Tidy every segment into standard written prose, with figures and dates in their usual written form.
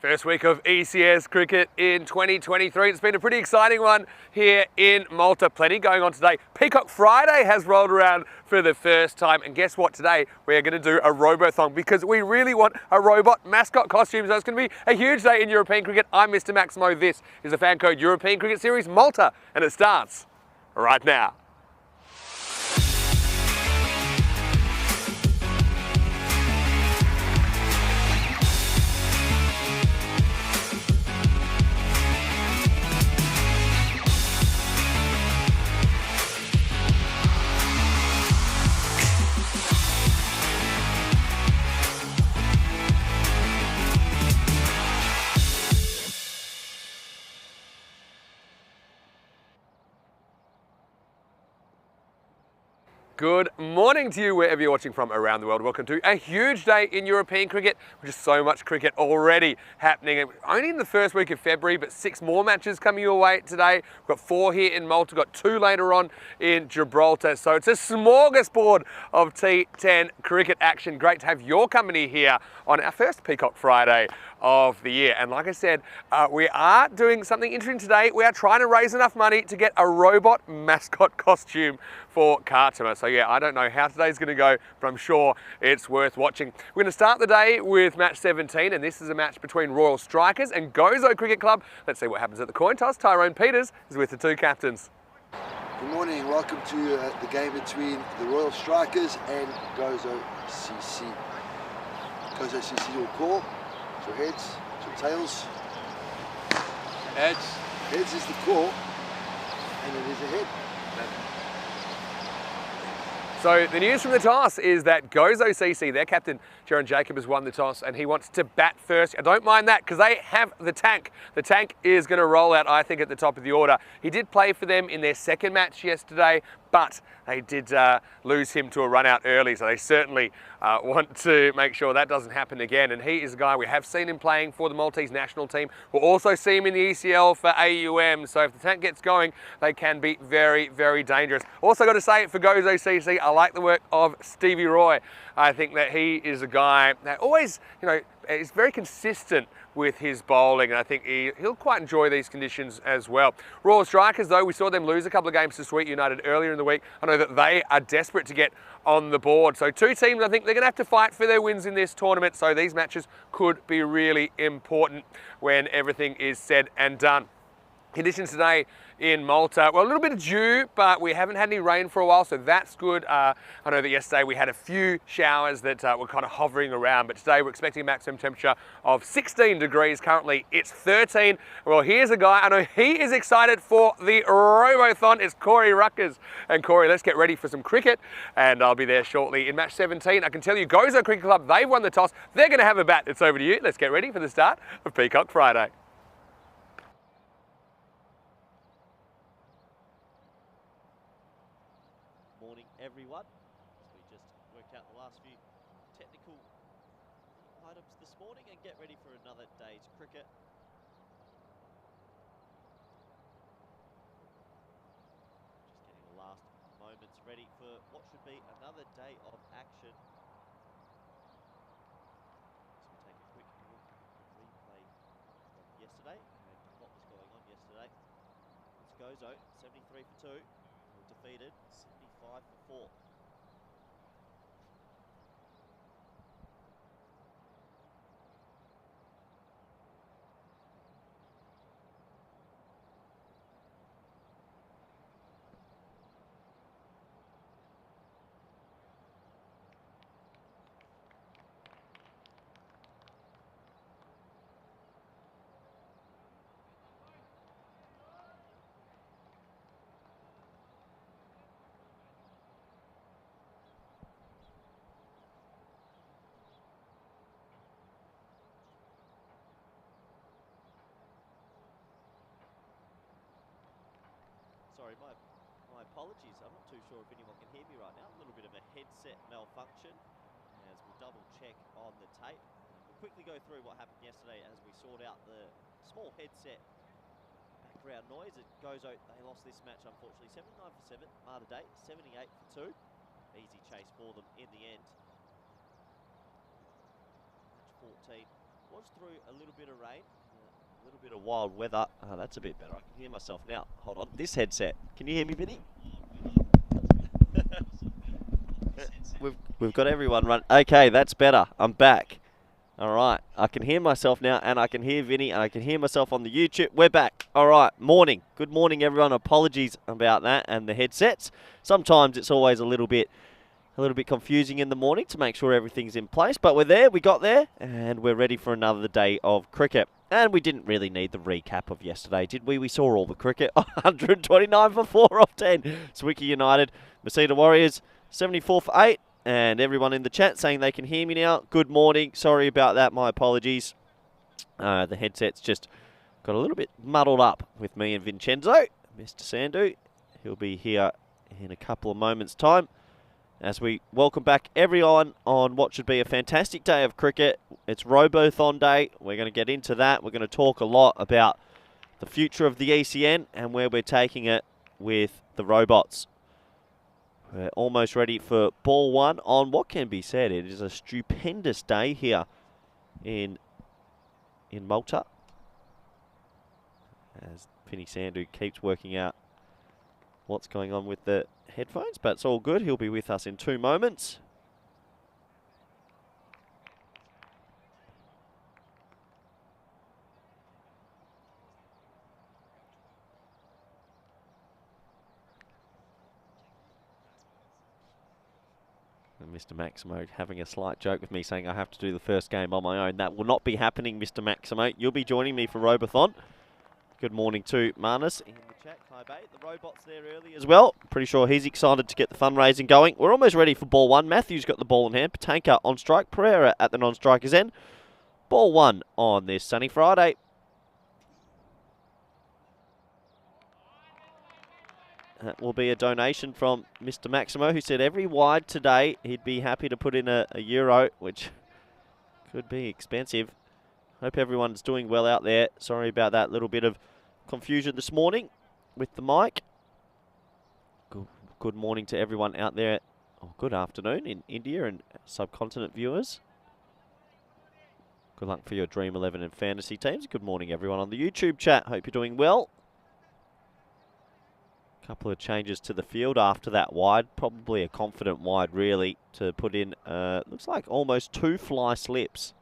First week of ECS cricket in 2023. It's been a pretty exciting one here in Malta. Plenty going on today. Peacock Friday has rolled around for the first time. And guess what? Today we're going to do a robothon because we really want a robot mascot costume. So it's going to be a huge day in European cricket. I'm Mr. Maximo. This is the FanCode European Cricket Series Malta. And it starts right now. Good morning to you wherever you're watching from around the world. Welcome to a huge day in European cricket. Just so much cricket already happening. Only in the first week of February, but 6 more matches coming your way today. We've got 4 here in Malta, got 2 later on in Gibraltar. So it's a smorgasbord of T10 cricket action. Great to have your company here on our first Peacock Friday of the year. And like I said, we are doing something interesting today. We are trying to raise enough money to get a robot mascot costume for Kartima. So yeah, I don't know how today's going to go, but I'm sure it's worth watching. We're going to start the day with match 17, and this is a match between Royal Strikers and Gozo Cricket Club. Let's see what happens at the coin toss. Tyrone Peters is with the 2 captains. Good morning, welcome to the game between the Royal Strikers and Gozo CC. Gozo CC will call. So heads, so tails. Heads. Heads is the call, and it is a head. So the news from the toss is that Gozo CC, their captain, Jaron Jacob, has won the toss and he wants to bat first. I don't mind that because they have the tank. The tank is going to roll out, I think, at the top of the order. He did play for them in their second match yesterday, but they did lose him to a run out early, so they certainly want to make sure that doesn't happen again. And he is a guy, we have seen him playing for the Maltese national team. We'll also see him in the ECL for AUM, so if the tank gets going, they can be very, very dangerous. Also got to say, for Gozo CC, I like the work of Stevie Roy. I think that he is a guy that always, is very consistent with his bowling, and I think he'll quite enjoy these conditions as well. Royal Strikers, though, we saw them lose a couple of games to Sweet United earlier in the week. I know that they are desperate to get on the board. So 2 teams, I think they're going to have to fight for their wins in this tournament, so these matches could be really important when everything is said and done. Conditions today in Malta, well, a little bit of dew, but we haven't had any rain for a while, so that's good. I know that yesterday we had a few showers that were kind of hovering around, but today we're expecting a maximum temperature of 16 degrees. Currently, it's 13. Well, here's a guy, I know he is excited for the Robothon. It's Corey Ruckers. And Corey, let's get ready for some cricket, and I'll be there shortly in match 17. I can tell you, Gozo Cricket Club, they've won the toss. They're going to have a bat. It's over to you. Let's get ready for the start of Peacock Friday. Morning everyone. So we just worked out the last few technical items this morning and get ready for another day's cricket. Just getting the last moments ready for what should be another day of action. So we'll take a quick look at the replay from yesterday and what was going on yesterday. It's Gozo, 73 for 2. Defeated 75 for 4. Sorry, my apologies. I'm not too sure if anyone can hear me right now. A little bit of a headset malfunction as we double check on the tape. We'll quickly go through what happened yesterday as we sort out the small headset background noise. It goes out. They lost this match, unfortunately. 79 for 7. Malta Day, 78 for 2. Easy chase for them in the end. Match 14 Was through a little bit of rain, a little bit of wild weather. Oh, that's a bit better. I can hear myself now. Hold on. This headset. Can you hear me, Vinny? We've got everyone run. Okay, that's better. I'm back. All right. I can hear myself now, and I can hear Vinny, and I can hear myself on the YouTube. We're back. All right. Morning. Good morning, everyone. Apologies about that and the headsets. Sometimes it's always a little bit confusing in the morning to make sure everything's in place, but we're there, we got there, and we're ready for another day of cricket. And we didn't really need the recap of yesterday, did we? We saw all the cricket. 129 for 4 off 10. Swiki United, Masita Warriors, 74 for 8. And everyone in the chat saying they can hear me now. Good morning. Sorry about that. My apologies. The headset's just got a little bit muddled up with me and Vincenzo. Mr. Sandu, he'll be here in a couple of moments' time as we welcome back everyone on what should be a fantastic day of cricket. It's Robothon Day. We're going to get into that. We're going to talk a lot about the future of the ECN and where we're taking it with the robots. We're almost ready for ball one on what can be said. It is a stupendous day here in Malta, as Finny Sandu keeps working out what's going on with the headphones, but it's all good. He'll be with us in 2 moments. And Mr. Maximo having a slight joke with me, saying I have to do the first game on my own. That will not be happening, Mr. Maximo. You'll be joining me for Robothon. Good morning to Marnus in the chat. Hi, babe. The robot's there early as well. Pretty sure he's excited to get the fundraising going. We're almost ready for ball one. Matthew's got the ball in hand. Patanka on strike. Pereira at the non-striker's end. Ball one on this sunny Friday. That will be a donation from Mr. Maximo, who said every wide today he'd be happy to put in a euro, which could be expensive. Hope everyone's doing well out there. Sorry about that little bit of confusion this morning with the mic. Good morning to everyone out there. Oh, good afternoon in India and subcontinent viewers. Good luck for your Dream 11 and fantasy teams. Good morning everyone on the YouTube chat. Hope you're doing well. Couple of changes to the field after that wide. Probably a confident wide really to put in, looks like almost 2 fly slips.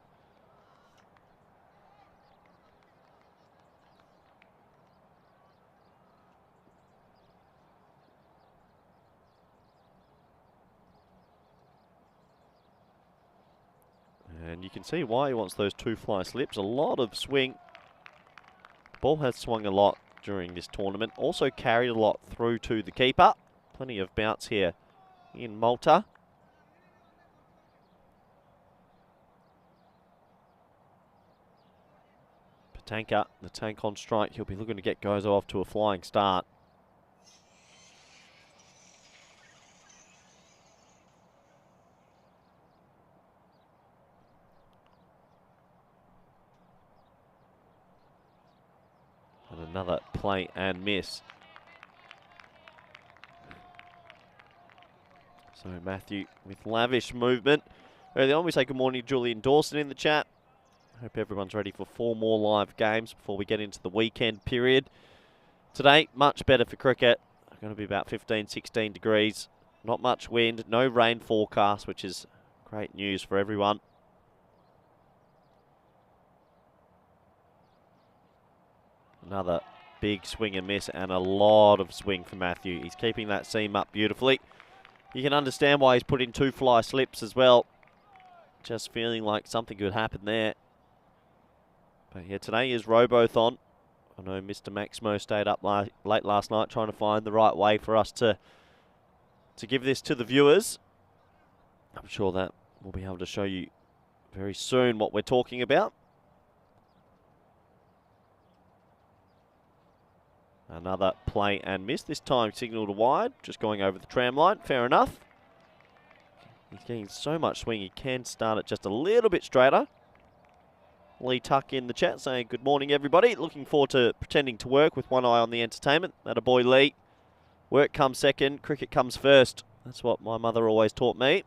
And you can see why he wants those 2 fly slips. A lot of swing. Ball has swung a lot during this tournament. Also carried a lot through to the keeper. Plenty of bounce here in Malta. Patanka, the tank on strike. He'll be looking to get Gozo off to a flying start. Another play and miss. So Matthew with lavish movement. Early on we say good morning to Julian Dawson in the chat. Hope everyone's ready for 4 more live games before we get into the weekend period. Today, much better for cricket. Going to be about 15, 16 degrees. Not much wind, no rain forecast, which is great news for everyone. Another big swing and miss and a lot of swing for Matthew. He's keeping that seam up beautifully. You can understand why he's put in 2 fly slips as well. Just feeling like something could happen there. But yeah, today is Robothon. I know Mr. Maximo stayed up late last night trying to find the right way for us to give this to the viewers. I'm sure that we'll be able to show you very soon what we're talking about. Another play and miss, this time signalled wide, just going over the tram line, fair enough. He's getting so much swing, he can start it just a little bit straighter. Lee Tuck in the chat saying good morning everybody, looking forward to pretending to work with one eye on the entertainment. That boy Lee. Work comes second, cricket comes first. That's what my mother always taught me.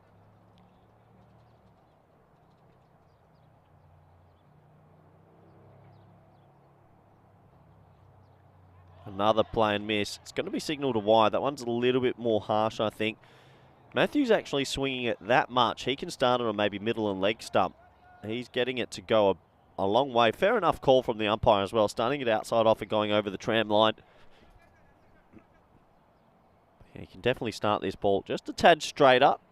Another play and miss. It's going to be signalled a wide. That one's a little bit more harsh, I think. Matthew's actually swinging it that much. He can start it on maybe middle and leg stump. He's getting it to go a long way. Fair enough call from the umpire as well. Starting it outside off and going over the tram line. Yeah, he can definitely start this ball just a tad straight up.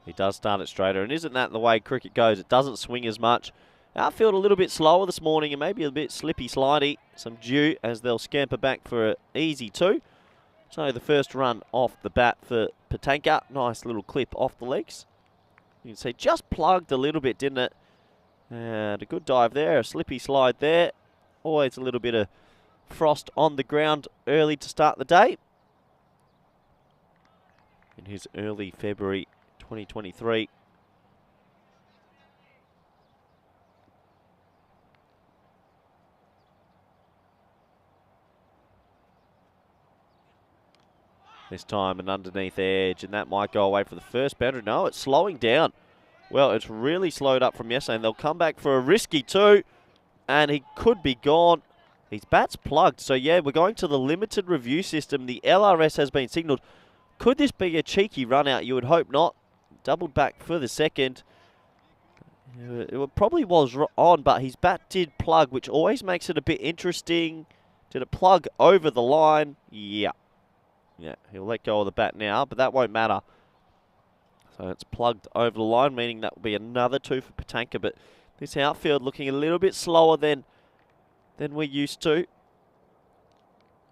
He does start it straighter, and isn't that the way cricket goes? It doesn't swing as much. Outfield a little bit slower this morning and maybe a bit slippy slidey. Some dew as they'll scamper back for an easy 2. So the first run off the bat for Patanka. Nice little clip off the legs. You can see just plugged a little bit, didn't it? And a good dive there, a slippy slide there. Always a little bit of frost on the ground early to start the day. In his early February 2023. This time an underneath edge, and that might go away for the first boundary. No, it's slowing down. Well, it's really slowed up from yesterday, and they'll come back for a risky 2, and he could be gone. His bat's plugged, so yeah, we're going to the limited review system. The LRS has been signalled. Could this be a cheeky run out? You would hope not. Doubled back for the second. It probably was on, but his bat did plug, which always makes it a bit interesting. Did it plug over the line? Yeah. Yeah, he'll let go of the bat now, but that won't matter. So it's plugged over the line, meaning that will be another 2 for Patanka. But this outfield looking a little bit slower than we're used to.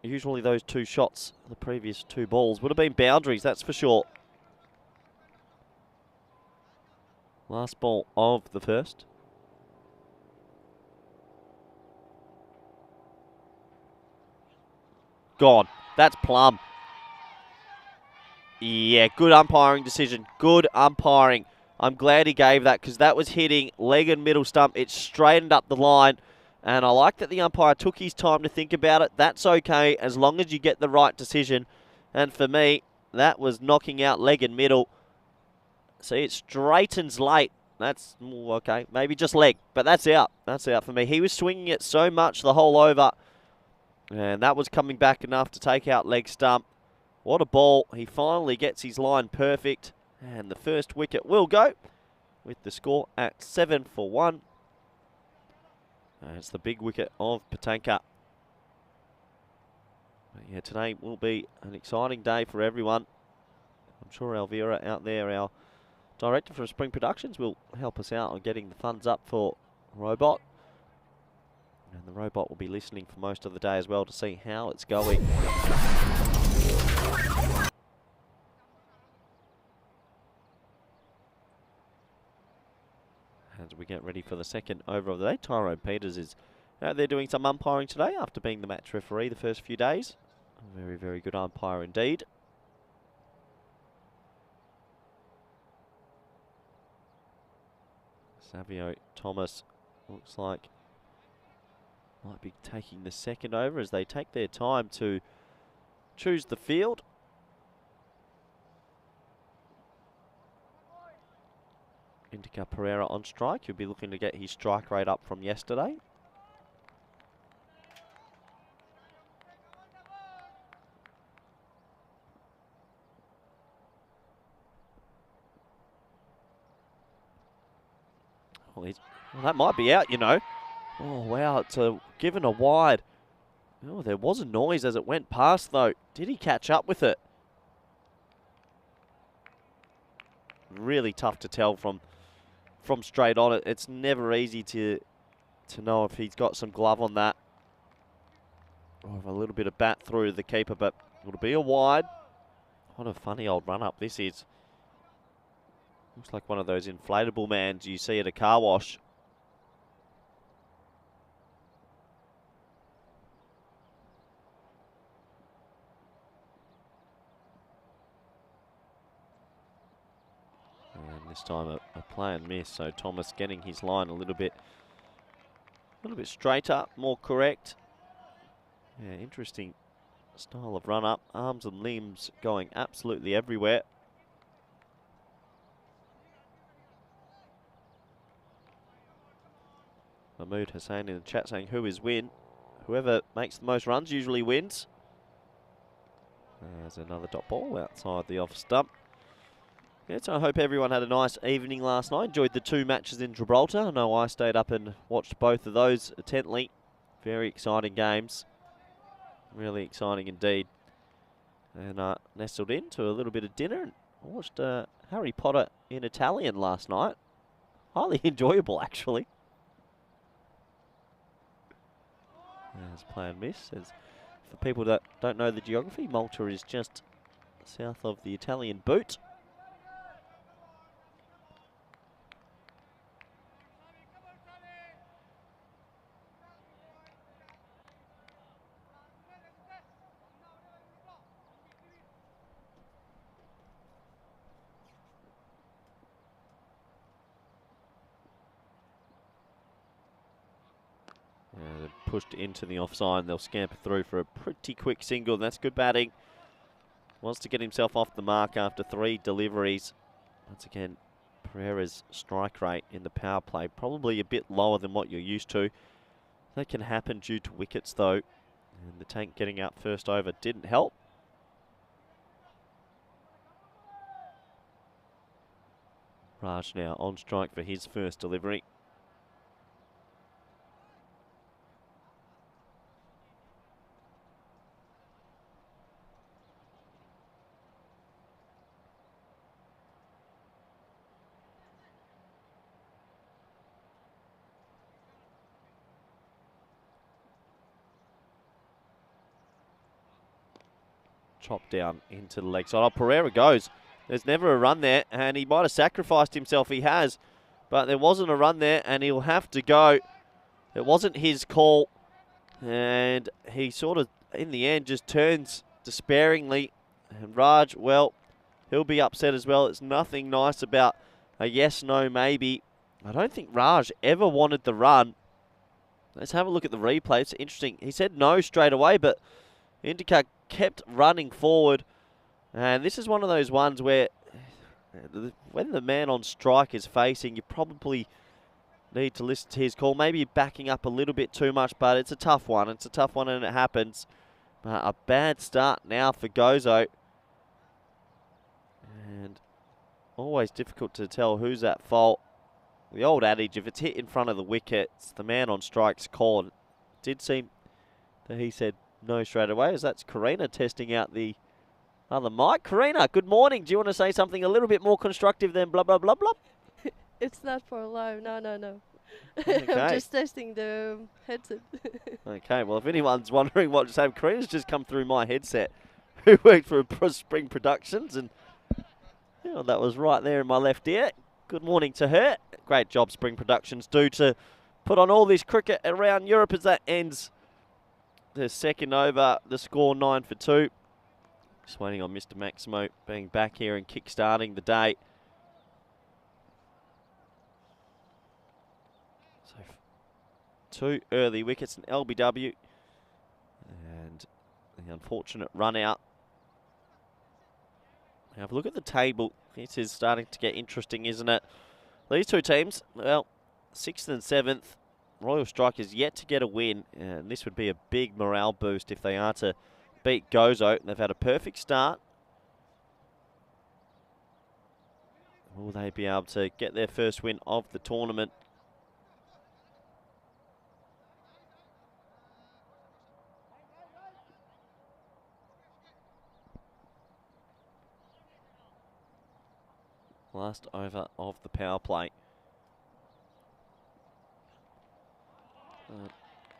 Usually those 2 shots, the previous 2 balls, would have been boundaries, that's for sure. Last ball of the first. Gone. That's plumb. Yeah, good umpiring decision. Good umpiring. I'm glad he gave that because that was hitting leg and middle stump. It straightened up the line. And I like that the umpire took his time to think about it. That's okay as long as you get the right decision. And for me, that was knocking out leg and middle. See, it straightens late. That's okay. Maybe just leg, but that's out. That's out for me. He was swinging it so much the whole over. And that was coming back enough to take out leg stump. What a ball. He finally gets his line perfect. And the first wicket will go with the score at 7 for 1. And it's the big wicket of Patanka. But yeah, today will be an exciting day for everyone. I'm sure Elvira out there, our director from Spring Productions, will help us out on getting the funds up for Robot. And the Robot will be listening for most of the day as well to see how it's going. As we get ready for the second over of the day, Tyrone Peters is out there doing some umpiring today after being the match referee the first few days. A very, very good umpire indeed. Savio Thomas looks like might be taking the second over as they take their time to choose the field. Indica Pereira on strike. He'll be looking to get his strike rate up from yesterday. Well, that might be out, you know. Oh, wow, it's given a wide. Oh, there was a noise as it went past, though. Did he catch up with it? Really tough to tell from straight on it. It's never easy to know if he's got some glove on that. Or a little bit of bat through the keeper, but it'll be a wide. What a funny old run-up this is. Looks like one of those inflatable mans you see at a car wash. And this time a play and miss, so Thomas getting his line a little bit straighter, more correct. Yeah, interesting style of run-up. Arms and limbs going absolutely everywhere. Mahmood Hussain in the chat saying, who is win? Whoever makes the most runs usually wins. There's another dot ball outside the off stump. Yeah, so I hope everyone had a nice evening last night. Enjoyed the 2 matches in Gibraltar. I know I stayed up and watched both of those intently. Very exciting games. Really exciting indeed. And nestled into a little bit of dinner. And I watched Harry Potter in Italian last night. Highly enjoyable, actually. There's play and miss. For people that don't know the geography, Malta is just south of the Italian boot. They're pushed into the offside. They'll scamper through for a pretty quick single. That's good batting. Wants to get himself off the mark after 3 deliveries. Once again, Pereira's strike rate in the power play probably a bit lower than what you're used to. That can happen due to wickets though. And the tank getting out first over didn't help. Raj now on strike for his first delivery. Chopped down into the leg side. Oh, Pereira goes. There's never a run there, and he might have sacrificed himself. He has, but there wasn't a run there, and he'll have to go. It wasn't his call, and he sort of, in the end, just turns despairingly. And Raj, well, he'll be upset as well. It's nothing nice about a yes, no, maybe. I don't think Raj ever wanted the run. Let's have a look at the replay. It's interesting. He said no straight away, but Indica kept running forward, and this is one of those ones where when the man on strike is facing, you probably need to listen to his call. Maybe backing up a little bit too much, but it's a tough one. It's a tough one, and it happens. A bad start now for Gozo, and always difficult to tell who's at fault. The old adage, if it's hit in front of the wicket, it's the man on strike's call. It did seem that he said no straight away, as that's Karina testing out the other mic. Karina, good morning. Do you want to say something a little bit more constructive than blah, blah, blah, blah? It's not for live. No. Okay. I'm just testing the headset. Okay, well, if anyone's wondering what just happened, Karina's just come through my headset, who worked for Spring Productions, and that was right there in my left ear. Good morning to her. Great job, Spring Productions do to put on all this cricket around Europe as that ends the second over, the score 9 for 2. Just waiting on Mr. Maximo being back here and kick-starting the day. So 2 early wickets in LBW. And the unfortunate run out. Now, have a look at the table. This is starting to get interesting, isn't it? These 2 teams, well, 6th and 7th. Royal Strikers yet to get a win, and this would be a big morale boost if they are to beat Gozo. They've had a perfect start. Will they be able to get their first win of the tournament? Last over of the power play.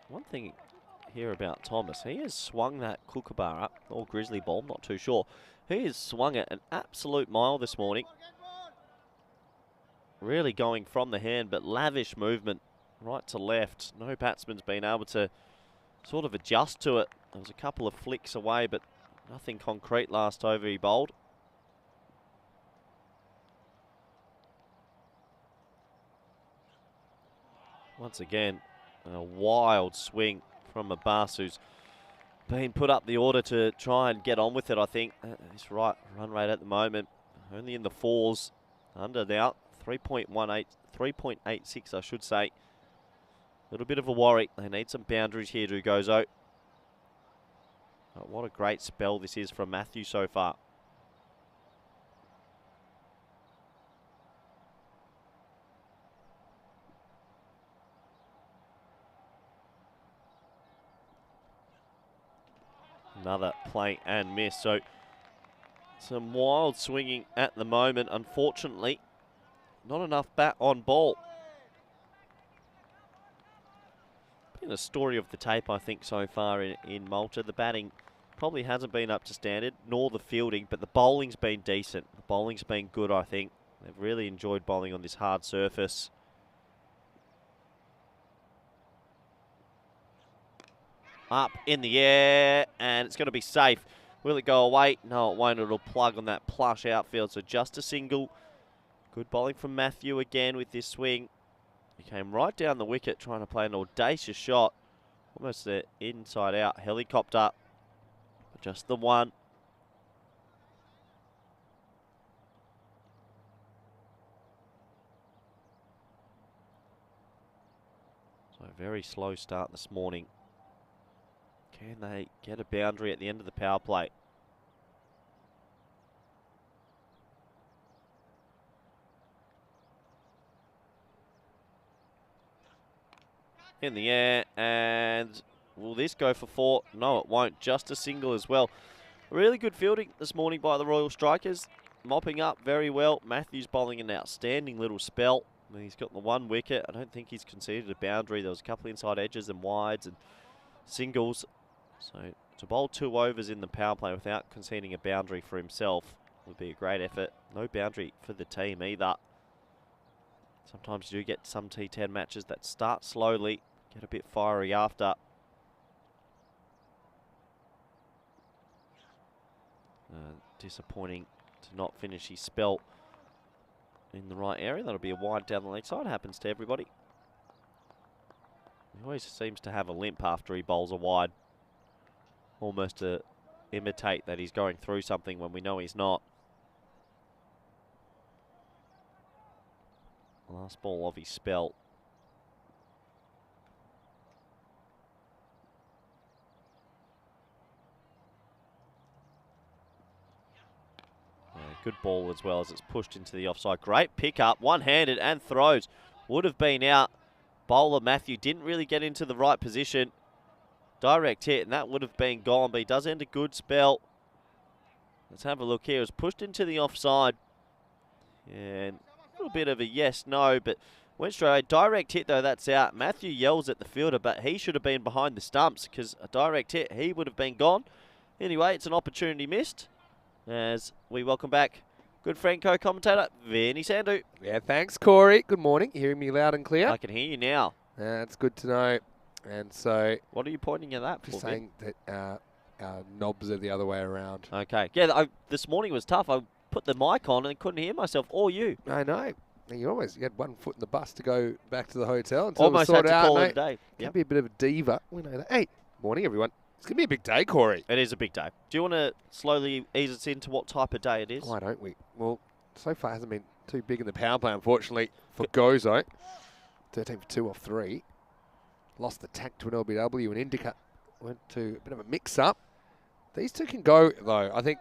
One thing here about Thomas, he has swung that kookaburra, or grizzly ball, not too sure. He has swung it an absolute mile this morning. Really going from the hand, but lavish movement right to left. No batsman's been able to sort of adjust to it. There was a couple of flicks away, but nothing concrete last over he bowled. Once again, a wild swing from Abbas, who's been put up the order to try and get on with it, I think. His right run rate at the moment, only in the 4s, under now, 3.86 I should say. little bit of a worry. They need some boundaries here to Gozo. Oh, what a great spell this is from Matthew so far. Another play and miss. So some wild swinging at the moment. Unfortunately, not enough bat on ball. Been a story of the tape, I think, so far in Malta. The batting probably hasn't been up to standard, nor the fielding, but the bowling's been decent. The bowling's been good, I think. They've really enjoyed bowling on this hard surface. Up in the air, and it's going to be safe. Will it go away? No, it won't. It'll plug on that plush outfield, so just a single. Good bowling from Matthew again with this swing. He came right down the wicket trying to play an audacious shot. Almost the inside out helicopter. But just the one. So very slow start this morning. Can they get a boundary at the end of the power play? In the air, and will this go for 4? No, it won't. Just a single as well. Really good fielding this morning by the Royal Strikers. Mopping up very well. Matthews bowling an outstanding little spell. He's got the 1 wicket. I don't think he's conceded a boundary. There was a couple inside edges and wides and singles. So to bowl 2 overs in the power play without conceding a boundary for himself would be a great effort. No boundary for the team either. Sometimes you do get some T10 matches that start slowly, get a bit fiery after. Disappointing to not finish his spell in the right area. That'll be a wide down the leg side. Happens to everybody. He always seems to have a limp after he bowls a wide. Almost to imitate that he's going through something when we know he's not. Last ball of his spell. Good ball as well as it's pushed into the offside. Great pick up, one-handed and throws. Would have been out. Bowler Matthew didn't really get into the right position. Direct hit, and that would have been gone, but he does end a good spell. Let's have a look here. It was pushed into the offside. And a little bit of a yes, no, but went straight away. Direct hit, though, that's out. Matthew yells at the fielder, but he should have been behind the stumps because a direct hit, he would have been gone. Anyway, it's an opportunity missed as we welcome back good friend, co-commentator, Vinny Sandhu. Yeah, thanks, Corey. Good morning. You hearing me loud and clear? I can hear you now. That's good to know. And so... What are you pointing at that for, just saying that our knobs are the other way around. Okay. Yeah, this morning was tough. I put the mic on and couldn't hear myself or you. I know. You had 1 foot in the bus to go back to the hotel until almost it was sorted had to out, call mate. it a day. Can be a bit of a diva. We know that. Hey, morning, everyone. It's going to be a big day, Corey. It is a big day. Do you want to slowly ease us into what type of day it is? Why don't we? Well, so far it hasn't been too big in the power play, unfortunately, for Gozo. 13 for 2 off 3. Lost the tank to an LBW, and Indica went to a bit of a mix-up. These two can go, though. I think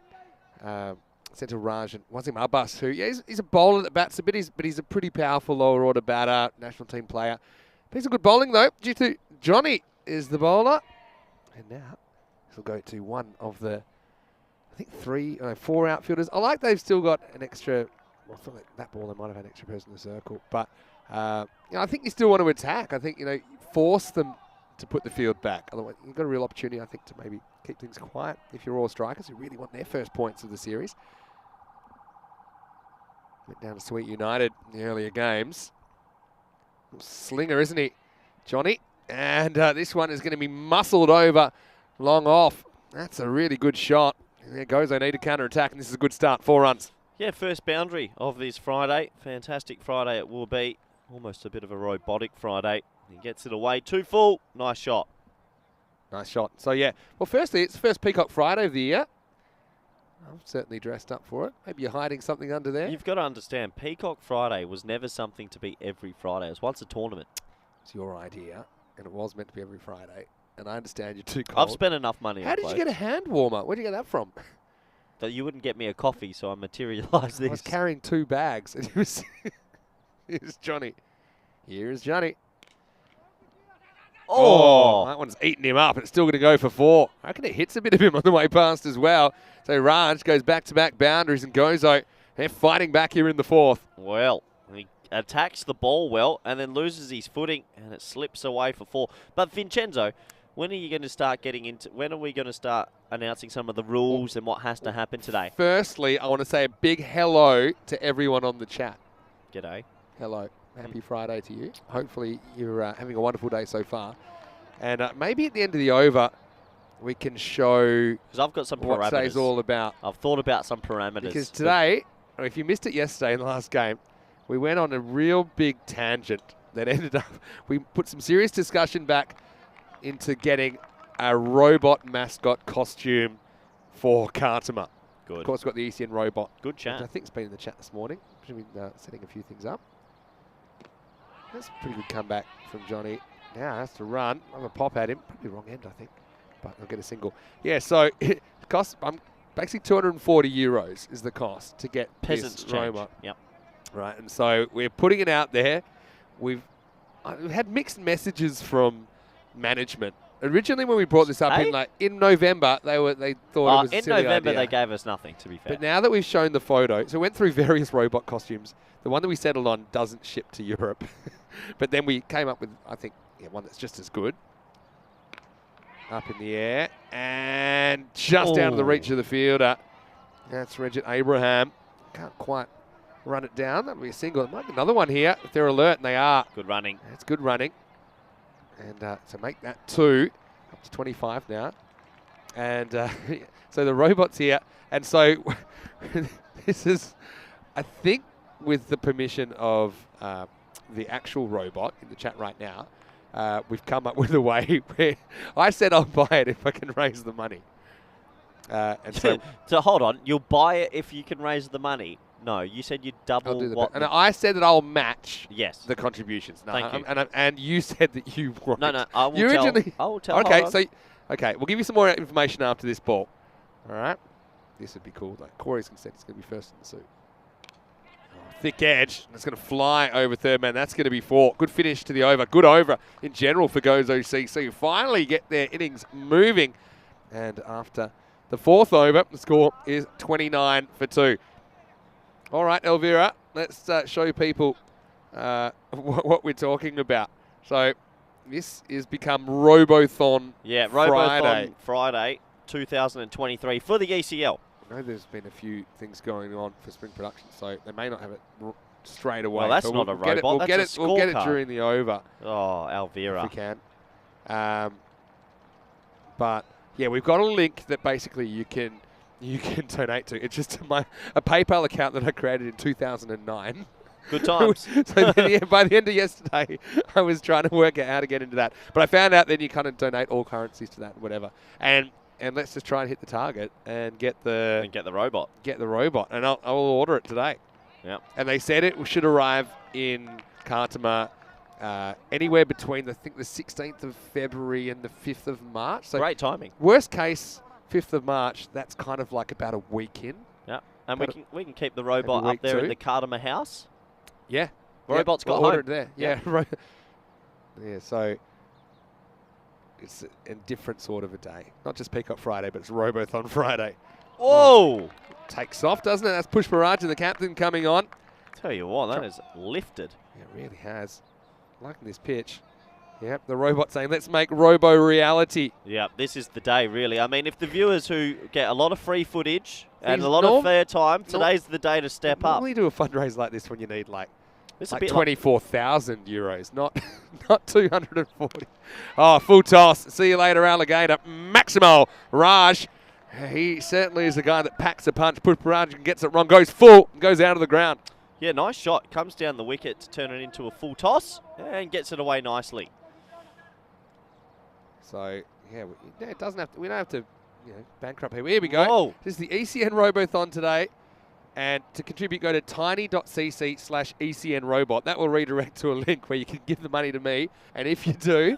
Central Raj and Wazim Abbas, who, yeah, he's a bowler that bats a bit, but he's a pretty powerful lower-order batter, national team player. But he's a good bowling, though. Jitu Johnny is the bowler. And now he'll go to one of the, I think 4 outfielders. I like they've still got an extra, well, I feel like that ball they might have had an extra person in the circle. But I think you still want to attack. I think, force them to put the field back. Otherwise, you've got a real opportunity, I think, to maybe keep things quiet if you're all strikers who really want their first points of the series. Went down to Sweet United in the earlier games. Slinger, isn't he, Johnny? And this one is going to be muscled over long off. That's a really good shot. And there goes. They need a counter-attack, and this is a good start. 4 runs. Yeah, first boundary of this Friday. Fantastic Friday it will be. Almost a bit of a robotic Friday. He gets it away. 2 full. Nice shot. Nice shot. So, yeah. Well, firstly, it's the first Peacock Friday of the year. I'm certainly dressed up for it. Maybe you're hiding something under there. You've got to understand, Peacock Friday was never something to be every Friday. It was once a tournament. It's your idea. and it was meant to be every Friday. And I understand you're too cold. I've spent enough money. How did you get a hand warmer? Where'd you get that from? That you wouldn't get me a coffee, so I materialised this. I was carrying 2 bags, and here's Johnny. Here's Johnny. Oh, that one's eating him up. It's still going to go for 4. I reckon it hits a bit of him on the way past as well. So Raj goes back-to-back boundaries, and Gozo, they're fighting back here in the 4th. Well, he attacks the ball well and then loses his footing, and it slips away for 4. But Vincenzo, when are you going to start getting into? When are we going to start announcing some of the rules and what has to happen today? Firstly, I want to say a big hello to everyone on the chat. G'day. Hello. Happy Friday to you. Hopefully you're having a wonderful day so far. And maybe at the end of the over, we can show because I've got some parameters. what today's all about. I've thought about some parameters. Because today, if you missed it yesterday in the last game, we went on a real big tangent that ended up, we put some serious discussion back into getting a robot mascot costume for Kartima. Good. Of course, we've got the ECN robot. Good chat. Which I think has been in the chat this morning. Should be setting a few things up. That's a pretty good comeback from Johnny. Now has to run. I'm going to pop at him. Probably wrong end, I think. But I'll get a single. Yeah, so it costs basically 240 euros is the cost to get Peasants this change. robot. Yep. Right, and so we're putting it out there. We've had mixed messages from management. Originally, when we brought this up in November, they thought it was a in silly November idea. they gave us nothing. To be fair, But now that we've shown the photo, so we went through various robot costumes. The one that we settled on doesn't ship to Europe, but then we came up with I think one that's just as good. Up in the air and just out of the reach of the fielder. That's Regit Abraham. Can't quite run it down. That'll be a single. There might be another one here if they're alert, and they are. good running. It's good running. And to make that 2, up to 25 now. And so the robot's here. And so this is, I think, with the permission of the actual robot in the chat right now, we've come up with a way where I said I'll buy it if I can raise the money. And so, So hold on, you'll buy it if you can raise the money. No, you said you'd double what? and I said that I'll match Yes. the contributions. No, Thank you. And you said that you won't. No, I will You tell. originally- I will tell. Okay, hold on. okay, we'll give you some more information after this ball. All right, this would be cool though. Corey's consent is going to be first in the suit. Oh, thick edge, and it's going to fly over third man. That's going to be 4. Good finish to the over. Good over in general for Gozo CC. Finally get their innings moving, and after the 4th over, the score is 29 for 2. All right, Elvira, let's show people what we're talking about. So this is become Robothon Friday 2023 for the ECL. I know there's been a few things going on for spring production, so they may not have it straight away. Well, that's but not a get it- robot, We'll get that's it. a We'll get it scorecard. during the over Oh, if Elvira. we can. But yeah, we've got a link that basically you can donate to. It's just a PayPal account that I created in 2009. Good times. So by the end of yesterday, I was trying to work out how to get into that. But I found out then you kind of donate all currencies to that, whatever. And let's just try and hit the target and get the robot. Get the robot, and I'll order it today. Yeah. And they said it should arrive in Kartima anywhere between I think the 16th of February and the 5th of March. So Great timing. worst case, 5th of March. That's kind of like about a week in. Yeah. And But we can keep the robot week up there in two. the Kartima house. Yeah. Robot's got we'll order home. it there. Yeah. Yeah. Yeah. So it's a different sort of a day. Not just Peacock Friday, but it's Robothon Friday. Whoa! Takes off, doesn't it? That's Push Barrage and the captain coming on. Tell you what, that is lifted. Yeah, it really has. Liking this pitch. Yep, the robot saying, let's make Robo reality. Yeah, this is the day, really. I mean, if the viewers who get a lot of free footage and These a lot of fair time, today's the day to step up. Normally do a fundraiser like this when you need like It's a like bit 24,000 euros, not 240. Oh, full toss. See you later, alligator. Maximo Raj. He certainly is the guy that packs a punch. Push Barrage and gets it wrong. Goes full. Goes out of the ground. Yeah, nice shot. Comes down the wicket to turn it into a full toss and gets it away nicely. So, yeah, it doesn't have to, we don't have to bankrupt people. Here we go. Whoa. This is the ECN Robothon today. And to contribute, go to tiny.cc/ECNrobot. That will redirect to a link where you can give the money to me. And if you do,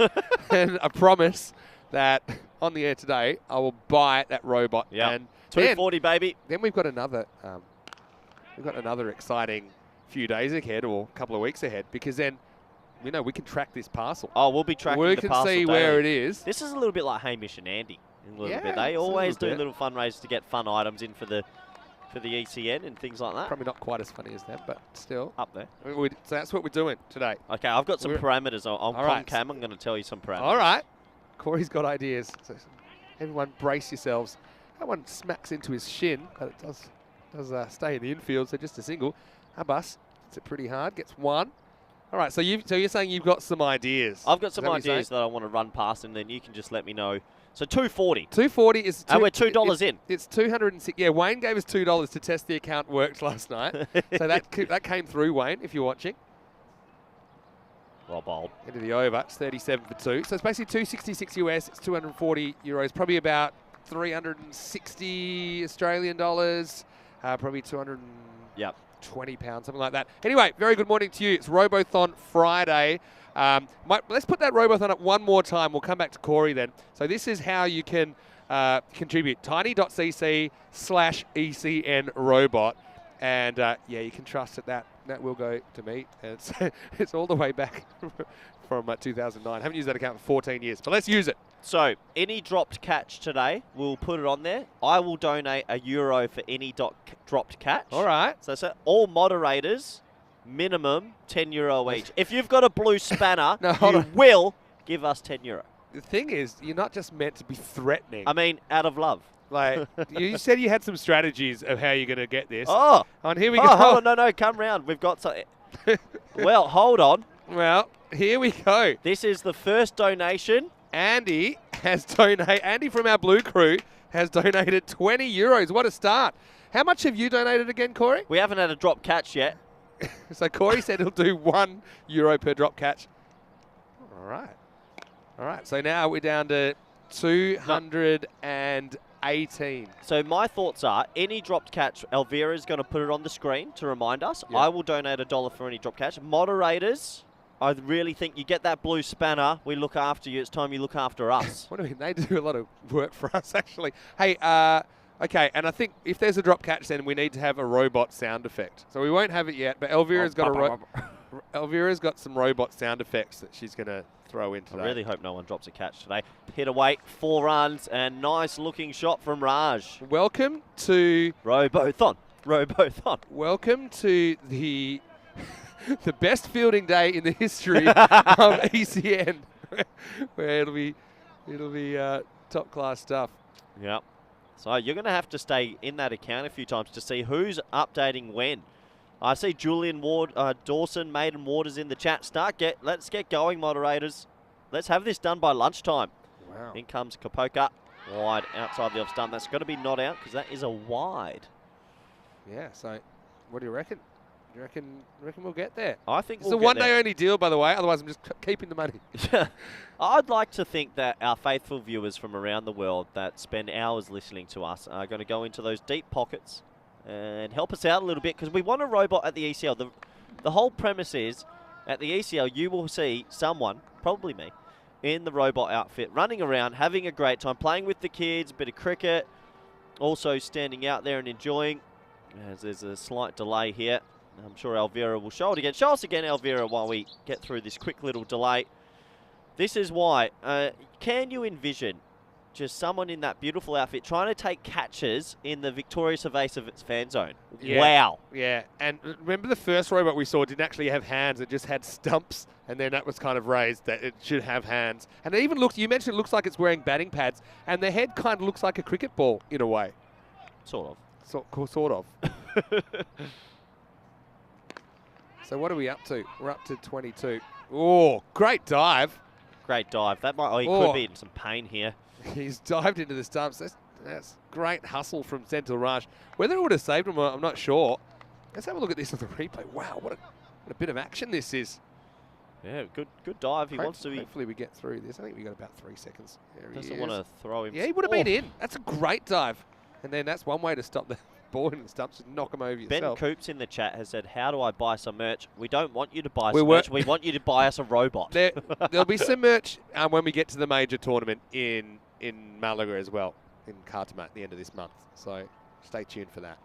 then I promise that on the air today, I will buy that robot. Yeah. And 240, baby. then we've got another exciting few days ahead or a couple of weeks ahead, because then, we can track this parcel. Oh, we'll be tracking We the can parcel see daily. where it is. This is a little bit like Hamish and Andy. A little bit. Yeah, They it's a always do little bit. little fundraisers to get fun items in for the ECN and things like that. Probably not quite as funny as that, but still. Up there. So that's what we're doing today. Okay, I've got some parameters. On All right. Comcam, I'm going to tell you some parameters. All right. Corey's got ideas. So everyone brace yourselves. That one smacks into his shin, but it does stay in the infield, so just a single. Abbas hits it pretty hard, gets one. All right, so you're saying you've got some ideas. I've got Is some that what you're ideas saying? that I want to run past, and then you can just let me know. So 240. 240 is... And we're $2 in. It's 206. Yeah, Wayne gave us $2 to test the account worked last night. So that came through, Wayne, if you're watching. Well bowled. Into the over. It's 37 for 2. So it's basically 266 US. It's 240 euros. Probably about 360 Australian dollars. Probably 220 pounds, something like that. Anyway, very good morning to you. It's Robothon Friday. Let's put that Robothon up one more time. We'll come back to Corey then. So this is how you can contribute. Tiny.cc/ECNrobot. And you can trust that will go to me. And it's all the way back from 2009. Haven't used that account for 14 years, but let's use it. So any dropped catch today, we'll put it on there. I will donate €1 for any dropped catch. All right. So all moderators, minimum €10 each. If you've got a blue spanner, No, hold you on. will give us €10. The thing is, you're not just meant to be threatening. I mean, out of love. Like, you said you had some strategies of how you're going to get this. Oh, And here we go. hold on, no, come round. We've got something. Well, hold on. Well, here we go. This is the first donation. Andy from our Blue Crew has donated €20. What a start. How much have you donated again, Corey? We haven't had a drop catch yet. So Corey said he'll do €1 per drop catch. All right. So now we're down to 218. So my thoughts are, any dropped catch, Elvira's going to put it on the screen to remind us. Yep. I will donate $1 for any drop catch. Moderators, I really think you get that blue spanner, we look after you. It's time you look after us. What do you mean? They do a lot of work for us, actually. Hey, okay, and I think if there's a drop catch, then we need to have a robot sound effect. So we won't have it yet, but Elvira's got some robot sound effects that she's going to throw in today. I really hope no one drops a catch today. Hit away, 4 runs, and nice looking shot from Raj. Welcome to Robothon. Welcome to the the best fielding day in the history of ECN, where it'll be top class stuff. Yep. So you're going to have to stay in that account a few times to see who's updating when. I see Julian Dawson, Maiden Waters in the chat. Let's get going, moderators. Let's have this done by lunchtime. Wow. In comes Kapoka, wide outside the off stump. That's got to be not out because that is a wide. Yeah. So, what do you reckon? Do you reckon we'll get there? I think It's we'll a get one-day there. only deal, by the way. Otherwise, I'm just keeping the money. I'd like to think that our faithful viewers from around the world that spend hours listening to us are going to go into those deep pockets and help us out a little bit, because we want a robot at the ECL. The whole premise is, at the ECL, you will see someone, probably me, in the robot outfit, running around, having a great time, playing with the kids, a bit of cricket, also standing out there and enjoying. As there's a slight delay here. I'm sure Elvira will show it again. Show us again, Elvira, while we get through this quick little delay. This is why. Can you envision just someone in that beautiful outfit trying to take catches in the Victorious Evasive fan zone? Yeah. Wow. Yeah, and remember the first robot we saw didn't actually have hands. It just had stumps, and then that was kind of raised that it should have hands. And it even looks, you mentioned it looks like it's wearing batting pads, and the head kind of looks like a cricket ball in a way. Sort of. Sort of. So what are we up to? We're up to 22. Oh, great dive. Great dive. That might. Oh, he Oh. could be in some pain here. He's dived into the stumps. That's great hustle from Senthil Raj. Whether it would have saved him, I'm not sure. Let's have a look at this on the replay. Wow, what a bit of action this is. Yeah, good dive. He wants to be. Hopefully we get through this. I think we got about 3 seconds. There he Doesn't is. want to throw him. Yeah, he would have been in. That's a great dive. And then that's one way to stop ball in the stumps and knock them over Ben yourself. Coops in the chat has said, how do I buy some merch? We don't want you to buy We some were- merch. We want you to buy us a robot. There'll be some merch when we get to the major tournament in Malaga as well, in Khartoum at the end of this month. So stay tuned for that.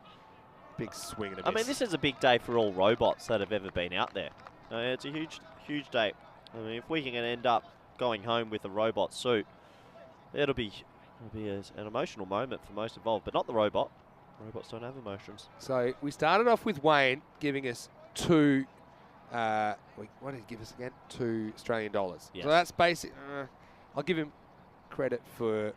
Big swing and a miss. I mean, this is a big day for all robots that have ever been out there. It's a huge, huge day. I mean, if we can end up going home with a robot suit, it'll be an emotional moment for most involved, but not the robot. Robots don't have emotions. So we started off with Wayne giving us two. What did he give us again? $2 Australian. Yes. So that's basic. I'll give him credit for.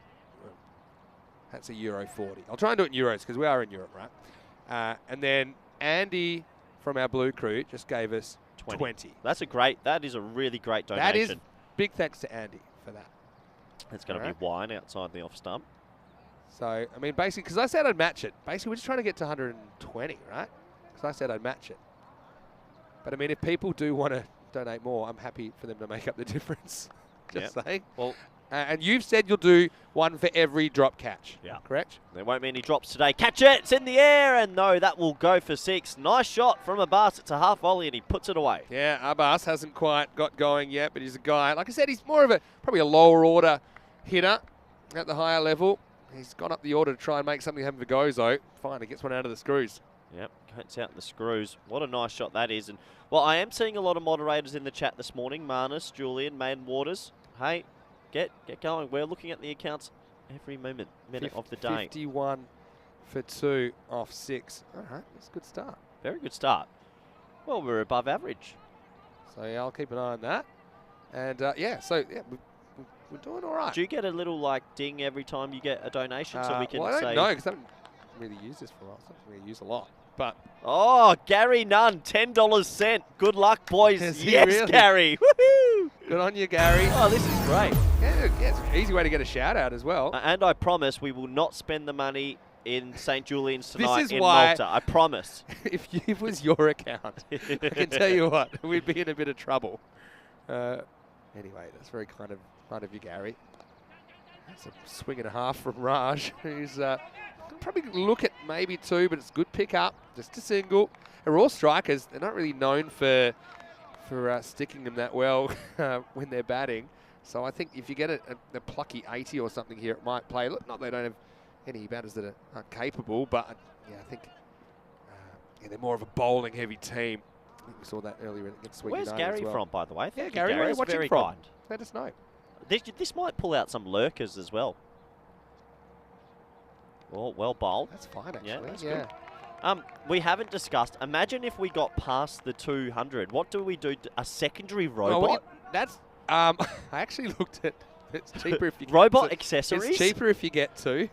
That's a euro 40. I'll try and do it in euros because we are in Europe, right? And then Andy from our Blue Crew just gave us 20. That is a really great donation. That is big thanks to Andy for that. It's going to be wine outside the off stump. So, I mean, basically, because I said I'd match it. Basically, we're just trying to get to 120, right? Because I said I'd match it. But, I mean, if people do want to donate more, I'm happy for them to make up the difference. Just saying. Well, and you've said you'll do one for every drop catch. Yeah. Correct? There won't be any drops today. Catch it. It's in the air. And no, that will go for 6. Nice shot from Abbas. It's a half volley and he puts it away. Yeah, Abbas hasn't quite got going yet, but he's a guy. Like I said, he's more of probably a lower order hitter at the higher level. He's gone up the order to try and make something happen for Gozo. Finally gets one out of the screws. Yep, gets out the screws. What a nice shot that is. And well, I am seeing a lot of moderators in the chat this morning. Marnus, Julian, Maiden Waters. Hey, get going. We're looking at the accounts every minute of the day. 51 for 2 off 6. All right, that's a good start. Very good start. Well, we're above average. So yeah, I'll keep an eye on that. And we're doing all right. Do you get a little ding every time you get a donation so we can well, I say? don't know because I haven't really used this for a while. So I don't really use a lot. But Oh, Gary Nunn, $10 sent. Good luck, boys. Is he Yes, really? Gary. Woohoo! good on you, Gary. Oh, this is great. Yeah, it's an easy way to get a shout out as well. And I promise we will not spend the money in St. Julian's tonight is in why- Malta. I promise. If it was your account, I can tell you what, we'd be in a bit of trouble. Anyway, that's very kind of you, Gary. That's a swing and a half from Raj, who's probably look at maybe 2, but it's a good pick up, just a single. They're all strikers. They're not really known for sticking them that well when they're batting. So I think if you get a plucky 80 or something here, it might play. Look, not they don't have any batters that aren't capable, but yeah, I think they're more of a bowling-heavy team. I think we saw that earlier against Sweet Where's United Gary as well. from, by the way? Yeah, Thank you, Gary, where are you Gary's watching very from? kind. Let us know. This might pull out some lurkers as well. Oh, well bowled. That's fine, actually. Yeah, that's good. We haven't discussed. Imagine if we got past the 200. What do we do? A secondary robot? That's I actually looked at. It's cheaper if you Robot it's accessories? cheaper if you get 2.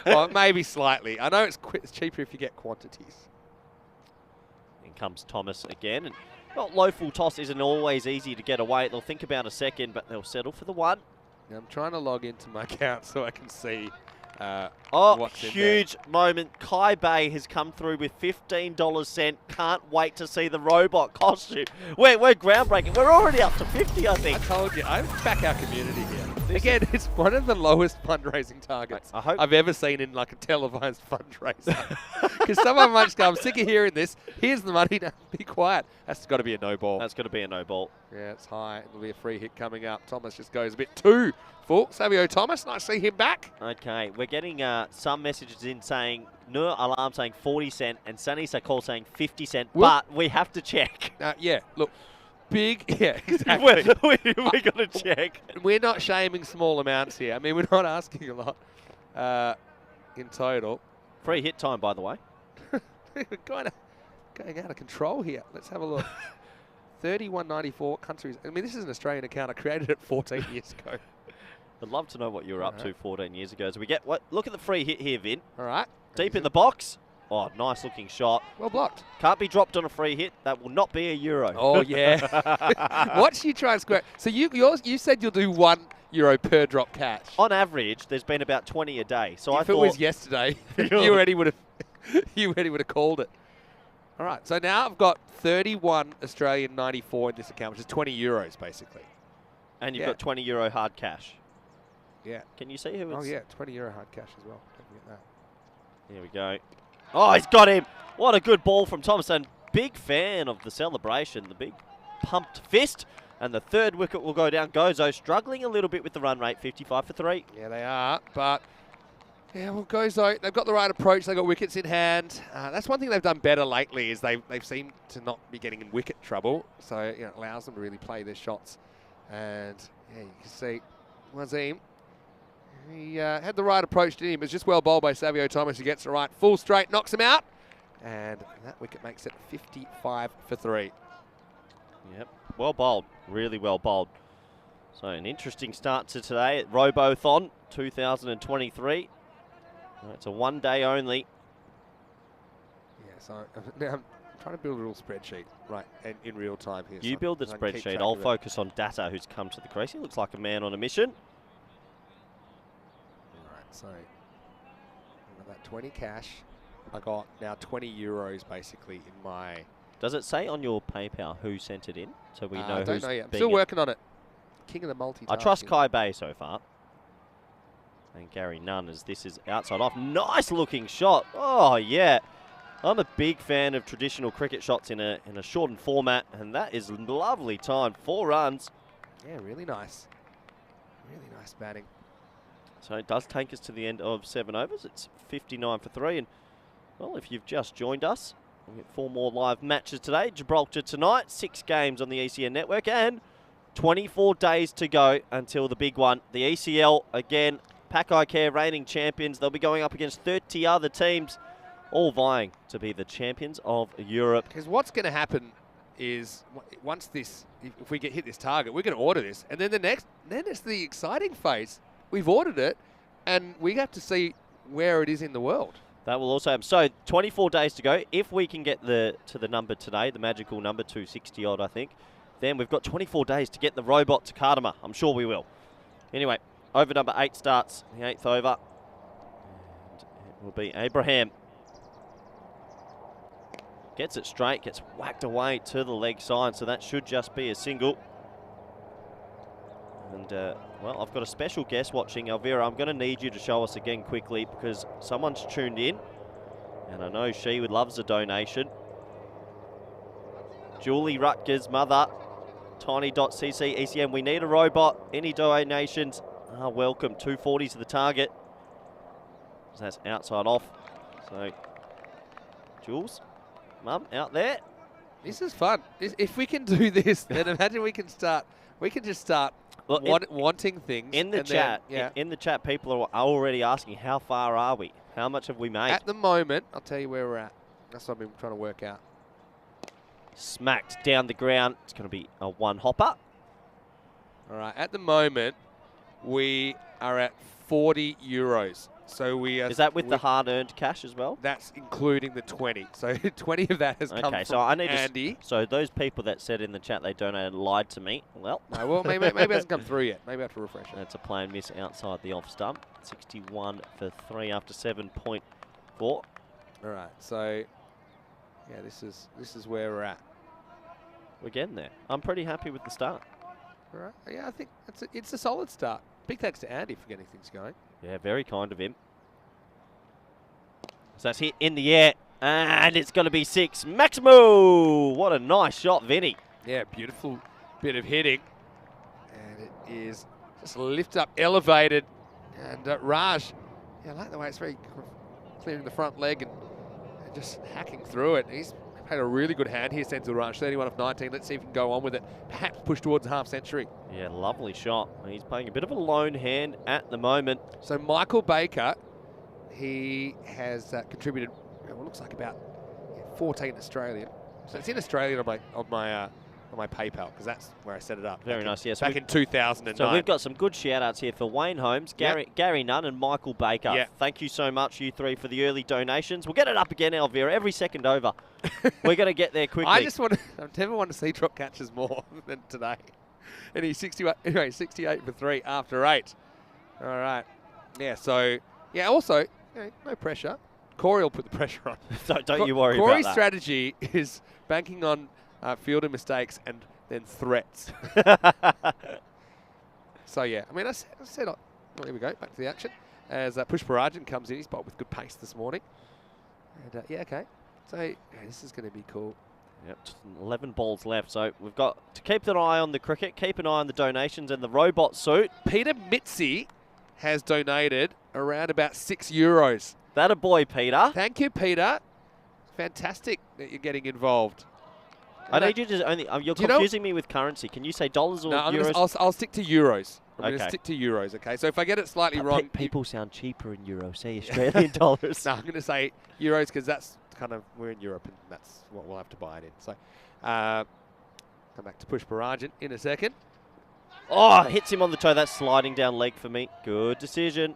Well, maybe slightly. I know it's cheaper if you get quantities. In comes Thomas again. And well, low full toss isn't always easy to get away. They'll think about a second, but they'll settle for the 1. Now, I'm trying to log into my account so I can see. Oh, what's in huge moment. Kai Bay has come through with $15 sent. Can't wait to see the robot costume. We're groundbreaking. We're already up to 50, I I think. told you, I back our community here. Again, it's one of the lowest fundraising targets I hope- I've ever seen in like a televised fundraiser. Because someone might just go, I'm sick of hearing this. Here's the money. Now be quiet. That's got to be a no ball. That's going to be a no ball. Yeah, it's high. It'll be a free hit coming up. Thomas just goes a bit too full. Savio Thomas, nice to see him back. Okay, we're getting some messages in saying, Nur Alarm saying 40 cent and Sunny Sakol saying 50 cent, Well- but we have to check. Yeah, look, big, yeah, exactly. we got to check. We're not shaming small amounts here. I mean, we're not asking a lot in total. Free hit time, by the way. We're going out of control here. Let's have a look. 31.94 countries. I mean, this is an Australian account. I created it 14 years ago. I'd love to know what you were up to Alright. 14 years ago. So we get what? Look at the free hit here, Vin. All right. Deep in the box. Oh, nice looking shot. Well blocked. Can't be dropped on a free hit. That will not be a euro. Oh, yeah. Watch you try and square. So you said you'll do €1 per drop catch. On average, there's been about 20 a day. So I If it thought was yesterday, you already would have called it. All right. So now I've got 31 Australian 94 in this account, which is €20 basically. and you've yeah. got €20 hard cash. Yeah. Can you see who it's? Oh, yeah, €20 hard cash as well. Don't forget that. Here we go. Oh, he's got him. What a good ball from Thomason. Big fan of the celebration, the big pumped fist. And the third wicket will go down. Gozo struggling a little bit with the run rate, 55 for 3. Yeah, they are, but yeah, well, Gozo, they've got the right approach. They've got wickets in hand. That's one thing they've done better lately is they've seemed to not be getting in wicket trouble. So it allows them to really play their shots. And yeah, you can see Wazim, he had the right approach to him. It was just well bowled by Savio Thomas. He gets it right. Full straight, knocks him out. And that wicket makes it 55 for 3. Yep, well bowled, really well bowled. So an interesting start to today at Robothon 2023. It's a 1 day only. Yeah, so now I'm trying to build a little spreadsheet right in real time here. You so build the I can keep spreadsheet. track I'll of it. focus on Data, who's come to the crease. He looks like a man on a mission. All right, so that 20 cash, I got now €20 basically in my. Does it say on your PayPal who sent it in, so we know I who's don't know yet. I'm being still it? working on it. King of the multitasking. I trust Kai Bay so far. And Gary Nunn, as this is outside off. Nice looking shot. Oh, yeah. I'm a big fan of traditional cricket shots in a shortened format, and that is lovely time. 4 runs. Yeah, really nice. Really nice batting. So it does take us to the end of 7 overs. It's 59 for 3. And, well, if you've just joined us, we'll get 4 more live matches today. Gibraltar tonight, 6 games on the ECN network, and 24 days to go until the big one. The ECL, again, Pack Eye Care reigning champions. They'll be going up against 30 other teams, all vying to be the champions of Europe. Because what's going to happen is once this, if we hit this target, we're going to order this, and then then it's the exciting phase. We've ordered it, and we have to see where it is in the world. That will also happen. So 24 days to go. If we can get to the number today, the magical number 260 odd, I think, then we've got 24 days to get the robot to Kardama. I'm sure we will. Anyway, over number 8 starts, the 8th over. And it will be Abraham. Gets it straight, gets whacked away to the leg side, so that should just be a single. And, well, I've got a special guest watching. Elvira, I'm going to need you to show us again quickly because someone's tuned in, and I know she would loves a donation. Julie Rutger's mother, tiny.cc ECM. We need a robot. Any donations are welcome. 240 to the target. So that's outside off. So, Jules, Mum, out there. This is fun. If we can do this, then imagine we can start. We can just start wanting things in the and chat. Then, yeah. In the chat, people are already asking, how far are we? How much have we made? At the moment, I'll tell you where we're at. That's what I've been trying to work out. Smacked down the ground. It's going to be a 1 hopper. All right. At the moment, we are at €40. So we are. Is that with the hard-earned cash as well? That's including the 20. So 20 of that has come from so I need Andy. So those people that said in the chat they donated lied to me. Well, no, well maybe it hasn't come through yet. Maybe I have to refresh it. That's a plain miss outside the off stump. 61 for 3 after 7.4. All right. So yeah, this is where we're at. We're getting there. I'm pretty happy with the start. All right. Yeah, I think it's a solid start. Big thanks to Andy for getting things going. Yeah, very kind of him. So that's hit in the air, and it's going to be 6. Maximo! What a nice shot, Vinny. Yeah, beautiful bit of hitting. And it is just lift up, elevated. And Raj, yeah, I like the way it's very clearing the front leg and just hacking through it. He's had a really good hand here, Senthil Raj, 31 of 19. Let's see if he can go on with it. Perhaps push towards a half century. Yeah, lovely shot. He's playing a bit of a lone hand at the moment. So Michael Baker, he has contributed, what looks like about 14 Australian. So it's in Australian on my PayPal because that's where I set it up. Very nice, yes. Back in 2009. So we've got some good shout-outs here for Wayne Holmes, Gary Nunn and Michael Baker. Yep. Thank you so much, you three, for the early donations. We'll get it up again, Elvira, every second over. We're going to get there quickly. I never want to see drop catches more than today. And he's 68 for 3 after 8. All right. Yeah, so, yeah, also, no pressure. Corey will put the pressure on. Don't you worry Corey's about that. strategy is banking on fielder mistakes and then threats. So, yeah, I mean, I said Oh, here we go. Back to the action. As Pushparajin comes in. He's bowled with good pace this morning. And yeah, okay. So yeah, this is going to be cool. Yep, 11 balls left. So we've got to keep an eye on the cricket, keep an eye on the donations and the robot suit. Peter Mitzi has donated around about €6. That a boy, Peter. Thank you, Peter. Fantastic that you're getting involved. I need you to only. You're confusing me with currency. Can you say dollars or euros? I'll stick to euros. I'm going to Okay. stick to euros, okay? So if I get it slightly wrong... People sound cheaper in euros. Say Australian dollars. No, I'm going to say euros because that's kind of... We're in Europe and that's what we'll have to buy it in. So come back to Pushparajin in a second. Oh, hits him on the toe. That's sliding down leg for me. Good decision.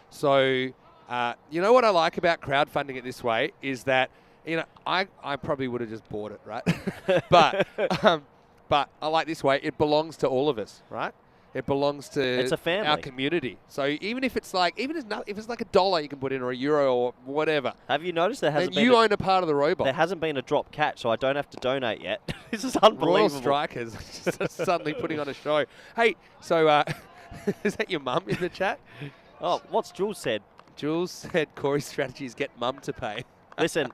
So you know what I like about crowdfunding it this way is that, you know, I probably would have just bought it, right? but I like this way. It belongs to all of us, right? It belongs to It's a family. our community. So even if it's like, if it's like $1 you can put in or €1 or whatever, Have you noticed there hasn't then been you own a part of the robot. there hasn't been a drop catch, so I don't have to donate yet. This is Royal unbelievable. Strikers just suddenly putting on a show. Hey, so is that your mum in the chat? Oh, what's Jules said? Jules said Corey's strategy is get mum to pay. Listen,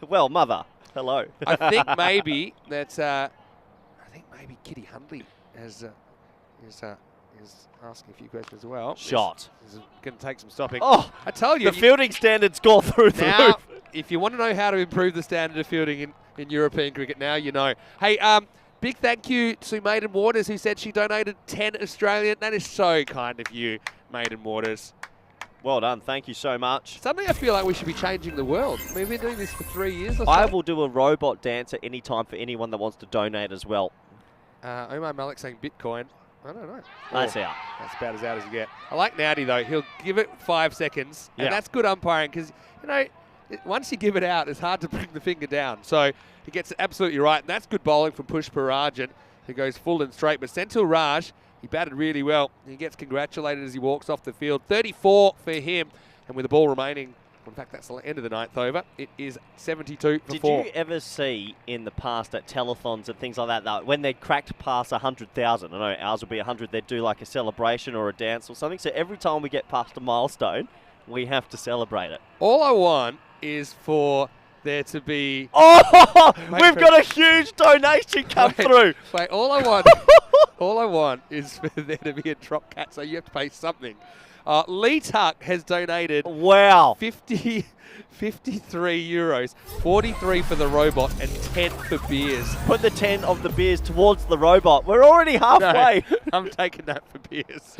well, mother, hello. I think maybe that Kitty Hundley is asking a few questions as well. Shot. This is going to take some stopping. Oh, I told you. the fielding standards go through the Now, roof. if you want to know how to improve the standard of fielding in European cricket, now you know. Hey, big thank you to Maiden Waters, who said she donated 10 Australian. That is so kind of you, Maiden Waters. Well done. Thank you so much. Suddenly I feel like we should be changing the world. We've been doing this for 3 years or so. I will do a robot dance at any time for anyone that wants to donate as well. Omar Malik saying Bitcoin. I don't know. That's Oh, out. That's about as out as you get. I like Nowdy, though. He'll give it 5 seconds, and Yeah. that's good umpiring because, you know, once you give it out, it's hard to bring the finger down. So he gets it absolutely right, and that's good bowling from Pushparajin, who goes full and straight. But Senthil Raj, he batted really well. He gets congratulated as he walks off the field. 34 for him, and with the ball remaining, in fact, that's the end of the 9th over. It is 72 for 4. Did you ever see in the past at telethons and things like that, when they'd cracked past 100,000, I know ours would be 100, they'd do like a celebration or a dance or something. So every time we get past a milestone, we have to celebrate it. All I want is for there to be... Oh, Wait we've for got a huge donation come through. Wait, all I want is for there to be a drop cat, so you have to pay something. Lee Tuck has donated Wow. 53 euros, 43 for the robot and 10 for beers. Put the 10 of the beers towards the robot. We're already halfway. No, I'm taking that for beers.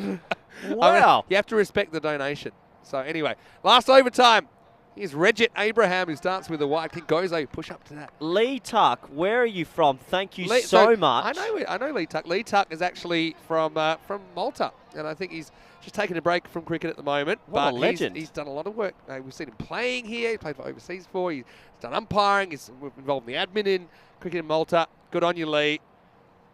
Wow. You have to respect the donation. So anyway, last overtime. Here's Regit Abraham who starts with a wide kick. Gozo, push up to that. Lee Tuck, where are you from? Thank you Lee- so much. I know Lee Tuck. Lee Tuck is actually from Malta, and I think he's just taking a break from cricket at the moment. What a but legend. He's done a lot of work. We've seen him playing here. He played for overseas before. He's done umpiring. He's involved in the admin in cricket in Malta. Good on you, Lee.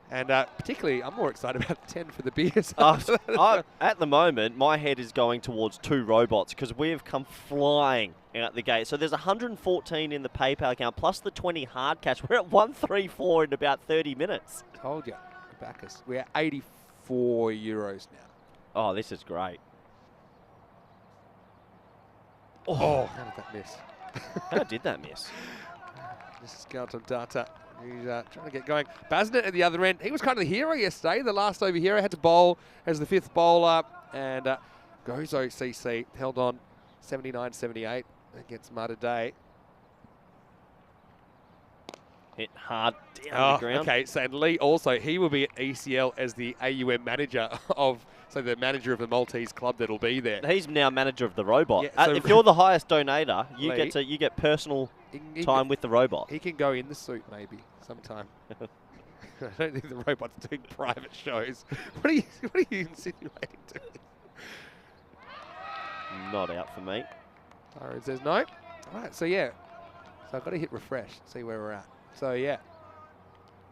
And particularly, I'm more excited about the 10 for the beers. At the moment, my head is going towards 2 robots because we have come flying out the gate. So there's 114 in the PayPal account plus the 20 hard cash. We're at 134 in about 30 minutes. Told you, back us. We're at 84 euros now. Oh, this is great. Oh, how did that miss? How did that miss? This is Galton Data. He's trying to get going. Basnet at the other end. He was kind of the hero yesterday. The last over hero had to bowl as the 5th bowler. And Gozo CC held on 79-78 against Mudda Day. Hit hard down the ground. Okay, so and Lee also, he will be at ECL as the AUM manager the manager of the Maltese club that'll be there. He's now manager of the robot. Yeah, so if you're the highest donator, you Lee, get personal he time with the robot. He can go in the suit maybe sometime. I don't think the robot's doing private shows. What are you insinuating to me? Not out for me. Tyron says no. All right, so yeah. So I've got to hit refresh, see where we're at. So yeah,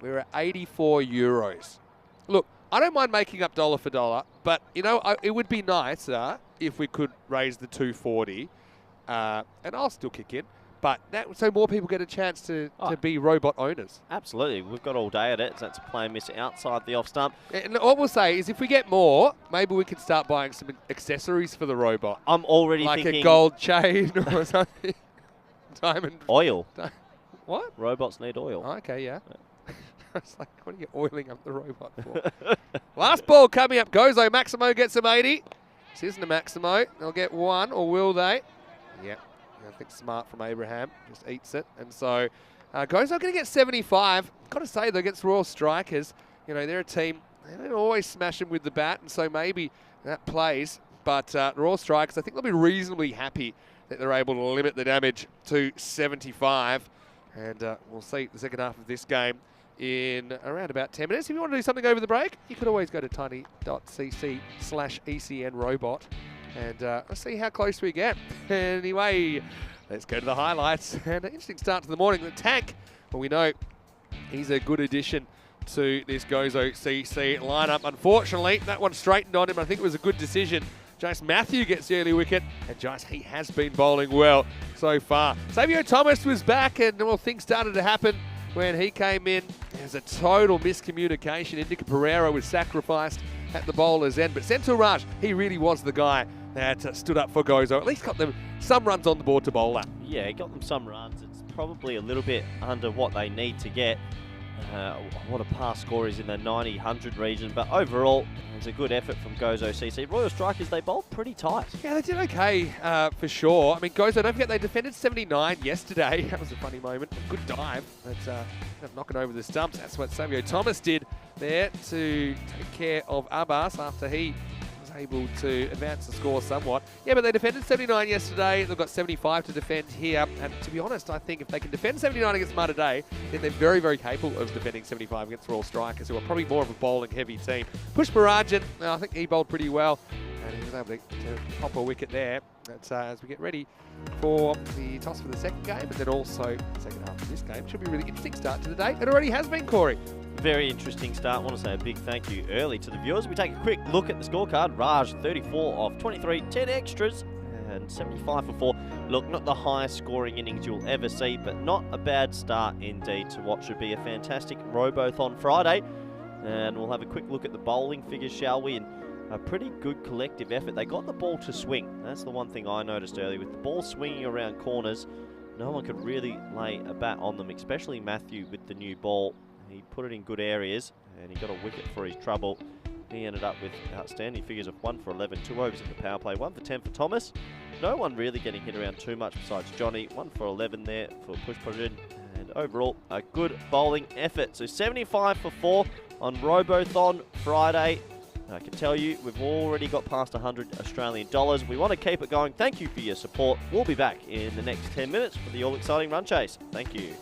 we're at 84 euros. Look, I don't mind making up dollar for dollar, but you know, it would be nicer if we could raise the 240, and I'll still kick in. But so more people get a chance to be robot owners. Absolutely. We've got all day at it. That's a play and miss outside the off stump. And what we'll say is if we get more, maybe we can start buying some accessories for the robot. I'm already like thinking... a gold chain or something. Diamond. Oil. What? Robots need oil. Oh, okay, yeah. I was like, what are you oiling up the robot for? Last ball coming up. Gozo. Maximo gets him 80. This isn't a Maximo. They'll get one, or will they? Yep. I think smart from Abraham. Just eats it. And so Gozo going to get 75. Got to say, though, against Royal Strikers, you know, they're a team, they don't always smash them with the bat, and so maybe that plays. But Royal Strikers, I think they'll be reasonably happy that they're able to limit the damage to 75. And we'll see the second half of this game in around about 10 minutes. If you want to do something over the break, you could always go to tiny.cc/ECNrobot and let's see how close we get. Anyway, let's go to the highlights. And an interesting start to the morning. The Tank, well, we know he's a good addition to this Gozo CC lineup. Unfortunately, that one straightened on him. I think it was a good decision. Jace Matthew gets the early wicket, and Jace, he has been bowling well so far. Savio Thomas was back, and well, things started to happen when he came in. There's a total miscommunication. Indica Pereira was sacrificed at the bowler's end, but Senthil Raj, he really was the guy that stood up for Gozo. At least got them some runs on the board to bowl at. Yeah, he got them some runs. It's probably a little bit under what they need to get. What a pass score is in the 90-100 region, but overall, it's a good effort from Gozo CC. Royal Strikers, they bowled pretty tight. Yeah, they did okay for sure. I mean, Gozo, don't forget, they defended 79 yesterday. That was a funny moment. Good dive. But knocking over the stumps. That's what Savio Thomas did there to take care of Abbas after he was able to advance the score somewhat. Yeah, but they defended 79 yesterday. They've got 75 to defend here. And to be honest, I think if they can defend 79 against Malta today, then they're very, very capable of defending 75 against Royal Strikers, who are probably more of a bowling-heavy team. Push Marajan, I think he bowled pretty well, and he was able to pop a wicket there. That's as we get ready for the toss for the second game, and then also the second half of this game. Should be a really interesting start to the day. It already has been, Corey. Very interesting start. I want to say a big thank you early to the viewers. We take a quick look at the scorecard. Raj, 34 of 23, 10 extras, and 75 for 4. Look, not the highest scoring innings you'll ever see, but not a bad start indeed to what should be a fantastic Robothon Friday. And we'll have a quick look at the bowling figures, shall we? And a pretty good collective effort. They got the ball to swing. That's the one thing I noticed early. With the ball swinging around corners, no one could really lay a bat on them, especially Matthew with the new ball. He put it in good areas, and he got a wicket for his trouble. He ended up with outstanding figures of 1 for 11, 2 overs in the power play, 1 for 10 for Thomas. No one really getting hit around too much besides Johnny. 1 for 11 there for Push Prodigy. And overall, a good bowling effort. So 75 for 4 on Robothon Friday. I can tell you, we've already got past 100 Australian dollars. We want to keep it going. Thank you for your support. We'll be back in the next 10 minutes for the all-exciting run chase. Thank you.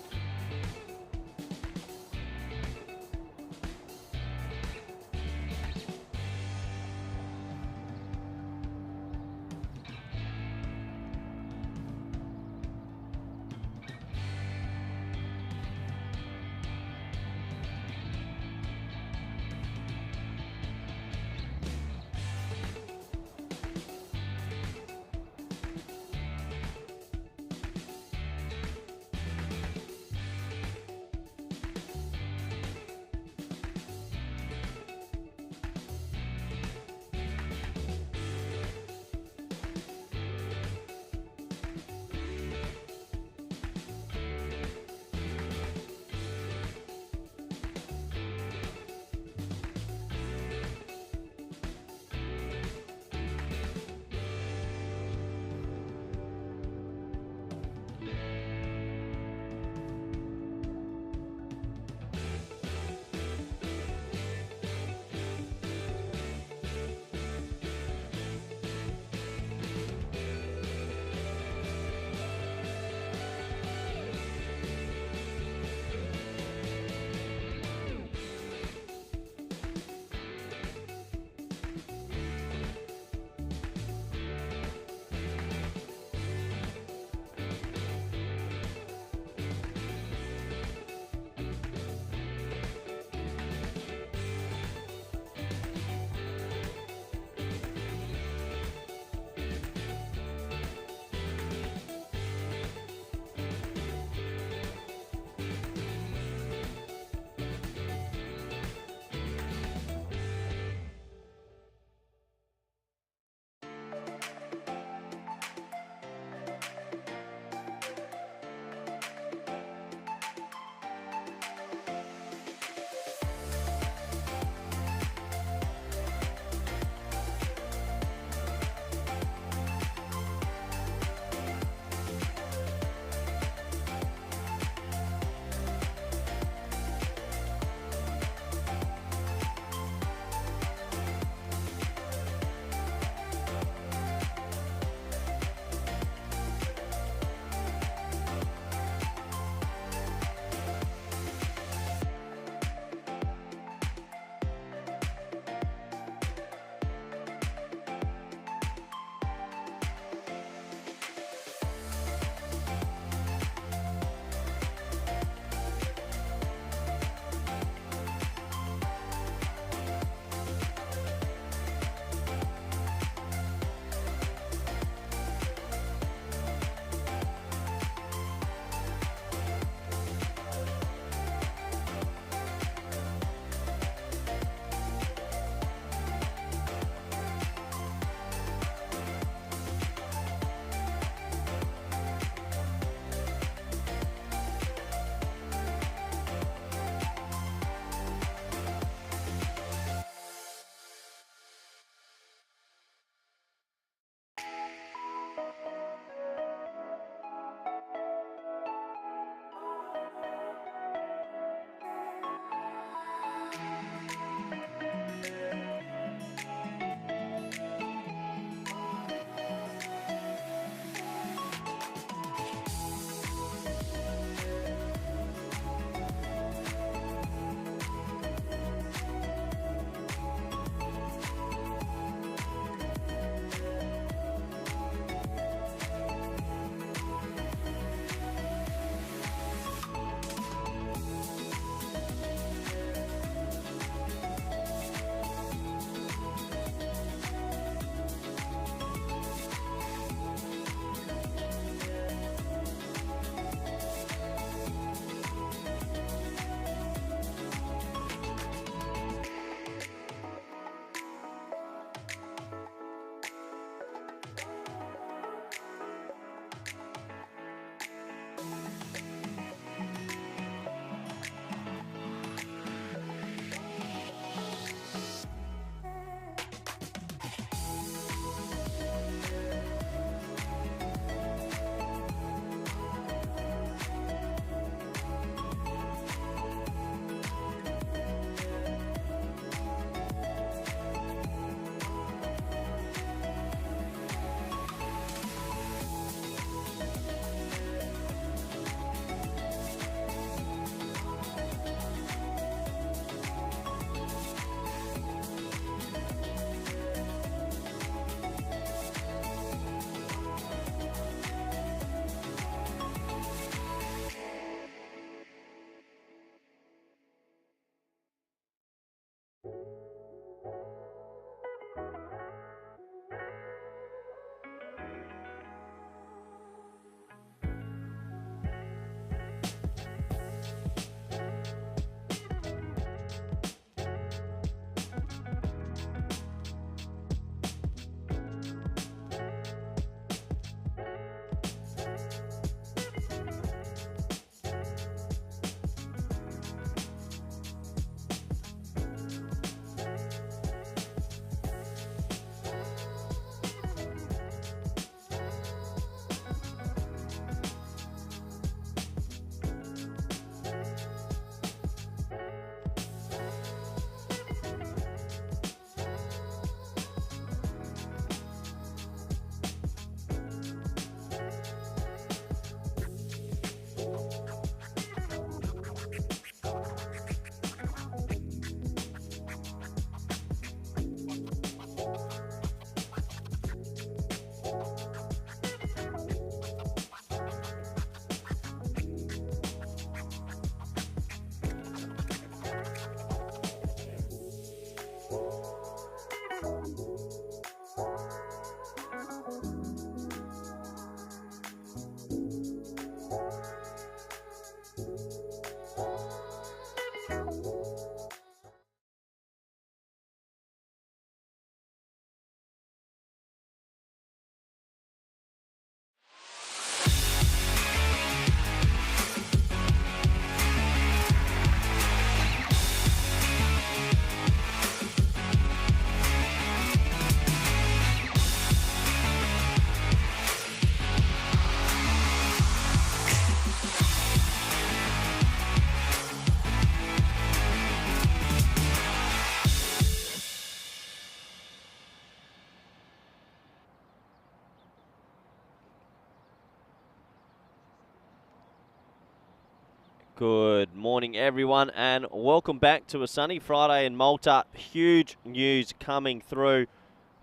Good morning, everyone, and welcome back to a sunny Friday in Malta. Huge news coming through.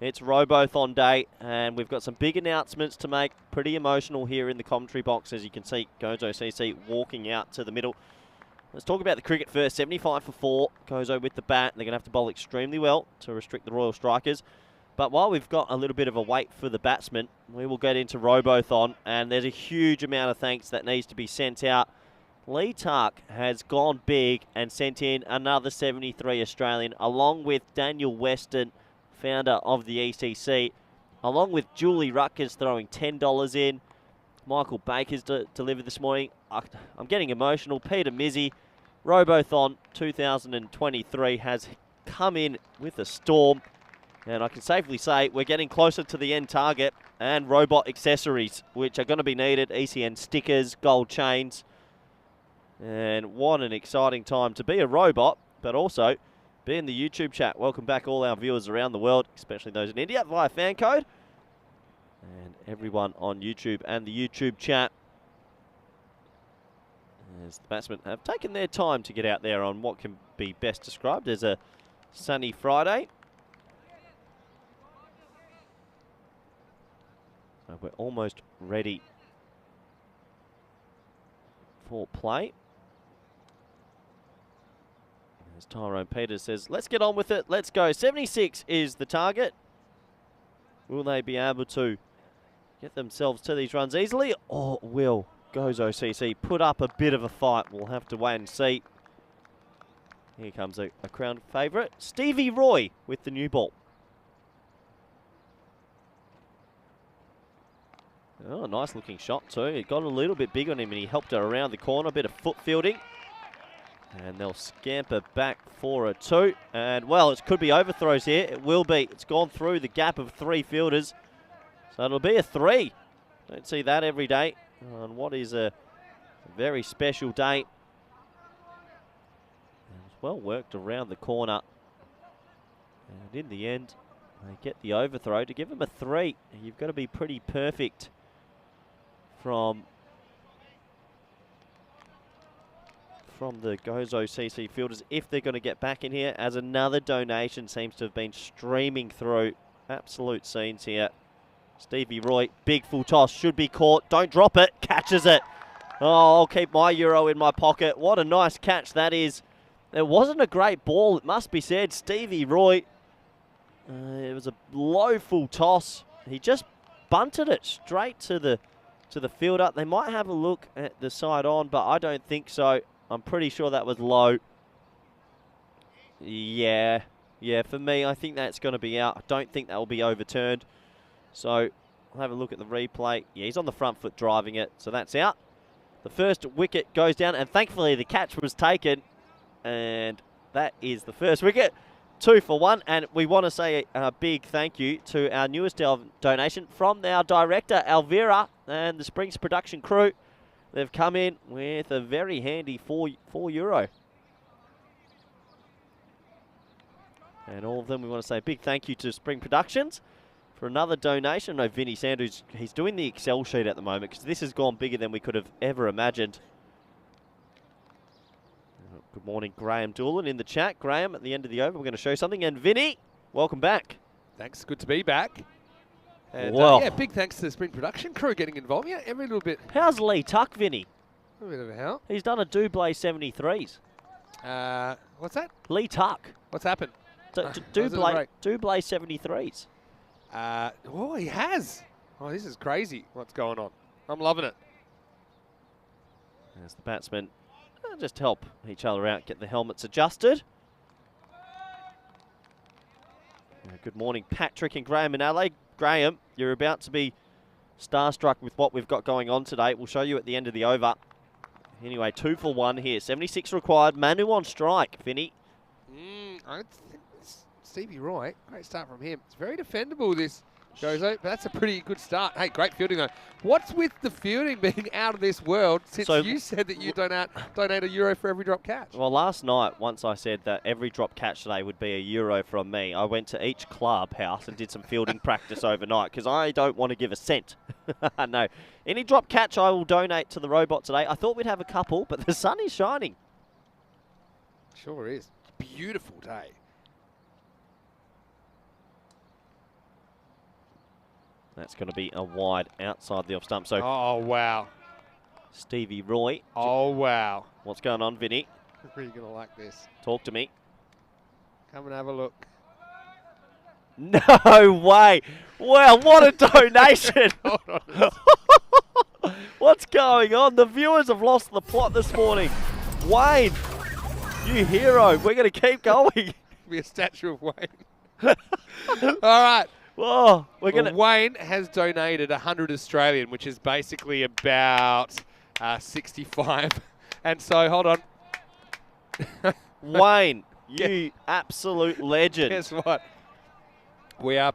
It's Robothon Day, and we've got some big announcements to make. Pretty emotional here in the commentary box, as you can see. Gozo CC walking out to the middle. Let's talk about the cricket first. 75 for 4. Gozo with the bat. They're going to have to bowl extremely well to restrict the Royal Strikers. But while we've got a little bit of a wait for the batsmen, we will get into Robothon, and there's a huge amount of thanks that needs to be sent out. Lee Tark has gone big and sent in another 73 Australian, along with Daniel Weston, founder of the ECC, along with Julie Ruckers throwing $10 in. Michael Baker's delivered this morning. I'm getting emotional. Peter Mizzy, Robothon 2023 has come in with a storm. And I can safely say we're getting closer to the end target, and robot accessories, which are going to be needed. ECN stickers, gold chains. And what an exciting time to be a robot, but also be in the YouTube chat. Welcome back all our viewers around the world, especially those in India via FanCode. And everyone on YouTube and the YouTube chat, as the batsmen have taken their time to get out there on what can be best described as a sunny Friday. So we're almost ready for play. As Tyrone Peters says, let's get on with it. Let's go. 76 is the target. Will they be able to get themselves to these runs easily? Or will Gozo CC put up a bit of a fight? We'll have to wait and see. Here comes a crowned favourite. Stevie Roy with the new ball. Oh, nice looking shot too. It got a little bit big on him and he helped her around the corner. A bit of foot fielding. And they'll scamper back for a 2. And, well, it could be overthrows here. It will be. It's gone through the gap of 3 fielders. So it'll be a 3. Don't see that every day on what is a very special day. And it's well worked around the corner. And in the end, they get the overthrow to give them a 3. You've got to be pretty perfect from the Gozo CC fielders if they're going to get back in here, as another donation seems to have been streaming through. Absolute scenes here. Stevie Roy, big full toss, should be caught. Don't drop it, catches it. Oh, I'll keep my euro in my pocket. What a nice catch that is. It wasn't a great ball, it must be said. Stevie Roy, it was a low full toss. He just bunted it straight to the fielder. They might have a look at the side on, but I don't think so. I'm pretty sure that was low. Yeah, for me, I think that's going to be out. I don't think that will be overturned. So, I'll have a look at the replay. Yeah, he's on the front foot driving it, so that's out. The first wicket goes down, and thankfully the catch was taken. And that is the first wicket. 2 for 1, and we want to say a big thank you to our newest donation from our director, Alvira, and the Springs production crew. They've come in with a very handy 4 euro. And all of them, we want to say a big thank you to Spring Productions for another donation. I know Vinny Sanders, he's doing the Excel sheet at the moment because this has gone bigger than we could have ever imagined. Good morning, Graham Doolan in the chat. Graham, at the end of the over, we're going to show something. And Vinny, welcome back. Thanks, good to be back. And yeah, big thanks to the Sprint production crew getting involved. Yeah, every little bit. How's Lee Tuck, Vinny? A bit of a how? He's done a double 73s. What's that? Lee Tuck. What's happened? Double 73s. Oh, he has. Oh, this is crazy what's going on. I'm loving it. As the batsmen just help each other out, get the helmets adjusted. Good morning, Patrick and Graham in Adelaide. Graham, you're about to be starstruck with what we've got going on today. We'll show you at the end of the over. Anyway, 2 for 1 here. 76 required. Manu on strike, Vinny. I think Stevie Roy, great start from him. It's very defendable, this Gozo, but that's a pretty good start. Hey, great fielding though. What's with the fielding being out of this world since you said that you donate €1 for every drop catch? Well, last night, once I said that every drop catch today would be €1 from me, I went to each clubhouse and did some fielding practice overnight because I don't want to give a cent. No. Any drop catch I will donate to the robot today. I thought we'd have a couple, but the sun is shining. Sure is. Beautiful day. That's going to be a wide outside the off stump. So, oh, wow. Stevie Roy. Oh, wow. What's going on, Vinny? Are you going to like this? Talk to me. Come and have a look. No way. Well, what a donation. What's going on? The viewers have lost the plot this morning. Wayne, you hero. We're going to keep going. Be a statue of Wayne. All right. Whoa, Wayne has donated 100 Australian, which is basically about 65. And so, hold on. Wayne, you absolute legend. Guess what? We are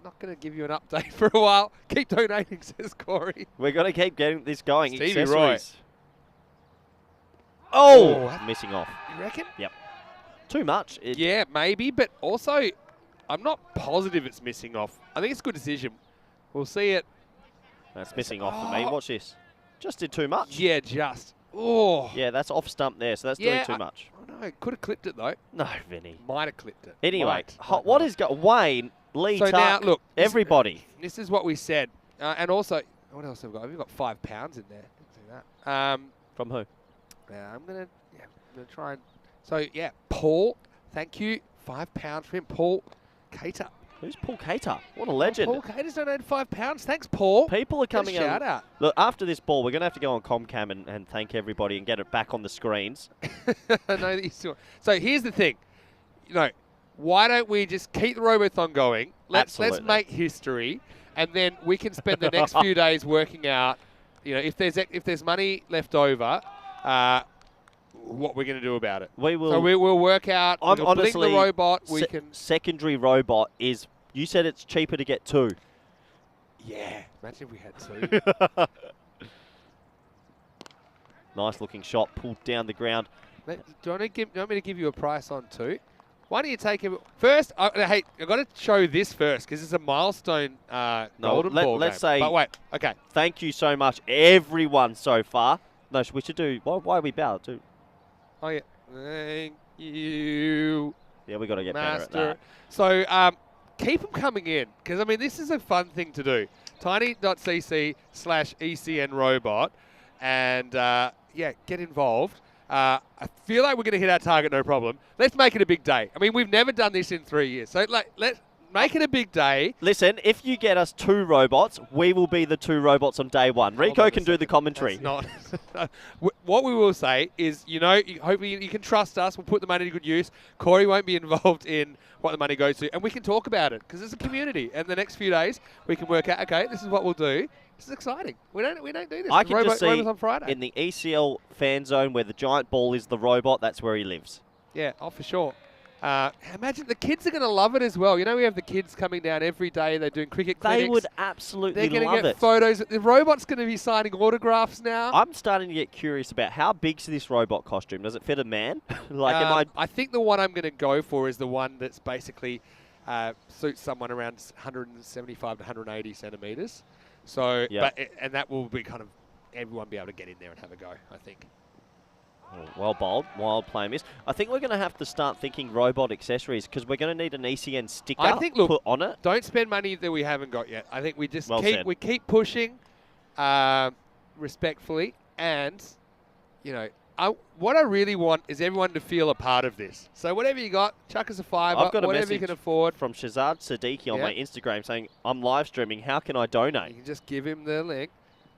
not going to give you an update for a while. Keep donating, says Corey. We're going to keep getting this going. Stevie Roy. Oh, missing off. You reckon? Yep. Too much. Yeah, maybe, but also I'm not positive it's missing off. I think it's a good decision. We'll see it. That's missing off for me. Watch this. Just did too much. Yeah, just. Oh. Yeah, that's off stump there, so that's doing too much. Oh no, could have clipped it though. No, Vinny. Might have clipped it. Anyway, what is going? Wayne, Lee, so Tuck, now, look, everybody. This is what we said, and also, what else have we got? We've got £5 in there. Let's do that. From who? I'm gonna try and. So yeah, Paul. Thank you. £5 for him, Paul Cater. Who's Paul Cater? What a legend. Paul Cater's donated £5. Thanks, Paul. People are coming out. Shout out. Look, after this ball, we're going to have to go on Comcam and thank everybody and get it back on the screens. I know that you still. So here's the thing. Why don't we just keep the Robothon going? Let's make history, and then we can spend the next few days working out. If there's money left over, what we're going to do about it. We will. So we'll work out. I'm honestly, the robot. We can. Secondary robot is. You said it's cheaper to get 2. Yeah. Imagine if we had 2. Nice looking shot, pulled down the ground. Do you want me to give you a price on 2? Why don't you take it first? Hey, I've got to show this first because it's a milestone golden ball let's game. say. But wait. Okay. Thank you so much, everyone so far. No, we should do. Why are we bowed too? Oh yeah. Thank you. Yeah, we got to get better at that. So keep them coming in because this is a fun thing to do. Tiny.cc/ECN robot, and get involved. I feel like we're going to hit our target no problem. Let's make it a big day. We've never done this in 3 years, so let's make it a big day. Listen, if you get us 2 robots, we will be the 2 robots on day 1. Rico can do the commentary. Not. What we will say is, hopefully you can trust us. We'll put the money to good use. Corey won't be involved in what the money goes to, and we can talk about it because it's a community. And the next few days, we can work out. Okay, this is what we'll do. This is exciting. We don't do this. I can just see on Friday. In the ECL fan zone where the giant ball is the robot. That's where he lives. Yeah, for sure. Imagine the kids are going to love it as well. We have the kids coming down every day. They're doing cricket clinics. They would absolutely love it. They're going to get photos. The robot's going to be signing autographs now. I'm starting to get curious about how big's this robot costume. Does it fit a man? I think the one I'm going to go for is the one that's basically suits someone around 175 to 180 centimetres. So, and that will be kind of everyone be able to get in there and have a go, I think. Oh, well bowled. Wild play miss. I think we're going to have to start thinking robot accessories because we're going to need an ECN sticker put on it. Don't spend money that we haven't got yet. I think we just keep pushing respectfully, and what I really want is everyone to feel a part of this. So whatever you got, chuck us a $5. I've got a whatever you can afford. From Shazad Siddiqui on my Instagram saying, I'm live streaming. How can I donate? You can just give him the link,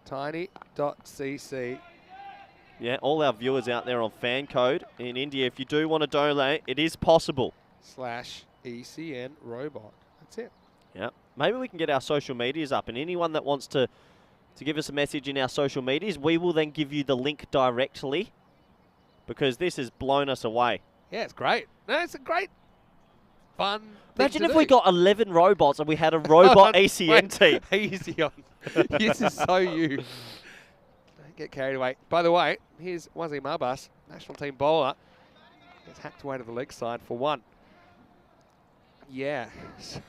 tiny.cc. Yeah, all our viewers out there on FanCode in India, if you do want to donate, it is possible. /ECN robot. That's it. Yeah. Maybe we can get our social medias up, and anyone that wants to give us a message in our social medias, we will then give you the link directly because this has blown us away. Yeah, it's great. No, it's a great fun. Imagine thing if to we do. got 11 robots and we had a robot ECN team. Easy on. This is so you. Don't get carried away. By the way, here's Wazim Abbas, national team bowler. Gets hacked away to the leg side for one. Yeah. So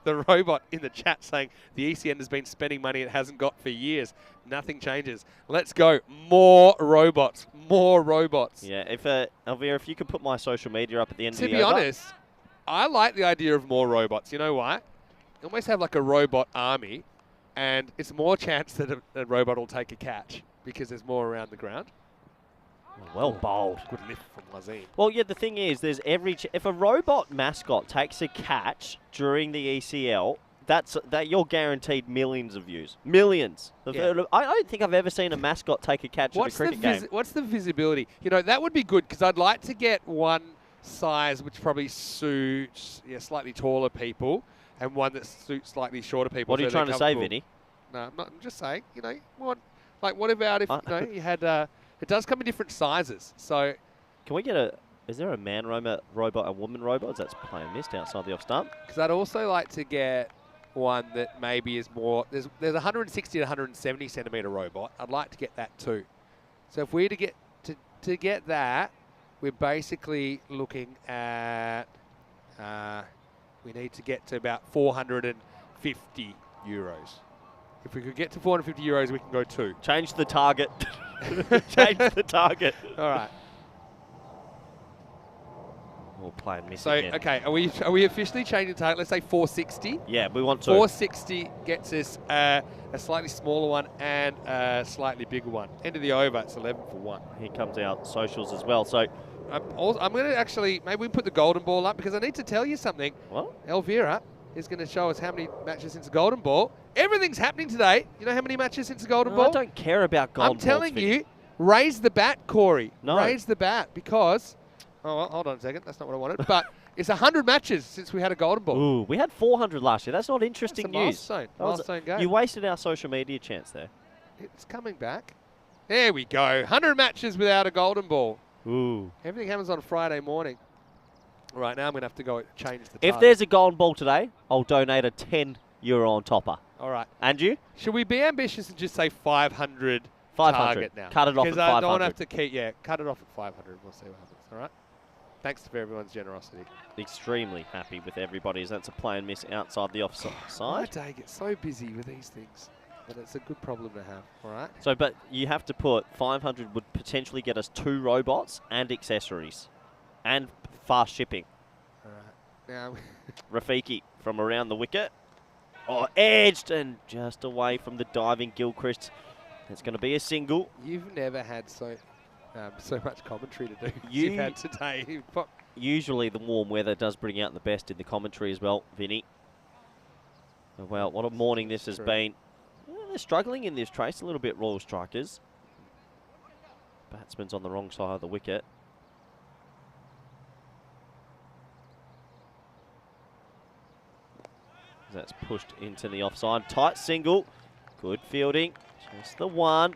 the robot in the chat saying the ECN has been spending money it hasn't got for years. Nothing changes. Let's go. More robots. More robots. Yeah, if Elvira, if you could put my social media up at the end of To the be over. honest, I like the idea of more robots. You know why? You almost have like a robot army, and it's more chance that a robot will take a catch because there's more around the ground. Well bowled. Good lift from Wazim. Well, yeah, the thing is, there's if a robot mascot takes a catch during the ECL, that you're guaranteed millions of views. Millions. Yeah. I don't think I've ever seen a mascot take a catch at a cricket game. What's the visibility? You know, that would be good because I'd like to get one size which probably suits slightly taller people and one that suits slightly shorter people. What are you trying to say, Vinny? No, I'm just saying, you know, what about if, you had, it does come in different sizes, so. Can we get is there a man robot and woman robot? That's playing missed outside the off stump. Because I'd also like to get one that maybe is more, there's 160 to 170 centimetre robot. I'd like to get that too. So if we're to get that, we're basically looking at, we need to get to about 450 euros. If we could get to 450 euros, we can go two. Change the target. Change the target. All right. We'll play and miss So, again. okay, are we officially changing the target? Let's say 460. Yeah, we want to. 460 gets us a slightly smaller one and a slightly bigger one. End of the over, it's 11 for 1. Here comes our socials as well. So, I'm going to actually, maybe we put the golden ball up because I need to tell you something. what? Elvira is going to show us how many matches since the golden ball. Everything's happening today. You know how many matches since the golden ball? I don't care about golden I'm balls, telling Vinny. you, raise the bat, Corey. No. Raise the bat because, well, hold on a second. That's not what I wanted. But it's 100 matches since we had a golden ball. Ooh, we had 400 last year. That's not interesting That's a news. milestone. That was Milestone game. You wasted our social media chance there. It's coming back. There we go. 100 matches without a golden ball. Ooh. Everything happens on a Friday morning. Right now I'm going to have to go change the If target. there's a golden ball today, I'll donate a €10 on topper. All right. And you? Should we be ambitious and just say 500 500. target now? Cut it off at Because I don't 500. have to keep, cut it off at 500. We'll see what happens. All right. Thanks for everyone's generosity. Extremely happy with everybody as that's a play and miss outside the My offside. day gets so busy with these things, but it's a good problem to have. All right. So, but you have to put 500 would potentially get us 2 robots and accessories and fast shipping. All right. Now, Rafiki from around the wicket. Oh, edged and just away from the diving Gilchrist. It's going to be a single. you've never had so much commentary to do as You- you've had today. Usually the warm weather does bring out the best in the commentary as well, Vinny. Oh, well, what a morning this has True. been. They're struggling in this trace a little bit, Royal Strikers. Batsman's on the wrong side of the wicket. That's pushed into the offside. Tight single. Good fielding. Just the one.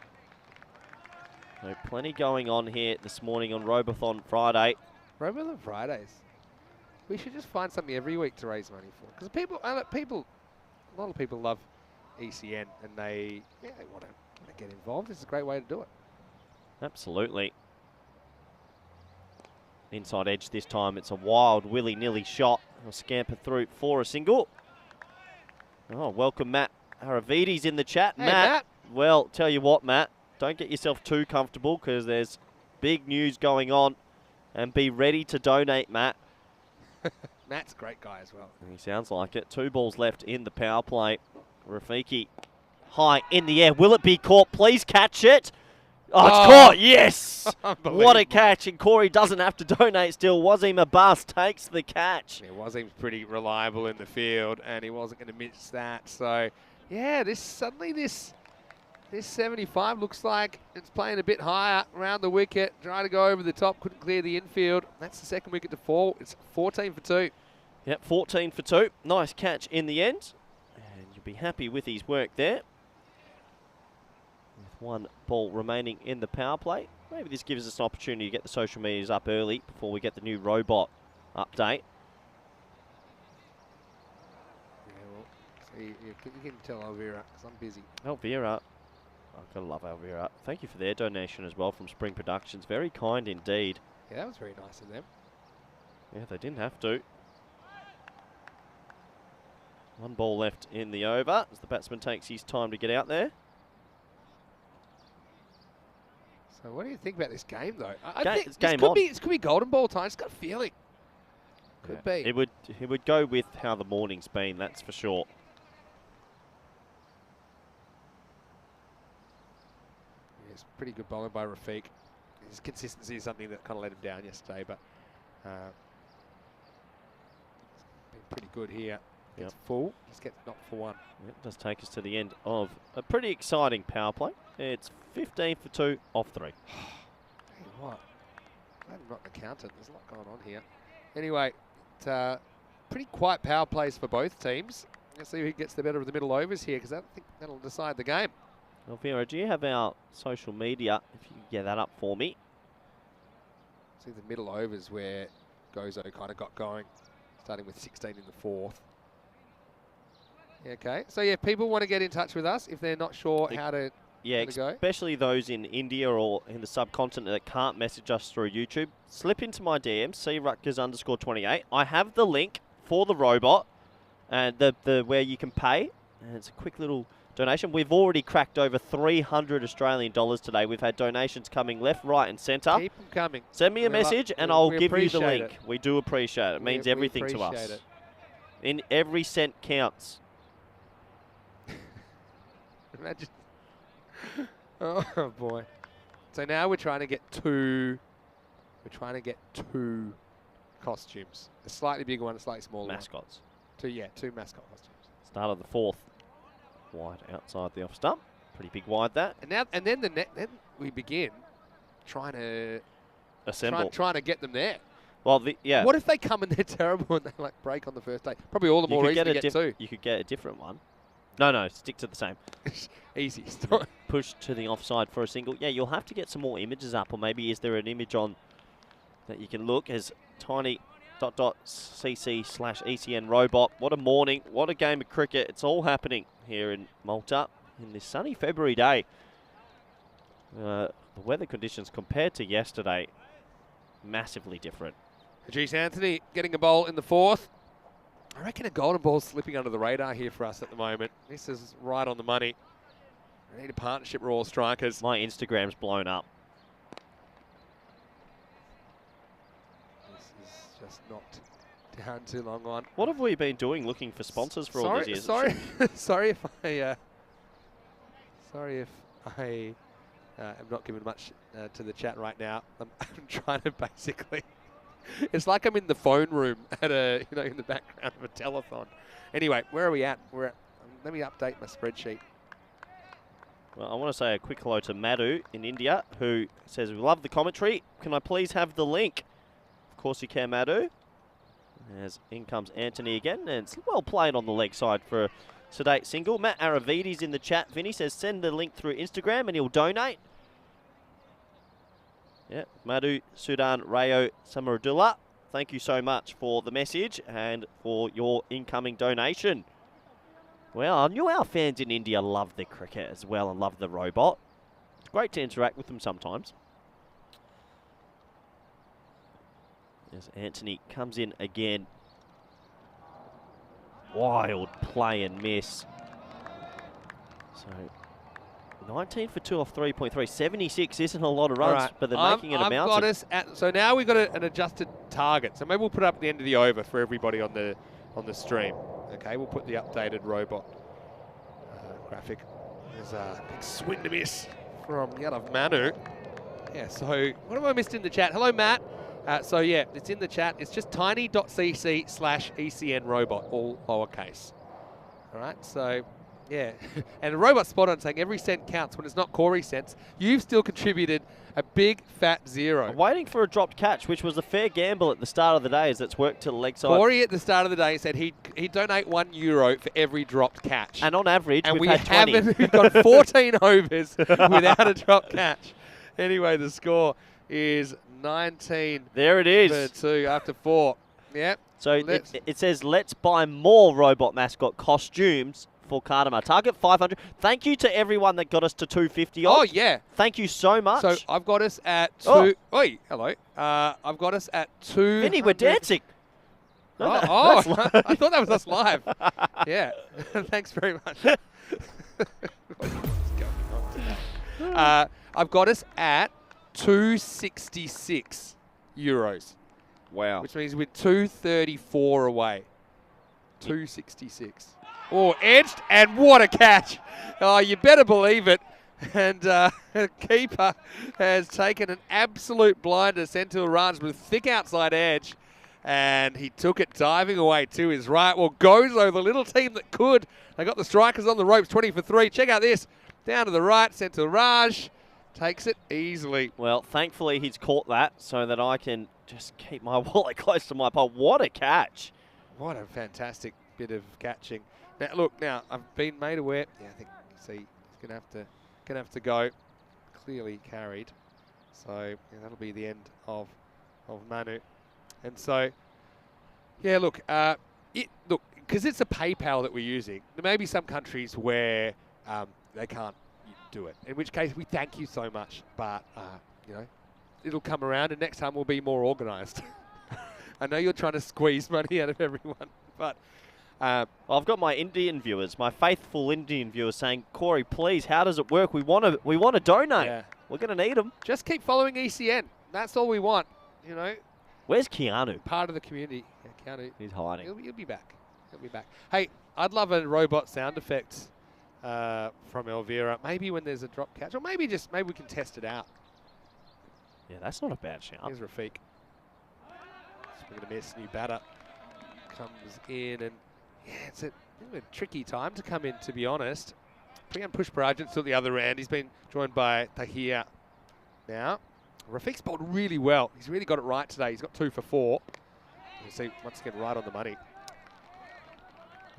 So plenty going on here this morning on Robothon Friday. Robothon Fridays. We should just find something every week to raise money for. Because a lot of people love ECN and they want to get involved. This is a great way to do it. Absolutely. Inside edge this time. It's a wild willy-nilly shot. He'll scamper through for a single. Oh, welcome Matt Haravides in the chat. Hey, Matt. Well, tell you what, Matt. Don't get yourself too comfortable because there's big news going on. And be ready to donate, Matt. Matt's a great guy as well. He sounds like it. 2 balls left in the power play. Rafiki high in the air. Will it be caught? Please catch it. Oh, it's caught. Yes. What a Unbelievable. catch. And Corey doesn't have to donate still. Wazim Abbas takes the catch. Yeah, Wazim's pretty reliable in the field and he wasn't going to miss that. So, yeah, this 75 looks like it's playing a bit higher around the wicket. Trying to go over the top, couldn't clear the infield. That's the second wicket to fall. It's 14 for 2. Yep, 14 for 2. Nice catch in the end. And you'll be happy with his work there. With 1 ball remaining in the power play. Maybe this gives us an opportunity to get the social medias up early before we get the new robot update. You can tell Elvira, because I'm busy. Elvira. I've got to love Elvira. Thank you for their donation as well from Spring Productions. Very kind indeed. Yeah, that was very nice of them. Yeah, they didn't have to. 1 ball left in the over as the batsman takes his time to get out there. So what do you think about this game, though? I It's think game this could be golden ball time. It's got a feeling. Could be. It would go with how the morning's been, that's for sure. Yes, pretty good bowling by Rafiq. His consistency is something that kind of let him down yesterday, but been pretty good here. It's full. Just gets knocked for 1. It does take us to the end of a pretty exciting power play. It's 15 for 2 off 3. Tell you what, I'm not an accountant. There's a lot going on here. Anyway, it's pretty quiet power plays for both teams. Let's see who gets the better of the middle overs here, because I think that'll decide the game. Elvira, do you have our social media? If you can get that up for me. See the middle overs where Gozo kind of got going, starting with 16 in the 4th. Okay, so yeah, people want to get in touch with us if they're not sure how to go. Especially those in India or in the subcontinent that can't message us through YouTube. Slip into my DM, crutgers_28. I have the link for the robot and the where you can pay, and it's a quick little donation. We've already cracked over 300 Australian dollars today. We've had donations coming left, right, and centre. Keep them coming. Send me a message, and I'll give you the appreciate link. it. We do appreciate it. It means everything to us. appreciate it. In every cent counts. Imagine. Oh boy. So now we're trying to get 2. We're trying to get 2 costumes. A slightly bigger one, a slightly smaller Mascots. one. 2 mascot costumes. Start of the 4th. Wide outside the off stump. Pretty big wide that. And then then we begin trying to Assemble. trying to get them there. Well, yeah. What if they come and they're terrible and they like break on the first day? Probably all the more reason to get 2. You could get a different one. No, stick to the same. Easy. Push to the offside for a single. Yeah, you'll have to get some more images up, or maybe is there an image on that you can look as tiny.cc/ECN robot. What a morning. What a game of cricket. It's all happening here in Malta in this sunny February day. The weather conditions compared to yesterday, massively different. Geez, Anthony getting a bowl in the 4th. I reckon a golden ball's slipping under the radar here for us at the moment. This is right on the money. We need a partnership with all strikers. My Instagram's blown up. This is just not down too long on. What have we been doing looking for sponsors for all these years? Sorry if I am not giving much to the chat right now. I'm trying to basically... It's like I'm in the phone room at in the background of a telethon. Anyway, where are we at? Let me update my spreadsheet. Well, I want to say a quick hello to Madhu in India, who says, we love the commentary. Can I please have the link? Of course you can, Madhu. As in comes Anthony again, and it's well played on the leg side for a sedate single. Matt Aravides in the chat. Vinny says, send the link through Instagram and he'll donate. Yeah, Madhu, Sudan, Rayo, Samaradullah, thank you so much for the message and for your incoming donation. Well, I knew our fans in India love the cricket as well and love the robot. It's great to interact with them sometimes. As Anthony comes in again. Wild play and miss. So 19 for 2 off 3.3. 76 isn't a lot of runs, Right. but they're making it a mountain. Got us so now we've got an adjusted target. So maybe we'll put up at the end of the over for everybody on the stream. Okay, we'll put the updated robot graphic. There's a big swing to miss from Yadav Manu. Yeah, so what have I missed in the chat? Hello, Matt. So yeah, it's in the chat. It's just tiny.cc/ECN robot, all lowercase. All right, so yeah. And the robot's spot on saying every cent counts when it's not Corey cents. You've still contributed a big fat 0. I'm waiting for a dropped catch, which was a fair gamble at the start of the day as it's worked to the leg side. Corey at the start of the day said he'd donate €1 for every dropped catch. And on average, and we've had 20. We've got 14 overs without a dropped catch. Anyway, the score is 19 there it is. for 2 after 4. Yep. So it says, let's buy more robot mascot costumes for Cardamar. Target 500. Thank you to everyone that got us to 250 odd. Oh, yeah. Thank you so much. So I've got us at 2. Oh. Oi, hello. I've got us at 2. Vinny, we're dancing. No, Oh, that's live. I thought that was us live. Yeah. Thanks very much. What is going on today? I've got us at 266 euros. Wow. Which means we're 234 away. 266. Oh, edged, and what a catch. Oh, you better believe it. And the keeper has taken an absolute blinder, Senthil Raj, with thick outside edge. And he took it diving away to his right. Well, Gozo, the little team that could. They got the strikers on the ropes, 20 for 3. Check out this. Down to the right, Senthil Raj takes it easily. Well, thankfully he's caught that so that I can just keep my wallet close to my pole. What a catch. What a fantastic bit of catching. Now, look, I've been made aware. Yeah, I think, see, he's going to have to go. Clearly carried. So, yeah, that'll be the end of Manu. And so, yeah, look, because it's a PayPal that we're using, there may be some countries where they can't do it, in which case we thank you so much. But, you know, it'll come around and next time we'll be more organised. I know you're trying to squeeze money out of everyone, but... I've got my Indian viewers, my faithful Indian viewers saying, Corey, please, how does it work? We want to donate. Yeah. We're going to need them. Just keep following ECN. That's all we want, you know. Where's Keanu? Part of the community. Yeah, Keanu. He's hiding. He'll be back. He'll be back. Hey, I'd love a robot sound effect from Elvira. Maybe when there's a drop catch, or maybe we can test it out. Yeah, that's not a bad shout. Here's Rafiq. Swing and a miss. New batter comes in, and yeah, it's a tricky time to come in, to be honest. Priyan Pushparajit's still at the other end. He's been joined by Tahir now. Rafiq's bowled really well. He's really got it right today. He's got 2 for 4. You see, once again, right on the money.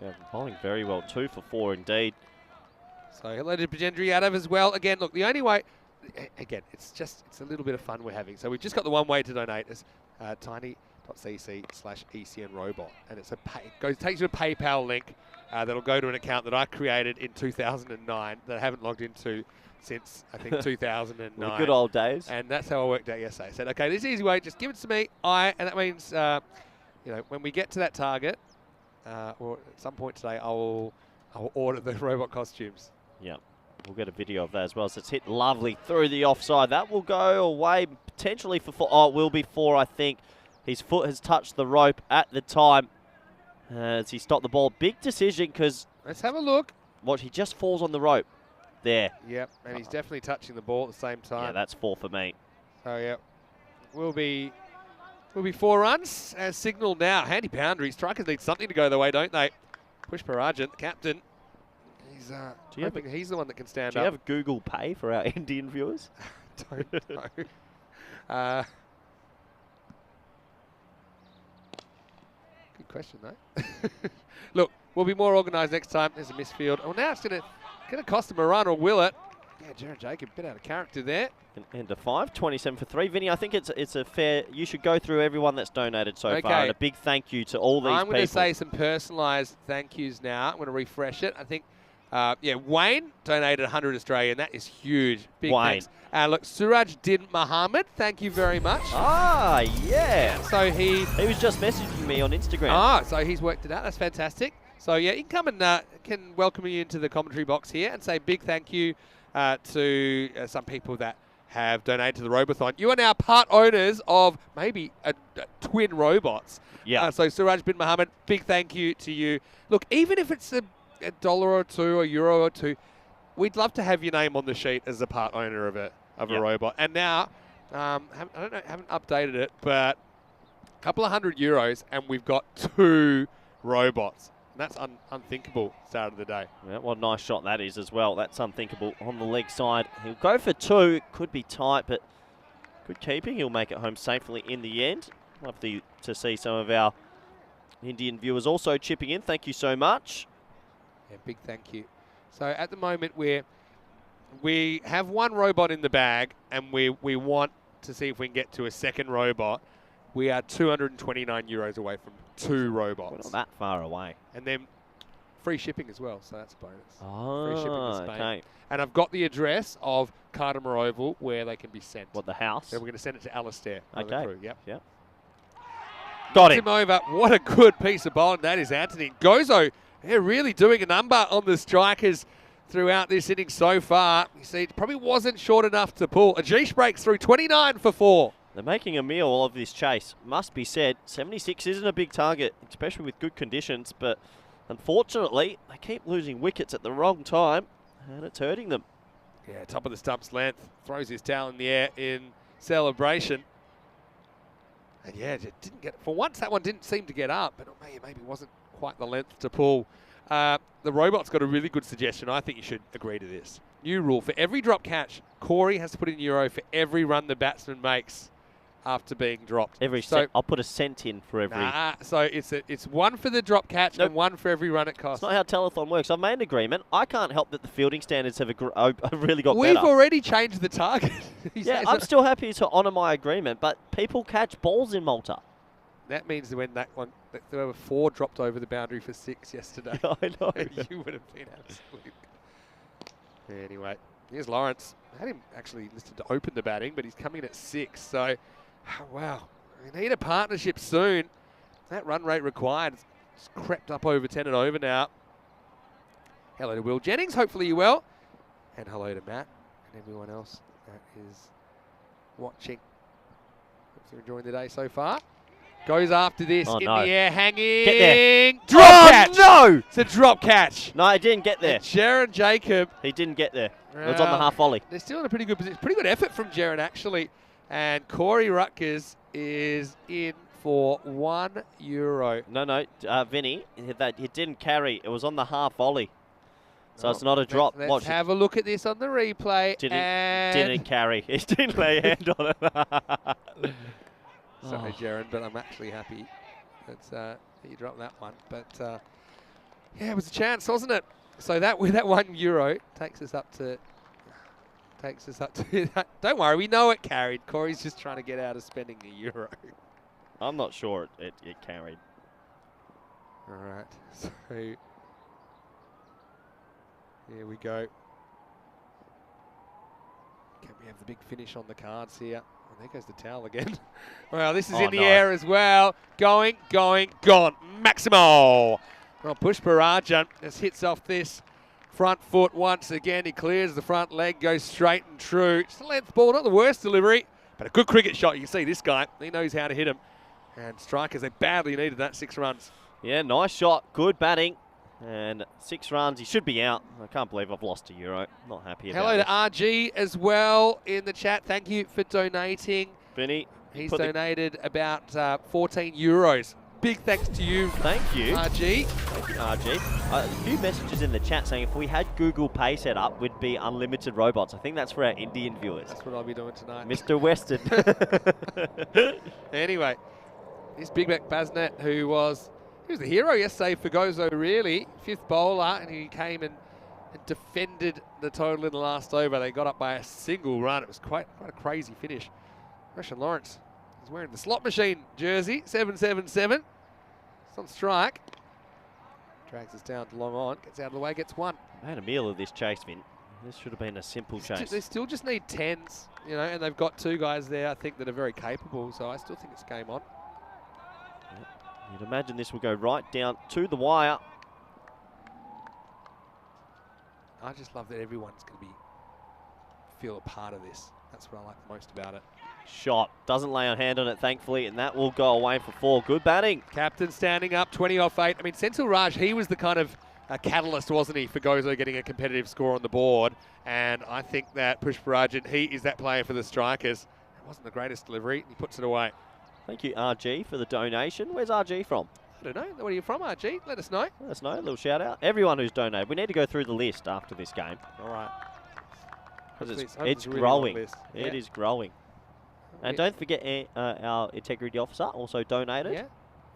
Yeah, bowling very well. 2 for 4 indeed. So hello to Bajendri Yadav as well. Again, look, the only way, again, it's a little bit of fun we're having. So we've just got the one way to donate is tiny.cc/ECN robot. And it's takes you to a PayPal link that'll go to an account that I created in 2009 that I haven't logged into since, I think, 2009. The good old days. And that's how I worked out yesterday. I said, okay, this is easy way, just give it to me. And that means, you know, when we get to that target, or at some point today, I will order the robot costumes. Yeah, we'll get a video of that as well. So it's hit lovely through the offside. That will go away potentially for 4. Oh, it will be 4, I think. His foot has touched the rope at the time as he stopped the ball. Big decision because... Let's have a look. Watch, he just falls on the rope. There. Yep, and he's definitely touching the ball at the same time. Yeah, that's 4 for me. So, yeah, will be 4 runs as signalled now. Handy boundary. Strikers need something to go their way, don't they? Pushparajit, the captain. He's the one that can stand up. Do you have Google Pay for our Indian viewers? Don't know. Good question, though. Look, we'll be more organised next time. There's a misfield. Oh, now it's going to cost him a run, or will it? Yeah, Jared Jacob, a bit out of character there. And a 5, 27 for 3. Vinny, I think it's a fair... You should go through everyone that's donated so far. And a big thank you to all these people. I'm going to say some personalised thank yous now. I'm going to refresh it. I think... yeah, Wayne donated 100 Australian. That is huge. Big Wayne. Thanks. Look, Suraj Din Muhammad, thank you very much. Ah, yeah. So he was just messaging me on Instagram. Ah, so he's worked it out. That's fantastic. So yeah, you can come and can welcome you into the commentary box here and say big thank you to some people that have donated to the Robothon. You are now part owners of maybe twin robots. Yeah. So Suraj Bin Muhammad, big thank you to you. Look, even if it's a dollar or two or euro or two, we'd love to have your name on the sheet as a part owner of a robot. And now, I haven't updated it, but a couple of €100 and we've got 2 robots. And that's unthinkable start of the day. Yeah, what a nice shot that is as well. That's unthinkable on the leg side. He'll go for 2. Could be tight, but good keeping. He'll make it home safely in the end. Love to see some of our Indian viewers also chipping in. Thank you so much. Yeah, big thank you. So at the moment we have 1 robot in the bag, and we want to see if we can get to a second robot. we are €229 away from 2 We're robots. not that far away. And then free shipping as well, so that's a bonus. Oh, Free shipping to Spain. okay. And I've got the address of Cardimer Oval where they can be sent. What, the house? Then we're going to send it to Alistair. Okay. Crew. Yep. Yep. Got Gets him. him over. What a good piece of bowling that is, Anthony. Gozo, they're really doing a number on the strikers throughout this inning so far. You see, it probably wasn't short enough to pull. Ajish breaks through 29 for 4. They're making a meal of this chase. Must be said, 76 isn't a big target, especially with good conditions, but unfortunately, they keep losing wickets at the wrong time, and it's hurting them. Yeah, top of the stumps length. Throws his towel in the air in celebration. And yeah, it didn't get, for once that one didn't seem to get up, but maybe wasn't quite the length to pull. The robot's got a really good suggestion. I think you should agree to this. New rule, for every drop catch, Corey has to put in euro for every run the batsman makes after being dropped. Every cent, I'll put a cent in for every. So it's one for the drop catch and one for every run it costs. It's not how telethon works. I've made an agreement. I can't help that the fielding standards have really got We've better. already changed the target. Yeah, I'm still happy to honour my agreement, but people catch balls in Malta. That means that when that one, there were 4 dropped over the boundary for 6 yesterday. I know. You would have been absolutely. Anyway, here's Lawrence. I had him actually listed to open the batting, but he's coming in at 6. So, wow, we need a partnership soon. That run rate required has crept up over 10 and over now. Hello to Will Jennings. Hopefully you're well. And hello to Matt and everyone else that is watching. Hope you're enjoying the day so far. Goes after this in the air, hanging. Get there. Drop catch. No! It's a drop catch. No, it didn't get there. And Jaron Jacob. He didn't get there. It was on the half volley. They're still in a pretty good position. Pretty good effort from Jaron, actually. And Corey Rutgers is in for €1. No, Vinny, it didn't carry. It was on the half volley. So it's not a drop. Let's have a look at this on the replay. Didn't carry. It didn't lay a hand on it. Sorry, Jaron, but I'm actually happy that you dropped that one. But yeah, it was a chance, wasn't it? So that with that €1 takes us up to. Don't worry, we know it carried. Corey's just trying to get out of spending €1. I'm not sure it carried. All right, so here we go. Can we have the big finish on the cards here? Oh, there goes the towel again. Well, this is in the air as well. Going, gone. Maximo. Well, Pushparajan just hits off this front foot once again. He clears the front leg, goes straight and true. Just a length ball, not the worst delivery, but a good cricket shot. You can see this guy, he knows how to hit him. And strikers, they badly needed that 6 runs. Yeah, nice shot, good batting. And 6 runs, he should be out. I can't believe I've lost €1. Not happy about it. Hello to RG as well in the chat. Thank you for donating. Vinny. He's donated about €14. Big thanks to you. Thank you. RG. Thank you, RG. A few messages in the chat saying if we had Google Pay set up, we'd be unlimited robots. I think that's for our Indian viewers. That's what I'll be doing tonight. Mr. Weston. Anyway, this Big Mac Basnet, he was the hero yesterday for Gozo, really. 5th bowler, and he came and defended the total in the last over. They got up by a single run. It was quite a crazy finish. Russian Lawrence is wearing the slot machine jersey, 777. It's on strike. Drags us down to long on, gets out of the way, gets 1. Made a meal of this chase, Vin. This should have been a simple chase. They still just need 10s, and they've got 2 guys there, I think, that are very capable, so I still think it's game on. You'd imagine this will go right down to the wire. I just love that everyone's going to feel a part of this. That's what I like the most about it. Shot. Doesn't lay a hand on it, thankfully, and that will go away for 4. Good batting. Captain standing up, 20 off 8. I mean, Senthil Raj, he was the kind of catalyst, wasn't he, for Gozo getting a competitive score on the board. And I think that Pushparajan, he is that player for the strikers. It wasn't the greatest delivery. He puts it away. Thank you, RG, for the donation. Where's RG from? I don't know. Where are you from, RG? Let us know. Let us know. A little shout out. Everyone who's donated. We need to go through the list after this game. All right. Because it's really growing. Yeah. It is growing. And don't forget our integrity officer also donated. Yeah,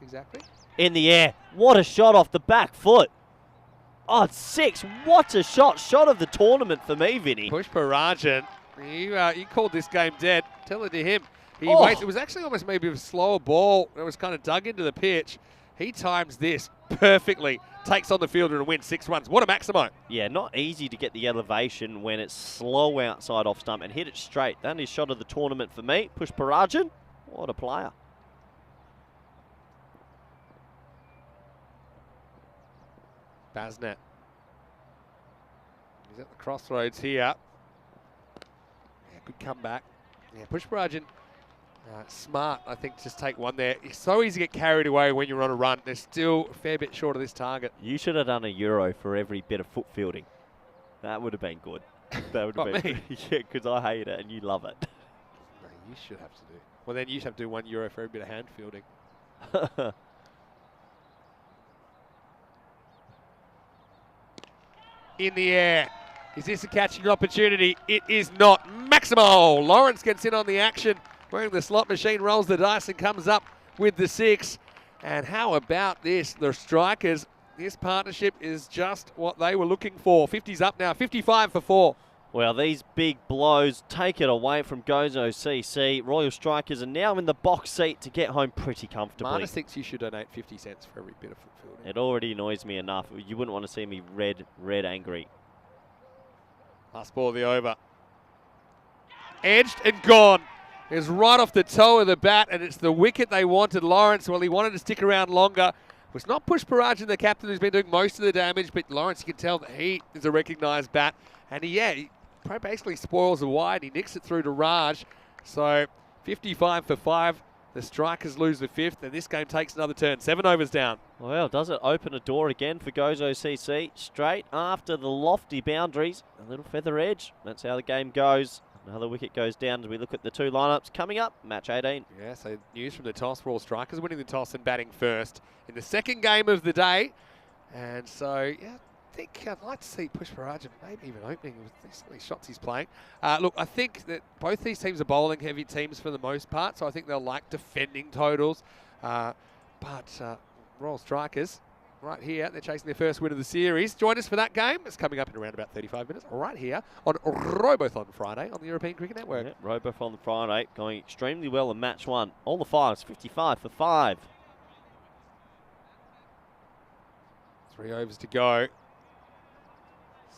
exactly. In the air. What a shot off the back foot. Oh, it's 6. What a shot. Shot of the tournament for me, Vinny. Pushparajan, you called this game dead. Tell it to him. He waits. It was actually almost maybe a slower ball. It was kind of dug into the pitch. He times this perfectly, takes on the fielder and wins 6 runs. What a Maximo. Yeah, not easy to get the elevation when it's slow outside off stump and hit it straight. The only shot of the tournament for me. Pushparajan, what a player. Basnet. He's at the crossroads here. Yeah, good comeback. Yeah, Pushparajan. Smart, I think, just take one there. It's so easy to get carried away when you're on a run. They're still a fair bit short of this target. You should have done a Euro for every bit of foot fielding. That would have been good. That would have been me? Yeah, because I hate it and you love it. No, you should have to do. Well, then you should have to do €1 for every bit of hand fielding. In the air. Is this a catching opportunity? It is not. Maximo. Lawrence gets in on the action. Wearing the slot machine, rolls the dice and comes up with the 6. And how about this? The Strikers, this partnership is just what they were looking for. 50's up now, 55 for 4. Well, these big blows take it away from Gozo CC. Royal Strikers are now in the box seat to get home pretty comfortably. Marnus thinks you should donate 50 cents for every bit of foot fielding. It already annoys me enough. You wouldn't want to see me red angry. Last ball of the over. Edged and gone. It's right off the toe of the bat, and it's the wicket they wanted. Lawrence, well, he wanted to stick around longer. It was not Pushparajan, the captain, who's been doing most of the damage, but Lawrence, you can tell that he is a recognised bat. And he basically spoils the wide. He nicks it through to Raj. So 55 for 5. The Strikers lose the 5th, and this game takes another turn. 7 overs down. Well, does it open a door again for Gozo CC? Straight after the lofty boundaries, a little feather edge. That's how the game goes. Another wicket goes down as we look at the 2 lineups coming up. Match 18. Yeah, so news from the toss. Royal Strikers winning the toss and batting first in the second game of the day. And so, yeah, I think I'd like to see Pushparajan maybe even opening with these shots he's playing. Look, I think that both these teams are bowling heavy teams for the most part, so I think they'll like defending totals. But Royal Strikers, right here, they're chasing their first win of the series. Join us for that game. It's coming up in around about 35 minutes, right here on Robothon Friday on the European Cricket Network. Yeah, Robothon Friday going extremely well in match 1. All the fives, 55 for 5. 3 overs to go.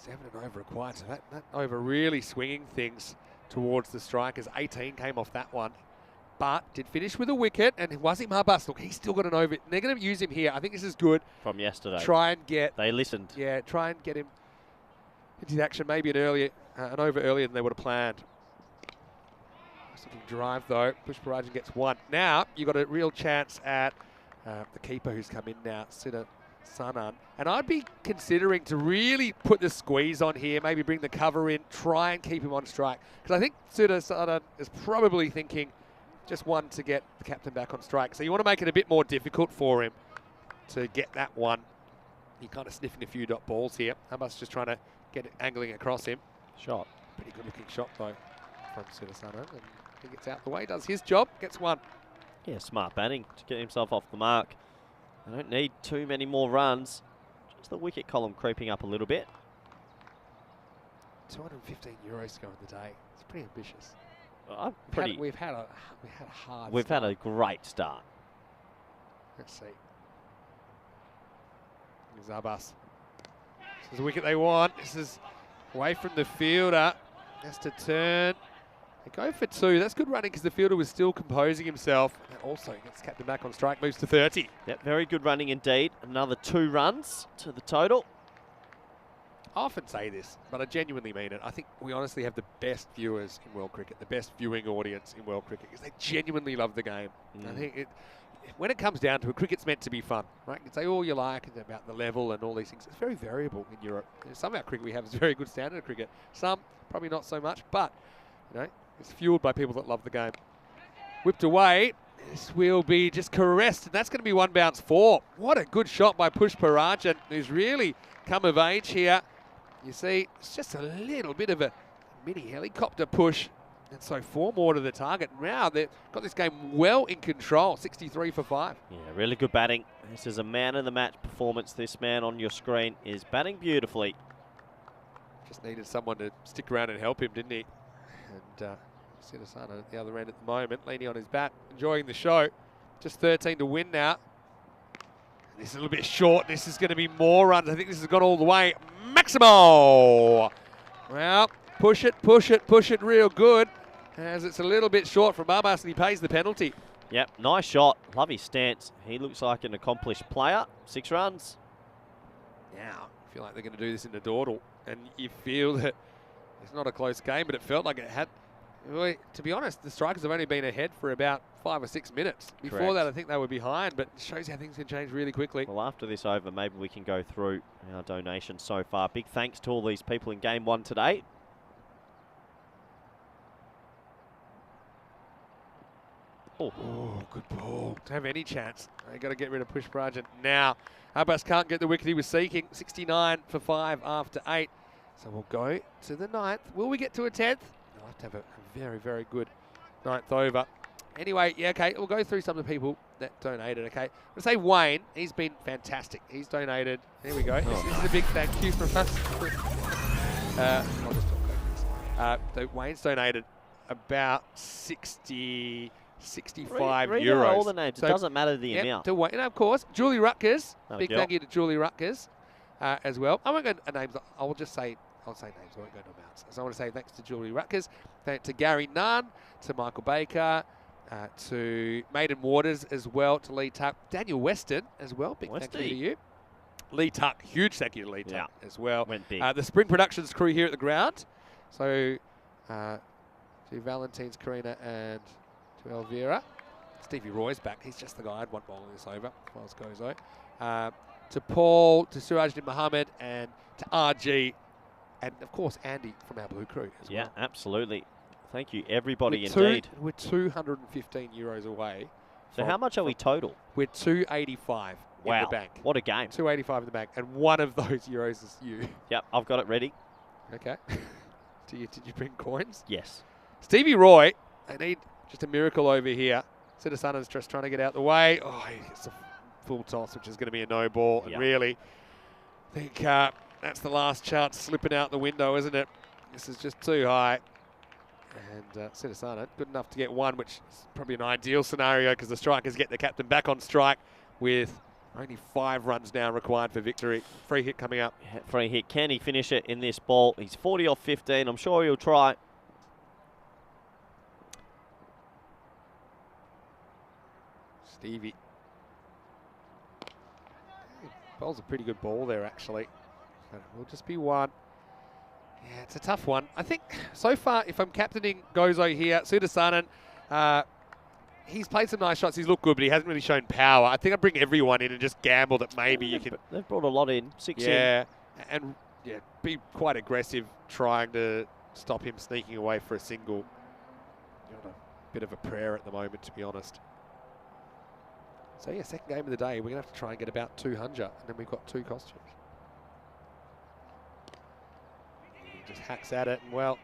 7 and over required, so that over really swinging things towards the Strikers. 18 came off that one, but did finish with a wicket, and Wasim Habas, look, he's still got an over. They're going to use him here. I think this is good. From yesterday. Try and get... They listened. Yeah, try and get him into the action maybe an over earlier than they would have planned. Nice looking drive, though. Pushparajan gets 1. Now, you've got a real chance at the keeper who's come in now, Siddha Sanan. And I'd be considering to really put the squeeze on here, maybe bring the cover in, try and keep him on strike. Because I think Siddha Sanan is probably thinking just 1 to get the captain back on strike. So you want to make it a bit more difficult for him to get that 1. He's kind of sniffing a few dot balls here. Habas just trying to get it angling across him. Shot. Pretty good looking shot though from Siddha Sanan. And he gets out the way, does his job, gets 1. Yeah, smart batting to get himself off the mark. They don't need too many more runs. Just the wicket column creeping up a little bit. 215 euros to go in the day. It's pretty ambitious. We've had a hard We've start. had a great start. Let's see. Here's Abbas. This is the wicket they want. This is away from the fielder. Has to turn. They go for 2. That's good running because the fielder was still composing himself. And also gets captain back on strike, moves to 30. Yep, very good running indeed. Another 2 runs to the total. I often say this, but I genuinely mean it. I think we honestly have the best viewers in world cricket, the best viewing audience in world cricket, because they genuinely love the game. I think when it comes down to it, cricket's meant to be fun, right? You can say all you like about the level and all these things. It's very variable in Europe. Some of our cricket we have is very good standard of cricket. Some, probably not so much, but it's fueled by people that love the game. Whipped away. This will be just caressed, and that's going to be 1 bounce 4. What a good shot by Pushparajan, who's really come of age here. You see, it's just a little bit of a mini helicopter push. And so 4 more to the target. Now they've got this game well in control, 63 for 5. Yeah, really good batting. This is a man of the match performance. This man on your screen is batting beautifully. Just needed someone to stick around and help him, didn't he? And Siddhasana at the other end at the moment, leaning on his bat, enjoying the show. Just 13 to win now. This is a little bit short. This is going to be more runs. I think this has gone all the way. Maximo! Well, push it real good. As it's a little bit short from Barbas and he pays the penalty. Yep, nice shot. Love his stance. He looks like an accomplished player. 6 runs. Now, I feel like they're going to do this in the dawdle. And you feel that it's not a close game, but it felt like it had. Well, to be honest, the Strikers have only been ahead for about 5 or 6 minutes. Before Correct. that, I think they were behind, but it shows how things can change really quickly. Well, after this over, maybe we can go through our donations so far. Big thanks to all these people in Game 1 today. Oh, good ball. To have any chance, they got to get rid of Push Prajan now. Abbas can't get the wicket he was seeking. 69 for 5 after 8. So we'll go to the 9th. Will we get to a 10th? We'll have to have a very, very good 9th over. Anyway, yeah, okay, we'll go through some of the people that donated, okay? I'll say Wayne, he's been fantastic. He's donated. There we go. This is a big thank you from us. I'll just talk over this. So Wayne's donated about 65 Read euros. out all the names. So, It doesn't matter the yep, amount. to Wayne. And of course, Julie Rutgers. No Big deal. thank you to Julie Rutgers as well. I won't go names. I'll say names. I won't go to amounts. So I want to say thanks to Julie Rutgers, to Gary Nunn, to Michael Baker, to Maiden Waters as well, to Lee Tuck, Daniel Weston as well. Big thank you to you. Lee Tuck, huge thank you to Lee Tuck as well. Went big. The Spring Productions crew here at the ground. So to Valentines, Karina, and to Elvira. Stevie Roy's back. He's just the guy I'd want bowling this over, as well as Gozo. To Paul, to Surajdin Mohammed, and to RG, and of course Andy from our Blue Crew as well. Yeah, absolutely. Thank you, everybody, We're indeed. We're 215 euros away. So how much are we total? We're 285 in Wow, the bank. what a game. 285 in the bank, and one of those euros is you. Yep, I've got it ready. Okay. Did you bring coins? Yes. Stevie Roy, they need just a miracle over here. Siddhasana's just trying to get out the way. Oh, he gets a full toss, which is going to be a no ball. Yep. And really, I think that's the last chance slipping out the window, isn't it? This is just too high. And Siddhasana, good enough to get one, which is probably an ideal scenario because the Strikers get the captain back on strike with only 5 runs now required for victory. Free hit coming up. Yeah, free hit. Can he finish it in this ball? He's 40 off 15. I'm sure he'll try. Stevie. Bowls a pretty good ball there, actually. But it will just be one. Yeah, it's a tough one. I think so far, if I'm captaining Gozo here, Siddhasanan, he's played some nice shots. He's looked good, but he hasn't really shown power. I think I'd bring everyone in and just gamble that maybe you can. They've brought a lot in. 6 in. Yeah, and yeah, be quite aggressive trying to stop him sneaking away for a single. You're on a bit of a prayer at the moment, to be honest. So yeah, second game of the day, we're going to have to try and get about 200, and then we've got 2 costumes. He just hacks at it, and well,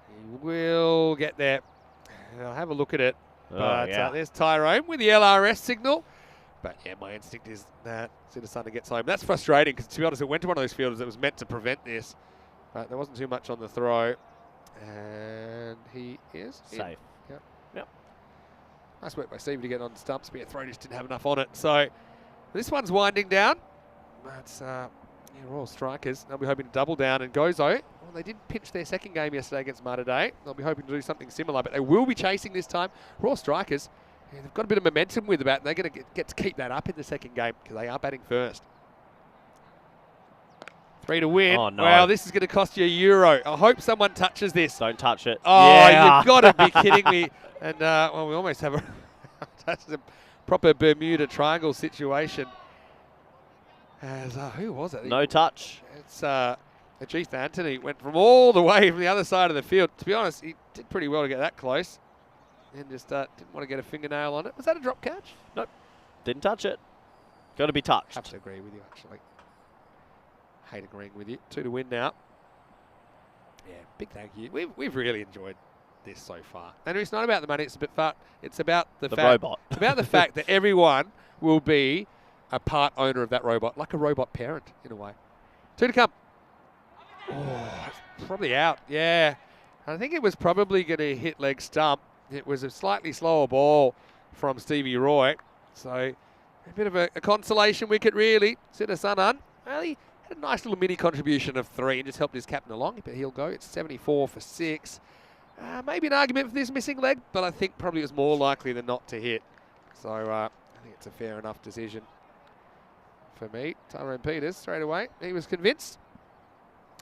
he will get there. I'll have a look at it. Oh, But yeah. there's Tyrone with the LRS signal. But yeah, my instinct is that Siddhasana gets home. That's frustrating because, to be honest, it went to one of those fielders that was meant to prevent this. But there wasn't too much on the throw. And he is in. Safe. Yep. Yep. Nice work by Stevie to get on stumps, but yeah, throw just didn't have enough on it. So this one's winding down. That's Royal Strikers. They'll be hoping to double down. And Gozo, well, they did pinch their second game yesterday against Malta Day. They'll be hoping to do something similar, but they will be chasing this time. Royal Strikers, yeah, they've got a bit of momentum with the bat, and they're going to get to keep that up in the second game because they are batting first. 3 to win. Oh, no. Well, this is going to cost you €1. I hope someone touches this. Don't touch it. Oh, yeah. you've got to be kidding me. And, well, we almost have that's a proper Bermuda Triangle situation. As, who was it? No touch. It's Ajith Anthony. Went from all the way from the other side of the field. To be honest, he did pretty well to get that close. And just didn't want to get a fingernail on it. Was that a drop catch? Nope. Didn't touch it. Got to be touched. I have to agree with you, actually. Hate agreeing with you. 2 to win now. Yeah, big thank you. We've really enjoyed this so far. And it's not about the money. It's about the fact. Robot. It's about the fact that everyone will be a part owner of that robot, like a robot parent in a way. 2 to come. Oh, it's probably out. Yeah. I think it was probably going to hit leg stump. It was a slightly slower ball from Stevie Roy. So a bit of a consolation wicket, really. Siddha Sanan, well, he had a nice little mini contribution of 3 and just helped his captain along. But he'll go. It's 74 for 6. Maybe an argument for this missing leg, but I think probably it was more likely than not to hit. So I think it's a fair enough decision for me. Tyrone Peters straight away. He was convinced.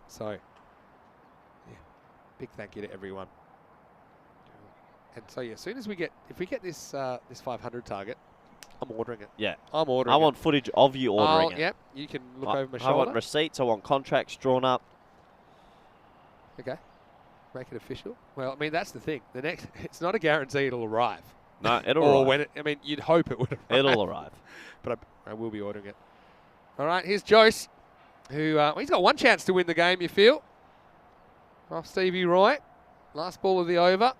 So, yeah, big thank you to everyone. And so, yeah, as soon as we get, if we get this this 500 target, I'm ordering it. Yeah. I'm ordering it. I want footage of you ordering it. Yep, you can look over my I shoulder. want receipts. I want contracts drawn up. Okay. Make it official. Well, I mean, that's the thing. The next, it's not a guarantee it'll arrive. No, it'll or arrive. when it, I mean, you'd hope it would arrive. It'll arrive. But I will be ordering it. All right, here's Jose, who well, he's got one chance to win the game, you feel. Off Stevie Roy. Last ball of the over.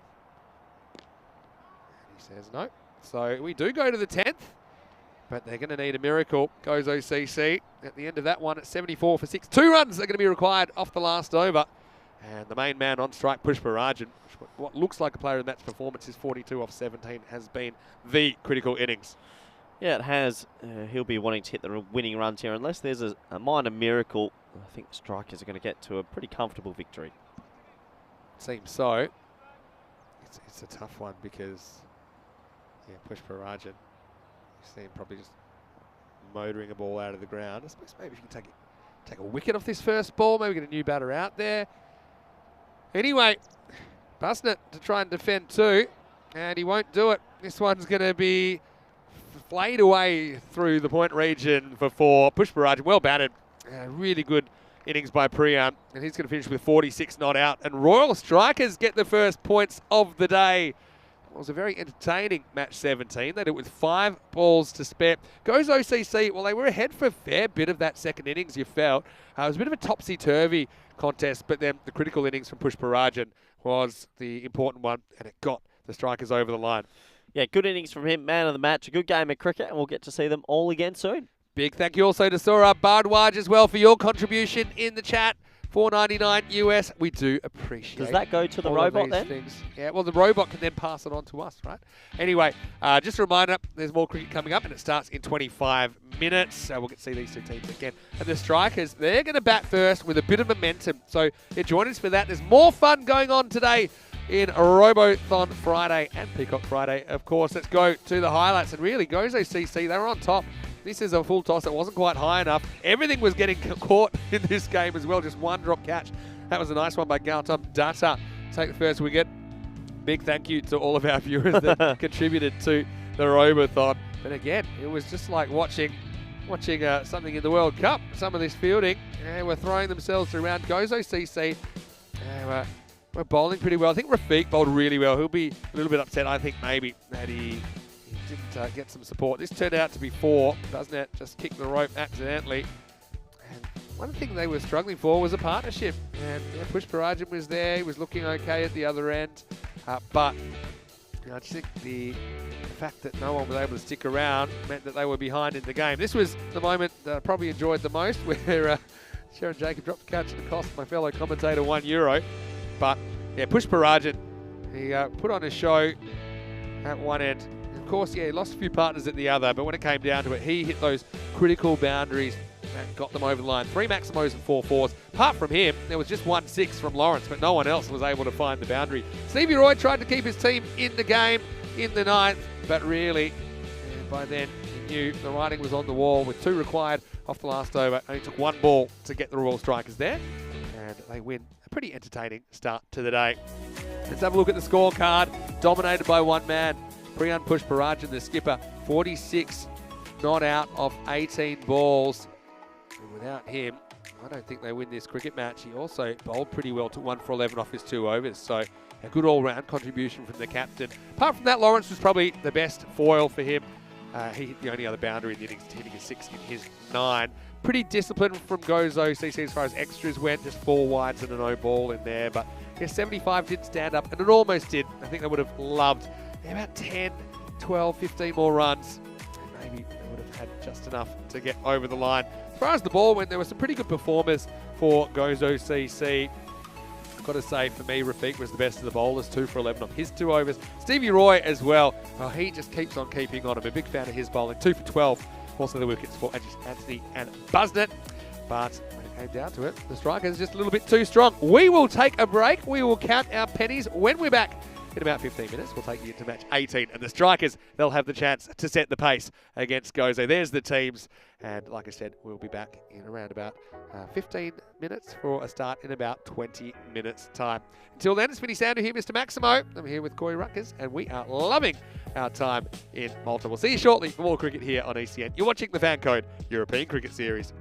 He says no. So we do go to the 10th, but they're going to need a miracle. Goes OCC at the end of that one at 74 for 6. 2 runs are going to be required off the last over. And the main man on strike, Pushparajan, what looks like a player in that performance, is 42 off 17, has been the critical innings. Yeah, it has. He'll be wanting to hit the winning runs here. Unless there's a minor miracle, I think the strikers are going to get to a pretty comfortable victory. Seems so. It's a tough one because, yeah, Pushparajan, you see him probably just motoring a ball out of the ground. I suppose maybe if you can take a wicket off this first ball, maybe get a new batter out there. Anyway, Busnett to try and defend 2, and he won't do it. This one's going to be flayed away through the point region for 4. Pushparajan, well batted. Really good innings by Priyan, and he's going to finish with 46 not out. And Royal Strikers get the first points of the day. It was a very entertaining match 17. They did it with 5 balls to spare. Goes OCC. Well, they were ahead for a fair bit of that second innings, you felt. It was a bit of a topsy-turvy contest, but then the critical innings from Pushparajan was the important one, and it got the Strikers over the line. Yeah, good innings from him, man of the match, a good game of cricket, and we'll get to see them all again soon. Big thank you also to Saurabh Bhardwaj as well for your contribution in the chat. $4.99 US. We do appreciate. Does that go to the all robot of these then? Things. Yeah, well, the robot can then pass it on to us, right? Anyway, just a reminder, there's more cricket coming up, and it starts in 25 minutes. So we'll get to see these 2 teams again. And the Strikers, they're going to bat first with a bit of momentum. So yeah, join us for that. There's more fun going on today in Robothon Friday and Peacock Friday, of course. Let's go to the highlights. And really, Gozo CC, they were on top. This is a full toss. It wasn't quite high enough. Everything was getting caught in this game as well. Just one drop catch. That was a nice one by Gautam Datta. Take the first wicket. Big thank you to all of our viewers that contributed to the Robothon. But again, it was just like watching something in the World Cup. Some of this fielding, they were throwing themselves around. Gozo CC, we're bowling pretty well. I think Rafiq bowled really well. He'll be a little bit upset, I think, maybe, that he didn't get some support. This turned out to be 4. Busnett just kicked the rope accidentally. And one thing they were struggling for was a partnership. And yeah, Pushparajan was there. He was looking okay at the other end. But I just think the fact that no one was able to stick around meant that they were behind in the game. This was the moment that I probably enjoyed the most, where Sharon Jacob dropped the catch and it cost my fellow commentator €1. But yeah, Pushparajan, he put on a show at one end. Of course, yeah, he lost a few partners at the other, but when it came down to it, he hit those critical boundaries and got them over the line. 3 Maximos and 4 4s. Apart from him, there was just 1 6 from Lawrence, but no one else was able to find the boundary. Stevie Roy tried to keep his team in the game in the 9th, but really, by then, he knew the writing was on the wall with 2 required off the last over. Only took 1 ball to get the Royal Strikers there, and they win a pretty entertaining start to the day. Let's have a look at the scorecard. Dominated by 1 man. Priyan Pushparajan, the skipper, 46 not out of 18 balls. And without him, I don't think they win this cricket match. He also bowled pretty well, took 1 for 11 off his 2 overs. So a good all-round contribution from the captain. Apart from that, Lawrence was probably the best foil for him. He hit the only other boundary in the innings, hitting a 6 in his 9. Pretty disciplined from Gozo CC as far as extras went. Just 4 wides and a no ball in there. But yeah, 75 did stand up, and it almost did. I think they would have loved about 10, 12, 15 more runs. And maybe they would have had just enough to get over the line. As far as the ball went, there were some pretty good performers for Gozo CC. I've got to say, for me, Rafiq was the best of the bowlers, 2 for 11 on his 2 overs. Stevie Roy as well. Oh, he just keeps on keeping on. I'm a big fan of his bowling, 2 for 12. Also the wickets for Anthony and Busnett. But when it came down to it, the strikers just a little bit too strong. We will take a break. We will count our pennies when we're back. In about 15 minutes, we'll take you into match 18. And the strikers, they'll have the chance to set the pace against Gozo. There's the teams. And like I said, we'll be back in around about 15 minutes for a start in about 20 minutes' time. Until then, it's Vinny Sander here, Mr. Maximo. I'm here with Corey Ruckers, and we are loving our time in Malta. We'll see you shortly for more cricket here on ECN. You're watching the FanCode European Cricket Series.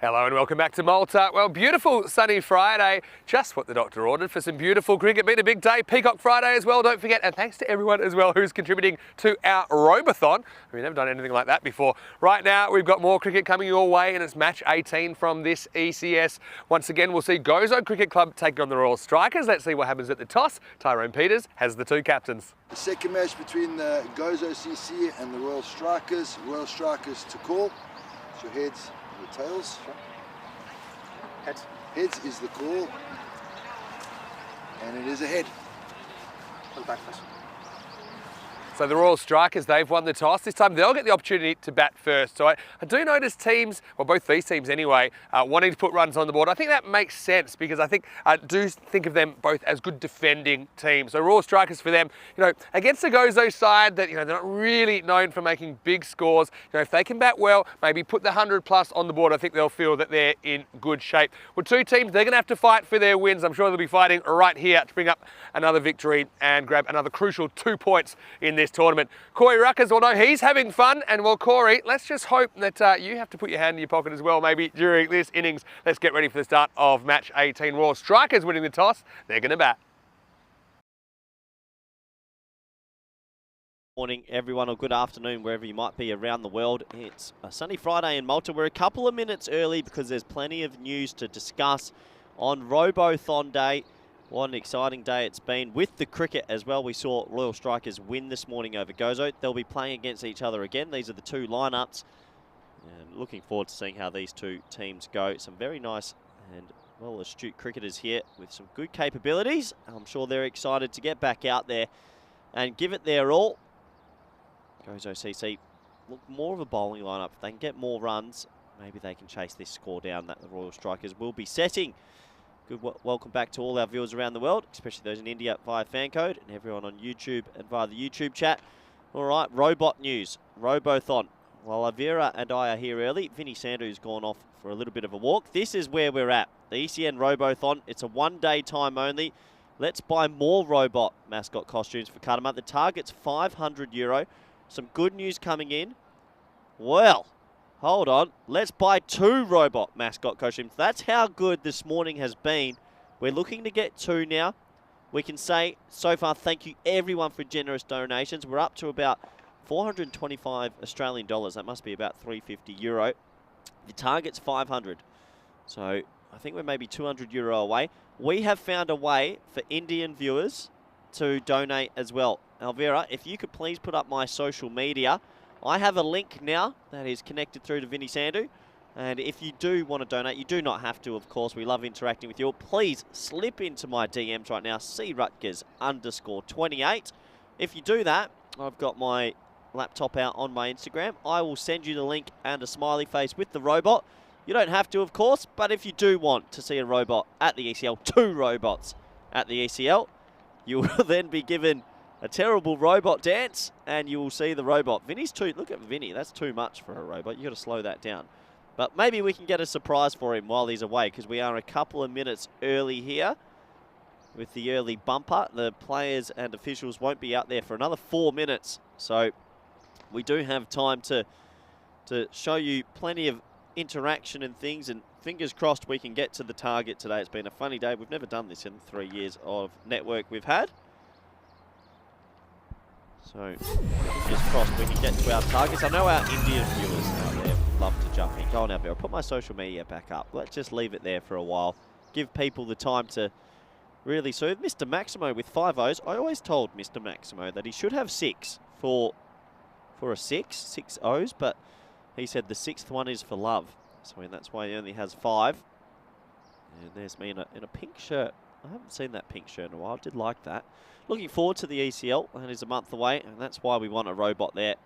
Hello and welcome back to Malta. Well, beautiful sunny Friday, just what the doctor ordered for some beautiful cricket. Been a big day, Peacock Friday as well, don't forget. And thanks to everyone as well who's contributing to our Robothon. We've never done anything like that before. Right now, we've got more cricket coming your way and it's match 18 from this ECS. Once again, we'll see Gozo Cricket Club taking on the Royal Strikers. Let's see what happens at the toss. Tyrone Peters has the two captains. The second match between the Gozo CC and the Royal Strikers. Royal Strikers to call. So heads and the tails. Heads. Heads is the call. And it is a head. So the Royal Strikers, they've won the toss. This time they'll get the opportunity to bat first. So I do notice teams, well both these teams anyway, wanting to put runs on the board. I think that makes sense because I do think of them both as good defending teams. So Royal Strikers for them, against the Gozo side that, they're not really known for making big scores. If they can bat well, maybe put the 100 plus on the board, I think they'll feel that they're in good shape. Well, two teams, they're going to have to fight for their wins. I'm sure they'll be fighting right here to bring up another victory and grab another crucial 2 points in this tournament. Corey Ruckers, well, no, he's having fun. And well, Corey, let's just hope that you have to put your hand in your pocket as well, maybe during this innings. Let's get ready for the start of match 18. Royal Strikers winning the toss. They're going to bat. Morning, everyone, or good afternoon, wherever you might be around the world. It's a sunny Friday in Malta. We're a couple of minutes early because there's plenty of news to discuss on Robothon Day. What an exciting day it's been with the cricket as well. We saw Royal Strikers win this morning over Gozo. They'll be playing against each other again. These are the two lineups. Looking forward to seeing how these two teams go. Some very nice and well astute cricketers here with some good capabilities. I'm sure they're excited to get back out there and give it their all. Gozo CC look more of a bowling lineup. If they can get more runs, maybe they can chase this score down that the Royal Strikers will be setting. Good welcome back to all our viewers around the world, especially those in India via FanCode and everyone on YouTube and via the YouTube chat. All right, robot news, Robothon. While Avira and I are here early, Vinny Sandu's gone off for a little bit of a walk. This is where we're at, the ECN Robothon. It's a one-day time only. Let's buy more robot mascot costumes for Kadama. The target's €500. Some good news coming in. Well, hold on. Let's buy 2 robot mascot costumes. That's how good this morning has been. We're looking to get 2 now. We can say so far thank you everyone for generous donations. We're up to about 425 Australian dollars. That must be about €350. The target's 500. So I think we're maybe €200 away. We have found a way for Indian viewers to donate as well. Alvira, if you could please put up my social media. I have a link now that is connected through to Vinny Sandu. And if you do want to donate, you do not have to, of course. We love interacting with you. Please slip into my DMs right now, crutgers_28. If you do that, I've got my laptop out on my Instagram. I will send you the link and a smiley face with the robot. You don't have to, of course, but if you do want to see a robot at the ECL, 2 robots at the ECL, you will then be given a terrible robot dance, and you will see the robot. Vinny's too... Look at Vinny. That's too much for a robot. You've got to slow that down. But maybe we can get a surprise for him while he's away, because we are a couple of minutes early here with the early bumper. The players and officials won't be out there for another 4 minutes. So we do have time to show you plenty of interaction and things, and fingers crossed we can get to the target today. It's been a funny day. We've never done this in the 3 years of network we've had. So, fingers crossed we can get to our targets. I know our Indian viewers out there love to jump in. Go on, Alvira. Put my social media back up. Let's just leave it there for a while. Give people the time to really soothe. Mr. Maximo with 5 O's. I always told Mr. Maximo that he should have 6 for a 6 O's, but he said the 6th one is for love. So that's why he only has 5. And there's me in a pink shirt. I haven't seen that pink shirt in a while. I did like that. Looking forward to the ECL. That is a month away, and that's why we want a robot there.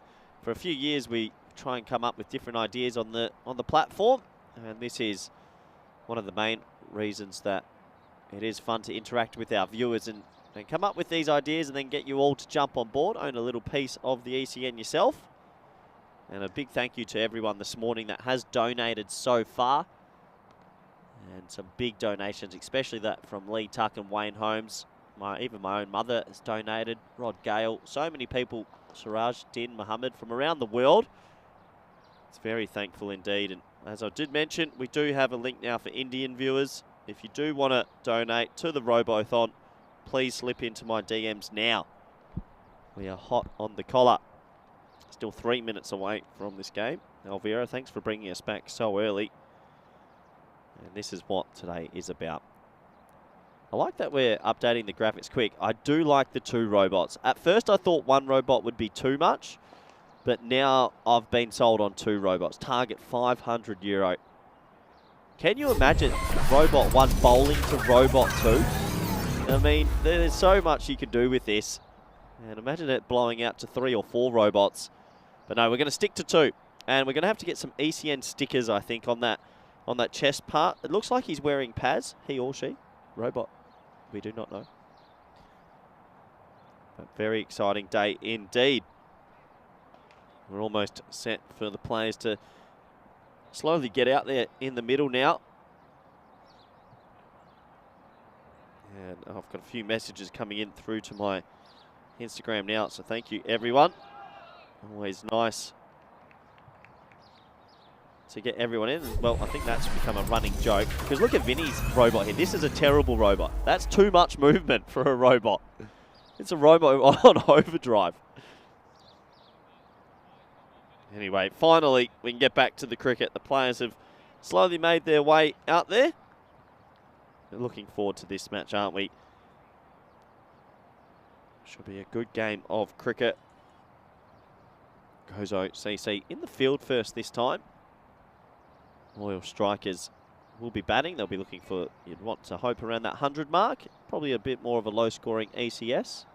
For a few years, we try and come up with different ideas on the platform, and this is one of the main reasons that it is fun to interact with our viewers and come up with these ideas and then get you all to jump on board, own a little piece of the ECN yourself. And a big thank you to everyone this morning that has donated so far. And some big donations, especially that from Lee Tuck and Wayne Holmes. Even my own mother has donated. Rod Gale. So many people. Suraj Din Muhammad from around the world. It's very thankful indeed. And as I did mention, we do have a link now for Indian viewers. If you do want to donate to the Robothon, please slip into my DMs now. We are hot on the collar. Still 3 minutes away from this game. Elvira, thanks for bringing us back so early. And this is what today is about. I like that we're updating the graphics quick. I do like the 2 robots. At first I thought 1 robot would be too much, but now I've been sold on 2 robots. Target €500. Can you imagine Robot 1 bowling to Robot 2? I mean, there's so much you can do with this. And imagine it blowing out to 3 or 4 robots. But no, we're going to stick to 2. And we're going to have to get some ECN stickers, I think, on that chest part. It looks like he's wearing Paz, he or she. Robot, we do not know. But very exciting day indeed. We're almost set for the players to slowly get out there in the middle now. And I've got a few messages coming in through to my Instagram now, so thank you everyone. Always nice to get everyone in. Well, I think that's become a running joke, because look at Vinny's robot here. This is a terrible robot. That's too much movement for a robot. It's a robot on overdrive. Anyway, finally, we can get back to the cricket. The players have slowly made their way out there. We're looking forward to this match, aren't we? Should be a good game of cricket. Gozo CC in the field first this time. Royal Strikers will be batting. They'll be looking for, you'd want to hope, around that 100 mark. Probably a bit more of a low-scoring ECS.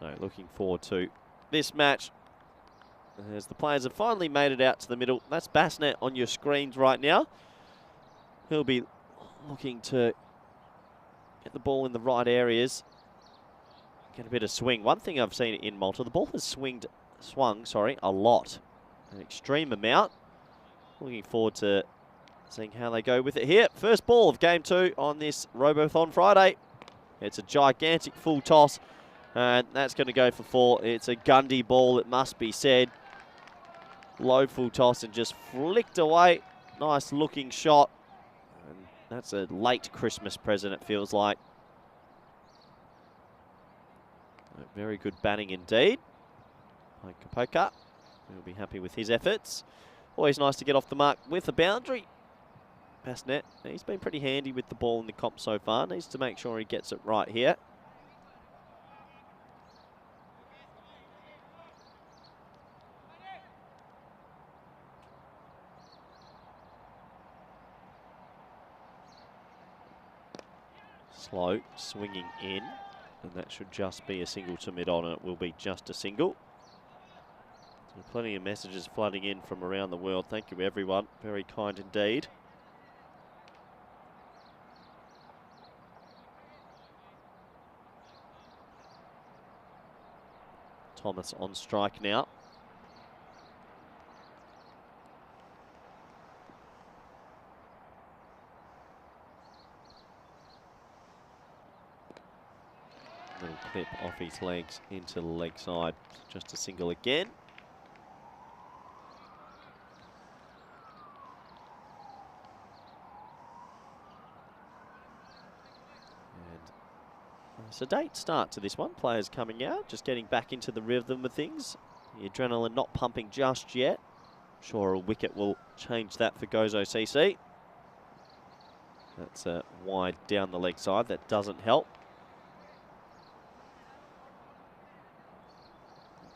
So looking forward to this match as the players have finally made it out to the middle. That's Bassnet on your screens right now. He'll be looking to get the ball in the right areas, get a bit of swing. One thing I've seen in Malta, the ball has swung a lot, an extreme amount. Looking forward to seeing how they go with it here. First ball of game 2 on this Robothon Friday. It's a gigantic full toss, and that's going to go for 4. It's a Gundy ball, it must be said. Low full toss and just flicked away. Nice looking shot. And that's a late Christmas present, it feels like. Very good batting indeed. Kapoka will be happy with his efforts. Always nice to get off the mark with a boundary. Bassnet, he's been pretty handy with the ball in the comp so far. Needs to make sure he gets it right here. Slow, swinging in, and that should just be a single to mid-on, and it will be just a single. So plenty of messages flooding in from around the world. Thank you, everyone. Very kind indeed. Thomas on strike now. Little clip off his legs into the leg side. Just a single again. And a sedate start to this one. Players coming out, just getting back into the rhythm of things. The adrenaline not pumping just yet. Sure, a wicket will change that for Gozo CC. That's wide down the leg side. That doesn't help.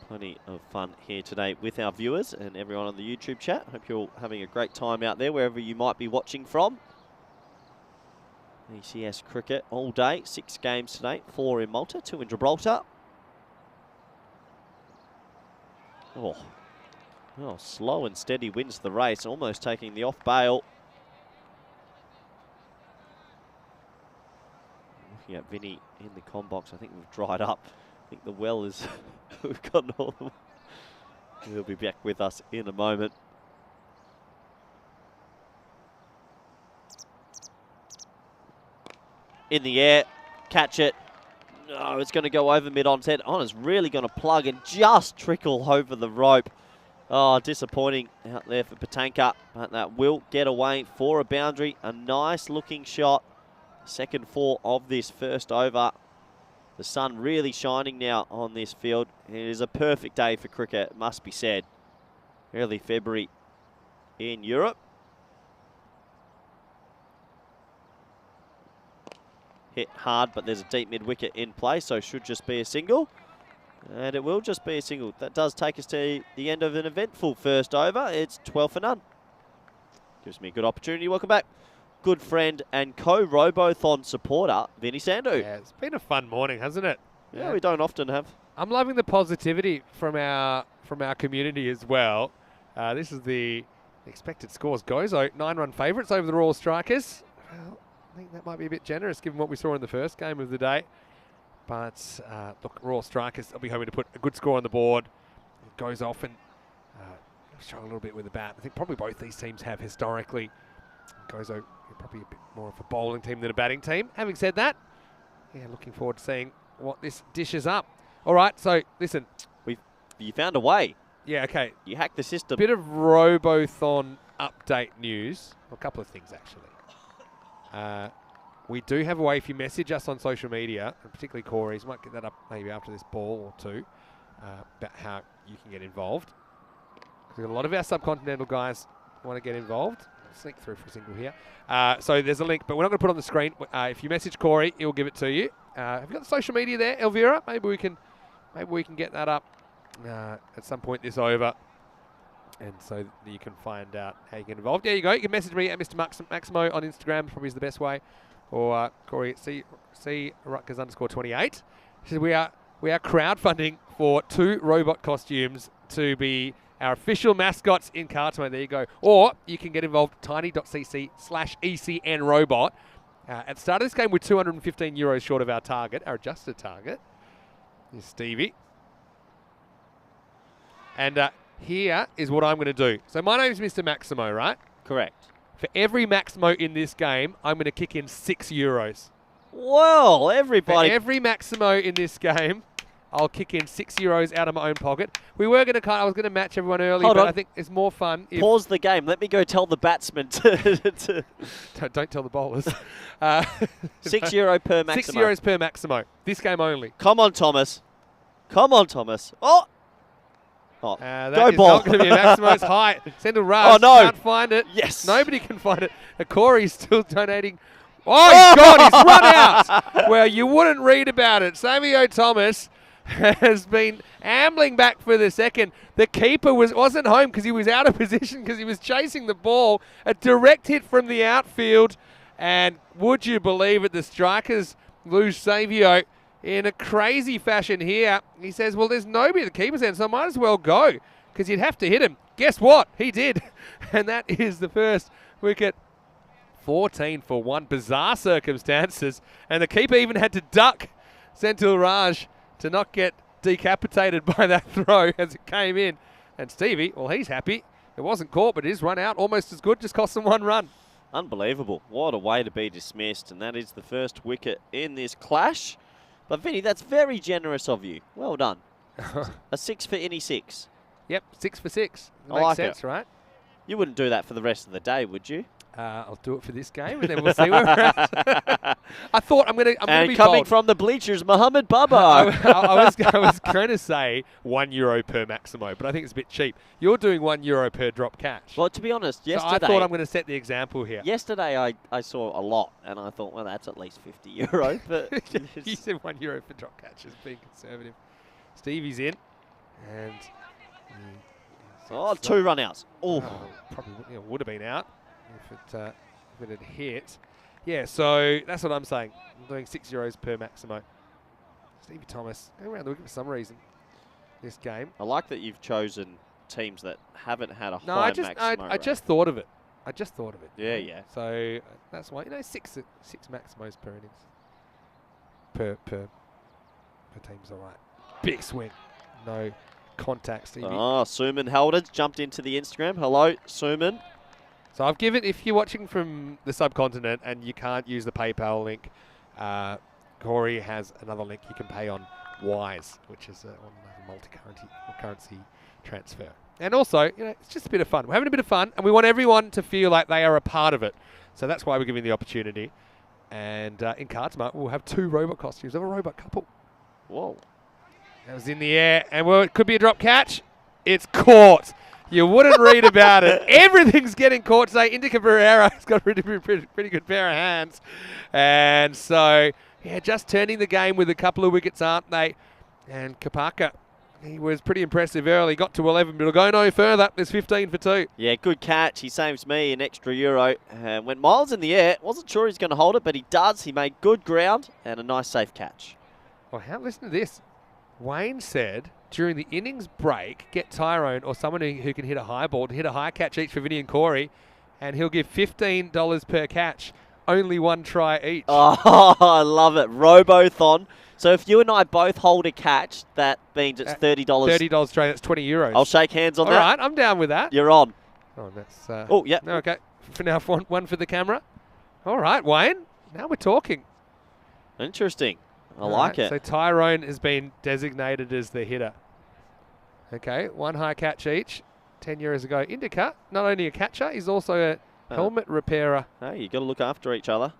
Plenty of fun here today with our viewers and everyone on the YouTube chat. Hope you're all having a great time out there, wherever you might be watching from. ECS cricket all day, 6 games today, 4 in Malta, 2 in Gibraltar. Oh, slow and steady wins the race, almost taking the off bail. Looking at Vinny in the comm box, I think we've dried up. I think the well is, we've gotten all the, he'll be back with us in a moment. in the air, catch it. No, it's going to go over mid-on's head. Honor's really going to plug and just trickle over the rope. Oh, disappointing out there for Patanka, but that will get away for a boundary. A nice looking shot. Second 4 of this first over. The sun really shining now on this field. It is a perfect day for cricket, it must be said. Early February in Europe. Hit hard, but there's a deep mid-wicket in play, so should just be a single. And it will just be a single. That does take us to the end of an eventful first over. It's 12 for none. Gives me a good opportunity. Welcome back. Good friend and co-Robothon supporter, Vinny Sandu. Yeah, it's been a fun morning, hasn't it? Yeah, we don't often have. I'm loving the positivity from our community as well. This is the expected scores. Gozo, 9-run favourites over the Royal Strikers. Well, I think that might be a bit generous given what we saw in the first game of the day. But look, Royal Strikers, they'll be hoping to put a good score on the board. It goes off and struggle a little bit with the bat. I think probably both these teams have historically. Gozo probably a bit more of a bowling team than a batting team. Having said that, yeah, looking forward to seeing what this dishes up. All right, so listen. You found a way. Yeah, okay. You hacked the system. Bit of Robothon update news. A couple of things, actually. We do have a way if you message us on social media, and particularly Corey's, might get that up maybe after this ball or two, about how you can get involved. Because a lot of our subcontinental guys want to get involved. I'll sneak through for a single here. So there's a link, but we're not going to put it on the screen. If you message Corey, he'll give it to you. Have you got the social media there, Elvira? Maybe we can get that up at some point this over. And so that you can find out how you get involved. There you go. You can message me at Mr. Maximo on Instagram. Probably is the best way. Or Corey at C_Rutgers_28. So we are crowdfunding for 2 robot costumes to be our official mascots in Cartman. There you go. Or you can get involved tiny.cc/ECN robot. At the start of this game, we're €215 short of our target, our adjusted target. Here's Stevie. And here is what I'm going to do. So my name is Mr. Maximo, right? Correct. For every Maximo in this game, I'm going to kick in €6. Well, everybody. For every Maximo in this game, I'll kick in €6 out of my own pocket. I was going to match everyone early, Hold but on. I think it's more fun if... Pause the game. Let me go tell the batsman to Don't tell the bowlers. €6 per Maximo. €6 per Maximo. This game only. Come on, Thomas. Come on, Thomas. Oh! Oh, That go is ball. not going to be Maximo's height. Sendil Raj Oh, no. can't find it. Yes. Nobody can find it. Corey's still donating. Oh, he's gone. He's run out. Well, you wouldn't read about it. Savio Thomas has been ambling back for the second. The keeper wasn't home because he was out of position because he was chasing the ball. A direct hit from the outfield. And would you believe it, the Strikers lose Savio in a crazy fashion here. He says, well, there's nobody at the keeper's end, so I might as well go because you'd have to hit him. Guess what? He did. And that is the first wicket. 14 for 1. Bizarre circumstances. And the keeper even had to duck Sendil Raj to not get decapitated by that throw as it came in. And Stevie, well, he's happy. It wasn't caught, but it is run out. Almost as good. Just cost them 1 run. Unbelievable. What a way to be dismissed. And that is the first wicket in this clash. But Vinny, that's very generous of you. Well done. A 6 for any 6. Yep, 6 for 6. I Makes like sense, it. right? You wouldn't do that for the rest of the day, would you? I'll do it for this game, and then we'll see where we're at. I thought I'm going to be And coming bold. from the bleachers, Mohammed Baba. I was going to say €1 per Maximo, but I think it's a bit cheap. You're doing €1 per drop catch. Well, to be honest, so yesterday... I thought I'm going to set the example here. Yesterday, I saw a lot, and I thought, well, that's at least €50. But You said €1 for drop catches, being conservative. Stevie's in, and... oh, 2 run-outs. Oh. Probably would have been out if it had hit. Yeah, so that's what I'm saying. I'm doing €6 per Maximo. Stevie Thomas, going around the wicket for some reason this game. I like that you've chosen teams that haven't had a No, high I maximo just thought of it. I just thought of it. Yeah, yeah. So that's why, six Maximos per innings. Per team's all right. Big swing. No contact, Stevie. Oh, Suman held it, jumped into the Instagram. Hello, Suman. So I've given, if you're watching from the subcontinent and you can't use the PayPal link, Corey has another link you can pay on Wise, which is on multi-currency transfer. And also, it's just a bit of fun. We're having a bit of fun, and we want everyone to feel like they are a part of it. So that's why we're giving the opportunity. And in CardSmart, we'll have 2 robot costumes of a robot couple. Whoa. That was in the air, and it could be a drop catch. It's caught. You wouldn't read about it. Everything's getting caught today. Indica Pereira's got a pretty good pair of hands. And so, just turning the game with a couple of wickets, aren't they? And Kapaka, he was pretty impressive early. Got to 11, but it'll go no further. There's 15 for 2. Yeah, good catch. He saves me an extra euro. Went miles in the air. Wasn't sure he's going to hold it, but he does. He made good ground and a nice safe catch. Well, listen to this. Wayne said during the innings break, get Tyrone or someone who can hit a high ball to hit a high catch each for Vinny and Corey, and he'll give $15 per catch. Only 1 try each. Oh, I love it. Robothon. So if you and I both hold a catch, that means it's $30. $30 trade, that's 20 euros. I'll shake hands on that. All right, I'm down with that. You're on. Oh, that's... oh, yeah. Okay, for now, one for the camera. All right, Wayne, now we're talking. Interesting. I All like right, it. So Tyrone has been designated as the hitter. Okay, 1 high catch each. 10 years ago. Indica, not only a catcher, he's also a helmet repairer. Hey, you got to look after each other.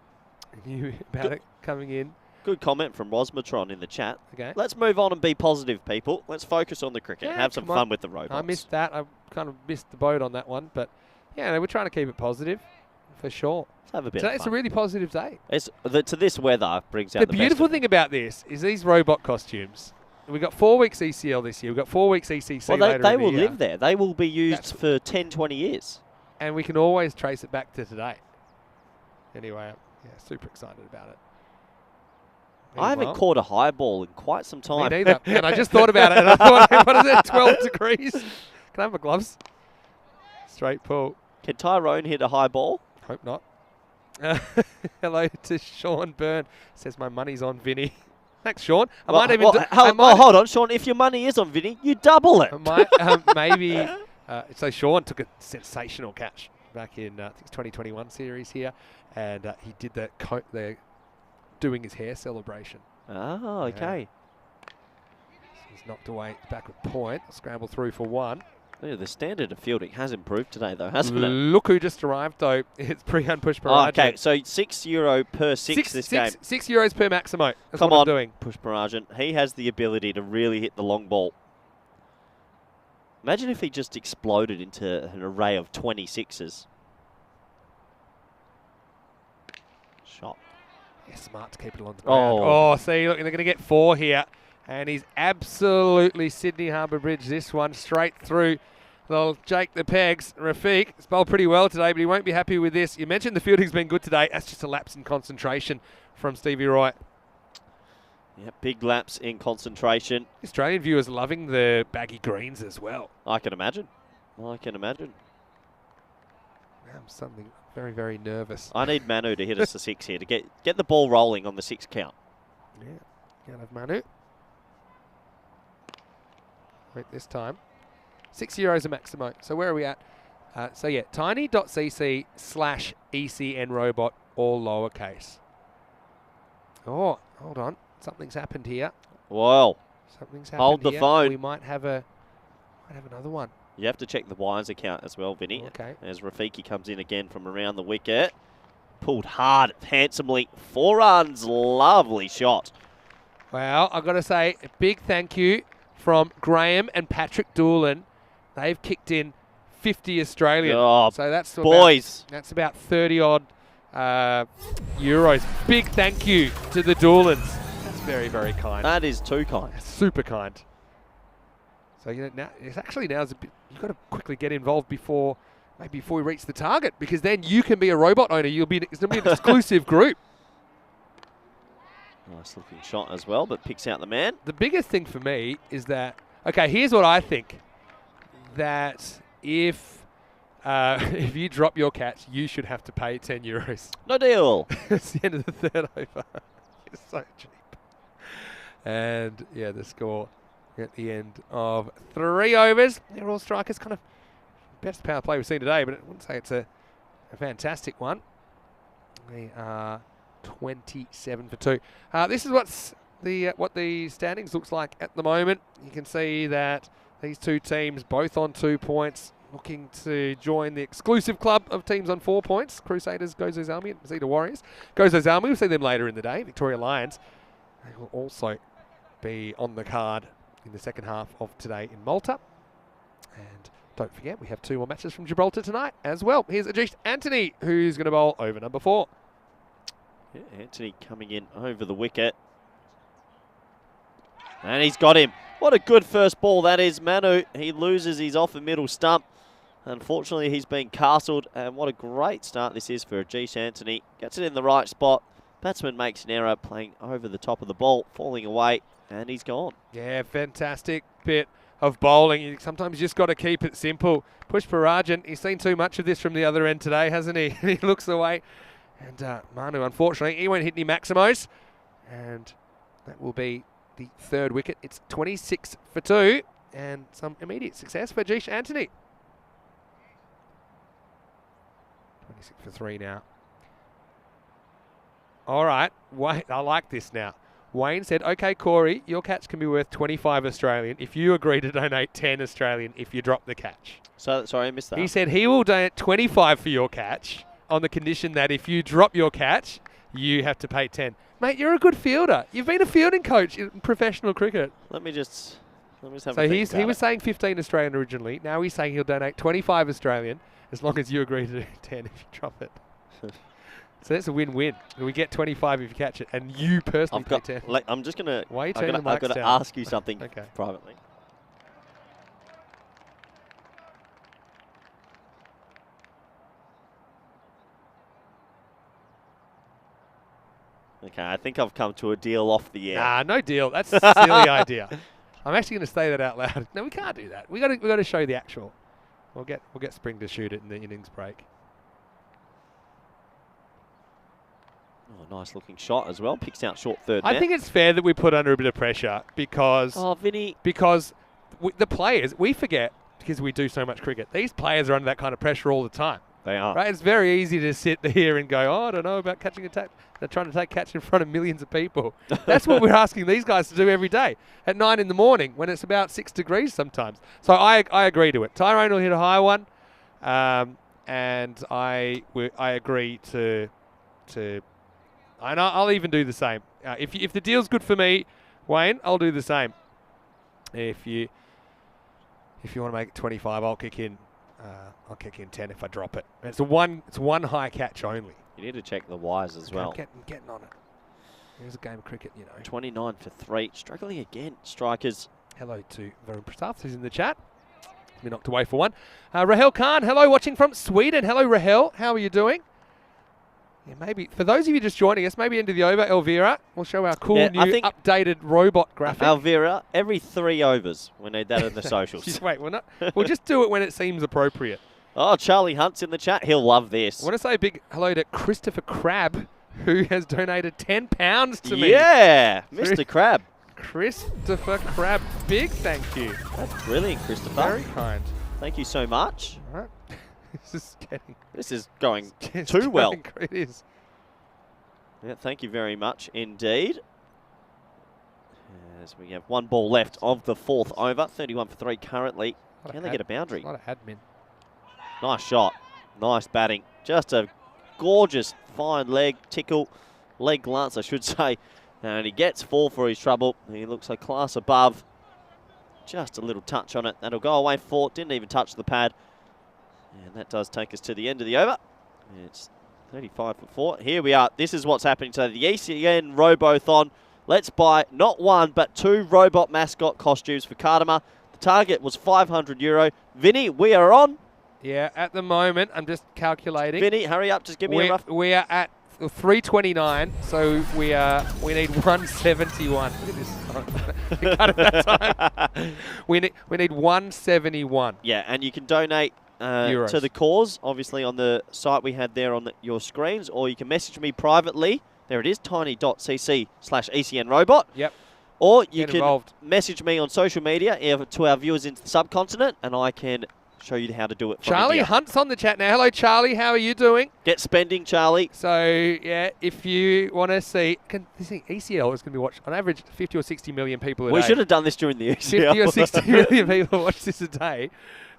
Knew about it coming in. Good comment from Rosmatron in the chat. Okay. Let's move on and be positive, people. Let's focus on the cricket and Yeah, have some come fun on. with the robots. I missed that. I kind of missed the boat on that one. But, yeah, we're trying to keep it positive, for sure. Let's have a bit Today of it's a fun. really positive day. To this weather brings out The the beautiful best thing about this is these robot costumes. We've got 4 weeks ECL this year. We've got 4 weeks ECC Well, later they in the will year. live there. They will be used for 10, 20 years. And we can always trace it back to today. Anyway, super excited about it. I haven't caught a high ball in quite some time. Me neither. And I just thought about it, and I thought, what is it, 12 degrees? Can I have my gloves? Straight pull. Can Tyrone hit a high ball? Hope not. Hello to Sean Byrne. Says my money's on Vinny. Thanks, Sean. Hold on, Sean. If your money is on Vinny, you double it. Maybe. So Sean took a sensational catch back in I think it's 2021 series here, and he did the doing his hair celebration. Oh, okay. He's knocked away backward point. Scramble through for 1. Yeah, the standard of fielding has improved today, though, hasn't it? Look who just arrived, though. It's pre-hand push per okay, so €6 per 6 this game. €6 per Maximo. That's Come what on, I'm doing. Push Parajan. He has the ability to really hit the long ball. Imagine if he just exploded into an array of 26s. Shot. Yeah, smart to keep it along the ground. Oh, see, look, they're going to get 4 here. And he's absolutely Sydney Harbour Bridge this one straight through. They'll Jake the Pegs. Rafiq has bowled pretty well today, but he won't be happy with this. You mentioned the fielding's been good today. That's just a lapse in concentration from Stevie Wright. Yeah, big lapse in concentration. Australian viewers loving the baggy greens as well. I can imagine. I can imagine. I'm something very, very nervous. I need Manu to hit us a 6 here to get the ball rolling on the 6 count. Yeah, can't have Manu. Wait, this time. €6 a Maximo. So where are we at? tiny.cc/ECN robot, all lowercase. Oh, hold on. Something's happened here. Whoa. Something's happened Hold the here. phone. We might have another one. You have to check the Wines account as well, Vinny. Okay. As Rafiki comes in again from around the wicket. Pulled hard, handsomely. 4 runs. Lovely shot. Well, I've got to say a big thank you from Graham and Patrick Doolan. They've kicked in 50 Australian. Oh, so that's boys. That's about 30 odd euros. Big thank you to the Doolans. That's very, very kind. That is too kind. That's super kind. So now you've got to quickly get involved before we reach the target, because then you can be a robot owner. It's going to be an exclusive group. Nice looking shot as well, but picks out the man. The biggest thing for me is that, okay, here's what I think. That if you drop your catch, you should have to pay €10. No deal. It's the end of the 3rd over. It's so cheap. And, yeah, the score at the end of 3 overs. They're all strikers. Kind of best power play we've seen today, but I wouldn't say it's a fantastic one. They are 27 for 2. This is what the standings looks like at the moment. You can see that these two teams both on 2 points, looking to join the exclusive club of teams on 4 points. Crusaders, Gozo's Army, and Zeta Warriors. Gozo's Army, we'll see them later in the day. Victoria Lions, they will also be on the card in the second half of today in Malta. And don't forget, we have 2 more matches from Gibraltar tonight as well. Here's Ajish Anthony, who's going to bowl over number 4. Yeah, Anthony coming in over the wicket. And he's got him. What a good first ball that is, Manu. He loses his off the middle stump. Unfortunately, he's been castled. And what a great start this is for Ajish Anthony. Gets it in the right spot. Batsman makes an error, playing over the top of the ball, falling away, and he's gone. Yeah, fantastic bit of bowling. Sometimes you just got to keep it simple. Push Parajan. He's seen too much of this from the other end today, hasn't he? He looks away. And Manu, unfortunately, he won't hit any Maximos. And that will be the 3rd wicket. It's 26 for 2. And some immediate success for Ajish Anthony. 26 for 3 now. All right, Wayne, I like this now. Wayne said, okay, Corey, your catch can be worth 25 Australian if you agree to donate 10 Australian if you drop the catch. So, sorry, I missed that. He said he will donate 25 for your catch on the condition that if you drop your catch, you have to pay 10. Mate, you're a good fielder. You've been a fielding coach in professional cricket. Let me just have a So think he was about saying 15 Australian originally. Now he's saying he'll donate 25 Australian as long as you agree to do 10 if you drop it. So that's a win-win. We get 25 if you catch it, and you personally pay 10. I'm just gonna. Why are you turning the I've mics got to down? ask you something Okay. privately. Okay, I think I've come to a deal off the air. Nah, no deal. That's a silly idea. I'm actually going to say that out loud. No, we can't do that. We got to show the actual. We'll get Spring to shoot it in the innings break. Oh, nice looking shot as well. Picks out short third. I think it's fair that we put under a bit of pressure because Vinny. The players, we forget because we do so much cricket. These players are under that kind of pressure all the time. They are. Right? It's very easy to sit here and go, oh, I don't know about catching a tap. They're trying to take catch in front of millions of people. That's what we're asking these guys to do every day at 9 in the morning when it's about 6 degrees sometimes. So I agree to it. Tyrone will hit a high one, and I agree to and I'll even do the same. If the deal's good for me, Wayne, I'll do the same. If you want to make it 25, I'll kick in 10 if I drop it. It's one high catch only. You need to check the wires as well. I'm getting on it. Here's a game of cricket, you know. 29 for 3. Struggling again, strikers. Hello to Varun Prasad, who's in the chat. We knocked away for one. Rahel Khan, hello, watching from Sweden. Hello, Rahel. How are you doing? Yeah, maybe for those of you just joining us, maybe into the over, Elvira. We'll show our cool new updated robot graphic. Elvira, every 3 overs. We need that in the socials. Wait, we'll just do it when it seems appropriate. Oh, Charlie Hunt's in the chat. He'll love this. I want to say a big hello to Christopher Crab, who has donated £10 to me. Yeah, Mr. Crab. Christopher Crab, big thank you. That's brilliant, Christopher. Very kind. Thank you so much. All right. This is going too well. It is. Yeah, thank you very much indeed. As we have 1 ball left of the 4th over, 31 for 3 currently. Can they get a boundary? A lot of admin. Nice shot. Nice batting. Just a gorgeous fine leg glance, I should say. And he gets 4 for his trouble. He looks a class above. Just a little touch on it. That'll go away for. Didn't even touch the pad. And that does take us to the end of the over. It's 35 for 4. Here we are. This is what's happening today. The ECN Robothon. Let's buy not 1 but 2 robot mascot costumes for Cardama. The target was €500. Vinny, we are on. Yeah, at the moment, I'm just calculating. Vinny, hurry up. Just give me a rough. We are at 329, so we need 171. Look at this. We cut it that time. We need 171. Yeah, and you can donate to the cause, obviously on the site we had there on your screens, or you can message me privately. There it is, tiny.cc/ECNRobot. Yep. Or you can message me on social media to our viewers in the subcontinent, and I can show you how to do it. Charlie Hunt's on the chat now. Hello, Charlie. How are you doing? Get spending, Charlie. So, yeah, if you want to see, ECL is going to be watched on average 50 or 60 million people a day. We should have done this during the ECL. 50 or 60 million people watch this a day.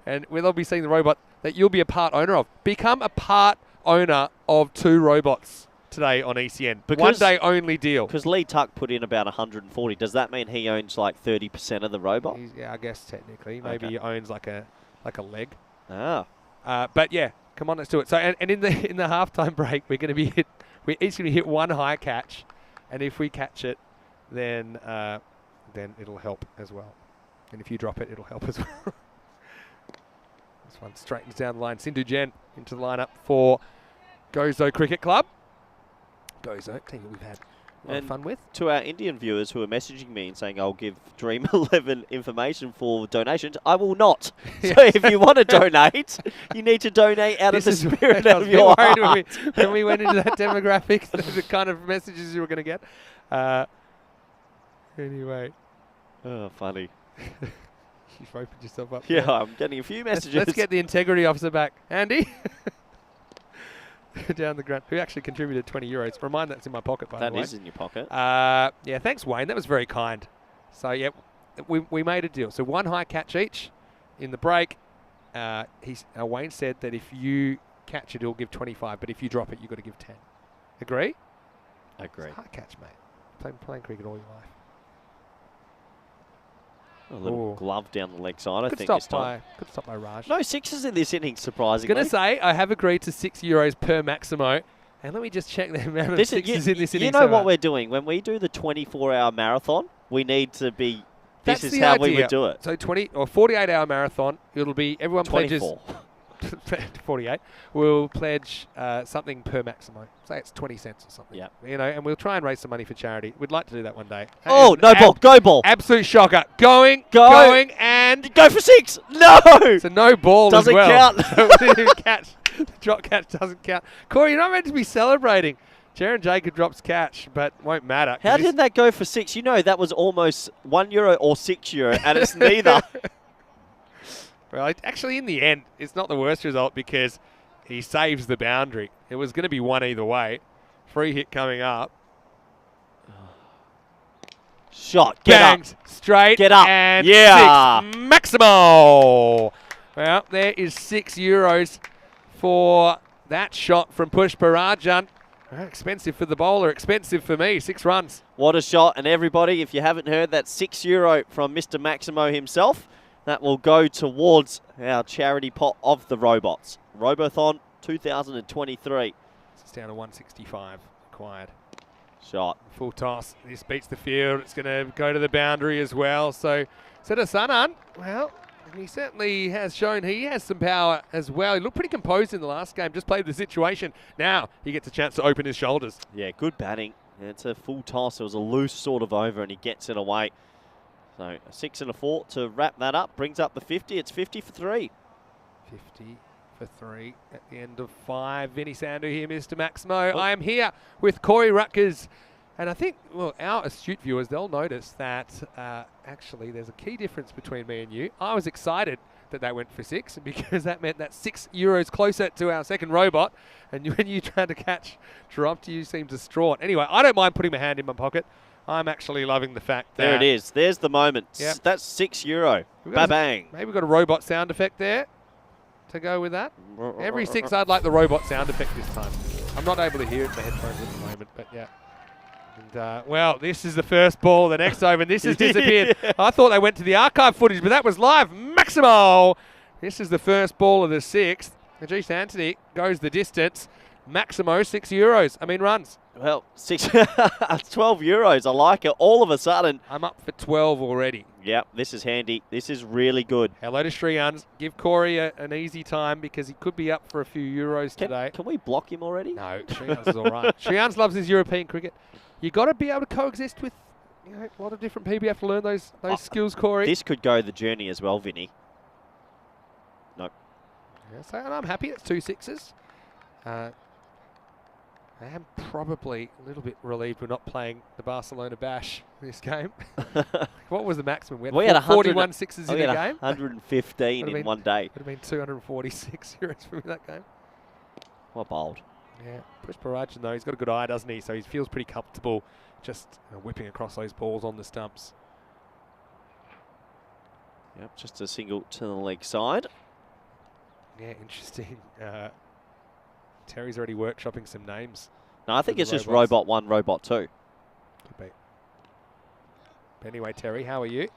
And we'll be seeing the robot that you'll be a part owner of. Become a part owner of 2 robots today on ECN. One day only deal. Because Lee Tuck put in about 140. Does that mean he owns like 30% of the robot? Yeah, I guess technically. Maybe he owns like a leg. Ah. But yeah, come on, let's do it. So and in the halftime break, we're going to be we're each going to hit one high catch, and if we catch it, then it'll help as well. And if you drop it, it'll help as well. This one straightens down the line. Sindhu Jen into the lineup for Gozo Cricket Club. Gozo, team that we've had a lot of fun with. To our Indian viewers who are messaging me and saying I'll give Dream 11 information for donations, I will not. So if you want to donate, you need to donate out of the spirit of your heart. When we went into that demographic, the kind of messages you were going to get. Anyway. Oh, funny. You've opened yourself up. Yeah, I'm getting a few messages. Let's get the integrity officer back. Andy? Down the grunt, who actually contributed 20 euros. Remind that's in my pocket, by the way. That is in your pocket. Yeah, thanks, Wayne. That was very kind. So, yeah, we made a deal. So, one high catch each in the break. Wayne said that if you catch it, he'll give 25, but if you drop it, you've got to give 10. Agree? Agree. It's a high catch, mate. Playing cricket all your life. A little glove down the leg side, I think, this this time. Could stop by Raj. No sixes in this innings, surprisingly. I was going to say, I have agreed to €6 per Maximo. And let me just check the amount of sixes in this innings. You know what we're doing? When we do the 24-hour marathon, we need to be... This is how we would do it. So 48-hour marathon, it'll be everyone 24. pledges... 48. We'll pledge something per Maximo. Say it's 20 cents or something. Yeah. You know, and we'll try and raise some money for charity. We'd like to do that one day. Oh, no ball. Go ball. Absolute shocker. Going, and... Go for 6. No! It's a no ball doesn't as well. Count. Didn't catch. The drop catch doesn't count. Corey, you're not meant to be celebrating. Jaron Jacob drops catch, but won't matter. How did that go for 6? You know, that was almost €1 or €6, and it's neither. Well, actually, in the end, it's not the worst result because he saves the boundary. It was going to be one either way. Free hit coming up. Shot. Get Banged up. Straight. Get up. And Yeah. 6. Maximo. Well, there is €6 for that shot from Pushpa Rajan. Expensive for the bowler. Expensive for me. 6 runs. What a shot. And everybody, if you haven't heard, that's €6 from Mr. Maximo himself. That will go towards our charity pot of the robots. Robothon 2023. It's down to 165 acquired. Shot. Full toss. This beats the field. It's going to go to the boundary as well. So, Sanan, well, he certainly has shown he has some power as well. He looked pretty composed in the last game, just played the situation. Now he gets a chance to open his shoulders. Yeah, good batting. It's a full toss. It was a loose sort of over, and he gets it away. So a 6 and a 4 to wrap that up. Brings up the 50. It's 50 for 3. 50 for 3 at the end of 5. Vinny Sandu here, Mr. Maximo. I am here with Corey Rutgers. And I think, well, our astute viewers, they'll notice that actually there's a key difference between me and you. I was excited that went for 6 because that meant that €6 closer to our second robot. And when you tried to catch dropped, you seemed distraught. Anyway, I don't mind putting my hand in my pocket. I'm actually loving the fact that... There it is. There's the moment. Yep. That's €6. Ba-bang. Maybe we've got a robot sound effect there to go with that. Every 6, I'd like the robot sound effect this time. I'm not able to hear it in the headphones at the moment, but yeah. And, well, this is the first ball, the next over, and this has disappeared. Yeah. I thought they went to the archive footage, but that was live. Maximo! This is the first ball of the 6th. Ajit Anthony goes the distance. Maximo, €6. I mean, runs. Well, €12. I like it. All of a sudden. I'm up for 12 already. Yep, this is handy. This is really good. Hello to Shriyans. Give Corey an easy time because he could be up for a few euros today. Can we block him already? No, Shriyans is all right. Shriyans loves his European cricket. You got to be able to coexist with a lot of different people. You have to learn those skills, Corey. This could go the journey as well, Vinny. Nope. Yeah, so, and I'm happy. It's 2 6s. I am probably a little bit relieved we're not playing the Barcelona Bash this game. What was the maximum? We had 41 sixes in we a had game. 115 in one day. Would have been 246 euros from that game. What bold. Yeah, Push Barragin though, he's got a good eye, doesn't he? So he feels pretty comfortable just whipping across those balls on the stumps. Yep, just a single to the leg side. Yeah, interesting. Terry's already workshopping some names. No, I think it's just robots. Robot 1, Robot 2. Could be. But anyway, Terry, how are you?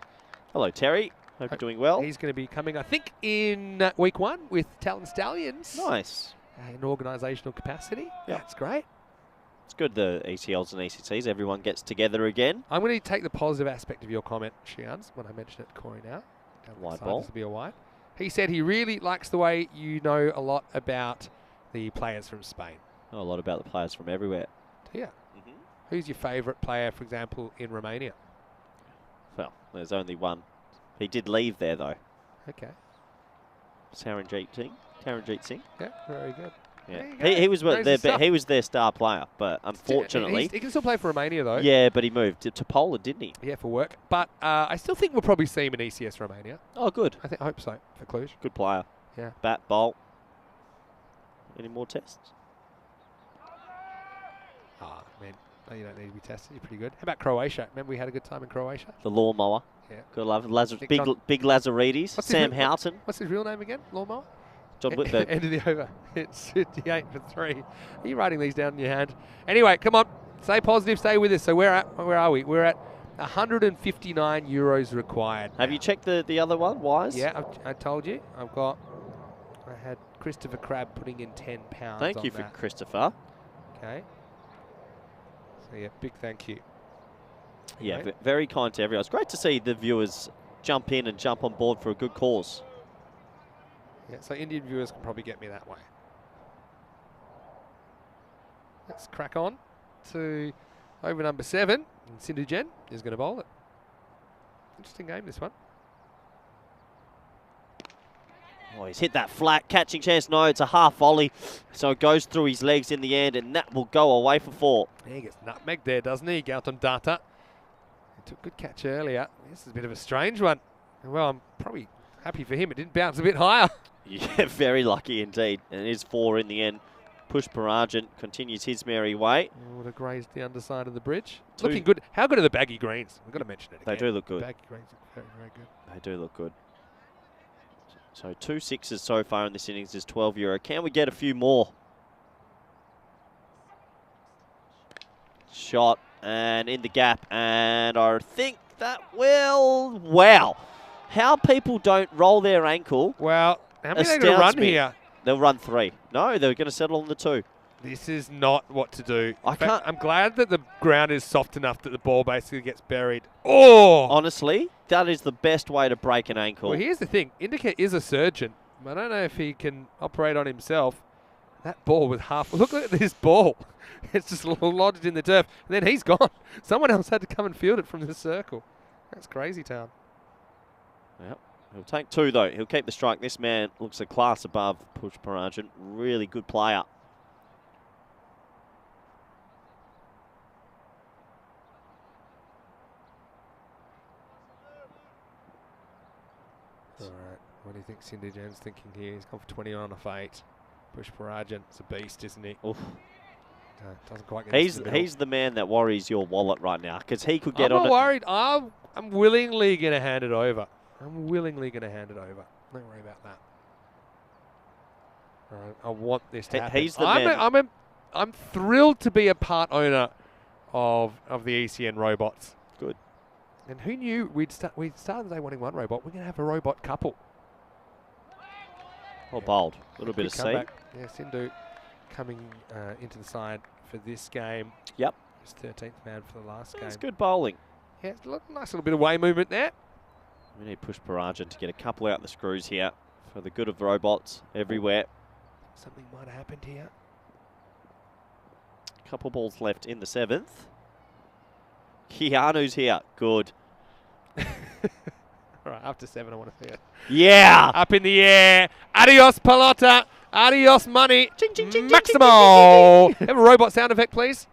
Hello, Terry. Hope you're doing well. He's going to be coming, I think, in week 1 with Talon Stallions. Nice. In organisational capacity. Yeah. That's great. It's good the ECLs and ECCs, everyone gets together again. I'm going to take the positive aspect of your comment, Shians, when I mentioned it to Corey now. Wide ball. To be a wide. He said he really likes the way you know a lot about the players from Spain. Know a lot about the players from everywhere. Yeah. Who's your favourite player, for example, in Romania? Well, there's only one. He did leave there, though. Okay. Taranjeet Singh. Yeah, very good. Yeah. He was he was their star player, but unfortunately... He can still play for Romania, though. Yeah, but he moved to Poland, didn't he? Yeah, for work. But I still think we'll probably see him in ECS Romania. Oh, good. I hope so, for Cluj. Good player. Yeah. Bat, bowl. Any more tests? Man, no, you don't need to be tested. You're pretty good. How about Croatia? Remember we had a good time in Croatia? The lawnmower. Yeah. Good love. Big Lazaridis. Sam Houghton. What's his real name again? Lawnmower? John Whitberg. End of the over. It's 58 for 3. Are you writing these down in your hand? Anyway, come on. Stay positive. Stay with us. So where are we? We're at 159 euros required. Have you checked the other one, Wise? Yeah, I told you. I had Christopher Crabb putting in £10. Thank you for Christopher. Okay. So yeah, big thank you. Yeah, right. Very kind to everyone. It's great to see the viewers jump in and jump on board for a good cause. Yeah, so Indian viewers can probably get me that way. Let's crack on to over number 7. And Sindhu Jen is going to bowl it. Interesting game, this one. Oh, he's hit that flat. Catching chance. No, it's a half volley. So it goes through his legs in the end, and that will go away for 4. He gets nutmegged there, doesn't he? Gautam Datta. He took a good catch earlier. This is a bit of a strange one. Well, I'm probably happy for him. It didn't bounce a bit higher. Yeah, very lucky indeed. And it is 4 in the end. Push Barragin continues his merry way. Oh, would have grazed the underside of the bridge. Looking good. How good are the baggy greens? We've got to mention it again. They do look good. Baggy greens look very, very good. They do look good. So 2 6s so far in this innings is 12 euro. Can we get a few more? Shot and in the gap, and I think that will. Wow, how people don't roll their ankle. Well, how many are they going to run me. here? They'll run 3. No, they're going to settle on the 2. This is not what to do. I can't. I'm glad that the ground is soft enough that the ball basically gets buried. Oh! Honestly, that is the best way to break an ankle. Well, here's the thing. Indicate is a surgeon. I don't know if he can operate on himself. That ball was half... Look at this ball. It's just lodged in the turf. And then he's gone. Someone else had to come and field it from the circle. That's crazy town. Yep. He'll take 2, though. He'll keep the strike. This man looks a class above Push Barragin. Really good player. All right. What do you think Cindy Jen's thinking here? He's gone for 20 on off 8. Push Barragin. It's a beast, isn't he? Oof. Doesn't quite get He's the man that worries your wallet right now, because he could get I'm on not worried. I'm willingly going to hand it over. I'm willingly going to hand it over. Don't worry about that. All right, I want this to happen. He's the man. I'm thrilled to be a part owner of the ECN robots. Good. And who knew we'd started the day wanting one robot. We're going to have a robot couple. Oh, bold. A little bit of seam. Yeah, Sindhu coming into the side for this game. Yep. His 13th man for the last game. That's good bowling. Yeah, it's a nice little bit of way movement there. We need Push Barragin to get a couple out the screws here for the good of the robots everywhere. Something might have happened here. Couple balls left in the 7th. Keanu's here. Good. All right, after 7, I want to see it. Yeah! Up in the air. Adios, Pelota. Adios, money. Ching, ching, ching, ching, Maximo. Have a robot sound effect, please.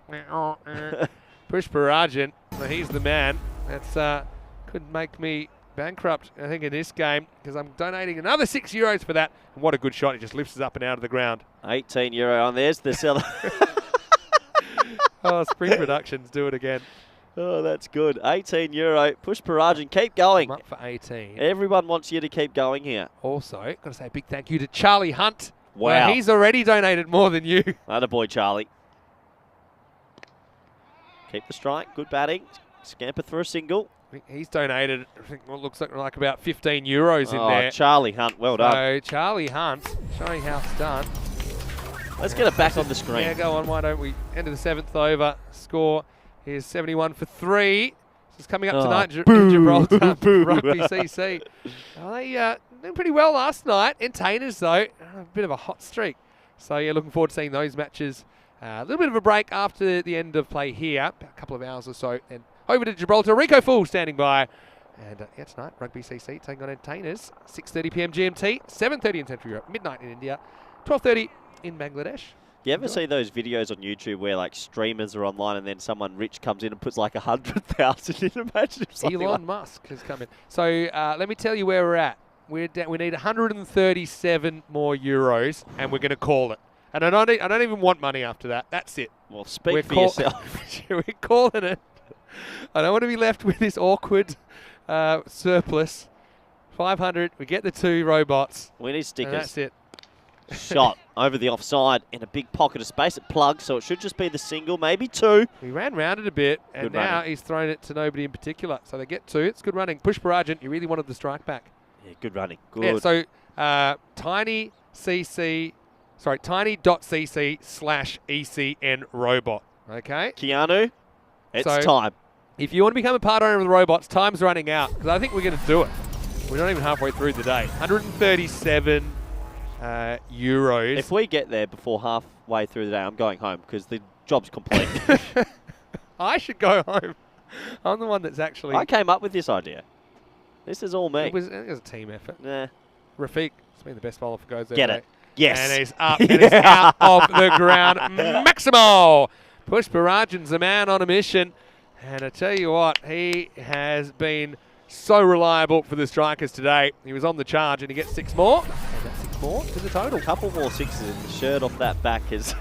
Push Barajin. So he's the man. That's could make me bankrupt, I think, in this game, because I'm donating another €6 for that. And what a good shot. He just lifts us up and out of the ground. €18 on. There's the seller. Oh, Spring Productions, do it again. Oh, that's good. €18. Push Parajin. Keep going. I'm up for 18. Everyone wants you to keep going here. Also, got to say a big thank you to Charlie Hunt. Wow. Well, he's already donated more than you. Attaboy, Charlie. Keep the strike. Good batting. Scamper through a single. He's donated, I think, what looks like about €15 in there. Charlie Hunt. Well done. So, Charlie Hunt, showing how it's done. Let's get it back on the screen. Yeah, go on. Why don't we? End of the 7th over. Score is 71 for 3. This is coming up tonight in Gibraltar. Rugby CC. Well, they did pretty well last night. Entertainers, though, a bit of a hot streak. So, yeah, looking forward to seeing those matches. A little bit of a break after the end of play here, about a couple of hours or so. And over to Gibraltar. Rico Fool standing by. And yeah, tonight, Rugby CC taking on Entertainers. 6:30 p.m. GMT, 7:30 in Central Europe, midnight in India, 12:30 in Bangladesh. You ever see those videos on YouTube where like streamers are online and then someone rich comes in and puts like 100,000 in a match? Elon Musk has come in. So let me tell you where we're at. We need 137 more euros, and we're going to call it. And I don't even want money after that. That's it. Well, speak for yourself. We're calling it. I don't want to be left with this awkward surplus. 500. We get the 2 robots. We need stickers. And that's it. Shot over the offside in a big pocket of space. It plugs, so it should just be the single, maybe 2. We ran round it a bit, and Good now running. he's thrown it to nobody in particular. So they get 2. It's good running. Push Barajin. He really wanted the strike back. Yeah, good running. Good. Yeah, so tiny.cc/ECN robot. Okay? Keanu, it's So- time. If you want to become a part owner of the robots, time's running out, because I think we're going to do it. We're not even halfway through the day. 137 euros. If we get there before halfway through the day, I'm going home because the job's complete. I should go home. I'm the one that's actually... I came up with this idea. This is all me. It was a team effort. Nah. Rafiq has been the best bowler for Gozo. Get it. Yes. And he's up and he's out of the ground. Maximo! Push Barajin's the man on a mission. And I tell you what, he has been so reliable for the strikers today. He was on the charge and he gets 6 more. And that's 6 more to the total. A couple more 6s and the shirt off that back is...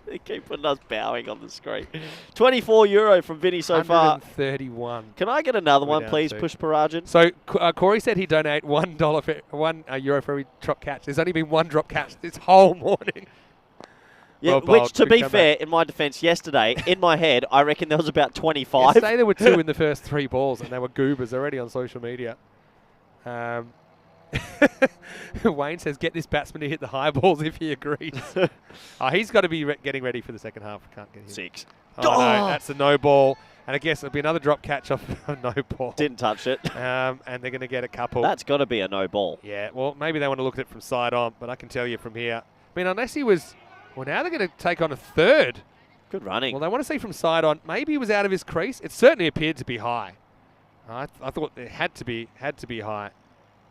They keep putting us bowing on the screen. €24 from Vinny so far. 131. Can I get another We're one, down please, to. Push Parajin? So Corey said he'd donate €1 for €1 for every drop catch. There's only been 1 drop catch this whole morning. Yeah, Well bowled. which, to Good be comeback. fair, in my defence yesterday, in my head, I reckon there was about 25. Yesterday there were 2 in the first 3 balls, and they were goobers already on social media. Wayne says, get this batsman to hit the high balls if he agrees. He's got to be getting ready for the second half. Can't get him. 6. Oh, no, that's a no ball. And I guess it'll be another drop catch off a no ball. Didn't touch it. And they're going to get a couple. That's got to be a no ball. Yeah, well, maybe they want to look at it from side on, but I can tell you from here. I mean, unless he was... Well, now they're going to take on a 3rd. Good running. Well, they want to see from side on. Maybe he was out of his crease. It certainly appeared to be high. I thought it had to be high.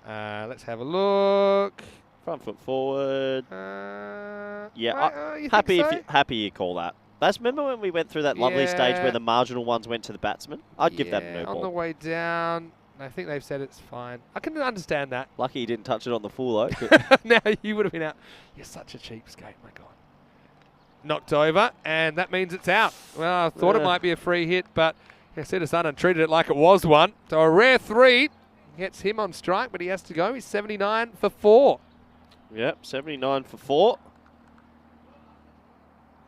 Let's have a look. Front foot forward. Yeah, right, you happy think if so? you, happy you call that. Remember when we went through that lovely stage Yeah. where the marginal ones went to the batsman? I'd give that a no on the ball. way down. I think they've said it's fine. I can understand that. Lucky he didn't touch it on the full though. Now you would have been out. You're such a cheapskate, my God. Knocked over, and that means it's out. Well, I thought it might be a free hit, but Citizen treated it like it was one. So a rare 3 gets him on strike, but he has to go. He's 79 for 4. Yep, 79 for 4.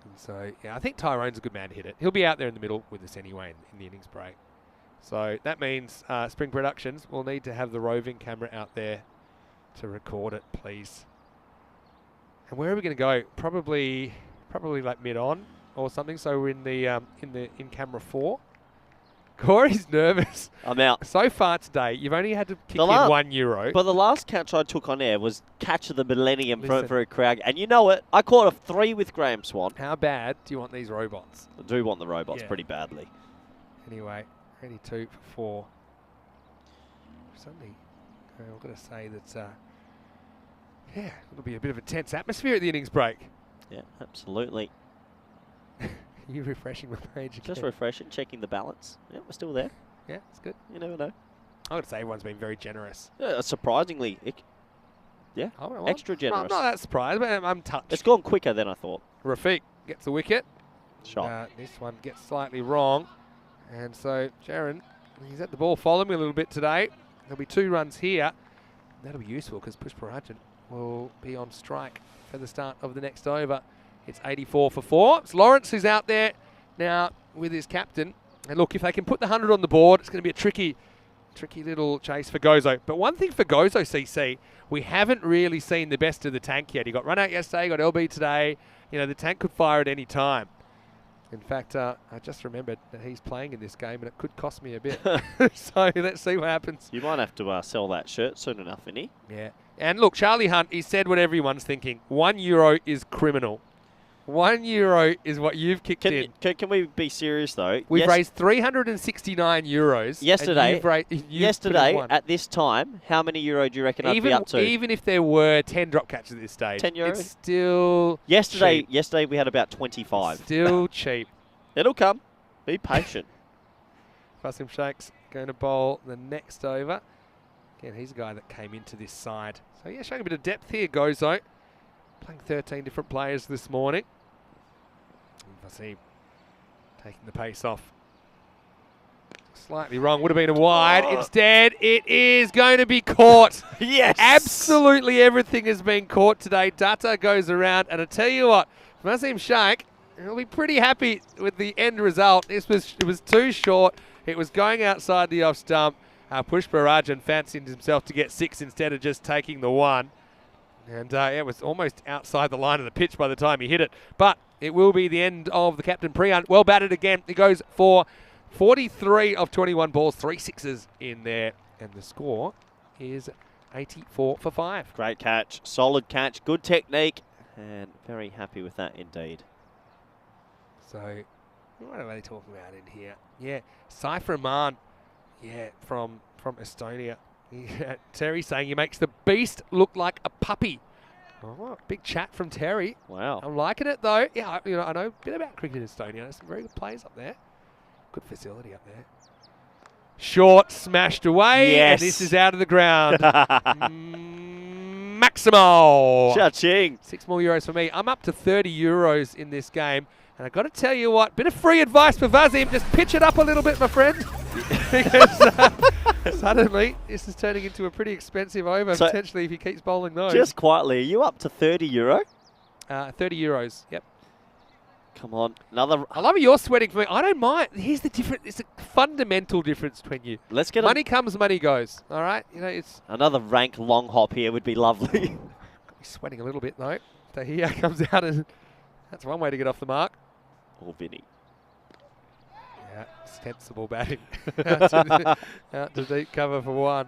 And so, yeah, I think Tyrone's a good man to hit it. He'll be out there in the middle with us anyway in the innings break. So that means Spring Productions will need to have the roving camera out there to record it, please. And where are we going to go? Probably like mid-on or something. So we're in the in camera 4. Corey's nervous. I'm out. So far today, you've only had to kick in €1. But the last catch I took on air was catch of the millennium Listen. for a crowd. And you know it, I caught a 3 with Graham Swan. How bad do you want these robots? I do want the robots Yeah. pretty badly. Anyway, 82 for 4. Suddenly, I've got to say that Yeah, it'll be a bit of a tense atmosphere at the innings break. Yeah, absolutely. You refreshing my page again? Just refreshing, checking the balance. Yeah, we're still there. Yeah, it's good. You never know. I would say everyone's been very generous. Surprisingly, Oh, well, extra generous. I'm not that surprised, but I'm touched. It's gone quicker than I thought. Rafiq gets the wicket. Shot. This one gets slightly wrong. And so Jaron, he's at the ball following me a little bit today. There'll be 2 runs here. That'll be useful because Pushparajan will be on strike for the start of the next over. It's 84 for 4. It's Lawrence who's out there now with his captain. And look, if they can put the 100 on the board, it's going to be a tricky little chase for Gozo. But one thing for Gozo CC, we haven't really seen the best of the tank yet. He got run out yesterday, got LB today. You know, the tank could fire at any time. In fact, I just remembered that he's playing in this game and it could cost me a bit. So let's see what happens. You might have to sell that shirt soon enough, Vinny. Yeah. And look, Charlie Hunt, he said what everyone's thinking. €1 is criminal. €1 is what you've kicked in. Can we be serious, though? We've raised €369. Yesterday, at this time, how many euro do you reckon I'd be up to? Even if there were 10 drop catches at this stage. 10 euro? It's still Yesterday cheap. we had about 25. It's still cheap. It'll come. Be patient. Fasim Sheikh's going to bowl the next over. Again, he's a guy that came into this side. So, yeah, showing a bit of depth here, Gozo. Playing 13 different players this morning. Fasim taking the pace off. Slightly wrong. Would have been a wide. Instead, it is going to be caught. Yes. Absolutely everything has been caught today. Dutta goes around. And I tell you what, Fasim Sheikh will be pretty happy with the end result. It was too short. It was going outside the off stump. Pushparajan fancied himself to get 6 instead of just taking the 1. And it was almost outside the line of the pitch by the time he hit it. But it will be the end of the captain Priyan. Well batted again. He goes for 43 of 21 balls, 3 sixes in there. And the score is 84 for 5. Great catch. Solid catch. Good technique. And very happy with that indeed. So, what are they talking about in here? Yeah, Saif Rahman. Yeah, from Estonia. Terry saying he makes the beast look like a puppy. Oh, big chat from Terry. Wow. I'm liking it though. Yeah, I know a bit about cricket in Estonia. There's some very good players up there. Good facility up there. Short, smashed away. Yes. And this is out of the ground. Maximo. Cha-ching. 6 more euros for me. I'm up to €30 in this game. And I've got to tell you what, bit of free advice for Vazim. Just pitch it up a little bit, my friend. Because suddenly, this is turning into a pretty expensive over, so potentially, if he keeps bowling those. Just quietly, are you up to €30? €30, yep. Come on. Another. I love it you're sweating for me. I don't mind. Here's the difference. It's a fundamental difference between you. Let's get money comes, money goes. All right? It's another rank long hop here would be lovely. He's sweating a little bit, though. Tahir comes out and that's one way to get off the mark. Or Vinny. Yeah, sensible batting. out to deep cover for 1.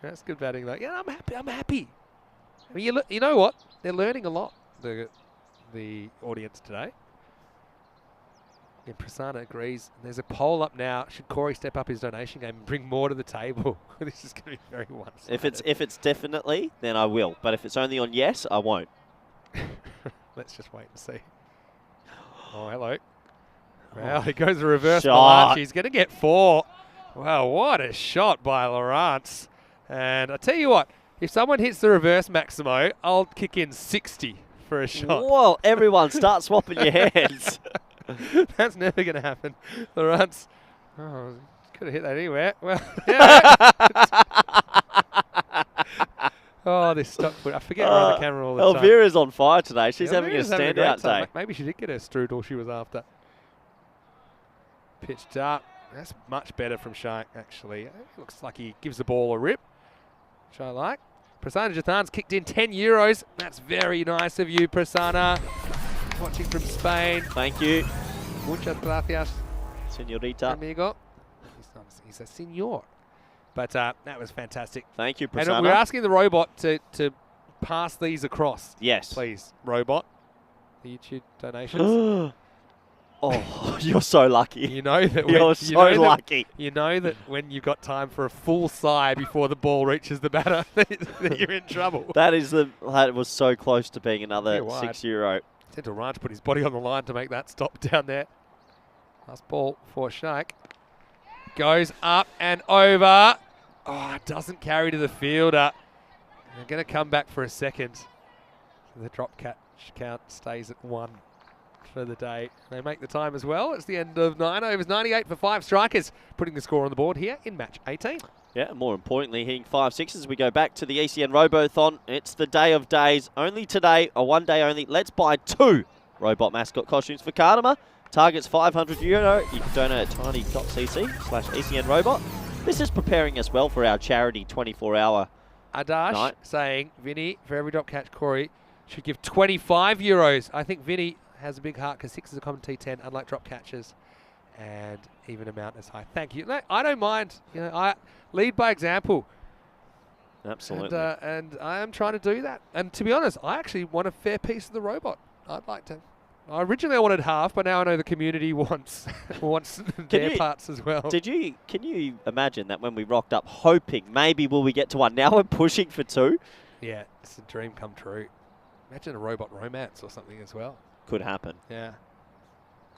That's good batting, though. Yeah, I'm happy. I mean, you know what? They're learning a lot, the audience today. And Prasanna agrees. There's a poll up now. Should Corey step up his donation game and bring more to the table? This is going to be very one-sided. If it's definitely, then I will. But if it's only on yes, I won't. Let's just wait and see. Oh, hello. Well, he goes the reverse. Shot. He's going to get 4. Wow, what a shot by Lawrence. And I tell you what, if someone hits the reverse Maximo, I'll kick in 60 for a shot. Well, everyone start swapping your hands. That's never going to happen. Lawrence, could have hit that anywhere. Well, yeah. Oh, this stock foot. I forget we're on the camera all the time. Elvira's on fire today. She's having a standout day. Maybe she did get her strudel she was after. Pitched up. That's much better from Shaikh, actually. It looks like he gives the ball a rip, which I like. Prasanna Jathan's kicked in €10. That's very nice of you, Prasanna. Watching from Spain. Thank you. Muchas gracias, Señorita. amigo. He's a senor. But that was fantastic. Thank you, Prasanna. And we're asking the robot to pass these across. Yes. Please, robot. The YouTube donations. Oh, you're so lucky. You know that You're so lucky. You know that when you've got time for a full sigh before the ball reaches the batter, that you're in trouble. That was so close to being another wide. €6. Central Ranch put his body on the line to make that stop down there. Last ball for Shaikh. Goes up and over. Oh, it doesn't carry to the fielder. They're going to come back for a second. The drop catch count stays at 1 for the day. They make the time as well. It's the end of 9 overs, 98 for 5 strikers, putting the score on the board here in match 18. Yeah, more importantly, hitting 5 sixes. We go back to the ECN Robothon. It's the day of days. Only today, or one day only. Let's buy 2 robot mascot costumes for Cardama. Target's €500. You can donate at tiny.cc/ECN Robot. This is preparing us well for our charity 24-hour Adash night. saying, Vinny, for every drop catch, Corey should give €25. I think Vinny has a big heart because 6 is a common T10, unlike drop catches, and even amount as high. Thank you. No, I don't mind. You know, I lead by example. Absolutely. And I am trying to do that. And to be honest, I actually want a fair piece of the robot. I'd like to. Originally I wanted half, but now I know the community wants their parts as well. Can you imagine that when we rocked up hoping maybe will we get to 1? Now we're pushing for 2. Yeah, it's a dream come true. Imagine a robot romance or something as well. Could happen. Yeah.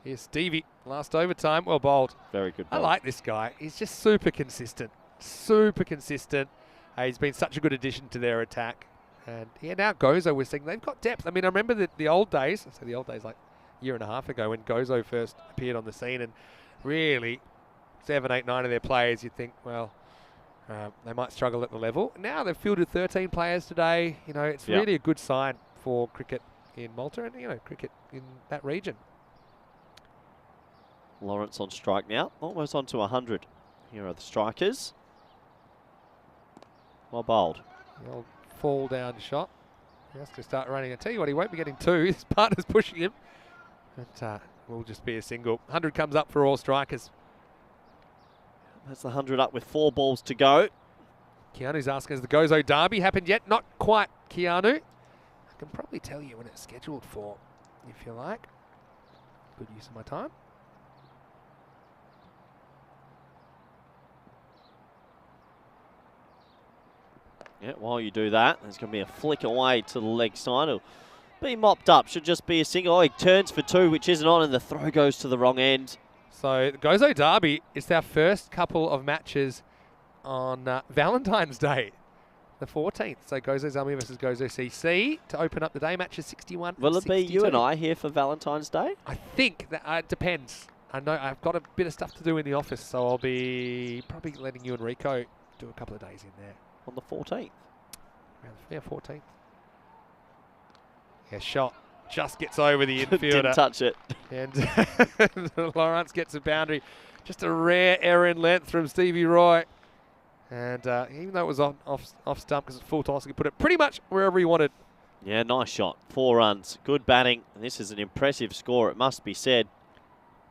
Here's Stevie, last overtime, well bowled. Very good I ball. like this guy. He's just super consistent. Super consistent. He's been such a good addition to their attack. And yeah, now Gozo, we're seeing they've got depth. I mean, I remember the old days, I say the old days like a year and a half ago when Gozo first appeared on the scene, and really 7, 8, 9 of their players, you'd think, well, they might struggle at the level. Now they've fielded 13 players today. You know, it's really a good sign for cricket in Malta and, you know, cricket in that region. Lawrence on strike now, almost on to 100. Here are the strikers. Well bowled. The old fall down shot. He has to start running. I tell you what, he won't be getting 2. His partner's pushing him. But will just be a single. 100 comes up for all strikers. That's the 100 up with 4 balls to go. Keanu's asking, has the Gozo Derby happened yet? Not quite, Keanu. I can probably tell you when it's scheduled for, if you like. Good use of my time. Yeah, while you do that, there's going to be a flick away to the leg side. It'll be mopped up. Should just be a single. Oh, he turns for 2, which isn't on, and the throw goes to the wrong end. So the Gozo Derby is our first couple of matches on Valentine's Day, the 14th. So Gozo Zalmi versus Gozo CC to open up the day. Matches 61 Will and it be 62. you and I here for Valentine's Day? I think that it depends. I know I've got a bit of stuff to do in the office, so I'll be probably letting you and Rico do a couple of days in there. On the 14th. Yeah, 14th. Yeah, shot. Just gets over the infielder. Didn't touch it. And Lawrence gets a boundary. Just a rare error in length from Stevie Roy. And even though it was off stump because it's full toss, he could put it pretty much wherever he wanted. Yeah, nice shot. 4 runs. Good batting. And this is an impressive score, it must be said.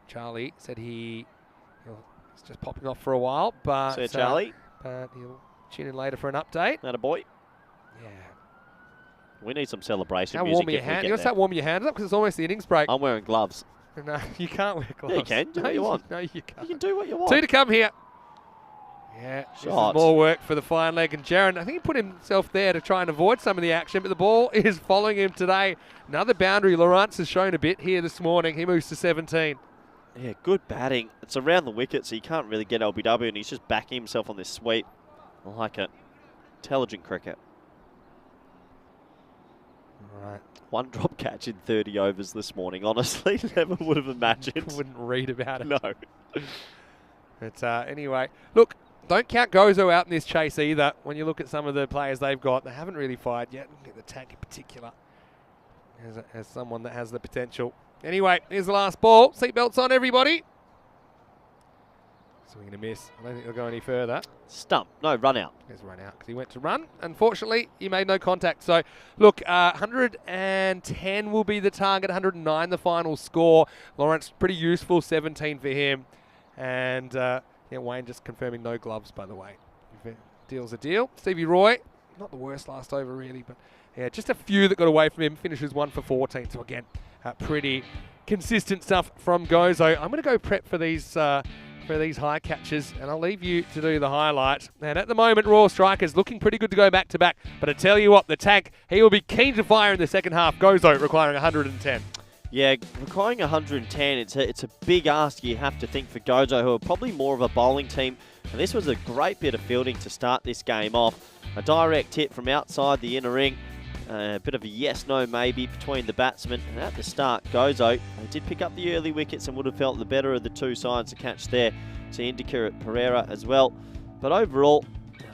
Charlie said he's just popping off for a while. But, Sir Charlie. But he'll tune in later for an update. That a boy. Yeah. We need some celebration How music warm are your if we hands? get You got to start warming your hands up because it's almost the innings break. I'm wearing gloves. No, you can't wear gloves. Yeah, you can. Do what you want. No, you can't. You can do what you want. 2 to come here. Yeah, this is Shot. more work for the fine leg. And Jaron, I think he put himself there to try and avoid some of the action, but the ball is following him today. Another boundary. Lawrence has shown a bit here this morning. He moves to 17. Yeah, good batting. It's around the wicket, so you can't really get LBW, and he's just backing himself on this sweep. I like it. Intelligent cricket. All right. 1 drop catch in 30 overs this morning. Honestly, never would have imagined. Wouldn't read about it. No. But anyway, look, don't count Gozo out in this chase either. When you look at some of the players they've got, they haven't really fired yet. Look at the tank in particular as someone that has the potential. Anyway, here's the last ball. Seatbelts on, everybody. Swing and a miss. I don't think they'll go any further. Stump. No, run out. There's run out because he went to run. Unfortunately, he made no contact. So, look, 110 will be the target, 109 the final score. Lawrence, pretty useful, 17 for him. And yeah, Wayne just confirming no gloves, by the way. If deal's a deal. Stevie Roy, not the worst last over, really, but yeah, just a few that got away from him. Finishes 1 for 14. So, again, pretty consistent stuff from Gozo. I'm going to go prep for these high catches, and I'll leave you to do the highlight. And at the moment, Royal Strikers looking pretty good to go back-to-back. But I tell you what, the tank, he will be keen to fire in the second half. Gozo requiring 110. Yeah, requiring 110, it's a big ask, you have to think, for Gozo, who are probably more of a bowling team. And this was a great bit of fielding to start this game off. A direct hit from outside the inner ring. A bit of a yes-no maybe between the batsmen. And at the start, Gozo did pick up the early wickets and would have felt the better of the two sides to catch there. To Indica Pereira as well. But overall,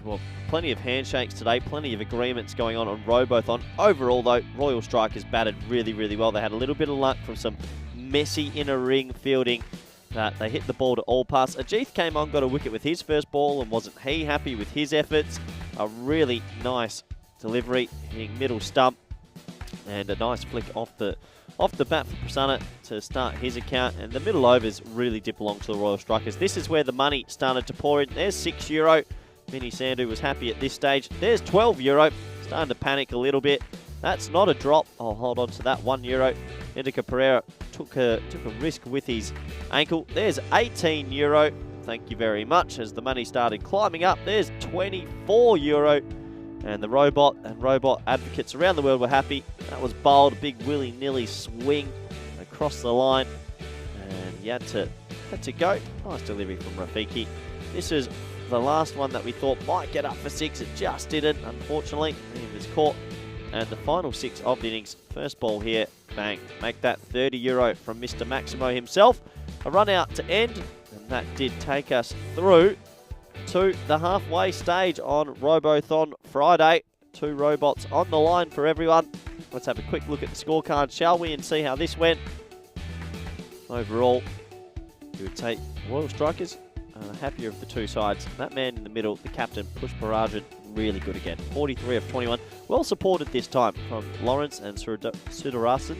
well, plenty of handshakes today, plenty of agreements going on Robothon. Overall, though, Royal Strikers batted really, really well. They had a little bit of luck from some messy inner ring fielding. They hit the ball to all pass. Ajith came on, got a wicket with his first ball, and wasn't he happy with his efforts? A really nice delivery, hitting middle stump, and a nice flick off the bat for Prasanna to start his account. And the middle overs really did belong to the Royal Strikers. This is where the money started to pour in. There's €6. Vinny Sandhu was happy at this stage. There's €12. Starting to panic a little bit. That's not a drop. I'll hold on to that €1. Indica Pereira took a risk with his ankle. There's €18. Thank you very much. As the money started climbing up, there's €24. And the robot and robot advocates around the world were happy. That was bowled, a big willy-nilly swing across the line. And he had to go. Nice delivery from Rafiki. This is the last one that we thought might get up for 6. It just didn't, unfortunately. He was caught. And the final 6 of the innings. First ball here, bang. Make that €30 from Mr. Maximo himself. A run out to end. And that did take us through to the halfway stage on Robothon Friday. 2 robots on the line for everyone. Let's have a quick look at the scorecard, shall we, and see how this went. Overall, you would take Royal Strikers. Happier of the two sides. That man in the middle, the captain, Pushparajan, really good again. 43 of 21. Well supported this time from Lawrence and Sudarasan.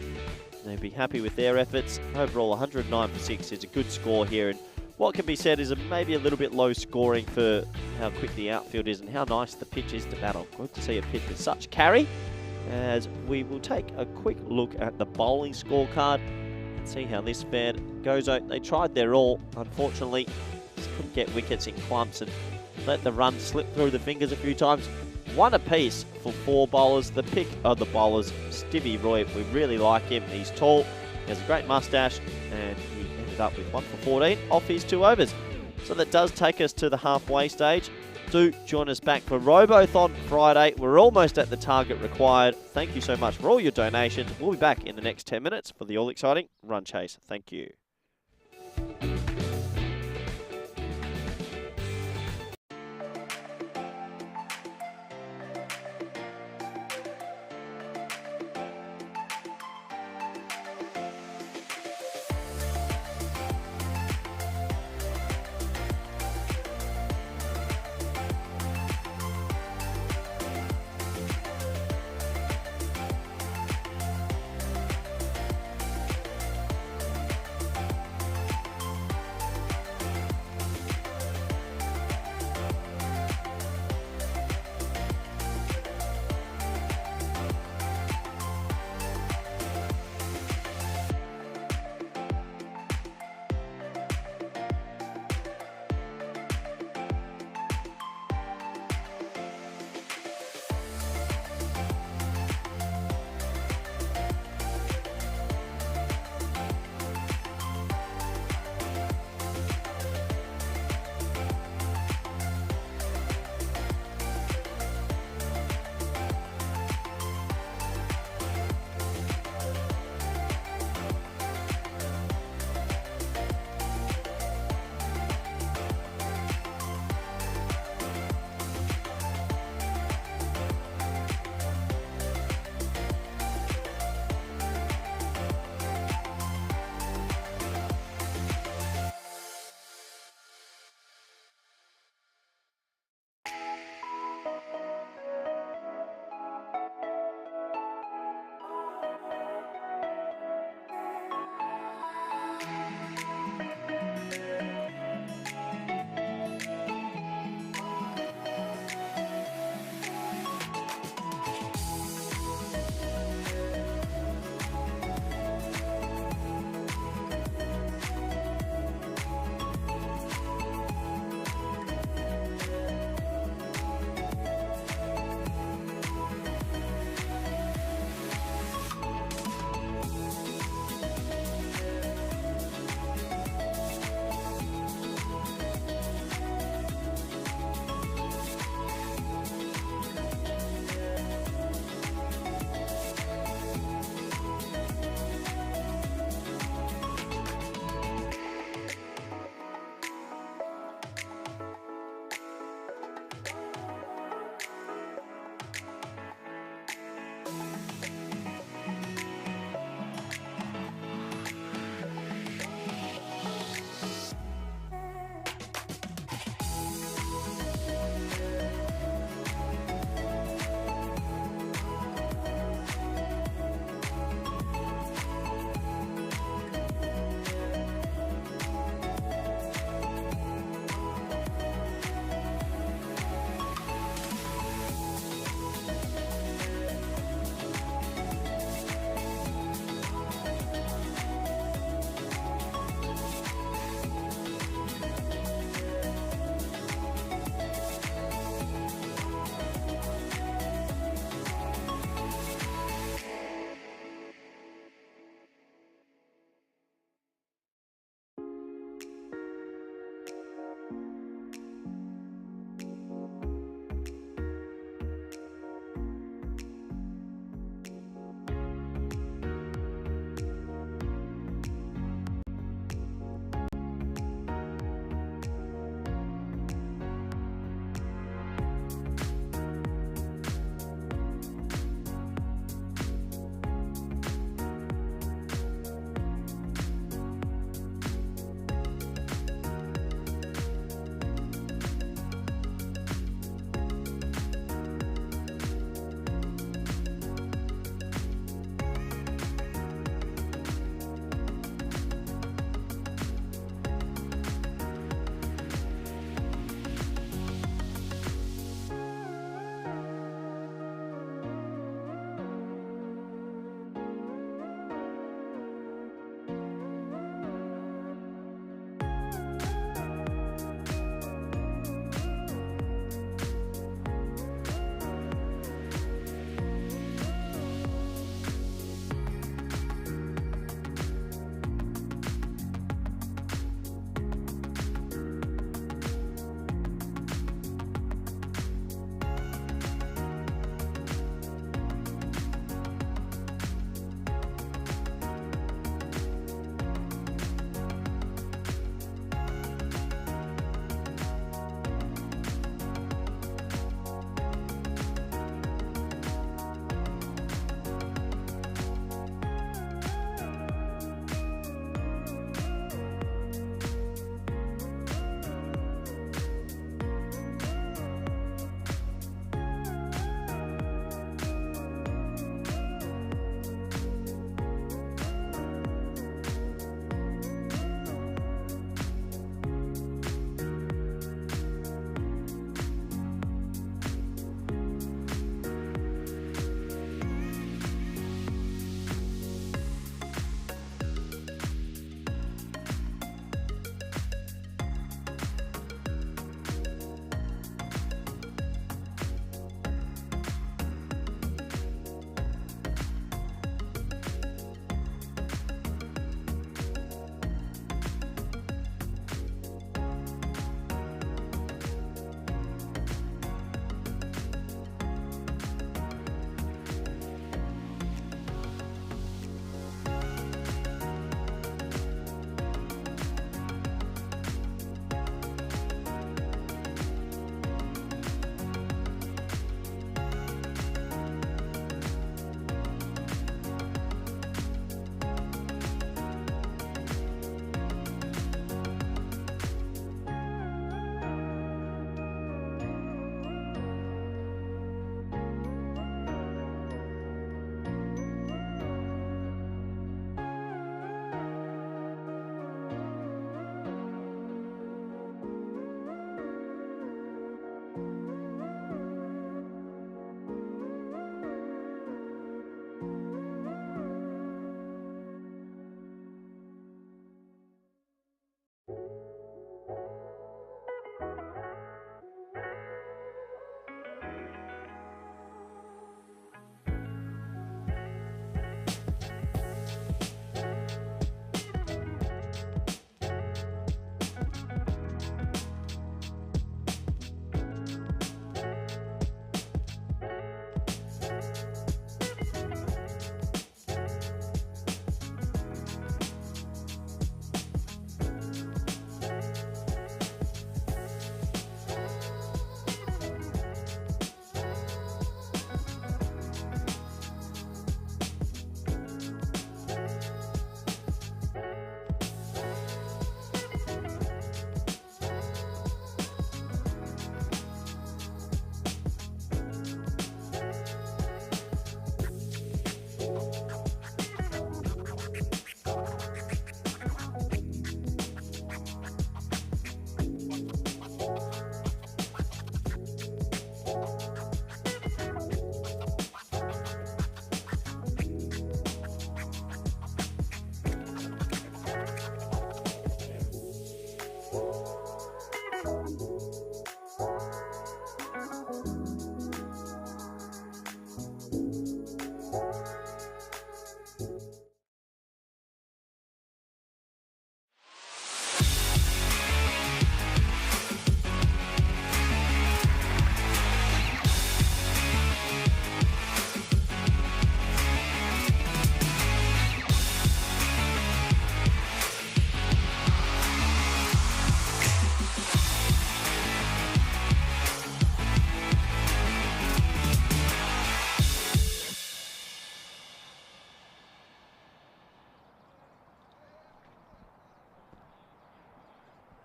They'd be happy with their efforts. Overall, 109 for 6 is a good score here. And what can be said is maybe a little bit low scoring for how quick the outfield is and how nice the pitch is to battle. Good to see a pitch with such carry. As we will take a quick look at the bowling scorecard and see how this fared. Gozo, they tried their all. Unfortunately, just couldn't get wickets in clumps and let the run slip through the fingers a few times. 1 apiece for 4 bowlers. The pick of the bowlers, Stevie Roy, we really like him. He's tall, he has a great moustache, and he ended up with 1 for 14 off his 2 overs. So that does take us to the halfway stage. Do join us back for Robothon Friday. We're almost at the target required. Thank you so much for all your donations. We'll be back in the next 10 minutes for the all-exciting Run Chase. Thank you.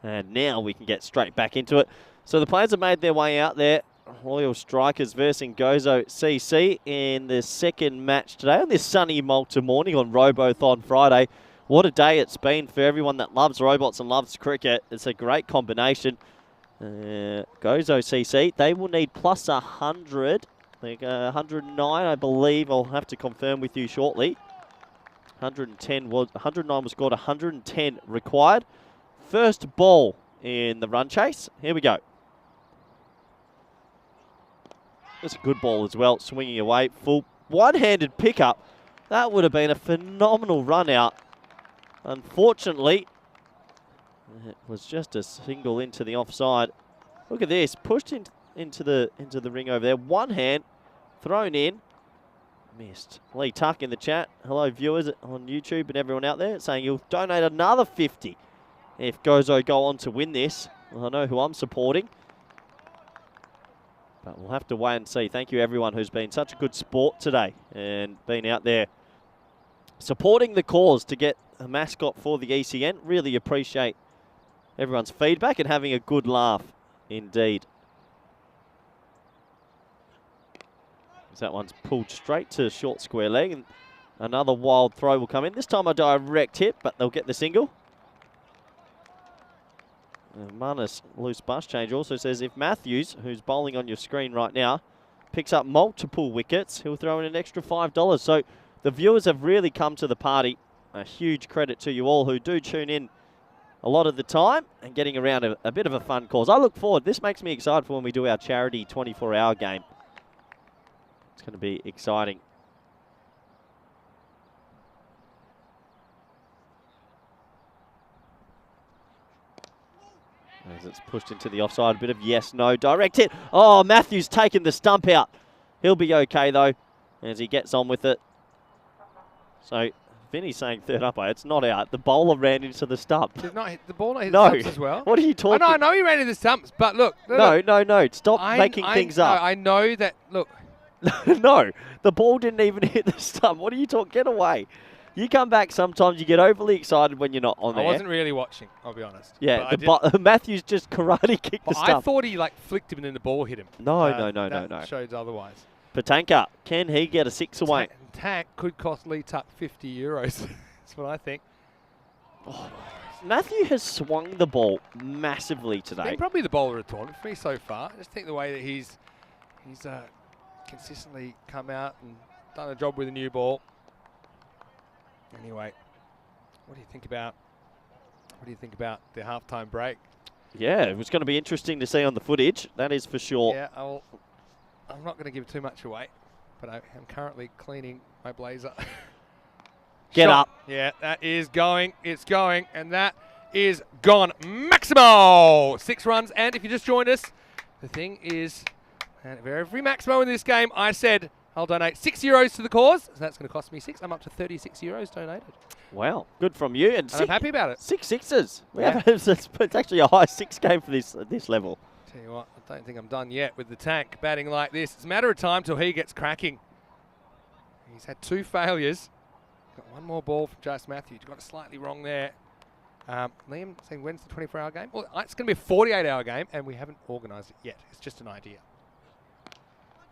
And now we can get straight back into it. So the players have made their way out there. Royal Strikers versus Gozo CC in the second match today on this sunny Malta morning on Robothon Friday. What a day it's been for everyone that loves robots and loves cricket. It's a great combination. Gozo CC, they will need plus 100. They go 109, I believe. I'll have to confirm with you shortly. 109 was scored, 110 required. First ball in the run chase. Here we go. That's a good ball as well, swinging away. Full one-handed pickup. That would have been a phenomenal run out. Unfortunately, it was just a single into the offside. Look at this, pushed into the ring over there. One hand, thrown in, missed. Lee Tuck in the chat. Hello viewers on YouTube and everyone out there saying you'll donate another 50 if Gozo go on to win this. Well, I know who I'm supporting. But we'll have to wait and see. Thank you everyone who's been such a good sport today and been out there supporting the cause to get a mascot for the ECN. Really appreciate everyone's feedback and having a good laugh indeed. As that one's pulled straight to short square leg and another wild throw will come in. This time a direct hit, but they'll get the single. Manus loose bus change also says if Matthews, who's bowling on your screen right now, picks up multiple wickets, he'll throw in an extra $5. So the viewers have really come to the party. A huge credit to you all who do tune in a lot of the time and getting around a bit of a fun cause. I look forward. This makes me excited for when we do our charity 24-hour game. It's going to be exciting. As it's pushed into the offside, a bit of yes, no, direct hit. Oh, Matthews taking the stump out. He'll be okay, though, as he gets on with it. So, Vinny's saying third umpire. It's not out. The bowler ran into the stump. Did not hit the ball, not hit the stumps as well. What are you talking about? I know he ran into the stumps, but look. No. Stop making things up. I know that, look. No, the ball didn't even hit the stump. What are you talking? Get away. You come back sometimes, you get overly excited when you're not on there. I wasn't really watching, I'll be honest. Yeah, Matthews just karate kicked the stump. I thought he flicked him and then the ball hit him. No. That shows otherwise. Patanka, can he get a 6 away? Tank could cost Lee Tuck €50. That's what I think. Oh, Matthew has swung the ball massively today. He's probably the bowler of the tournament for me so far. I just think the way that he's consistently come out and done a job with a new ball. Anyway, what do you think about the halftime break? Yeah, it was going to be interesting to see on the footage. That is for sure. Yeah, I'm not going to give too much away, but I am currently cleaning my blazer. Get up. Yeah, that is going. It's going, and that is gone. Maximo! 6 runs, and if you just joined us, the thing is, and for every Maximo in this game, I said I'll donate €6 to the cause. So that's going to cost me 6. I'm up to €36 donated. Wow, good from you. And I'm happy about it. 6 sixes. Yeah. It's actually a high 6 game for this level. Tell you what, I don't think I'm done yet with the tank batting like this. It's a matter of time till he gets cracking. He's had 2 failures. Got 1 more ball from Jace Matthews. Got it slightly wrong there. Liam saying when's the 24-hour game? Well, it's going to be a 48-hour game, and we haven't organised it yet. It's just an idea.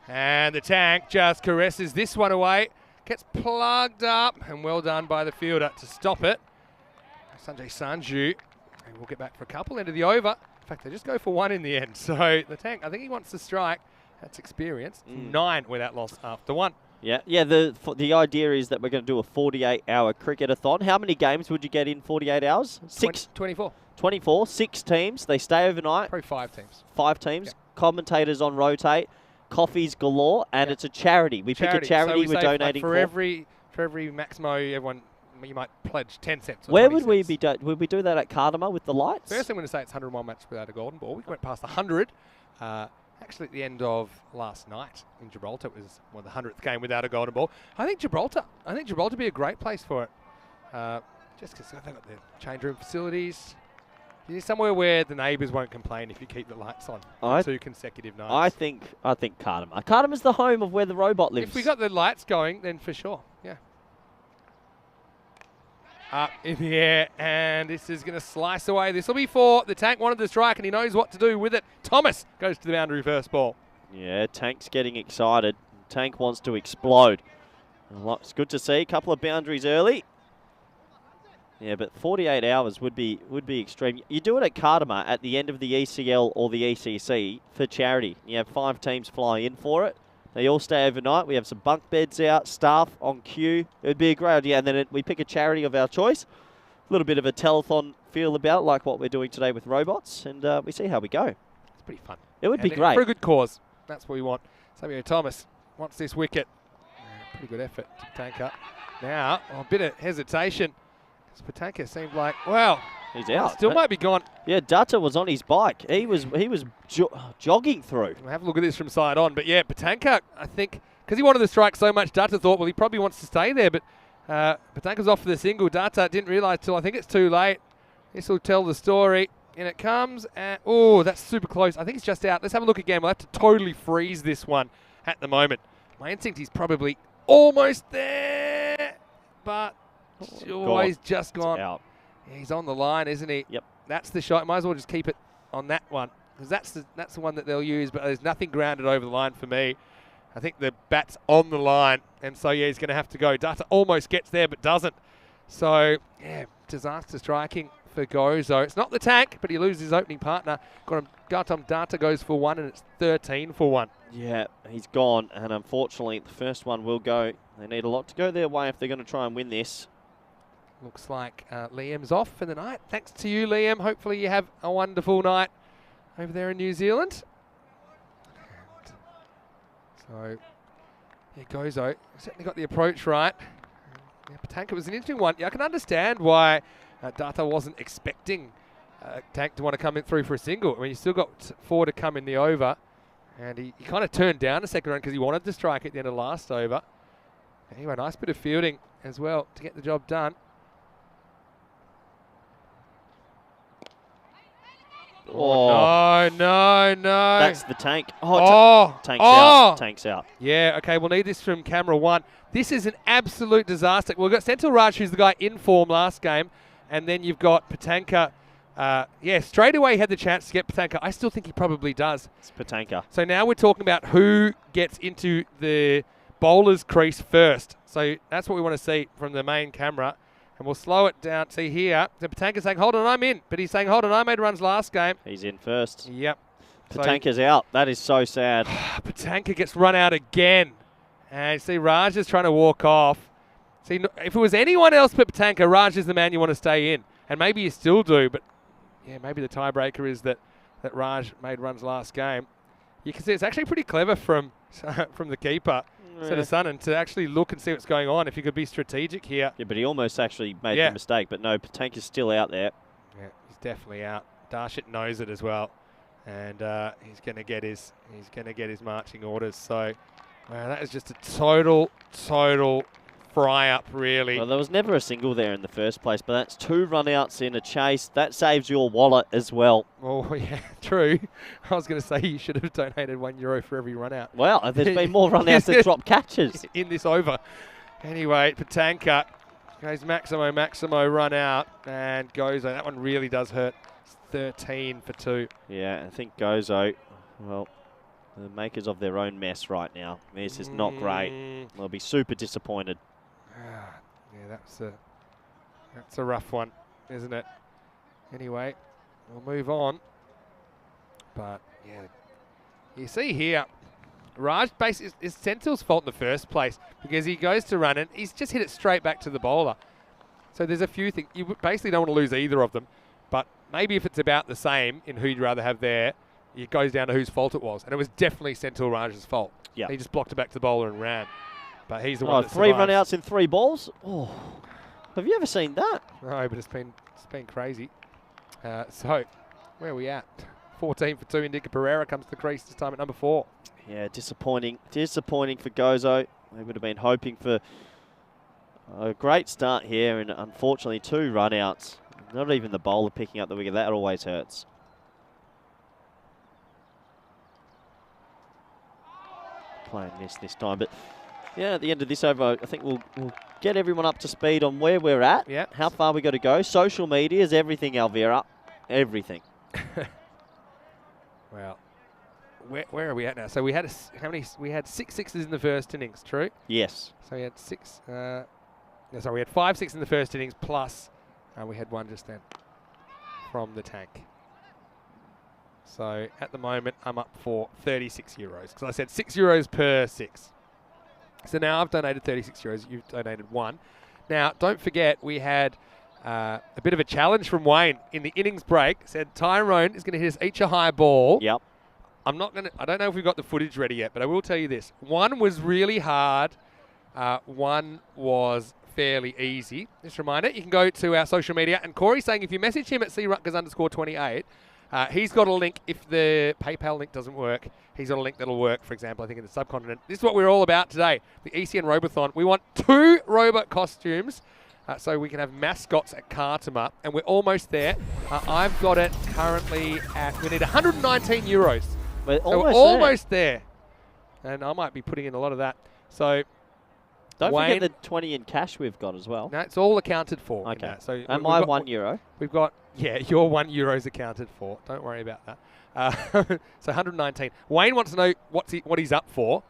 And the tank just caresses this one away. Gets plugged up, and well done by the fielder to stop it. Sanjay Sanju, and we'll get back for a couple into the over. In fact, they just go for 1 in the end. So the tank, I think he wants to strike. That's experience. 9 without loss after 1. Yeah. The idea is that we're going to do a 48-hour cricket-a-thon. How many games would you get in 48 hours? 6. 24. 24. 6 teams. They stay overnight. Probably 5 teams. 5 teams. Yep. Commentators on rotate. Coffees galore, and it's a charity. We pick a charity. So we're donating for every Maximo, everyone you might pledge 10 cents. Or where 20 would we cents. be? Would we do that at Cardamar with the lights? First, I'm going to say it's 101 matches without a golden ball. We went past 100. Actually, at the end of last night in Gibraltar, it was the 100th game without a golden ball. I think Gibraltar would be a great place for it. Just because they've got the change room facilities. Somewhere where the neighbours won't complain if you keep the lights on for 2 consecutive nights. I think Cardamar. Cardamar's the home of where the robot lives. If we got the lights going, then for sure, yeah. up in the air, and this is going to slice away. This will be for the Tank. Wanted to strike, and he knows what to do with it. Thomas goes to the boundary first ball. Yeah, Tank's getting excited. Tank wants to explode. It's good to see a couple of boundaries early. Yeah, but 48 hours would be extreme. You do it at Cardamar at the end of the ECL or the ECC for charity. You have 5 teams fly in for it. They all stay overnight. We have some bunk beds out, staff on queue. It would be a great idea. And then we pick a charity of our choice. A little bit of a telethon feel about it, like what we're doing today with robots. And we see how we go. It's pretty fun. It would be great. For a good cause. That's what we want. Savio Thomas wants this wicket. Pretty good effort to Tank up. Now, a bit of hesitation. Patanka seemed like, well, he's out. Still might be gone. Yeah, Dutta was on his bike. He was jogging through. We'll have a look at this from side on. But yeah, Patanka, I think, because he wanted to strike so much, Dutta thought, well, he probably wants to stay there. But Patanka's off for the single. Dutta didn't realise till I think it's too late. This will tell the story. And it comes. And oh, that's super close. I think it's just out. Let's have a look again. We'll have to totally freeze this one at the moment. My instinct is probably almost there. But he's just gone. Out. Yeah, he's on the line, isn't he? Yep. That's the shot. Might as well just keep it on that one, because that's the one that they'll use. But there's nothing grounded over the line for me. I think the bat's on the line, and so yeah, he's going to have to go. Dutta almost gets there, but doesn't. So yeah, disaster striking for Gozo. It's not the Tank, but he loses his opening partner. Got him. Gautam Dutta goes for 1, and it's 13 for 1. Yeah, he's gone, and unfortunately, the first one will go. They need a lot to go their way if they're going to try and win this. Looks like Liam's off for the night. Thanks to you, Liam. Hopefully you have a wonderful night over there in New Zealand. And so, yeah, Gozo certainly got the approach right. Yeah, Patanka was an interesting one. Yeah, I can understand why Dutta wasn't expecting Tank to want to come in through for a single. I mean, you still got 4 to come in the over. And he kind of turned down the second run because he wanted to strike at the end of last over. Anyway, nice bit of fielding as well to get the job done. Oh, no. That's the Tank. Tank's out. Tank's out. Yeah, okay, we'll need this from camera 1. This is an absolute disaster. We've got Senthil Raj, who's the guy in form last game, and then you've got Patanka. Straight away he had the chance to get Patanka. I still think he probably does. It's Patanka. So now we're talking about who gets into the bowler's crease first. So that's what we want to see from the main camera. And we'll slow it down. See here, the Patanka's saying, hold on, I'm in. But he's saying, hold on, I made runs last game. He's in first. Yep. Patanka's out. That is so sad. Patanka gets run out again. And you see Raj is trying to walk off. See, if it was anyone else but Patanka, Raj is the man you want to stay in. And maybe you still do, but yeah, maybe the tiebreaker is that Raj made runs last game. You can see it's actually pretty clever from the keeper, Sanasanan, to actually look and see what's going on, if he could be strategic here. Yeah, but he almost actually made the mistake. But no, Patanka's still out there. Yeah, he's definitely out. Darshit knows it as well, and he's going to get his marching orders. So that is just a total fry up, really. Well, there was never a single there in the first place, but that's 2 run-outs in a chase. That saves your wallet as well. Oh, yeah, true. I was going to say you should have donated €1 for every run-out. Well, there's been more run-outs than drop catches. In this over. Anyway, Patanka goes Maximo run out, and Gozo. That one really does hurt. It's 13 for 2. Yeah, I think Gozo, well, the makers of their own mess right now. This is not great. They'll be super disappointed. Yeah, that's a rough one, isn't it? Anyway, we'll move on. But yeah, you see here, Raj basically is Senthil's fault in the first place, because he goes to run and he's just hit it straight back to the bowler. So there's a few things. You basically don't want to lose either of them, but maybe if it's about the same in who you'd rather have there, it goes down to whose fault it was. And it was definitely Senthil Raj's fault. Yeah. He just blocked it back to the bowler and ran. But he's the one that 3 run-outs in 3 balls? Oh, have you ever seen that? No, but it's been crazy. So, where are we at? 14 for 2. Indica Pereira comes to the crease this time at number 4. Yeah, disappointing for Gozo. They would have been hoping for a great start here, and unfortunately 2 run-outs. Not even the bowler picking up the wicket. That always hurts. Playing this time, but yeah, at the end of this over, I think we'll get everyone up to speed on where we're at, Yep. how far we got to go. Social media is everything, Alvira. Everything. Well, where are we at now? So we had we had 6 sixes in the first innings, true? Yes. So we had 6. Sorry, we had 5 6 in the first innings, plus we had 1 just then from the tank. So at the moment, I'm up for 36 euros because I said €6 per 6. So now I've donated 36 euros. You've donated 1. Now, don't forget we had a bit of a challenge from Wayne in the innings break. Said Tyrone is going to hit us each a high ball. Yep. I don't know if we've got the footage ready yet, but I will tell you this. 1 was really hard. 1 was fairly easy. Just a reminder, you can go to our social media. And Corey's saying if you message him at crutgers_28, he's got a link. If the PayPal link doesn't work, he's got a link that'll work, for example, I think in the subcontinent. This is what we're all about today, the ECN Robothon. We want 2 robot costumes so we can have mascots at Kartama, and we're almost there. I've got it currently at, we need 119 euros. We're So we're almost there. And I might be putting in a lot of that. So Don't Wayne, forget the 20 in cash we've got as well. no, it's all accounted for. in Okay. that. So And we've my got- €1. We've got, yeah, your €1 accounted for. Don't worry about that. So 119. Wayne wants to know what he's up for.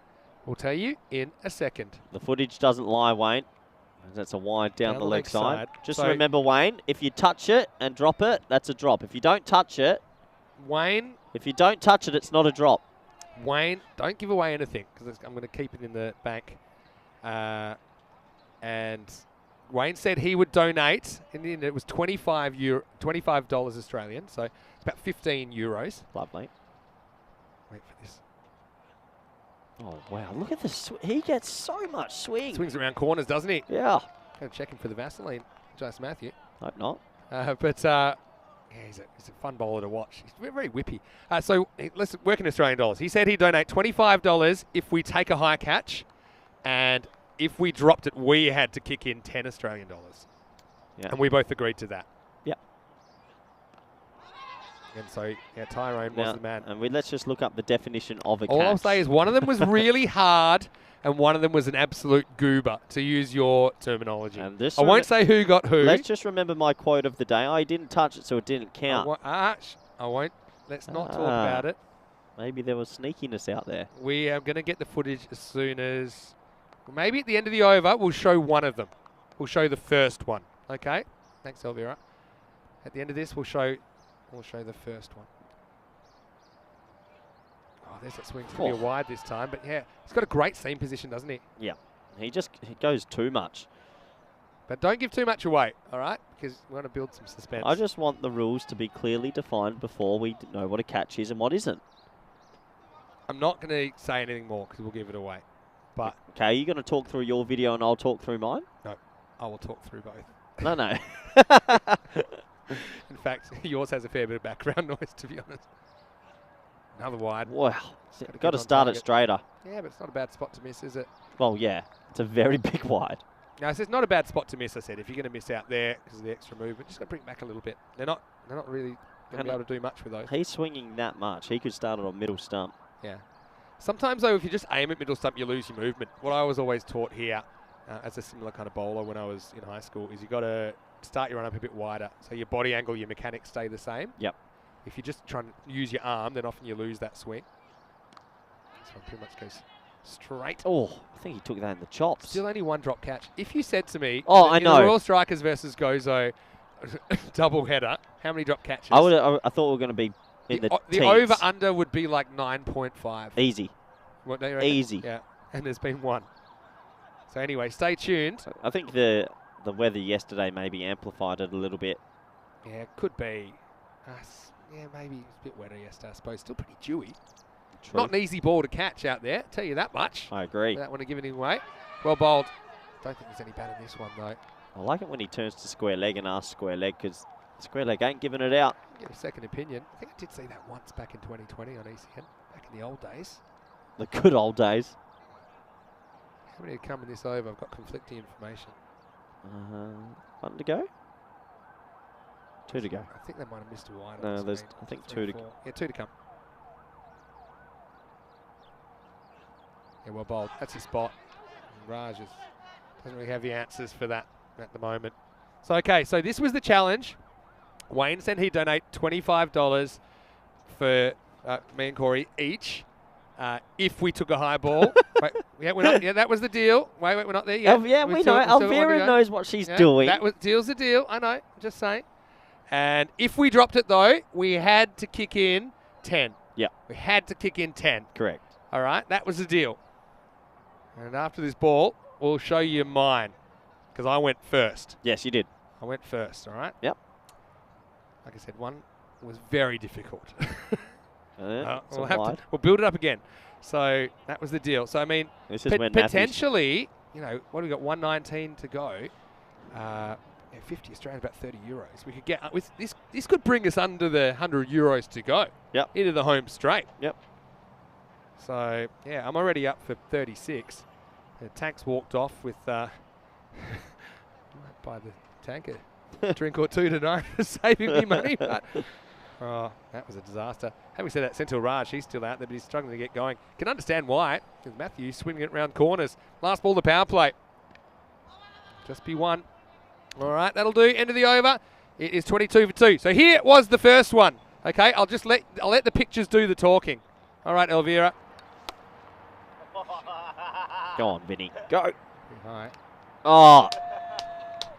We'll tell you in a second. The footage doesn't lie, Wayne. That's a wide down the leg side. Just So- remember, Wayne, if you touch it and drop it, that's a drop. If you don't touch it, Wayne, it's not a drop. don't give away anything because I'm going to keep it in the bank. And Wayne said he would donate. In the end, it was $25 Australian, so it's about 15 euros. Lovely. Wait for this. Oh, wow. Look at this. He gets so much swing. Swings around corners, doesn't he? Yeah. Go check him for the Vaseline, Just Matthew. Hope not. Yeah, he's a fun bowler to watch. He's very whippy. So let's work in Australian dollars. He said he'd donate $25 if we take a high catch, and if we dropped it, we had to kick in 10 Australian dollars. Yeah. And we both agreed to that. Yep. And so, yeah, Tyrone was the man. And let's just look up the definition of a catch. All I'll say is one of them was really hard, and one of them was an absolute goober, to use your terminology. And this I won't say who got who. Let's just remember my quote of the day. I didn't touch it, so it didn't count. I won't. Let's not talk about it. Maybe there was sneakiness out there. We are going to get the footage as soon as... Maybe at the end of the over, we'll show one of them. We'll show the first one. Okay? Thanks, Elvira. At the end of this, we'll show the first one. Oh, there's that swing. It's going to be a wide this time. But, yeah, he's got a great seam position, doesn't he? Yeah. He goes too much. But don't give too much away, all right? Because we want to build some suspense. I just want the rules to be clearly defined before we know what a catch is and what isn't. I'm not going to say anything more because we'll give it away. But okay, are you going to talk through your video and I'll talk through mine? No, I will talk through both. No. In fact, yours has a fair bit of background noise, to be honest. Another wide. Wow. Got to start it straighter. Yeah, but it's not a bad spot to miss, is it? Well, yeah. It's a very big wide. No, it's not a bad spot to miss, I said. If you're going to miss out there because of the extra movement, just got to bring it back a little bit. They're not really going to be able to do much with those. He's swinging that much. He could start it on middle stump. Yeah. Sometimes, though, if you just aim at middle stump, you lose your movement. What I was always taught here as a similar kind of bowler when I was in high school is you got to start your run up a bit wider. So your body angle, your mechanics stay the same. Yep. If you just try and use your arm, then often you lose that swing. This one pretty much goes straight. Oh, I think he took that in the chops. Still only one drop catch. If you said to me, I know. The Royal Strikers versus Gozo double header, how many drop catches? I thought we were going to be in the the over-under would be like 9.5. Easy. What, don't you reckon? Easy. Yeah, and there's been one. So anyway, stay tuned. I think the weather yesterday maybe amplified it a little bit. Yeah, could be. Yeah, maybe it was a bit wetter yesterday, I suppose. Still pretty dewy. True. Not an easy ball to catch out there, tell you that much. I agree. Without want to give anything away. Well bowled. Don't think there's any bat in this one, though. I like it when he turns to square leg and asks square leg because square leg ain't giving it out. Get a second opinion. I think I did see that once back in 2020 on ECN, back in the old days. The good old days. How many have come in this over? I've got conflicting information. One to go? 2 to go. I think they might have missed a wide. No, on the there's, screen. I think 3, 2 to 4. go. Yeah, 2 to come. Yeah, well bowled. That's his spot. And Raj is Doesn't really have the answers for that at the moment. So, okay, so this was the challenge. Wayne said he'd donate $25 for me and Corey each if we took a high ball. Wait, we're not. Yeah, that was the deal. Wait, we're not there yet. We know. Elvira knows what she's doing. That was deal's the deal. I know. Just saying. And if we dropped it though, we had to kick in 10. Yeah. We had to kick in 10. Correct. All right, that was the deal. And after this ball, we'll show you mine because I went first. Yes, you did. I went first. All right. Yep. Like I said, one was very difficult. We'll build it up again. So that was the deal. So I mean, this is when potentially, what do we got? 119 to go. 50 Australian, about 30 euros. We could get with this. This could bring us under the 100 euros to go. Yep. Into the home straight. Yep. So yeah, I'm already up for 36. The tank's walked off with. Might buy the tanker drink or two tonight for saving me money, but oh, that was a disaster. Having said that, Senthil Raj, he's still out there, but he's struggling to get going. Can understand why, because Matthew swinging it around corners. Last ball, the power play. Just be one. All right, that'll do. End of the over. It is 22 for 2. So here was the first one. Okay, I'll let the pictures do the talking. All right, Elvira. Go on, Vinny. Go. All right. Oh,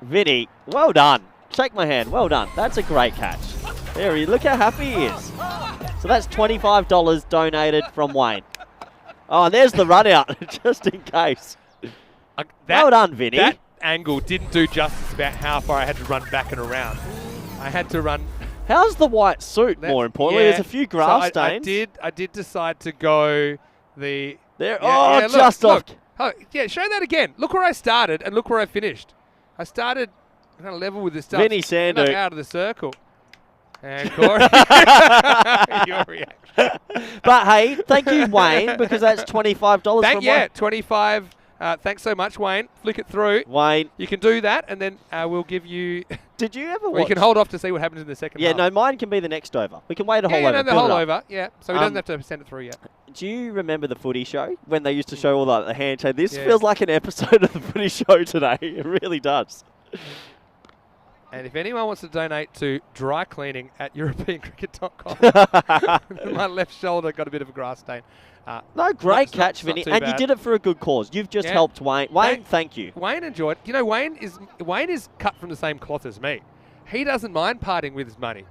Vinny, well done. Shake my hand. Well done. That's a great catch. There he is. Look how happy he is. So that's $25 donated from Wayne. Oh, and there's the run out, just in case. Well done, Vinny. That angle didn't do justice about how far I had to run back and around. I had to run. How's the white suit, more importantly? Yeah, there's a few grass stains. I did decide to go the... There. Yeah, look, just off. Oh, yeah, show that again. Look where I started and look where I finished. I started kind of level with the stuff. Vinny Sandu. Out of the circle. And Corey, your reaction. But hey, thank you, Wayne, because that's $25 from Wayne. 25. Thanks so much, Wayne. Flick it through. Wayne. You can do that, and then we'll give you... Did you ever watch? You can hold off to see what happens in the second half. Yeah, no, mine can be the next over. We can wait a whole over. The whole over, yeah. So we don't have to send it through yet. Do you remember the footy show when they used to show all the handshake? This feels like an episode of the footy show today. It really does. And if anyone wants to donate to dry cleaning at EuropeanCricket.com, my left shoulder got a bit of a grass stain. No, great catch, Vinny. And you did it for a good cause. You've just helped Wayne. Wayne, thank you. Wayne enjoyed. You know, Wayne is cut from the same cloth as me. He doesn't mind parting with his money.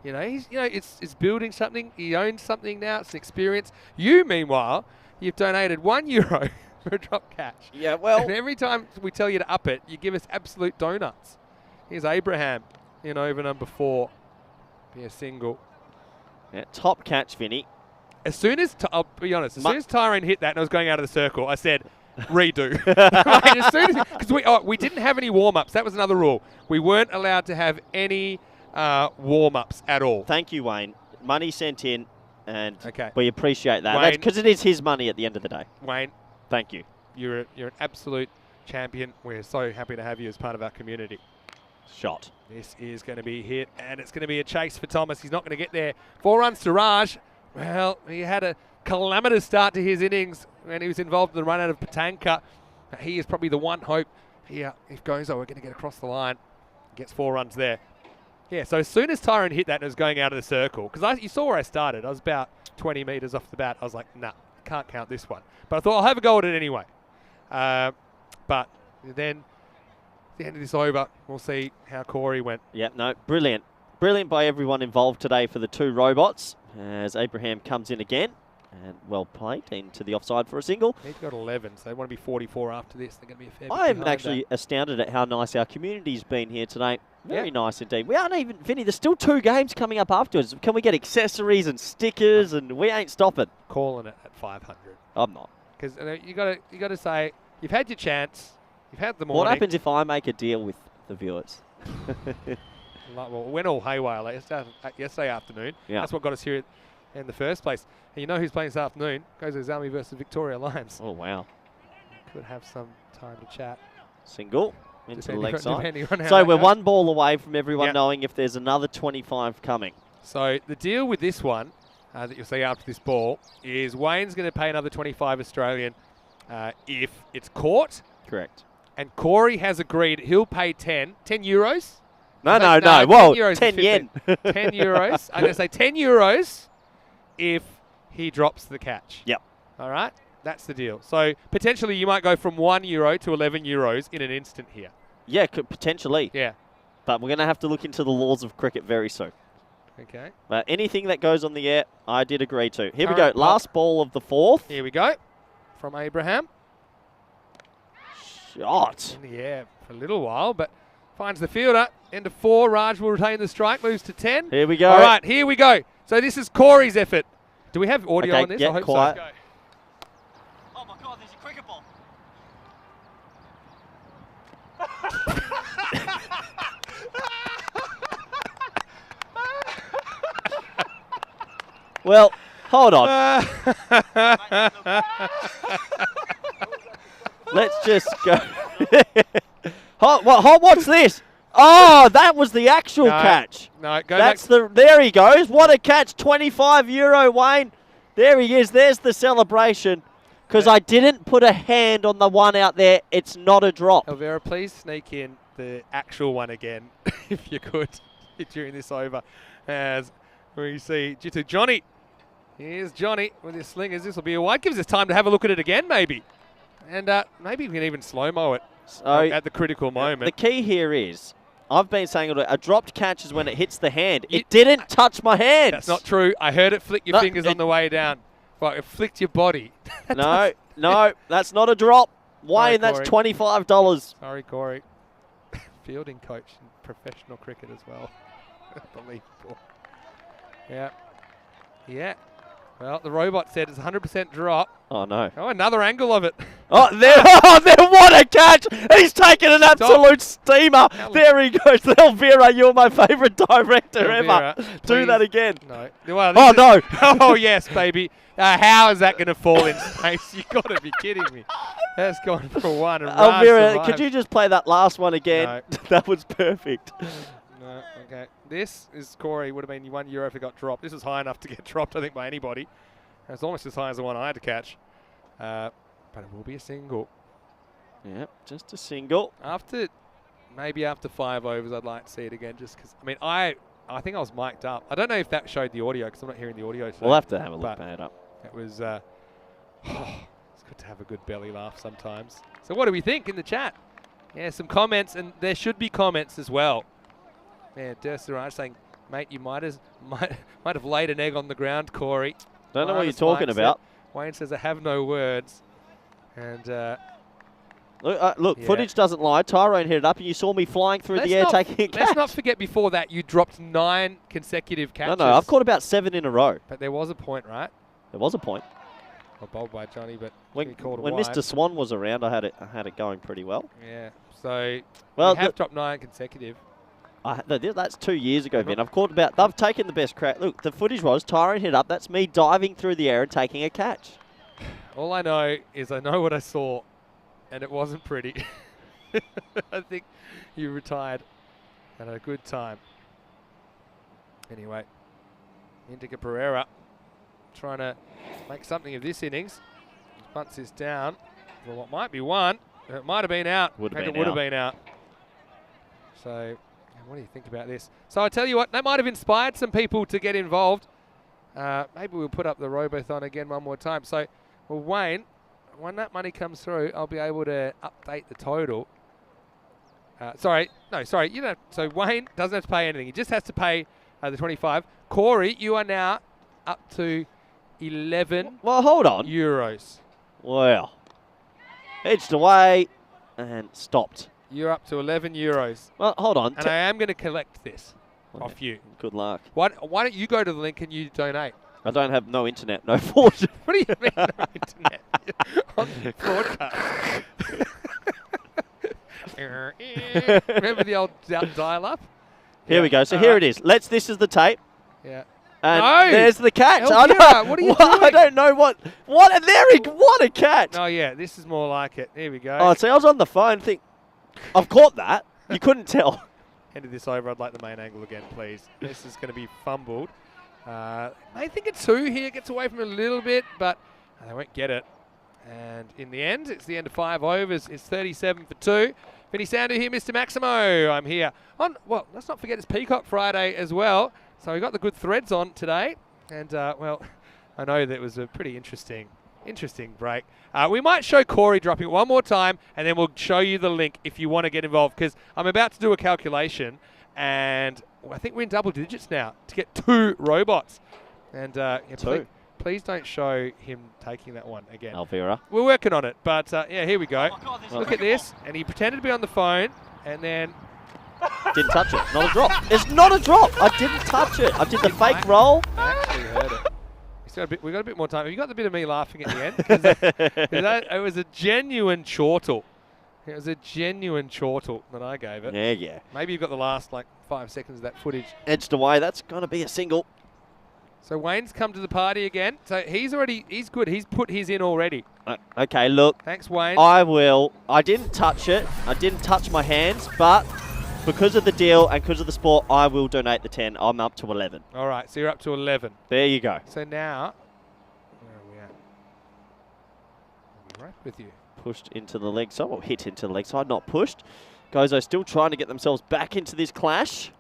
You know, it's building something. He owns something now. It's an experience. You, meanwhile, you've donated €1 for a drop catch. Yeah, well. And every time we tell you to up it, you give us absolute donuts. Here's Abraham in over number 4. Be a single. Yeah, top catch, Vinny. As soon as, I'll be honest, as soon as Tyrone hit that and I was going out of the circle, I said, redo. Because we didn't have any warm-ups. That was another rule. We weren't allowed to have any warm-ups at all. Thank you, Wayne. Money sent in, and we appreciate that. That's because it is his money at the end of the day. Wayne. Thank you. You're an absolute champion. We're so happy to have you as part of our community. Shot. This is going to be hit, and it's going to be a chase for Thomas. He's not going to get there. 4 runs to Raj. Well, he had a calamitous start to his innings when he was involved in the run out of Patanka. He is probably the one hope here. If Gozo are going to get across the line, gets 4 runs there. Yeah, so as soon as Tyrone hit that and was going out of the circle, because you saw where I started. I was about 20 metres off the bat. I was like, nah, can't count this one. But I thought I'll have a go at it anyway. But then at the end of this over, we'll see how Corey went. Yeah, no, brilliant. Brilliant by everyone involved today for the 2 robots. As Abraham comes in again. And well played into the offside for a single. He's got 11, so they want to be 44 after this. They're going to be a fair bit I am actually astounded at how nice our community's been here today. Very nice indeed. We aren't even, Vinny, there's still 2 games coming up afterwards. Can we get accessories and stickers? And we ain't stopping. Calling it at 500. I'm not. Because you got to say, you've had your chance. You've had the morning. What happens if I make a deal with the viewers? Well, it went all haywire yesterday afternoon. Yeah. That's what got us here in the first place. And you know who's playing this afternoon? Gozo Zalmi versus Victoria Lions. Oh, wow. Could have some time to chat. Single into the leg side. So we're 1 ball away from everyone knowing if there's another 25 coming. So the deal with this one that you'll see after this ball is Wayne's going to pay another 25 Australian if it's caught. Correct. and Corey has agreed he'll pay 10 euros. No. 10 Whoa, euros is 10 yen. 10 euros. I'm going to say 10 euros if he drops the catch. Yep. All right? That's the deal. So potentially you might go from €1 to 11 euros in an instant here. Yeah, potentially. Yeah. But we're going to have to look into the laws of cricket very soon. Okay. But anything that goes on the air, I did agree to. Here we Current go. Last ball of the 4th. Here we go. From Abraham. Shot. In the air for a little while, but finds the fielder. End of 4. Raj will retain the strike. Moves to 10. Here we go. All right, here we go. So this is Corey's effort. Do we have audio Okay, on this? get I hope quiet. so. Oh my God, there's a cricket ball. Well, hold on. Let's just go. What's this? Oh, that was the actual No, catch. No, go That's back. there he goes. What a catch. 25 euro, Wayne. There he is. There's the celebration. Because I didn't put a hand on the one out there. It's not a drop. Elvira, please sneak in the actual one again, if you could, during this over. As we see Jitu Johnny. Here's Johnny with his slingers. This will be a wide. Gives us time to have a look at it again, maybe. And maybe we can even slow-mo it at the critical moment. The key here is, I've been saying a dropped catch is when it hits the hand. It didn't touch my hands. That's not true. I heard it flick your fingers on the way down. Right, it flicked your body. No, that's not a drop. Wayne, that's $25. Sorry, Corey. Fielding coach in professional cricket as well. Unbelievable. Yeah. Yeah. Well, the robot said it's 100% drop. Oh, no. Oh, another angle of it. Oh, there, what a catch. He's taken an absolute steamer. There he goes. Elvira, you're my favourite director Elvira, ever. Do that again. No. Well, Oh, no. Oh, yes, baby. How is that going to fall in space? You've got to be kidding me. That's gone for one. And Elvira, could you just play that last one again? No. That was perfect. No, okay. This is Corey. Would have been €1 if it got dropped. This is high enough to get dropped, I think, by anybody. It's almost as high as the one I had to catch. But it will be a single. Yep, just a single. Maybe after 5 overs, I'd like to see it again. Just because, I mean, I think I was mic'd up. I don't know if that showed the audio because I'm not hearing the audio. We'll have to have a look at it up. It was. It's good to have a good belly laugh sometimes. So what do we think in the chat? Yeah, some comments, and there should be comments as well. Yeah, Dursuraj saying, mate, you might have laid an egg on the ground, Corey. Don't know what you're talking about. Wayne says, I have no words. And look, yeah. Footage doesn't lie. Tyrone hit it up, and you saw me flying through the air taking a catch. Let's not forget before that, you dropped 9 consecutive catches. No, I've caught about 7 in a row. But there was a point, right? There was a point. Well, bowled by Johnny, but when called a wide. Mr. Swan was around, I had it going pretty well. Yeah. So well, you have dropped 9 consecutive. That's 2 years ago, Vin. I've caught about. They've taken the best crack. Look, the footage was Tyrone hit up. That's me diving through the air and taking a catch. All I know is I know what I saw, and it wasn't pretty. I think you retired at a good time. Anyway, Indica Pereira trying to make something of this innings. Bunts this down for what might be one. It might have been out. Would have been out. So, what do you think about this? So I tell you what, that might have inspired some people to get involved. Maybe we'll put up the Robothon again one more time. So, well, Wayne, when that money comes through, I'll be able to update the total. Sorry. You don't. So Wayne doesn't have to pay anything. He just has to pay the 25. Corey, you are now up to 11. Well, hold on. Euros. Well, edged away and stopped. You're up to 11 euros. Well, hold on. And I am going to collect this off you. Good luck. Why don't you go to the link and you donate? I don't have no internet, no fortune. What do you mean no internet? On the broadcast. Remember the old dial-up? Here we go. So here it is. This is the tape. Yeah. And no! There's the catch. Elvira, what are you doing? I don't know what a catch. Oh yeah, this is more like it. Here we go. Oh, see, I was on the phone. I've caught that. You couldn't tell. Handed this over. I'd like the main angle again, please. This is going to be fumbled. I think a 2 here gets away from it a little bit, but they won't get it. And in the end, it's the end of 5 overs. It's 37 for 2. Vinny Sander here, Mr. Maximo. I'm here on, well, let's not forget it's Peacock Friday as well. So we got the good threads on today. And, well, I know that was a pretty interesting break. We might show Corey dropping it one more time, and then we'll show you the link if you want to get involved, because I'm about to do a calculation, and I think we're in double digits now to get 2 robots. And yeah, 2. Please don't show him taking that one again. Alvira. We're working on it, but yeah, here we go. Look at this, and he pretended to be on the phone, and then... Didn't touch it. Not a drop. It's not a drop. I didn't touch it. I did the fake roll. I actually heard it. We got a bit more time. Have you got the bit of me laughing at the end? 'Cause it was a genuine chortle. It was a genuine chortle that I gave it. Yeah. Maybe you've got the last 5 seconds of that footage. Edged away. That's going to be a single. So Wayne's come to the party again. So he's good. He's put his in already. Okay, look. Thanks, Wayne. I didn't touch it. I didn't touch my hands, but because of the deal and because of the sport, I will donate the 10. I'm up to 11. All right, so you're up to 11. There you go. So now, where are we at? I'll be right with you. Pushed into the leg side, or hit into the leg side, not pushed. Gozo still trying to get themselves back into this clash.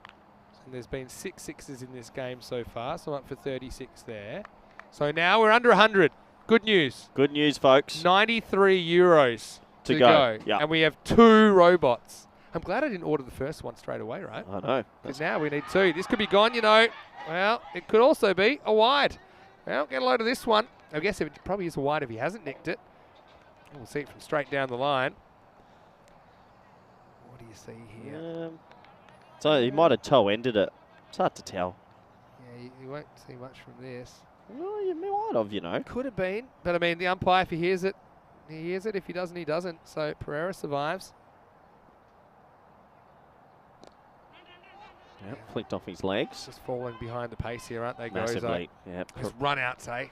And there's been 6 sixes in this game so far, so I'm up for 36 there. So now we're under 100. Good news. Good news, folks. 93 euros to go. Yep. And we have 2 robots. I'm glad I didn't order the first one straight away, right? I know. Because now we need 2. This could be gone, you know. Well, it could also be a wide. Well, get a load of this one. I guess it probably is a wide if he hasn't nicked it. We'll see it from straight down the line. What do you see here? So he might have toe-ended it. It's hard to tell. Yeah, you won't see much from this. Well, you might have, you know. Could have been. But, I mean, the umpire, if he hears it, he hears it. If he doesn't, he doesn't. So Pereira survives. Yep, flicked off his legs. Just falling behind the pace here, aren't they, Massively. Yep. His run outs, eh?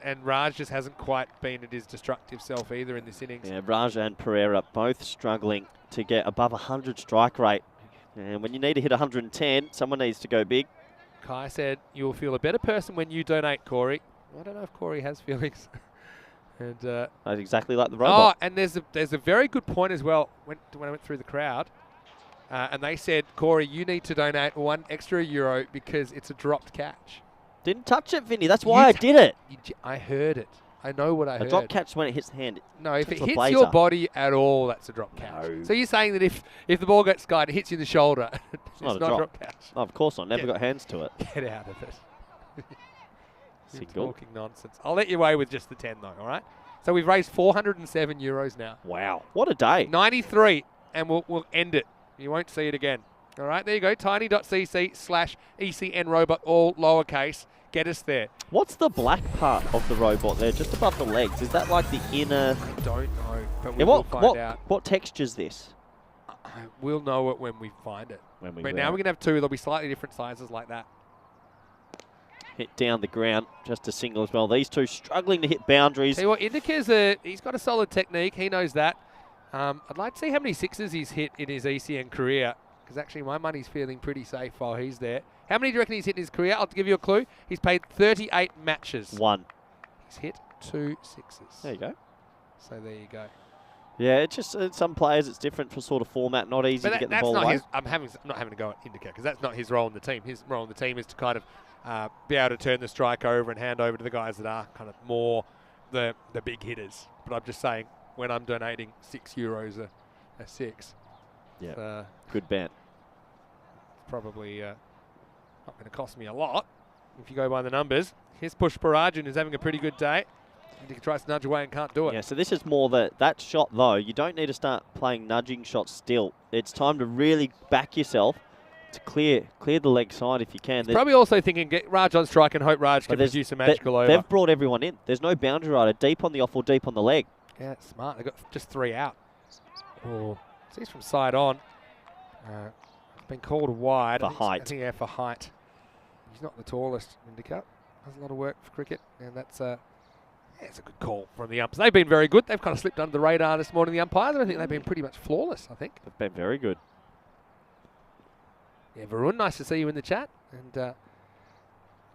And Raj just hasn't quite been at his destructive self either in this innings. Yeah, Raj and Pereira both struggling to get above 100 strike rate. And when you need to hit 110, someone needs to go big. Kai said, you will feel a better person when you donate, Corey. I don't know if Corey has feelings. And that's exactly like the robot. Oh, and there's a very good point as well when I went through the crowd. And they said, Corey, you need to donate 1 extra euro because it's a dropped catch. Didn't touch it, Vinny. That's why I did it. I heard it. I know what I heard. A drop catch when it hits the hand. No, if it hits your body at all, that's a drop catch. No. So you're saying that if the ball gets skied, it hits you in the shoulder, it's not a drop catch. Oh, of course not. Never got hands to it. Get out of it. You're Single. talking nonsense. I'll let you away with just the 10 though, all right? So we've raised 407 euros now. Wow. What a day. 93, and we'll end it. You won't see it again. All right, there you go. tiny.cc/ECN robot, all lowercase. Get us there. What's the black part of the robot there, just above the legs? Is that like the inner... I don't know, but we will find out. What texture's this? We'll know it when we find it. But now we're going to have 2. There'll be slightly different sizes like that. Hit down the ground, just a single as well. These two struggling to hit boundaries. See what, Indica's he's got a solid technique. He knows that. I'd like to see how many 6s he's hit in his ECN career, because actually my money's feeling pretty safe while he's there. How many do you reckon he's hit in his career? I'll give you a clue. He's played 38 matches. 1. He's hit 2 6s. There you go. So there you go. Yeah, it's just some players, it's different for sort of format, not easy to get the ball away. I'm not having to go at Indica, because that's not his role in the team. His role in the team is to kind of be able to turn the strike over and hand over to the guys that are kind of more the big hitters. But I'm just saying, when I'm donating 6 euros a 6, yeah, good bet. Probably not going to cost me a lot if you go by the numbers. Here's Push Parajan, who's having a pretty good day. He tries to nudge away and can't do it. Yeah, so this is more that shot, though. You don't need to start playing nudging shots still. It's time to really back yourself to clear the leg side if you can. He's probably also thinking, get Raj on strike and hope Raj can produce a magical over. They've brought everyone in. There's no boundary rider deep on the off or deep on the leg. Yeah, smart. They've got just 3 out. Oh, so he's from side on. Been called wide. For height. I think, yeah, for height. He's not the tallest, Indica. Does a lot of work for cricket, and that's it's a good call from the umps. They've been very good. They've kind of slipped under the radar this morning, the umpires. I think they've been pretty much flawless, I think. They've been very good. Yeah, Varun, nice to see you in the chat. And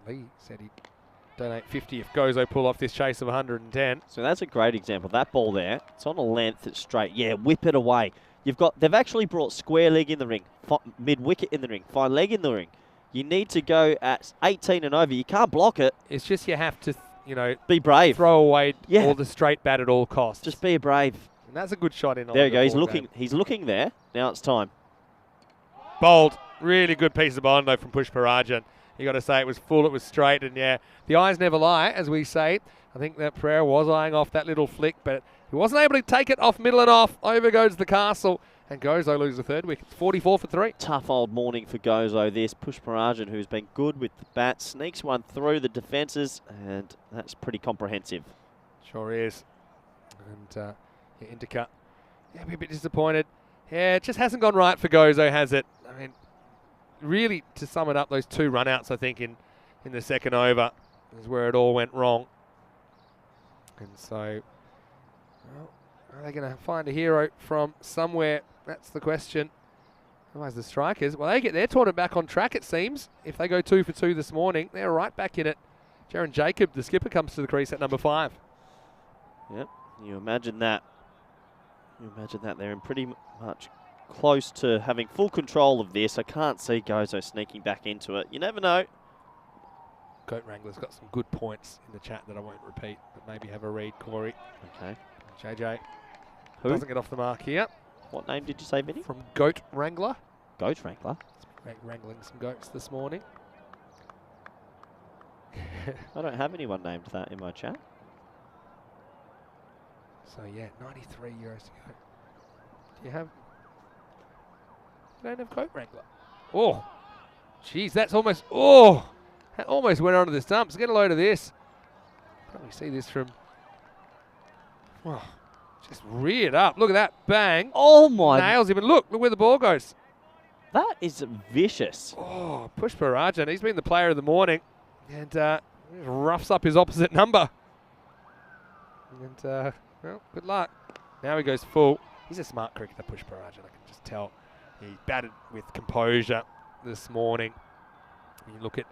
Lee said he'd donate 50 if Gozo pull off this chase of 110. So that's a great example. That ball there, it's on a length, it's straight. Yeah, whip it away. They've actually brought square leg in the ring, mid wicket in the ring, fine leg in the ring. You need to go at 18 and over. You can't block it. It's just you have to, Be brave. throw away Yeah. all the straight bat at all costs. Just be brave. And that's a good shot in. There you go. He's ball looking. game. He's looking there. Now it's time. Bold. Really good piece of bowling though from Pushparajan. You got to say it was full, it was straight, and yeah, the eyes never lie, as we say. I think that Pereira was eyeing off that little flick, but he wasn't able to take it off middle and off. Over goes the castle, and Gozo loses the third wicket. 44 for 3. Tough old morning for Gozo. This Pushparajan, who's been good with the bat, sneaks one through the defences, and that's pretty comprehensive. Sure is. And yeah, Indica, yeah, be a bit disappointed. Yeah, it just hasn't gone right for Gozo, has it? I mean, really, to sum it up, those 2 run-outs, I think, in the second over is where it all went wrong. And so, well, are they going to find a hero from somewhere? That's the question. Otherwise, the strikers, well, they get their tournament back on track, it seems. If they go 2 for 2 this morning, they're right back in it. Jaron Jacob, the skipper, comes to the crease at number 5. Yep, you imagine that. They're in pretty much close to having full control of this. I can't see Gozo sneaking back into it. You never know. Goat Wrangler's got some good points in the chat that I won't repeat, but maybe have a read, Corey. Okay. JJ Who? doesn't get off the mark here. What name did you say, Vinny? From Goat Wrangler. Goat Wrangler. Wrangling some goats this morning. I don't have anyone named that in my chat. So yeah, 93 euros to go. Do you have... You don't have Goat Wrangler. Oh, jeez, that's almost... Oh, that almost went onto the stumps. Get a load of this. Probably see this from... Oh, just reared up. Look at that. Bang. Oh my... Nails him. And look where the ball goes. That is vicious. Oh, Pushparajan. He's been the player of the morning. And roughs up his opposite number. And, well, good luck. Now he goes full. He's a smart cricketer, Pushparajan. I can just tell. He batted with composure this morning. You look at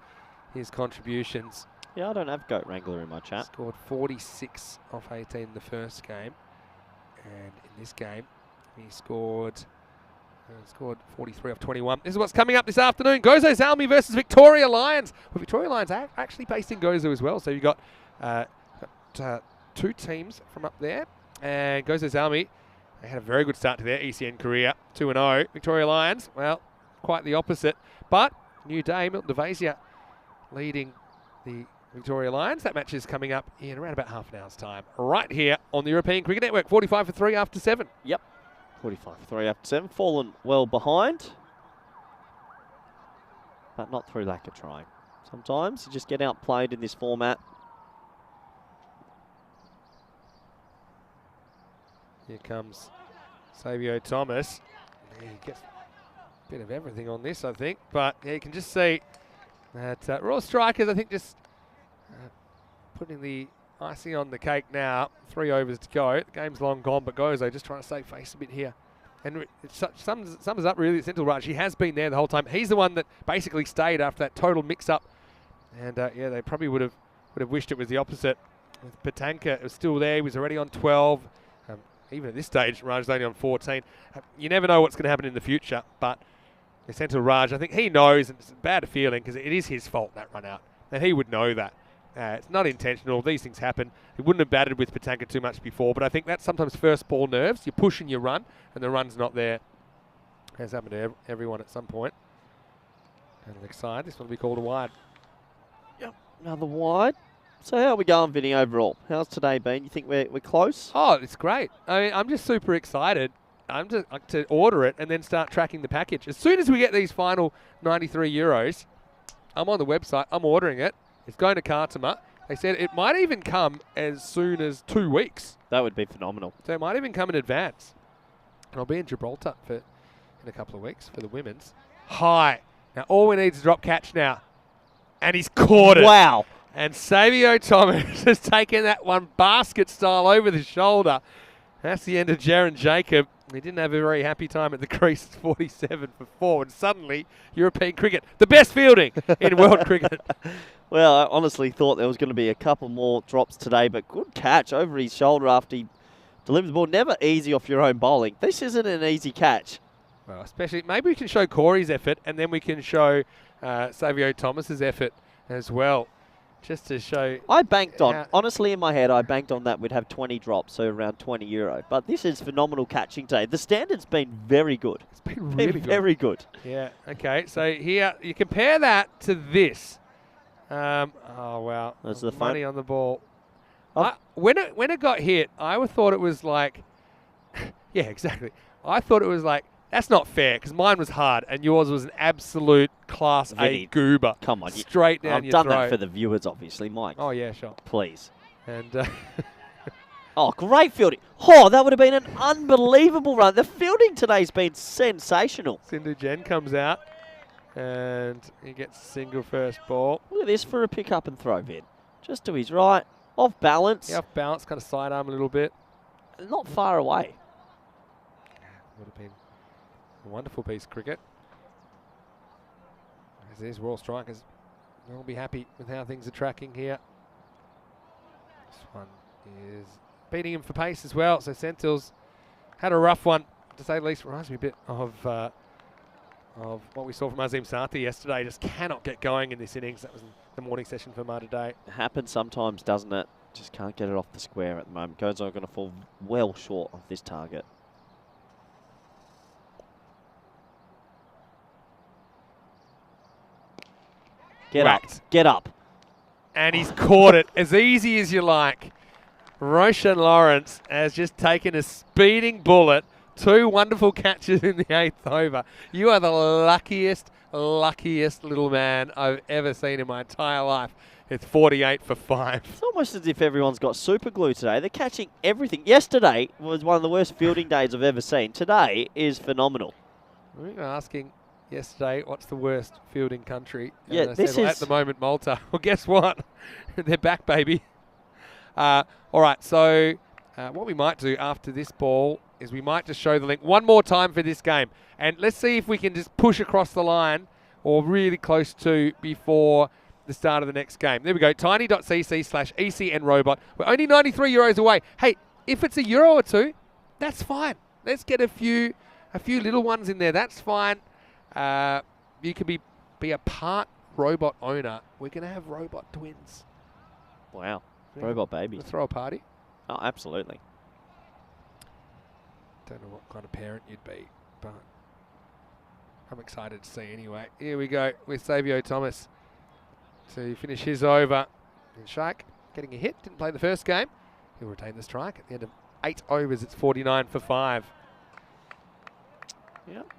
his contributions. Yeah, I don't have Goat Wrangler in my chat. Scored 46 off 18 in the first game. And in this game, he scored 43 off 21. This is what's coming up this afternoon. Gozo Zalmi versus Victoria Lions. Well, Victoria Lions are actually based in Gozo as well. So you've got 2 teams from up there. And Gozo Zalmi, they had a very good start to their ECN career. 2-0. Victoria Lions, well, quite the opposite. But new day, Milton Devasia leading the Victoria Lions. That match is coming up in around about half an hour's time. Right here on the European Cricket Network. 45 for 3 after 7. Yep. 45 for 3 after 7. Fallen well behind. But not through lack of trying. Sometimes you just get outplayed in this format. Here comes Savio Thomas. He gets a bit of everything on this, I think. But yeah, you can just see that Royal Strikers, I think, just putting the icing on the cake now. 3 overs to go. The game's long gone, but Gozo just trying to save face a bit here. And it sums up really at Central Raj. He has been there the whole time. He's the one that basically stayed after that total mix-up. And yeah, they probably would have wished it was the opposite. With Patanka, it was still there. He was already on 12. Even at this stage, Raj is only on 14. You never know what's going to happen in the future, but Central Raj, I think he knows, and it's a bad feeling because it is his fault, that run out. And he would know that. It's not intentional. These things happen. He wouldn't have batted with Patanka too much before, but I think that's sometimes first ball nerves. You push and you run, and the run's not there. Has happened to everyone at some point. And Leg side, this one will be called a wide. Yep, another wide. So how are we going, Vinny, overall? How's today been? You think we're close? Oh, it's great. I mean, I'm just super excited. I'm just to order it and then start tracking the package. As soon as we get these final 93 euros, I'm on the website. I'm ordering it. It's going to Kartima. They said it might even come as soon as 2 weeks. That would be phenomenal. So it might even come in advance. And I'll be in Gibraltar in a couple of weeks for the women's. High. Now all we need is a drop catch now. And he's caught it. Wow. And Savio Thomas has taken that one basket style over the shoulder. That's the end of Jaron Jacob. He didn't have a very happy time at the crease, 47 for 4, and suddenly European cricket, the best fielding in world cricket. Well, I honestly thought there was going to be a couple more drops today, but good catch over his shoulder after he delivered the ball. Never easy off your own bowling. This isn't an easy catch. Well, especially, maybe we can show Corey's effort, and then we can show Savio Thomas's effort as well, just to show. I banked on, honestly in my head, I banked on that we'd have 20 drops, so around €20. But this is phenomenal catching today. The standard's been very good. It's been really good. Very good. Yeah, okay, so here, you compare that to this. Oh, wow. That's the money on the ball. When it got hit, I thought it was like, yeah, exactly. I thought it was like, that's not fair, because mine was hard, and yours was an absolute Class A goober. Come on. Straight down I've your done throat. that for the viewers, obviously, Mike. Oh, yeah, sure. Please. And oh, great fielding. Oh, that would have been an unbelievable run. The fielding today's been sensational. Sindhu Jen comes out, and he gets a single first ball. Look at this for a pick up and throw, Vid. Just to his right. Off balance. Yeah, off balance, kind of sidearm a little bit. Not far away. Would have been a wonderful piece of cricket. As these Royal Strikers, they'll be happy with how things are tracking here. This one is beating him for pace as well. So Senthil's had a rough one, to say the least. Reminds me a bit of what we saw from Azim Sarthi yesterday. Just cannot get going in this innings. That was in the morning session for Ma today. It happens sometimes, doesn't it? Just can't get it off the square at the moment. Gozo going to fall well short of this target. Get up. Get up. And he's caught it as easy as you like. Roshan Lawrence has just taken a speeding bullet. 2 wonderful catches in the 8th over. You are the luckiest little man I've ever seen in my entire life. It's 48 for 5. It's almost as if everyone's got super glue today. They're catching everything. Yesterday was one of the worst fielding days I've ever seen. Today is phenomenal. We were asking yesterday, what's the worst fielding country? And Yeah, I this said, well, is at the moment, Malta. Well, guess what? They're back, baby. All right, so what we might do after this ball is we might just show the link one more time for this game. And let's see if we can just push across the line or really close to before the start of the next game. There we go, tiny.cc/ECNRobot. We're only €93 away. Hey, if it's €1 or 2, that's fine. Let's get a few little ones in there. That's fine. You can be a part robot owner. We're going to have robot twins. Wow. Yeah. Robot babies. Let's throw a party. Oh, absolutely. Don't know what kind of parent you'd be, but I'm excited to see anyway. Here we go with Savio Thomas to finish his over. And Shark getting a hit. Didn't play the first game. He'll retain the strike. At the end of 8 overs, it's 49 for 5. Yep.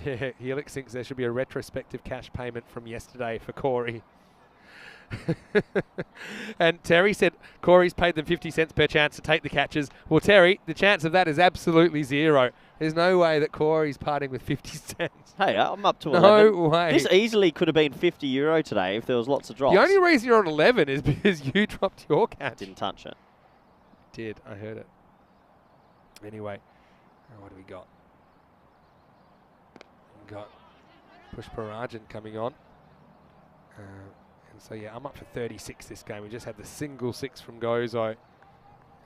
Yeah, Helix thinks there should be a retrospective cash payment from yesterday for Corey. And Terry said Corey's paid them 50 cents per chance to take the catches. Well, Terry, the chance of that is absolutely 0. There's no way that Corey's parting with 50 cents. Hey, I'm up to no 11. way. This easily could have been €50 today if there was lots of drops. The only reason you're on 11 is because you dropped your catch. Didn't touch it. Did. I heard it. Anyway, what do we got? We've got Push Parajan coming on. And so, yeah, I'm up for 36 this game. We just had the single 6 from Gozo.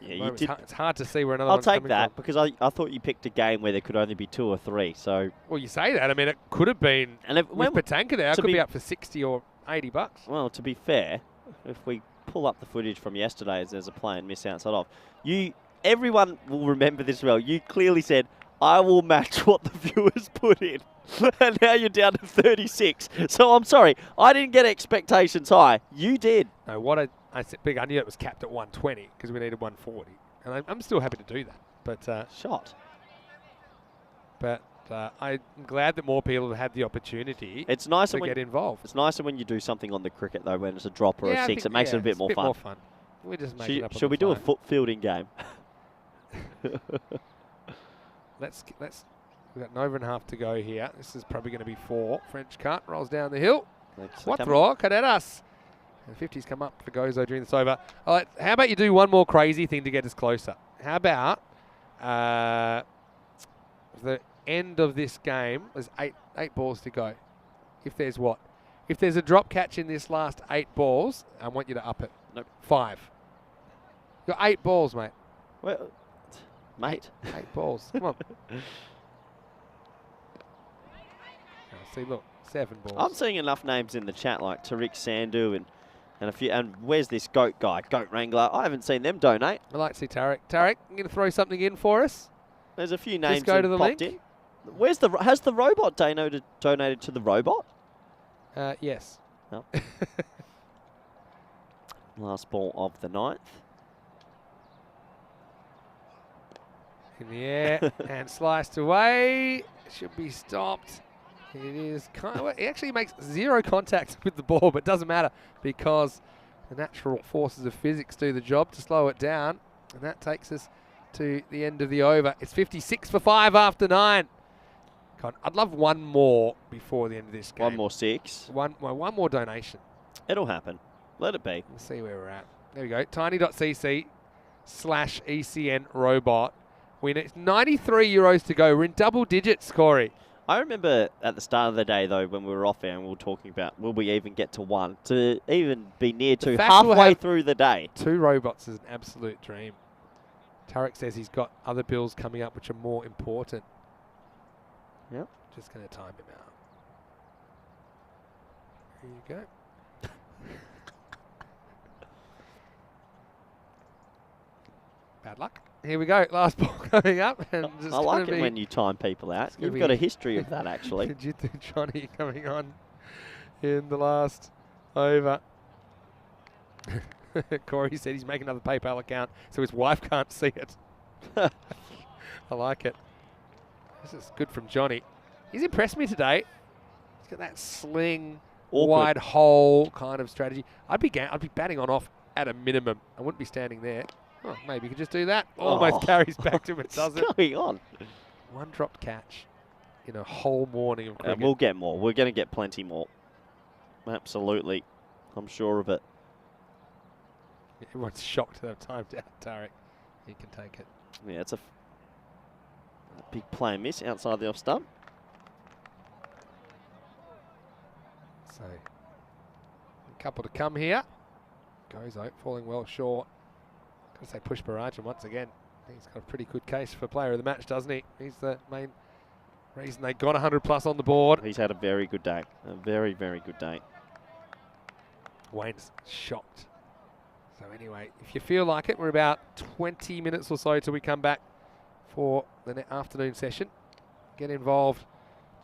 Yeah, you did. It's hard to see where another I'll one's take coming that from. because I thought you picked a game where there could only be 2 or 3. So Well, you say that. I mean, it could have been and if, with Patanka there. I to could be be- up for 60 or 80 bucks. well, to be fair, if we pull up the footage from yesterday, as there's a play and miss outside off, everyone will remember this well. You clearly said, "I will match what the viewers put in," and now you're down to 36. So I'm sorry, I didn't get expectations high. You did. No, what I said, big. I knew it was capped at 120 because we needed 140, and I'm still happy to do that. But Shot. I'm glad that more people have had the opportunity It's nicer to when get involved. it's nicer when you do something on the cricket though, when it's a drop or Yeah, a I 6. think, It makes it a bit it's more fun. We're just making up on Should the we do a fly. foot fielding game? Let's. We've got an over and a half to go here. This is probably going to be 4. French cut rolls down the hill. Cuatro, Caderas. And the 50s come up for Gozo during this over. All right, how about you do one more crazy thing to get us closer? How about the end of this game, there's eight balls to go. If there's what? If there's a drop catch in this last 8 balls, I want you to up it. Nope. 5. You got 8 balls, mate. Well, mate. 8 balls. Come on. See, look, 7 balls. I'm seeing enough names in the chat like Tariq Sandhu and a few. And where's this goat guy, Goat Wrangler? I haven't seen them donate. I'd like to see Tarek. Tarek, you going to throw something in for us? There's a few names Just go that to the popped link. in. Where's has the robot donated to the robot? Yes. No. Last ball of the 9th. In the air and sliced away. Should be stopped. It is kind of, it actually makes 0 contact with the ball, but doesn't matter because the natural forces of physics do the job to slow it down. And that takes us to the end of the over. It's 56 for 5 after 9. God, I'd love one more before the end of this game. One more 6. One more donation. It'll happen. Let it be. We'll see where we're at. There we go. Tiny.cc/ECN robot. It's 93 euros to go. We're in double digits, Corey. I remember at the start of the day, though, when we were off air and we were talking about will we even get to 1, to even be near to halfway through the day. 2 robots is an absolute dream. Tarek says he's got other bills coming up which are more important. Yep. Just going to time him out. Here you go. Bad luck. Here we go. Last ball coming up. And I like it when you time people out. You've got a history of that, actually. Jiu-Jitsu Johnny coming on in the last over. Corey said he's making another PayPal account so his wife can't see it. I like it. This is good from Johnny. He's impressed me today. He's got that sling, wide hole kind of strategy. I'd be batting on off at a minimum. I wouldn't be standing there. Oh, maybe you could just do that. Almost carries back to him. It doesn't. What's going on? 1 dropped catch in a whole morning of cricket. We'll get more. We're going to get plenty more. Absolutely. I'm sure of it. Everyone's shocked that I've timed out Tarek. He can take it. Yeah, it's a big play and miss outside the off stump. So, a couple to come here. Gozo falling well short. Got to say Pushparajan once again. He's got a pretty good case for player of the match, doesn't he? He's the main reason they got 100 plus on the board. He's had a very good day. A very, very good day. Wayne's shocked. So anyway, if you feel like it, we're about 20 minutes or so till we come back for the afternoon session. Get involved.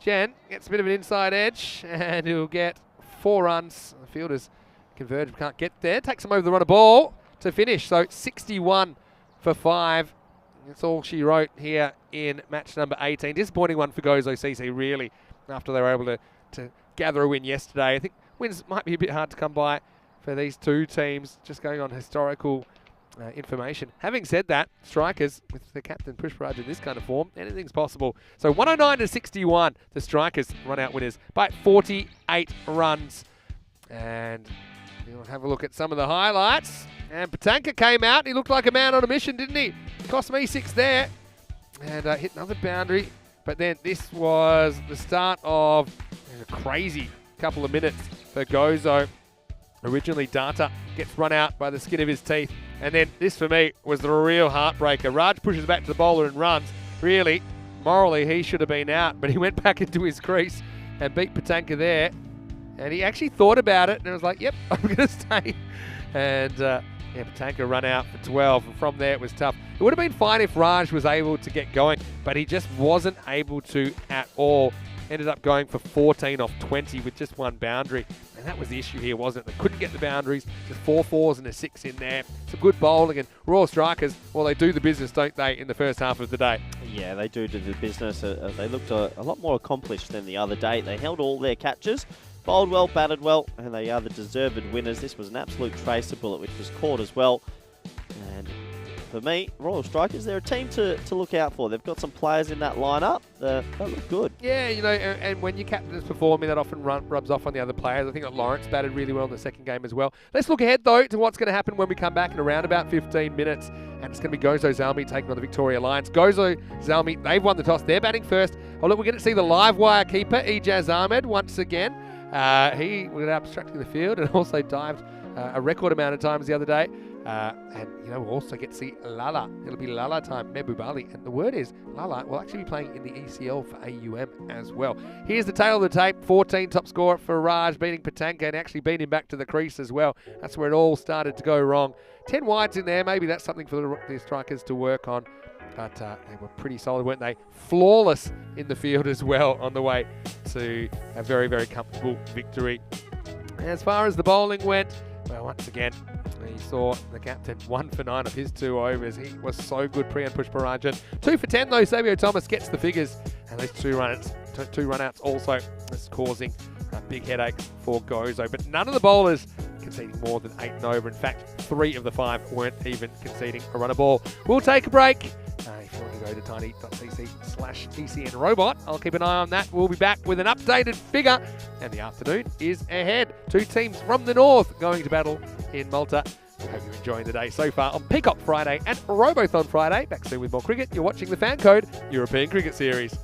Jen gets a bit of an inside edge and he'll get 4 runs. The fielders converge, but can't get there. Takes him over the run of ball to finish. So 61 for 5. That's all she wrote here in match number 18. Disappointing one for Gozo CC, really, after they were able to gather a win yesterday. I think wins might be a bit hard to come by for these two teams, just going on historical information. Having said that, Strikers, with the captain Pushparaj in this kind of form, anything's possible. So 109 to 61, the Strikers run out winners by 48 runs. And we'll have a look at some of the highlights. And Patanka came out. He looked like a man on a mission, didn't he? Cost me 6 there. And hit another boundary. But then this was the start of a crazy couple of minutes for Gozo. Originally, Data gets run out by the skin of his teeth. And then this, for me, was the real heartbreaker. Raj pushes back to the bowler and runs. Really, morally, he should have been out. But he went back into his crease and beat Patanka there. And he actually thought about it and was like, yep, I'm going to stay. And Patanka run out for 12. And from there, it was tough. It would have been fine if Raj was able to get going, but he just wasn't able to at all. Ended up going for 14 off 20 with just 1 boundary. And that was the issue here, wasn't it? They couldn't get the boundaries. Just 4 fours and a 6 in there. Some good bowling. And Royal Strikers, well, they do the business, don't they, in the first half of the day? Yeah, they do the business. They looked a lot more accomplished than the other day. They held all their catches, bowled well, batted well, and they are the deserved winners. This was an absolute tracer bullet, which was caught as well. And for me, Royal Strikers, they're a team to look out for. They've got some players in that lineup that look good. Yeah, you know, and when your captain is performing, that often rubs off on the other players. I think that Lawrence batted really well in the second game as well. Let's look ahead, though, to what's going to happen when we come back in around about 15 minutes. And it's going to be Gozo Zalmi taking on the Victoria Lions. Gozo Zalmi, they've won the toss. They're batting first. Oh, look, we're going to see the live wire keeper, Ijaz Ahmed, once again. He was obstructing the field and also dived a record amount of times the other day. And, you know, we'll also get to see Lala. It'll be Lala time, Mebubali. And the word is Lala will actually be playing in the ECL for AUM as well. Here's the tail of the tape. 14 top scorer for Raj, beating Patanka and actually beating him back to the crease as well. That's where it all started to go wrong. 10 wides in there. Maybe that's something for the Strikers to work on. But they were pretty solid, weren't they? Flawless in the field as well on the way to a very, very comfortable victory. As far as the bowling went, well, once again, you saw the captain 1 for 9 of his 2 overs. He was so good, Priyan Pushparanjan. 2 for 10 though, Savio Thomas gets the figures. And those 2 run-outs also is causing big headaches for Gozo. But none of the bowlers conceding more than 8 and over. In fact, 3 of the 5 weren't even conceding a run a ball. We'll take a break. If you want to go to tiny.cc/TCN robot, I'll keep an eye on that. We'll be back with an updated figure, and the afternoon is ahead. 2 teams from the north going to battle in Malta. We hope you're enjoying the day so far on Peacock Friday and Robothon Friday. Back soon with more cricket. You're watching the FanCode European Cricket Series.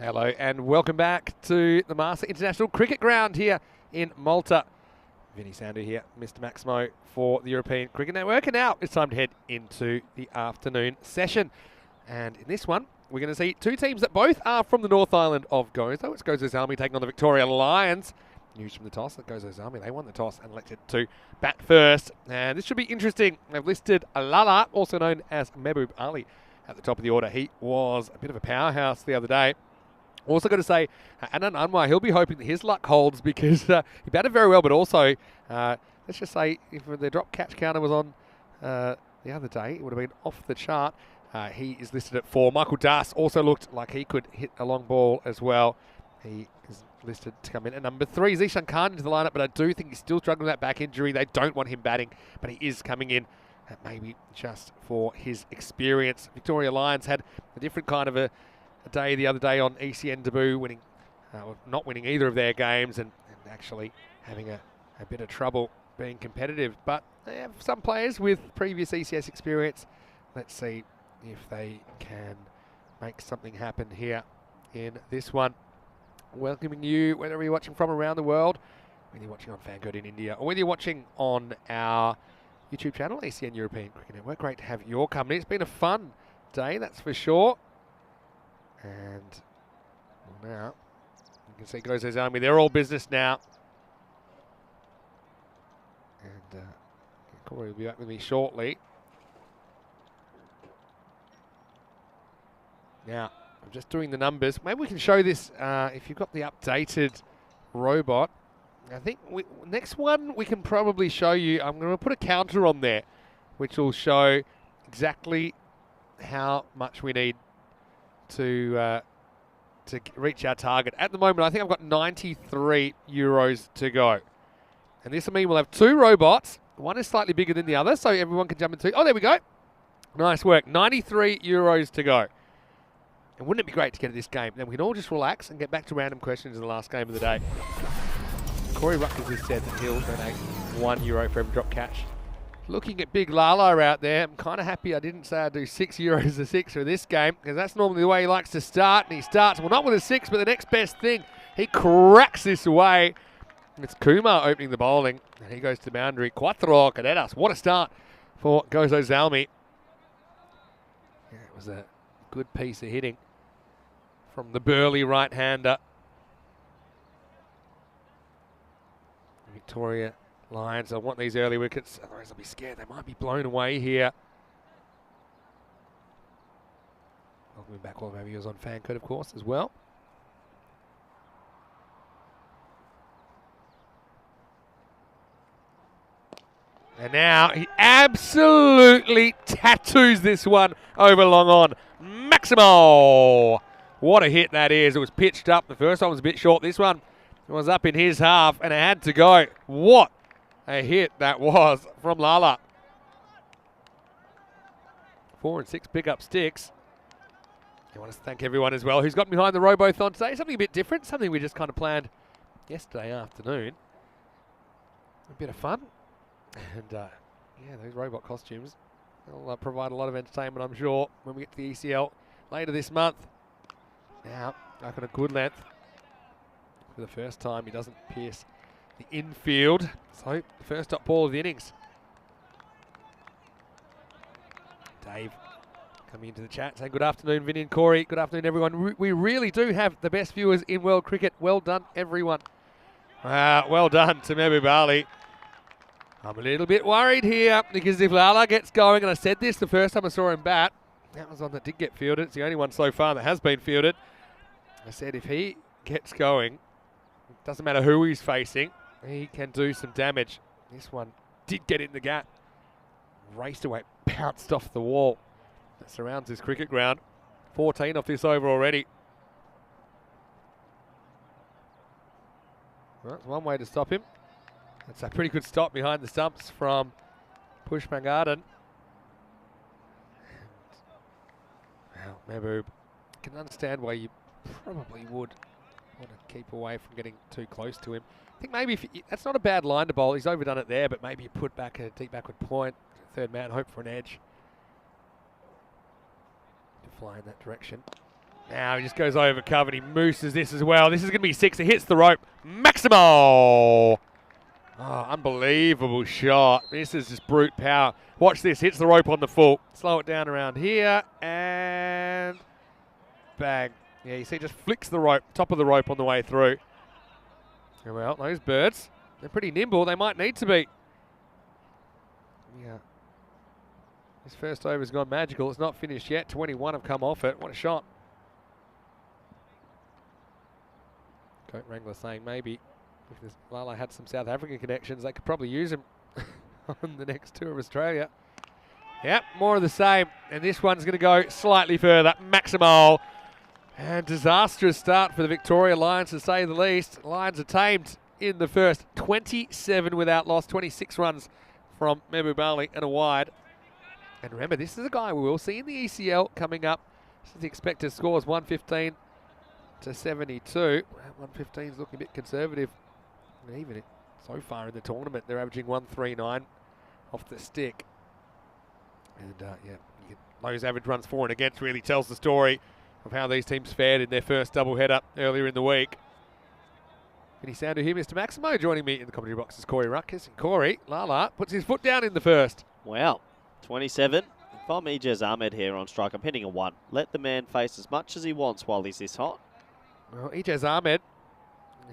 Hello and welcome back to the Master International Cricket Ground here in Malta. Vinny Sandu here, Mr. Maximo for the European Cricket Network. And now it's time to head into the afternoon session. And in this one, we're going to see two teams that both are from the North Island of Gozo. It's Gozo's Army taking on the Victoria Lions. News from the toss that Gozo's Army, they won the toss and elected to bat first. And this should be interesting. They've listed Alala, also known as Mehboob Ali, at the top of the order. He was a bit of a powerhouse the other day. Also got to say, Anand Anwar, he'll be hoping that his luck holds because he batted very well, but also, let's just say, if the drop catch counter was on the other day, it would have been off the chart. He is listed at 4. Michael Das also looked like he could hit a long ball as well. He is listed to come in at number 3. Zishan Khan into the lineup, but I do think he's still struggling with that back injury. They don't want him batting, but he is coming in, maybe just for his experience. Victoria Lions had a different kind of a day the other day on ECN debut, winning, not winning either of their games and actually having a bit of trouble being competitive. But they have some players with previous ECS experience. Let's see if they can make something happen here in this one. Welcoming you, whether you're watching from around the world, whether you're watching on FanCode in India, or whether you're watching on our YouTube channel, ECN European Cricket Network. Great to have your company. It's been a fun day, that's for sure. And well, now you can see Gozo's Army, they're all business now. And Corey will be back with me shortly. Now, I'm just doing the numbers. Maybe we can show this if you've got the updated robot. I think next one we can probably show you. I'm going to put a counter on there, which will show exactly how much we need to reach our target. At the moment, I think I've got 93 euros to go. And this will mean we'll have 2 robots. One is slightly bigger than the other, so everyone can jump into. Oh, there we go. Nice work. 93 euros to go. And wouldn't it be great to get at this game? Then we can all just relax and get back to random questions in the last game of the day. Corey Ruckers has said that he'll donate €1 for every drop catch. Looking at Big Lala out there, I'm kind of happy I didn't say I'd do €6 a 6 for this game, because that's normally the way he likes to start, and he starts, well, not with a 6, but the next best thing. He cracks this away. It's Kumar opening the bowling, and he goes to the boundary. Cuatro Cadetas. What a start for Gozo Zalmi. Yeah, it was a good piece of hitting from the burly right-hander. Victoria Lions, I want these early wickets, otherwise I'll be scared. They might be blown away here. Welcome back all of our viewers on FanCode, of course, as well. And now he absolutely tattoos this one over long on. Maximo! What a hit that is. It was pitched up. The first one was a bit short. This one was up in his half and it had to go. What a hit that was from Lala. 4 and 6 pick-up sticks. I want to thank everyone as well who's got behind the Robothon today. Something a bit different, something we just kind of planned yesterday afternoon. A bit of fun. And yeah, those robot costumes, they'll provide a lot of entertainment, I'm sure, when we get to the ECL later this month. Now, back on a good length. For the first time, he doesn't pierce the infield. So, the first top ball of the innings. Dave coming into the chat saying, good afternoon, Vinny and Corey. Good afternoon, everyone. We really do have the best viewers in world cricket. Well done, everyone. Well done to Mehboob Ali. I'm a little bit worried here because if Lala gets going, and I said this the first time I saw him bat, that was one that did get fielded. It's the only one so far that has been fielded. I said if he gets going, it doesn't matter who he's facing, he can do some damage. This one did get in the gap. Raced away, bounced off the wall. That surrounds his cricket ground. 14 off this over already. Well, that's one way to stop him. That's a pretty good stop behind the stumps from Pushpan Garden. Well, Mehboob, can understand why you probably would want to keep away from getting too close to him. I think maybe if that's not a bad line to bowl. He's overdone it there, but maybe you put back a deep backward point, third man, hope for an edge to fly in that direction. Now he just goes over cover and he mooses this as well. This is going to be 6. It hits the rope. Maximo! Oh, unbelievable shot. This is just brute power. Watch this. Hits the rope on the full. Slow it down around here. And bang. Yeah, you see it just flicks the rope, top of the rope on the way through. Well, those birds, they're pretty nimble. They might need to be. Yeah. His first over's gone magical. It's not finished yet. 21 have come off it. What a shot. Coat Wrangler saying maybe if Lala had some South African connections, they could probably use him on the next tour of Australia. Yep, more of the same. And this one's going to go slightly further. Maximo. And disastrous start for the Victoria Lions, to say the least. Lions are tamed in the first. 27 without loss, 26 runs from Mebu Bali and a wide. And remember, this is a guy we will see in the ECL coming up. This is the expected score is 115 to 72. 115 is looking a bit conservative. And even so far in the tournament, they're averaging 139 off the stick. And yeah, those average runs for and against really tells the story of how these teams fared in their first doubleheader earlier in the week. Any sound to hear Mr. Maximo joining me in the commentary box is Corey Ruckus. And Corey, Lala, puts his foot down in the first. Wow, 27. If I'm Ijaz Ahmed here on strike, I'm hitting a 1. Let the man face as much as he wants while he's this hot. Well, Ijaz Ahmed,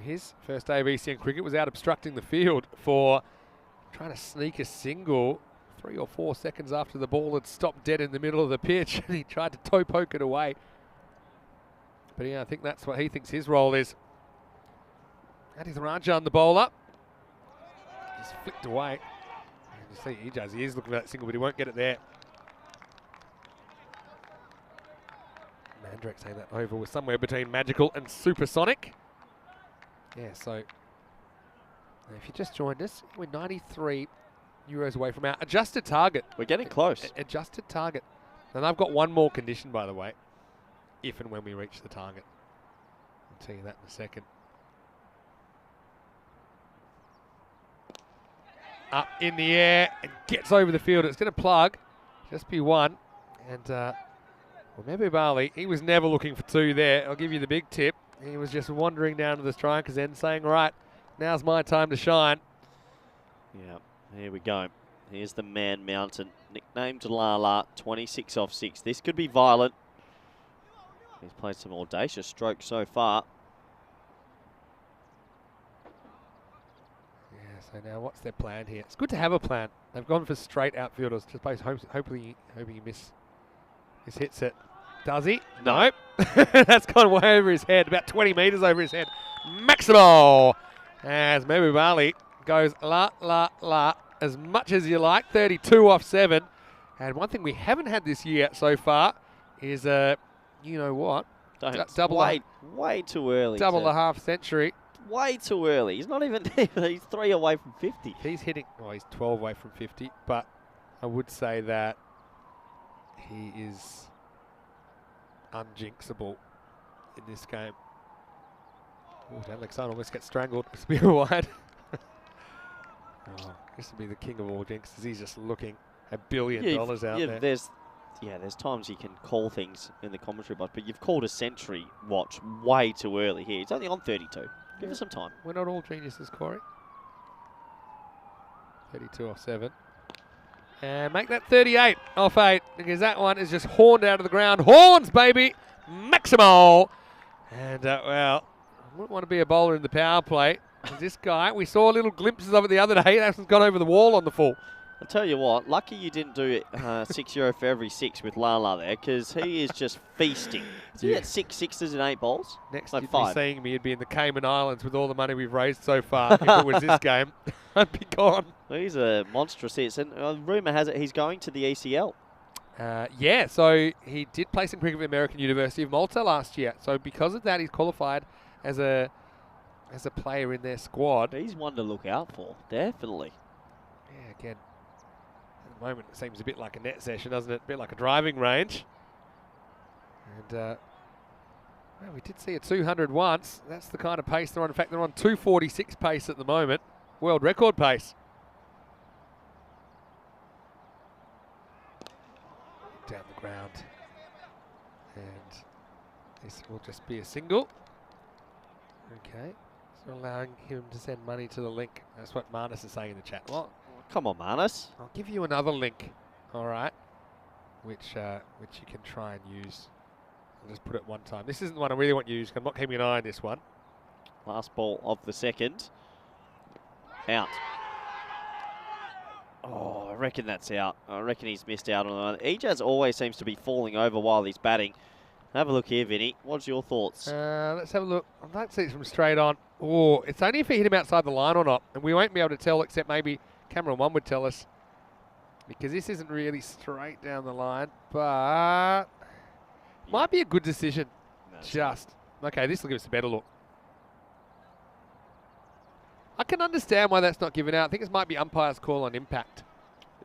his first day of ECN cricket, was out obstructing the field for trying to sneak a single 3 or 4 seconds after the ball had stopped dead in the middle of the pitch, and he tried to toe poke it away. But yeah, I think that's what he thinks his role is. Adith Rajan, the bowler, just flicked away. And you see Ijaz, he is looking for that single, but he won't get it there. Mandrake saying that over was somewhere between magical and supersonic. Yeah, so if you just joined us, we're 93 euros away from our adjusted target. We're getting close. Adjusted target. And I've got one more condition, by the way, if and when we reach the target. I'll tell you that in a second. Up in the air and gets over the field. It's going to plug. Just be 1. And well, Mebu Bali, he was never looking for 2 there. I'll give you the big tip. He was just wandering down to the strikers end saying, right, now's my time to shine. Yeah, here we go. Here's the Man Mountain, nicknamed Lala, 26 off 6. This could be violent. He's played some audacious strokes so far. Yeah, so now what's their plan here? It's good to have a plan. They've gone for straight outfielders, just hoping he hits it. Does he? No. That's gone way over his head, about 20 metres over his head. Maximo! As Mebu Bali goes la, as much as you like. 32 off 7. And one thing we haven't had this year so far is, you know what? Way too early. Double a half century. Way too early. He's not even, he's 3 away from 50. He's hitting, well, he's 12 away from 50, but I would say that he is unjinxable in this game. Oh, Alexander almost gets strangled. Spear wide. Oh, this would be the king of all jinxes. He's just looking $1 billion out there. There's times you can call things in the commentary box, but you've called a century watch way too early here. He's only on 32. Give us some time. We're not all geniuses, Corey. 32 off 7. And make that 38 off 8, because that one is just horned out of the ground. Horns, baby! Maximo! And, well, I wouldn't want to be a bowler in the power play. This guy, we saw little glimpses of it the other day. That's gone over the wall on the full. I'll tell you what, lucky you didn't do €6 for every 6 with Lala there, because he is just feasting. So you get 6 sixes in 8 balls? Next, no, you'd 5. be seeing me, you'd be in the Cayman Islands with all the money we've raised so far. If it was this game, I'd be gone. Well, he's a monstrous hit, and rumour has it he's going to the ECL. Yeah, so he did play some cricket at American University of Malta last year. So because of that, he's qualified as a player in their squad. He's one to look out for, definitely. Yeah, again, at the moment it seems a bit like a net session, doesn't it? A bit like a driving range. And well, we did see a 200 once. That's the kind of pace they're on. In fact, they're on 246 pace at the moment. World record pace. Down the ground. And This will just be a single. Okay. So allowing him to send money to the link. That's what Marnus is saying in the chat. Well, Come on, Marnus. I'll give you another link. All right. Which you can try and use. I'll just put it one time. This isn't the one I really want you to use. I'm not keeping an eye on this one. Last ball of the second. Out. Oh, I reckon that's out. I reckon he's missed out on one. Ejaz always seems to be falling over while he's batting. Have a look here, Vinny. What's your thoughts? Let's have a look. I'd like to see it from straight on. Oh, it's only if he hit him outside the line or not. And we won't be able to tell, except maybe camera one would tell us. Because this isn't really straight down the line. But might be a good decision. Okay, this will give us a better look. I can understand why that's not given out. I think it might be umpire's call on impact.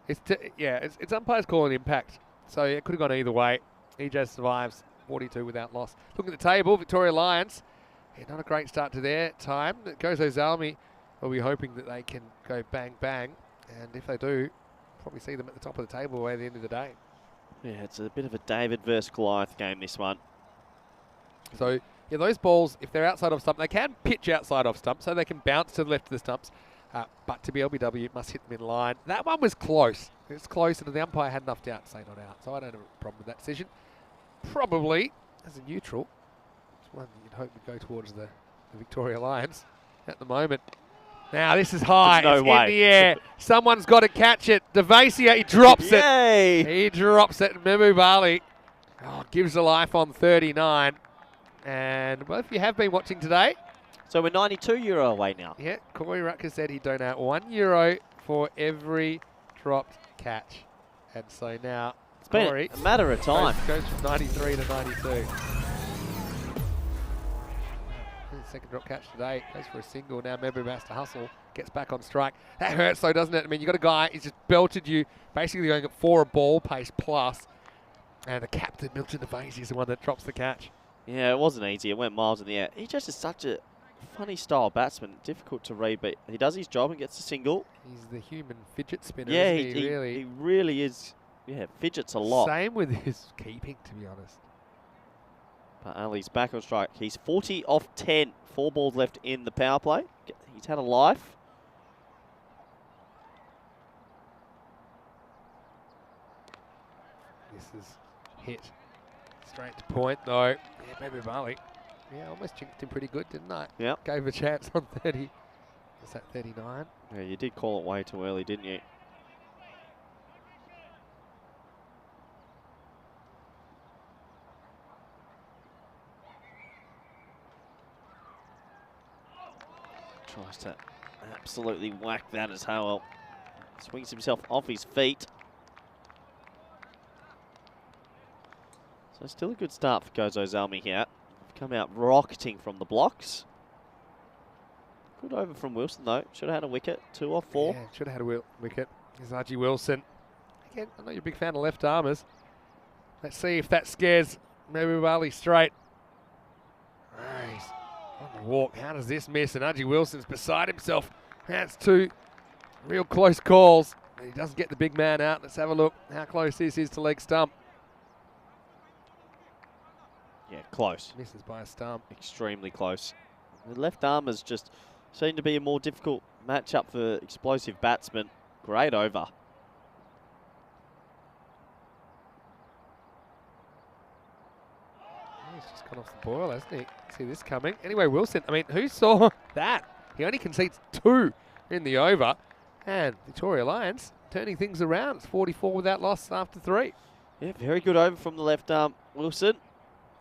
It's umpire's call on impact. So it could have gone either way. Ejaz survives 42 without loss. Looking at the table, Victoria Lions. Yeah, not a great start to their time. Gozo Zalmi will be hoping that they can go bang bang. And if they do, probably see them at the top of the table at the end of the day. Yeah, it's a bit of a David versus Goliath game, this one. So, yeah, those balls, if they're outside of stump, they can pitch outside of stump, so they can bounce to the left of the stumps. But to be LBW, it must hit them in line. That one was close. It was close, and the umpire had enough doubt to say not out. So I don't have a problem with that decision. Probably, as a neutral, it's one you'd hope would go towards the Victoria Lions at the moment. Now, this is high. No it's way. in the air. Someone's got to catch it. Devasia, he drops it. Yay! He drops it. Memu Bali gives the life on 39. And, well, if you have been watching today. So we're €92 away now. Yeah, Corey Rucker said he'd donate €1 for every dropped catch. And so now, It's Corey been a matter of time. goes from 93 to 92. Second drop catch today, goes for a single. Now Mebu has to hustle, gets back on strike. That hurts though, doesn't it? I mean, you got a guy, he's just belted you, basically going for a ball pace plus. And the captain, Milton Devasi, is the one that drops the catch. Yeah, it wasn't easy. It went miles in the air. He just is such a funny style batsman. Difficult to read, but he does his job and gets a single. He's the human fidget spinner, Yeah, isn't he, really? he really is. Yeah, fidgets a lot. Same with his keeping, to be honest. But Ali's back on strike. He's 40 off 10. 4 balls left in the power play. He's had a life. This is hit straight to point, though. Yeah, maybe Bali. Yeah, almost jinxed him pretty good, didn't I? Yep. Gave a chance on 30. Is that 39? Yeah, you did call it way too early, didn't you? Tries to absolutely whack that as Howell swings himself off his feet. So still a good start for Gozo Zalmi here. Come out rocketing from the blocks. Good over from Wilson though. Should have had a wicket. 2 off 4. Yeah, should have had a wicket. Here's Archie Wilson. Again, I know you're a big fan of left armers. Let's see if that scares Mebu Bali straight. Nice. On the walk. How does this miss? And Archie Wilson's beside himself. That's 2 real close calls. And he doesn't get the big man out. Let's have a look how close this is to leg stump. Yeah, close. Misses by a stump. Extremely close. The left armers just seem to be a more difficult matchup for explosive batsmen. Great over. He's just gone off the boil, hasn't he? See this coming. Anyway, Wilson, I mean, who saw that? He only concedes 2 in the over. And Victoria Lions turning things around. It's 44 without loss after 3. Yeah, very good over from the left arm, Wilson.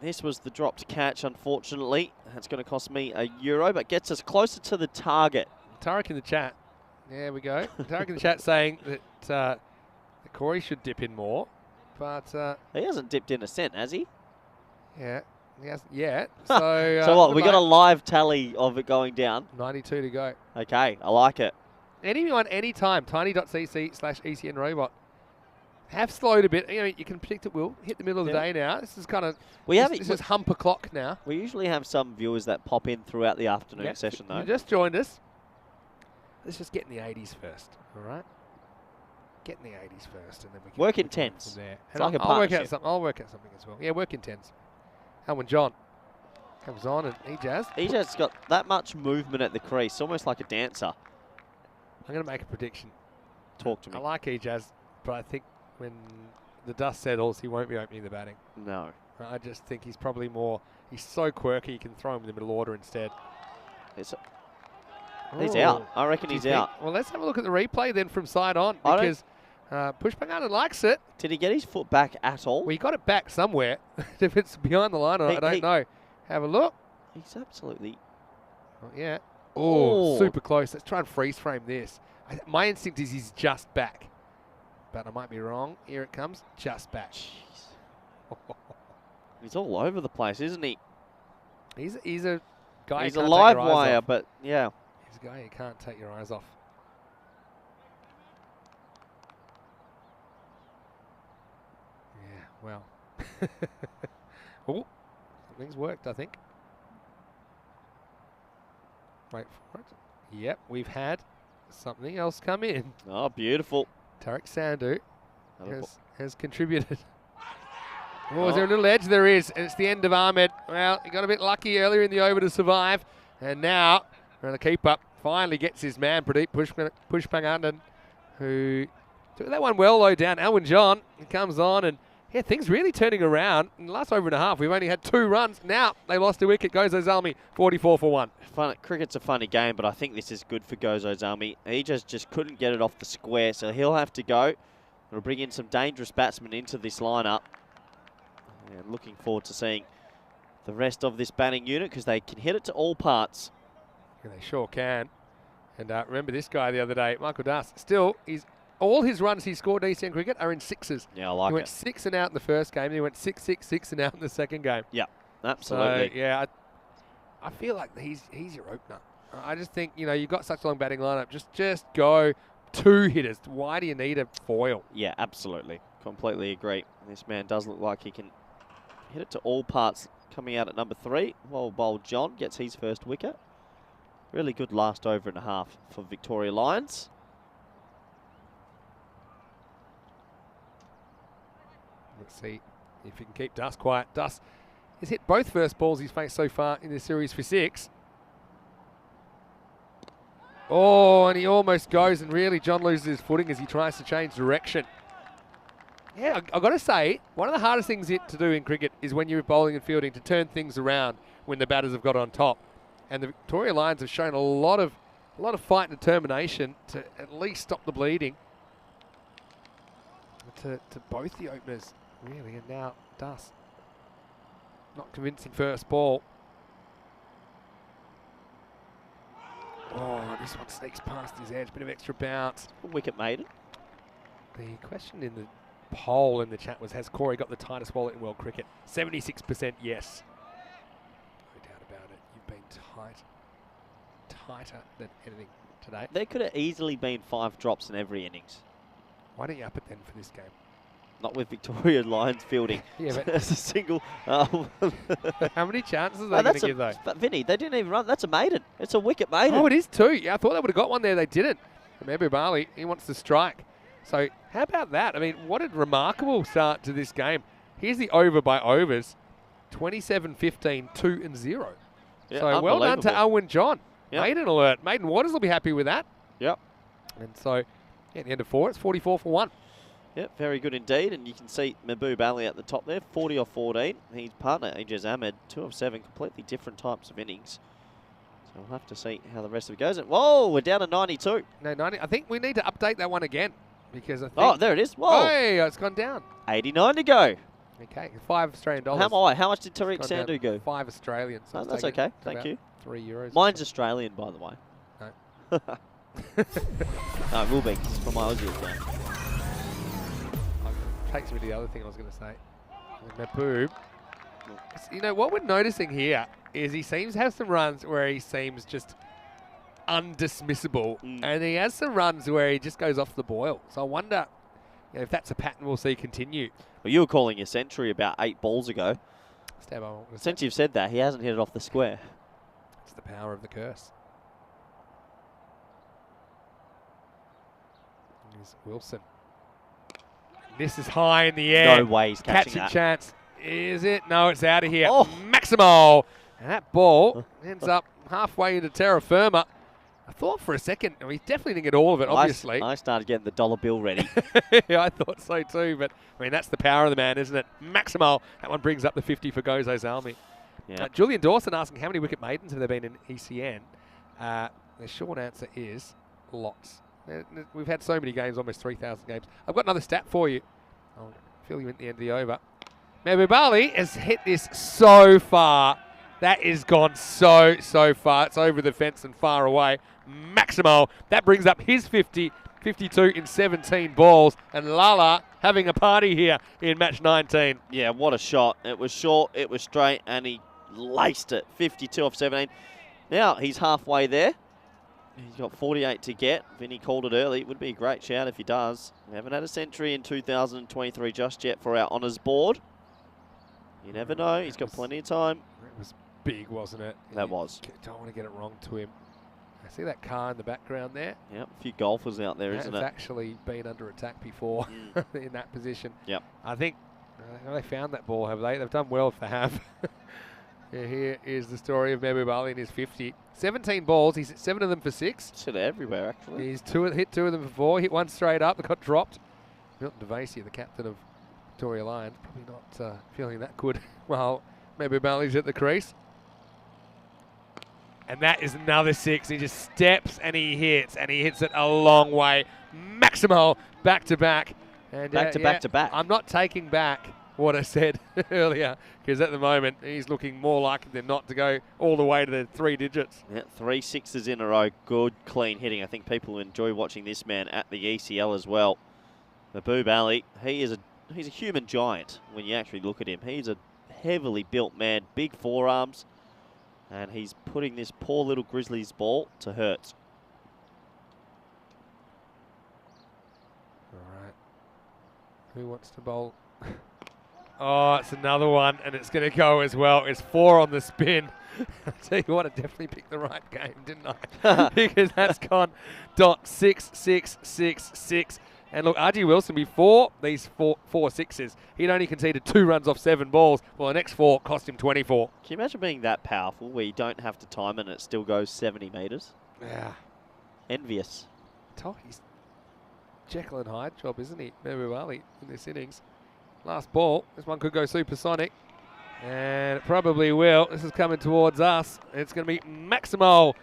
This was the dropped catch, unfortunately. That's going to cost me €1, but gets us closer to the target. Tarek in the chat. There we go. Tarek in the chat saying that Corey should dip in more. But He hasn't dipped in a cent, has he? yeah, he hasn't yet. So, So what, we got a live tally of it going down. 92 to go. Okay, I like it. Anyone, anytime, tiny.cc/ECN robot. Have slowed a bit. You know, you can predict it will hit the middle of the day now. This is kind of this is humper clock now. We usually have some viewers that pop in throughout the afternoon session, though. You just joined us. Let's just get in the 80s first, all right? Get in the 80s first, and then we can work in we can tens. from there. It's And like a I'll work out partnership. something. I'll work out something as well. Yeah, work in tens. Alwyn John. Comes on and Ejaz. Ejaz's got that much movement at the crease, almost like a dancer. I'm going to make a prediction. Talk to me. I like Ejaz, but I think when the dust settles, he won't be opening the batting. No. I just think he's probably more, he's so quirky, you can throw him in the middle order instead. He's out. I reckon he's out. Well, let's have a look at the replay then from side on, because Pushpanganan likes it. Did he get his foot back at all? Well, he got it back somewhere. If it's behind the line or not, I don't know. Have a look. He's absolutely... Oh, yeah. Oh, super close. Let's try and freeze frame this. My instinct is he's just back. But I might be wrong. Here it comes. Just back. Jeez. He's all over the place, isn't he? He's a guy. He's a live wire, but yeah. He's a guy you can't take your eyes off. Yeah, well. Oh, something's worked, I think. Wait for it. Yep, we've had something else come in. Oh, beautiful. Tariq Sandhu has contributed. Oh, is there a little edge? There is. And it's the end of Ahmed. Well, he got a bit lucky earlier in the over to survive. And now, the keeper finally gets his man, Pradeep Pushpanganan, who took that one well low down. Alwyn John comes on, and yeah, things really turning around. In the last over and a half, we've only had 2 runs. Now they lost a wicket. Gozo Zalmi, 44 for 1. Cricket's a funny game, but I think this is good for Gozo Zalmi. He just couldn't get it off the square, so he'll have to go. It'll bring in some dangerous batsmen into this lineup. And looking forward to seeing the rest of this batting unit because they can hit it to all parts. Yeah, they sure can. And remember this guy the other day, Michael Das. Still, all his runs he scored in T10 cricket are in 6s. Yeah, I like it. He went 6 and out in the first game. He went 6, 6, 6 and out in the second game. Yeah, absolutely. So, yeah, I feel like he's your opener. I just think, you've got such a long batting lineup. Just go 2 hitters. Why do you need a foil? Yeah, absolutely. Completely agree. This man does look like he can hit it to all parts. Coming out at number 3, well bowled John gets his first wicket. Really good last over and a half for Victoria Lions. Let's see if he can keep Duss quiet. Duss has hit both first balls he's faced so far in this series for 6. Oh, and he almost goes, and really John loses his footing as he tries to change direction. Yeah, I've got to say, one of the hardest things to do in cricket is when you're bowling and fielding to turn things around when the batters have got on top. And the Victoria Lions have shown a lot of fight and determination to at least stop the bleeding. To both the openers, really, and now Duss. Not convincing first ball. Oh, this one sneaks past his edge, bit of extra bounce. Wicket maiden. The question in the poll in the chat was, has Corey got the tightest wallet in world cricket? 76% yes. No doubt about it. You've been tighter than anything today. There could have easily been 5 drops in every innings. Why don't you up it then for this game? Not with Victoria Lions fielding. Yeah, but That's a single. how many chances are they going to give though? But Vinny, they didn't even run. That's a maiden. It's a wicket maiden. Oh, it is too. Yeah, I thought they would have got one there. They didn't. Remember Bali, he wants to strike. So how about that? I mean, what a remarkable start to this game. Here's the over by overs. 27-15, 2 and 0. Yeah, so well done to Alwyn John. Yep. Maiden alert. Maiden Waters will be happy with that. Yep. And so yeah, at the end of 4, it's 44 for 1. Yep, very good indeed. And you can see Mahboob Ali at the top there, 40 off 14. His partner, Ejaz Ahmed, 2 of 7, completely different types of innings. So we'll have to see how the rest of it goes. And whoa, we're down to 92. No, 90. I think we need to update that one again because I think. Oh, there it is. Whoa. Hey, it's gone down. 89 to go. Okay, $5 Australian. How much did Tariq Sandhu go? 5 Australian. So Oh, that's okay. Thank you. €3. Mine's Australian, by the way. No. No, it will be. It's from my Aussie account. Takes me to the other thing I was going to say. Mahboob. What we're noticing here is he seems to have some runs where he seems just undismissible, and he has some runs where he just goes off the boil. So I wonder if that's a pattern we'll see continue. Well, you were calling a century about 8 balls ago. Since you've said that, he hasn't hit it off the square. It's the power of the curse. Here's Wilson. This is high in the air. No way he's catching that. Chance. Is it? No, it's out of here. Oh. Maximo. And that ball ends up halfway into terra firma. I thought for a second, he definitely didn't get all of it, obviously. I started getting the dollar bill ready. Yeah, I thought so too, but I mean, that's the power of the man, isn't it? Maximo, that one brings up the 50 for Gozo Zalmi. Yeah. Julian Dawson asking how many wicket maidens have there been in ECN? The short answer is lots. We've had so many games, almost 3,000 games. I've got another stat for you. I'll fill you in at the end of the over. Mehboob has hit this so far. That is gone so far. It's over the fence and far away. Maximo, that brings up his 50, 52 in 17 balls. And Lala having a party here in match 19. Yeah, what a shot. It was short, it was straight, and he laced it. 52 off 17. Now he's halfway there. He's got 48 to get. Vinny called it early. It would be a great shout if he does. We haven't had a century in 2023 just yet for our honours board. You never know. He's got plenty of time. It was big, wasn't it? That was. Don't want to get it wrong to him. I see that car in the background there. Yep, a few golfers out there, That's isn't it? actually been under attack before in that position. Yep. I think they found that ball, have they? They've done well if they have. Yeah, here is the story of Mehboob Ali in his 50. 17 balls. He's hit 7 of them for 6. Sort of everywhere, actually. He's hit 2 of them for 4. Hit 1 straight up. They got dropped. Milton Devasey, the captain of Victoria Lions, probably not feeling that good while Mehboob Ali's at the crease. And that is another 6. He just steps and he hits it a long way. Maximo back to back. And Back to back. I'm not taking back what I said earlier, because at the moment he's looking more likely than not to go all the way to the 3 digits. Yeah, 3 sixes in a row. Good, clean hitting. I think people enjoy watching this man at the ECL as well. Mehboob Ali, he's a human giant when you actually look at him. He's a heavily built man, big forearms, and he's putting this poor little Grizzlies ball to hurt. All right. Who wants to bowl? Oh, it's another one, and it's going to go as well. It's 4 on the spin. I'll tell you what, I definitely picked the right game, didn't I? Because that's gone .66666. And look, RG Wilson, before these four sixes, he'd only conceded 2 runs off 7 balls. Well, the next 4 cost him 24. Can you imagine being that powerful where you don't have to time it and it still goes 70 metres? Yeah. Envious. He's Jekyll and Hyde job, isn't he? Mehboob Ali in this innings. Last ball. This one could go supersonic. And it probably will. This is coming towards us. It's going to be Maximo.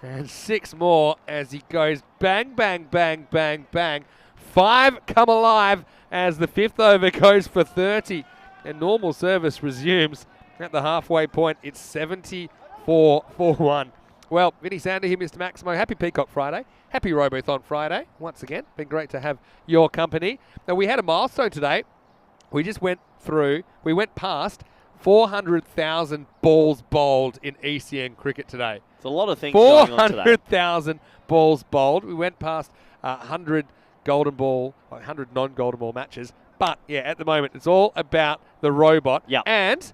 And 6 more as he goes bang, bang, bang, bang, bang. 5 come alive as the 5th over goes for 30. And normal service resumes at the halfway point. It's 74 for 1. Well, Vinny Sander here, Mr. Maximo. Happy Peacock Friday. Happy Robothon Friday. Once again, been great to have your company. Now, we had a milestone today. We just went past 400,000 balls bowled in ECN cricket today. There's a lot of things going on today. 400,000 balls bowled. We went past 100 golden ball, 100 non-golden ball matches. But, yeah, at the moment, it's all about the robot. Yep. And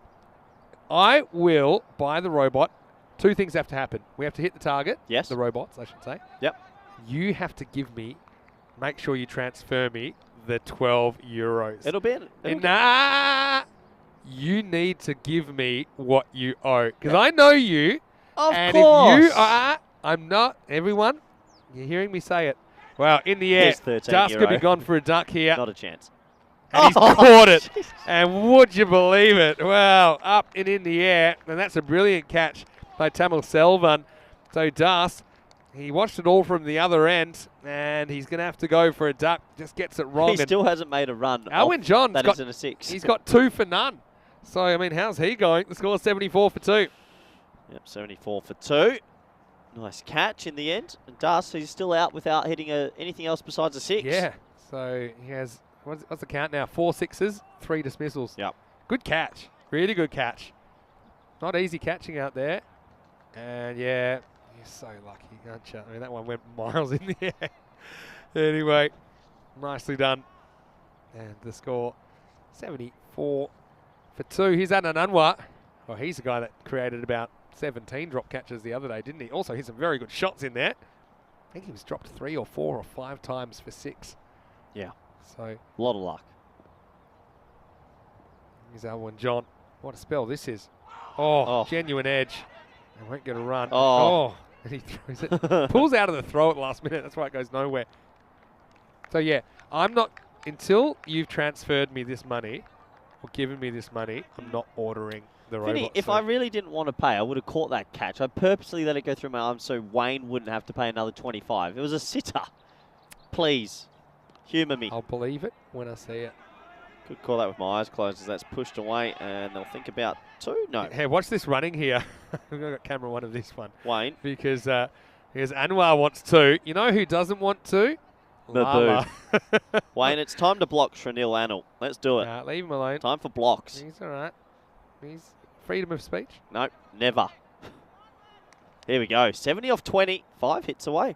I will buy the robot. 2 things have to happen. We have to hit the target. Yes. The robots, I should say. Yep. You have to make sure you transfer me the 12 euros. It'll be you need to give me what you owe. Because I know you. Of and course. if you are, I'm not. Everyone, you're hearing me say it. Well, in the air, Here's 13 Dusk could be euro. gone for a duck here. Not a chance. And he's caught it. And would you believe it? Well, up and in the air. And that's a brilliant catch by Tamil Selvan. So Dusk, he watched it all from the other end. And he's going to have to go for a duck. Just gets it wrong. He still hasn't made a run. Alwyn John's that got, isn't a 6. He's got 2 for none. So, I mean, how's he going? The score's 74 for 2. Yep, 74 for 2. Nice catch in the end. And Dust, he's still out without hitting anything else besides a 6. Yeah. So he has, what's the count now? 4 sixes, 3 dismissals. Yep. Good catch. Really good catch. Not easy catching out there. And yeah, you're so lucky, aren't you? I mean, that one went miles in the air. Anyway, nicely done. And the score, 74 for 2. Here's Adnan Anwar. Well, he's the guy that created about 17 drop catches the other day, didn't he? Also, hit some very good shots in there. I think he was dropped 3 or 4 or 5 times for 6. Yeah. So, A lot of luck. here's Alwyn John. What a spell this is. Oh, genuine edge. I won't get a run. Oh, and he throws it. Pulls out of the throw at the last minute. That's why it goes nowhere. So, yeah, I'm not, until you've transferred me this money or given me this money, I'm not ordering the robot. Vinny, if I really didn't want to pay, I would have caught that catch. I purposely let it go through my arms so Wayne wouldn't have to pay another 25. It was a sitter. Please, humour me. I'll believe it when I see it. Could call that with my eyes closed as that's pushed away, and they'll think about 2. No. Hey, watch this running here. I've got camera 1 of this one. Wayne. Because Anwar wants 2. You know who doesn't want 2? Lama. Wayne, it's time to block Shanil Anil. Let's do it. Leave him alone. Time for blocks. He's all right. He's freedom of speech. Nope, never. Here we go. 70 off 20. 5 hits away.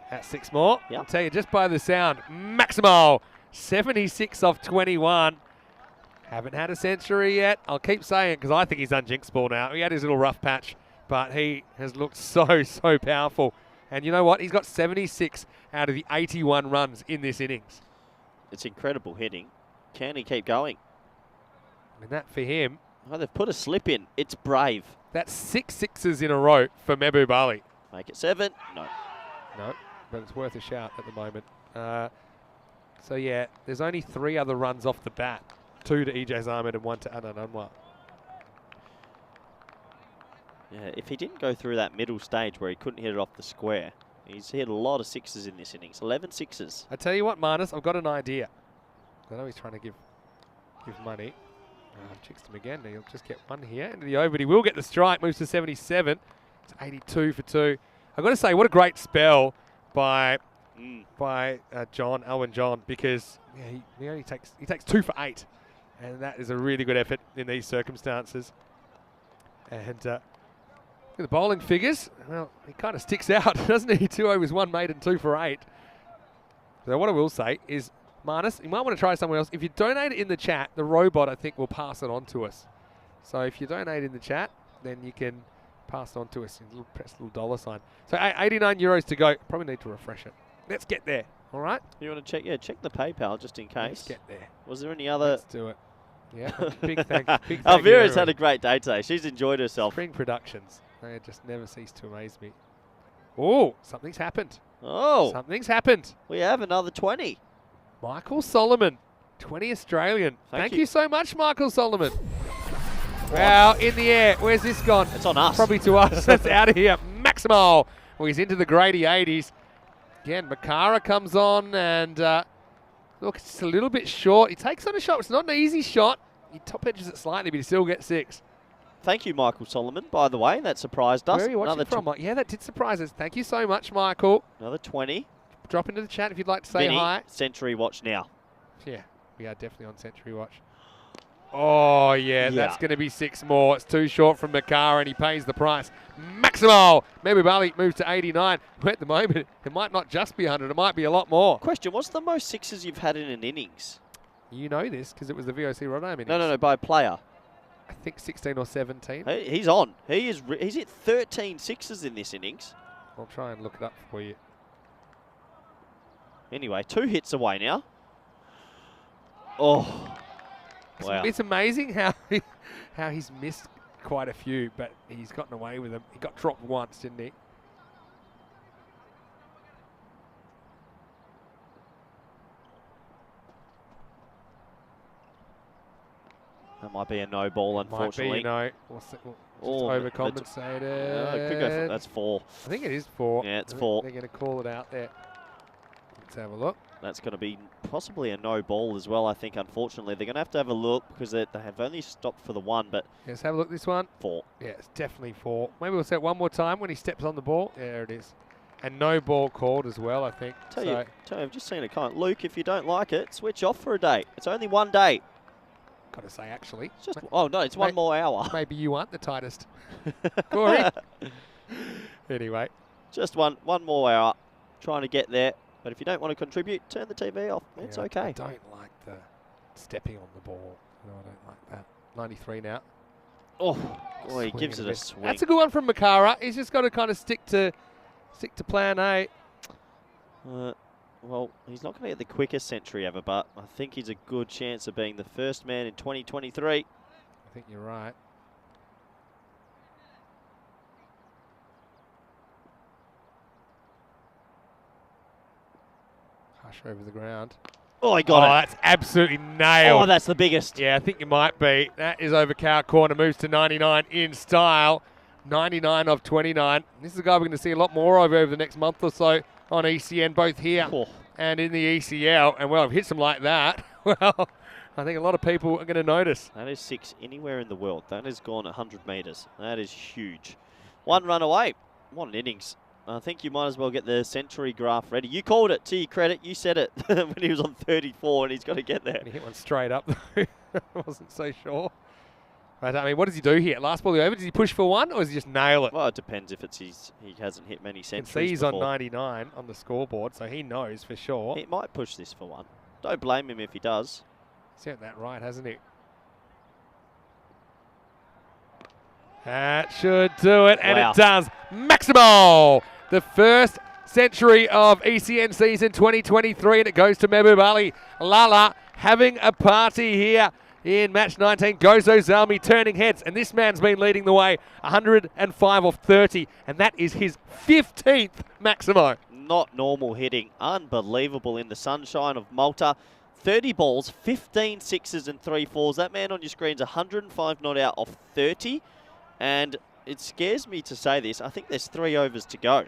That's 6 more. Yep. I'll tell you, just by the sound, Maximo, 76 off 21. Haven't had a century yet. I'll keep saying it because I think he's unjinxable now. He had his little rough patch, but he has looked so powerful. And you know what? He's got 76 out of the 81 runs in this innings. It's incredible hitting. Can he keep going? And that for him. Oh, they've put a slip in. It's brave. That's 6 sixes in a row for Mehboob Ali. Make it 7. No. No, but it's worth a shout at the moment. So, yeah, there's only 3 other runs off the bat. 2 to EJ Ahmed and 1 to Anand Anwar. Yeah, if he didn't go through that middle stage where he couldn't hit it off the square, he's hit a lot of 6s in this innings. 11 6s. I tell you what, Marnus, I've got an idea. I know he's trying to give money. I've jinxed him again. He'll just get 1 here into the over, but he will get the strike. Moves to 77. It's 82 for 2. I've got to say, what a great spell by Alwyn John, because yeah, he takes 2 for 8, and that is a really good effort in these circumstances. And look at the bowling figures. Well, he kind of sticks out, doesn't he? 2 overs, 1 maiden, 2 for 8. So what I will say is, Marnus, you might want to try somewhere else. If you donate it in the chat, the robot, I think, will pass it on to us. So if you donate in the chat, then you can pass it on to us. Press a little $sign. So 89 euros to go. Probably need to refresh it. Let's get there. All right? You want to check? Yeah, check the PayPal just in case. Let's get there. Was there any other? Let's do it. Yeah, big thank you. Alvira's had a great day today. She's enjoyed herself. Spring Productions. They just never cease to amaze me. Oh, something's happened. Oh. Something's happened. We have another 20. Michael Solomon, 20 Australian. Thank you so much, Michael Solomon. Wow, in the air. Where's this gone? It's on us. Probably to us. That's out of here. Maximo. Well, he's into the Grady 80s. Again, Makara comes on and look, it's just a little bit short. He takes on a shot. It's not an easy shot. He top edges it slightly, but he still gets 6. Thank you, Michael Solomon, by the way. That surprised us. Where are you watching from, Mike? Yeah, that did surprise us. Thank you so much, Michael. Another 20. Drop into the chat if you'd like to say Vinny, hi. Century watch now. Yeah, we are definitely on Century Watch. Oh, yeah, that's going to be 6 more. It's too short from Makara, and he pays the price. Maximo! Mehboob Ali moves to 89. At the moment, it might not just be 100. It might be a lot more. Question, what's the most 6s you've had in an innings? You know this because it was the VOC Rotterdam innings. No, by player. I think 16 or 17. He's on. He's hit 13 6s in this innings. I'll try and look it up for you. Anyway, 2 hits away now. Oh, wow. It's amazing how he's missed quite a few, but he's gotten away with them. He got dropped once, didn't he? That might be a no ball, unfortunately. Might be, just overcompensated. It could go for, that's 4. I think it is 4. Yeah, it's 4. They're going to call it out there. Let's have a look. That's going to be possibly a no ball as well, I think, unfortunately. They're going to have a look because they have only stopped for the 1, but... Let's have a look at this one. 4. Yeah, it's definitely 4. Maybe we'll set it one more time when he steps on the ball. There it is. And no ball called as well, I think. Tell you, I've just seen a comment. Luke, if you don't like it, switch off for a day. It's only 1 day. Got to say, actually. It's just, oh, no, it's 1 more hour. Maybe you aren't the tightest. Corey. Anyway. Just one more hour. Trying to get there. But if you don't want to contribute, turn the TV off. It's okay. I don't like the stepping on the ball. No, I don't like that. 93 now. Oh, boy, he gives it a swing. That's a good one from Makara. He's just got to kind of stick to plan A. well, he's not going to get the quickest century ever, but I think he's a good chance of being the first man in 2023. I think you're right. Hush over the ground. Oh, he got it. That's absolutely nailed. Oh, that's the biggest. Yeah, I think you might be. That is over cow corner. Moves to 99 in style. 99 of 29. This is a guy we're going to see a lot more of over the next month or so on ECN, both here and in the ECL. And, well, if hits them like that, well, I think a lot of people are going to notice. That is 6 anywhere in the world. That has gone 100 metres. That is huge. 1 run away. What an innings. I think you might as well get the century graph ready. You called it, to your credit. You said it when he was on 34 and he's got to get there. And he hit one straight up, though. I wasn't so sure. But, I mean, what does he do here? Last ball over, does he push for one or does he just nail it? Well, it depends if it's he hasn't hit many You can centuries see he's before. on 99 on the scoreboard, so he knows for sure. He might push this for one. Don't blame him if he does. He's got that right, hasn't he? That should do it, and Wow. it does. Maximo, the first century of ECN season 2023, and it goes to Mehboob Ali. Lala having a party here in match 19. Gozo Zalmi turning heads, and this man's been leading the way. 105 off 30, and that is his 15th Maximo. Not normal hitting. Unbelievable in the sunshine of Malta. 30 balls, 15 sixes and 3 fours. That man on your screen's 105 not out off 30. And it scares me to say this. I think there's 3 overs to go.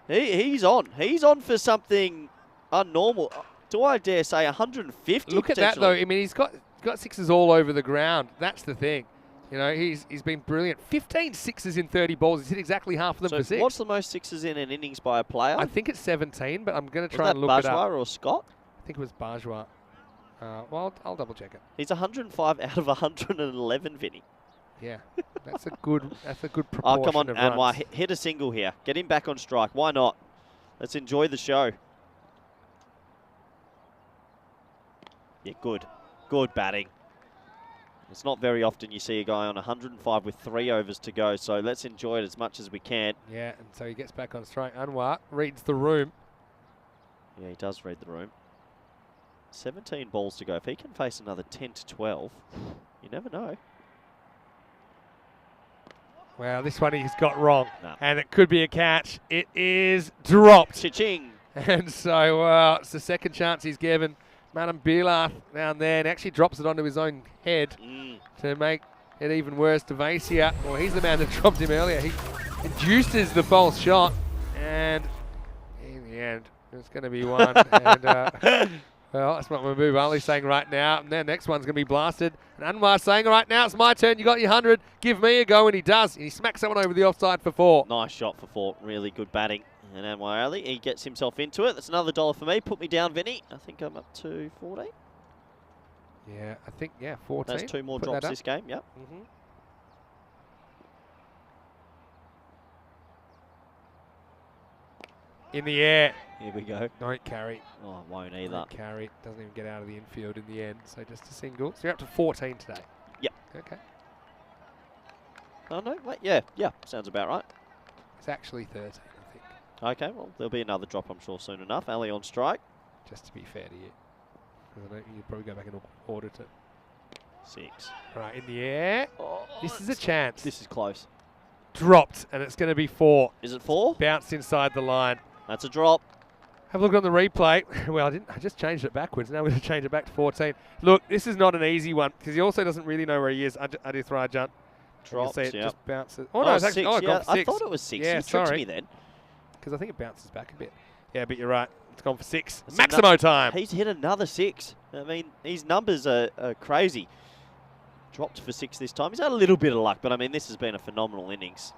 He's on. He's on for something unnormal. Do I dare say 150? Look at that, though. I mean, he's got sixes all over the ground. That's the thing. You know, he's been brilliant. 15 sixes in 30 balls. He's hit exactly half of them So for 6. what's the most sixes in an innings by a player? I think it's 17, but I'm going to try Was and that look it Bajwa up. or Scott? I think it was Bajwa. Well, I'll double check it. He's 105 out of 111, Vinny. Yeah, that's a good proportion. Oh, come on, of Anwar, runs. hit a single here. Get him back on strike. Why not? Let's enjoy the show. Yeah, good. Good batting. It's not very often you see a guy on 105 with 3 overs to go, so let's enjoy it as much as we can. Yeah, and so he gets back on strike. Anwar reads the room. Yeah, he does read the room. 17 balls to go. If he can face another 10 to 12, you never know. Well, this one he's got wrong, No. and it could be a catch. It is dropped. Cha-ching. And so it's the second chance he's given. Madam Bilath down there, and actually drops it onto his own head to make it even worse to Vasia. Well, he's the man that dropped him earlier. He induces the false shot, and in the end, it's going to be one. And, well, that's what Mehboob Ali's saying right now. And then next one's going to be blasted. And Anwar's saying, right now, it's my turn. You got your 100. Give me a go. And he does. And he smacks someone over the offside for 4. Nice shot for 4. Really good batting. And Anwar Ali, he gets himself into it. That's another $1 for me. Put me down, Vinny. I think I'm up to 14. Yeah, I think, 14. That's 2 more Put drops that up. this game, yep. In the air. Here we go. Don't carry. Oh, won't either. Don't carry. Doesn't even get out of the infield in the end. So just a single. So you're up to 14 today. Yep. Okay. Oh, no, wait, yeah, sounds about right. It's actually 13, I think. Okay, well, there'll be another drop, I'm sure, soon enough. Ali on strike. Just to be fair to you. 'Cause I know you'd probably go back and audit it. 6. Right, in the air. Oh, This is a chance. This is close. Dropped, and it's going to be 4. Is it 4? Bounced inside the line. That's a drop. Have a look on the replay. Well, I just changed it backwards. Now we're going to change it back to 14. Look, this is not an easy one because he also doesn't really know where he is. Adithrajan. Drops, You can see it yeah. just bounces. Oh, no, it's actually 6, it yeah. gone for 6. I thought it was 6. Yeah, You tricked sorry. me then. Because I think it bounces back a bit. Yeah, but you're right. It's gone for 6. That's Maximo time. He's hit another 6. I mean, his numbers are crazy. Dropped for 6 this time. He's had a little bit of luck, but I mean, this has been a phenomenal innings.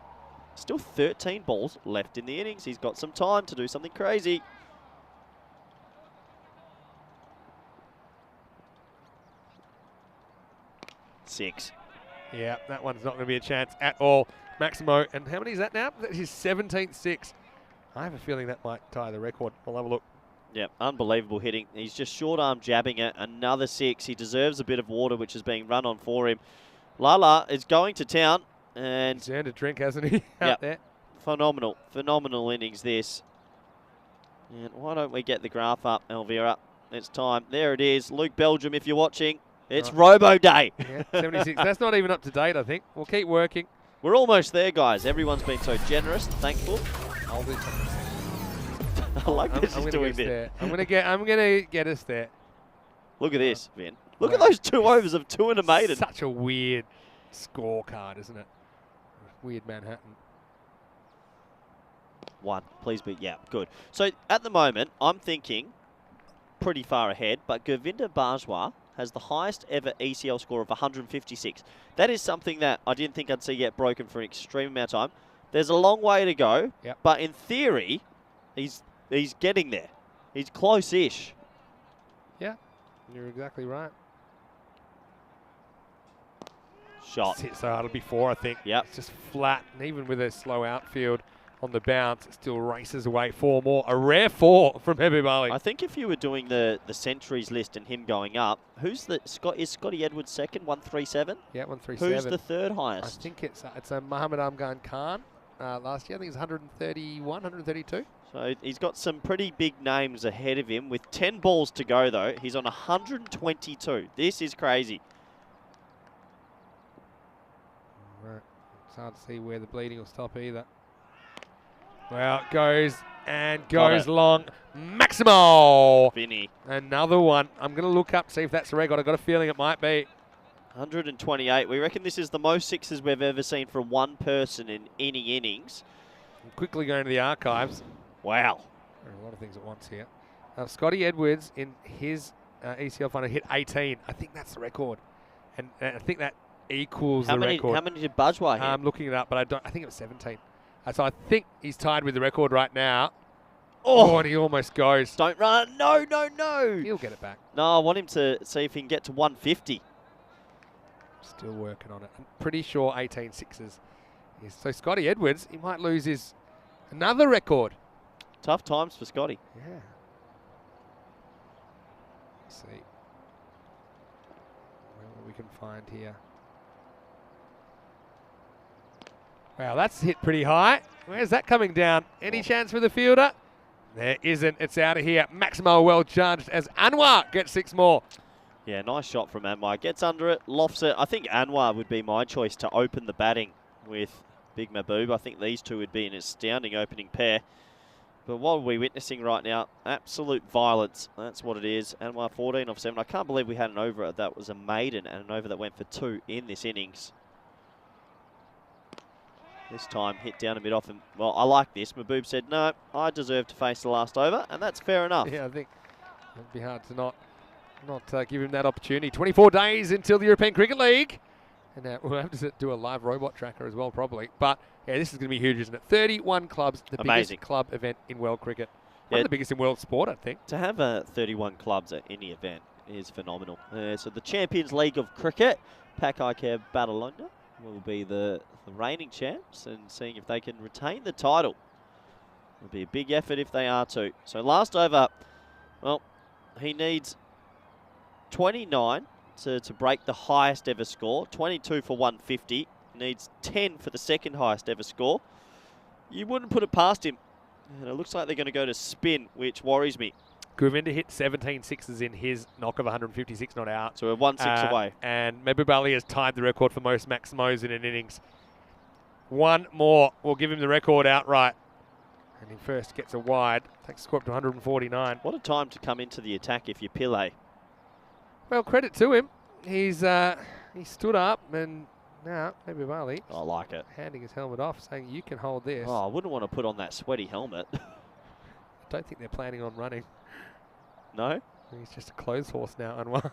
Still 13 balls left in the innings. He's got some time to do something crazy. Six. Yeah, that one's not going to be a chance at all. Maximo, and how many is that now? That's his 17th 6. I have a feeling that might tie the record. We'll have a look. Yep, unbelievable hitting. He's just short arm jabbing it. Another 6. He deserves a bit of water, which is being run on for him. Lala is going to town. And He's earned a drink, hasn't he? Out there. Phenomenal innings this. And why don't we get the graph up, Elvira? It's time. There it is. Luke Belgium, if you're watching. It's Robo Day. Yeah, 76. That's not even up to date, I think. We'll keep working. We're almost there, guys. Everyone's been so generous and thankful. I'll do something. I like this. I'm He's gonna doing get us it. there. I'm gonna get us there. Look at this, Vin. Look at those 2 overs of 2 and a maiden. Such a weird scorecard, isn't it? Weird Manhattan. 1, please be, yeah, good. So at the moment, I'm thinking pretty far ahead, but Govinda Bajwa has the highest ever ECL score of 156. That is something that I didn't think I'd see get broken for an extreme amount of time. There's a long way to go, but in theory, he's getting there. He's close-ish. Yeah, you're exactly right. Shot. It's hit so hard, it'll be 4, I think. Yep. It's just flat, and even with a slow outfield on the bounce, it still races away 4 more. A rare 4 from Hebe Bali. I think if you were doing the centuries list and him going up, who's the is Scotty Edwards second, 137? Yeah, 137. Who's the third highest? I think it's a Muhammad Amgan Khan last year. I think it's 131, 132. So he's got some pretty big names ahead of him. With 10 balls to go, though, he's on 122. This is crazy. Right. It's hard to see where the bleeding will stop either. Well, it goes and goes long. Maximo! Vinny. Another one. I'm going to look up, see if that's a record. I've got a feeling it might be. 128. We reckon this is the most sixes we've ever seen from one person in any innings. I'm quickly going to the archives. Wow. There are a lot of things at once here. Scotty Edwards in his ECL final hit 18. I think that's the record. And I think that equals the record. How many did Bajwa hit? I'm looking it up, but I think it was 17. So I think he's tied with the record right now. Oh, and he almost goes. Don't run. No, no, no. He'll get it back. No, I want him to see if he can get to 150. Still working on it. I'm pretty sure 18 sixes. So Scotty Edwards, he might lose his another record. Tough times for Scotty. Yeah. Let's see what we can find here. Wow, that's hit pretty high. Where's that coming down? Any chance for the fielder? There isn't. It's out of here. Maximo well charged as Anwar gets 6 more. Yeah, nice shot from Anwar. Gets under it, lofts it. I think Anwar would be my choice to open the batting with Big Mahboob. I think these two would be an astounding opening pair. But what are we witnessing right now? Absolute violence. That's what it is. Anwar 14 off 7. I can't believe we had an over that was a maiden and an over that went for 2 in this innings. This time hit down a bit off, and well, I like this. Mahboob said, no, I deserve to face the last over, and that's fair enough. Yeah, I think it'd be hard to not give him that opportunity. 24 days until the European Cricket League. And we'll have to do a live robot tracker as well, probably. But yeah, this is going to be huge, isn't it? 31 clubs, the biggest club event in world cricket. One of the biggest in world sport, I think. To have 31 clubs at any event is phenomenal. So the Champions League of Cricket, Pakai Badalona, will be the reigning champs and seeing if they can retain the title. It'll be a big effort if they are to. So last over, well, he needs 29 to break the highest ever score. 22 for 150. Needs 10 for the second highest ever score. You wouldn't put it past him. And it looks like they're going to go to spin, which worries me. Govinda hit 17 sixes in his knock of 156 not out. So we're 1-6 away. And Mahboob Ali has tied the record for most Maximos in an innings. One more will give him the record outright. And he first gets a wide. Takes the score up to 149. What a time to come into the attack if you're Pillay. Well, credit to him. He stood up and now Mahboob Ali. I like it. Handing his helmet off, saying you can hold this. Oh, I wouldn't want to put on that sweaty helmet. I don't think they're planning on running. No? He's just a clothes horse now, Anwar.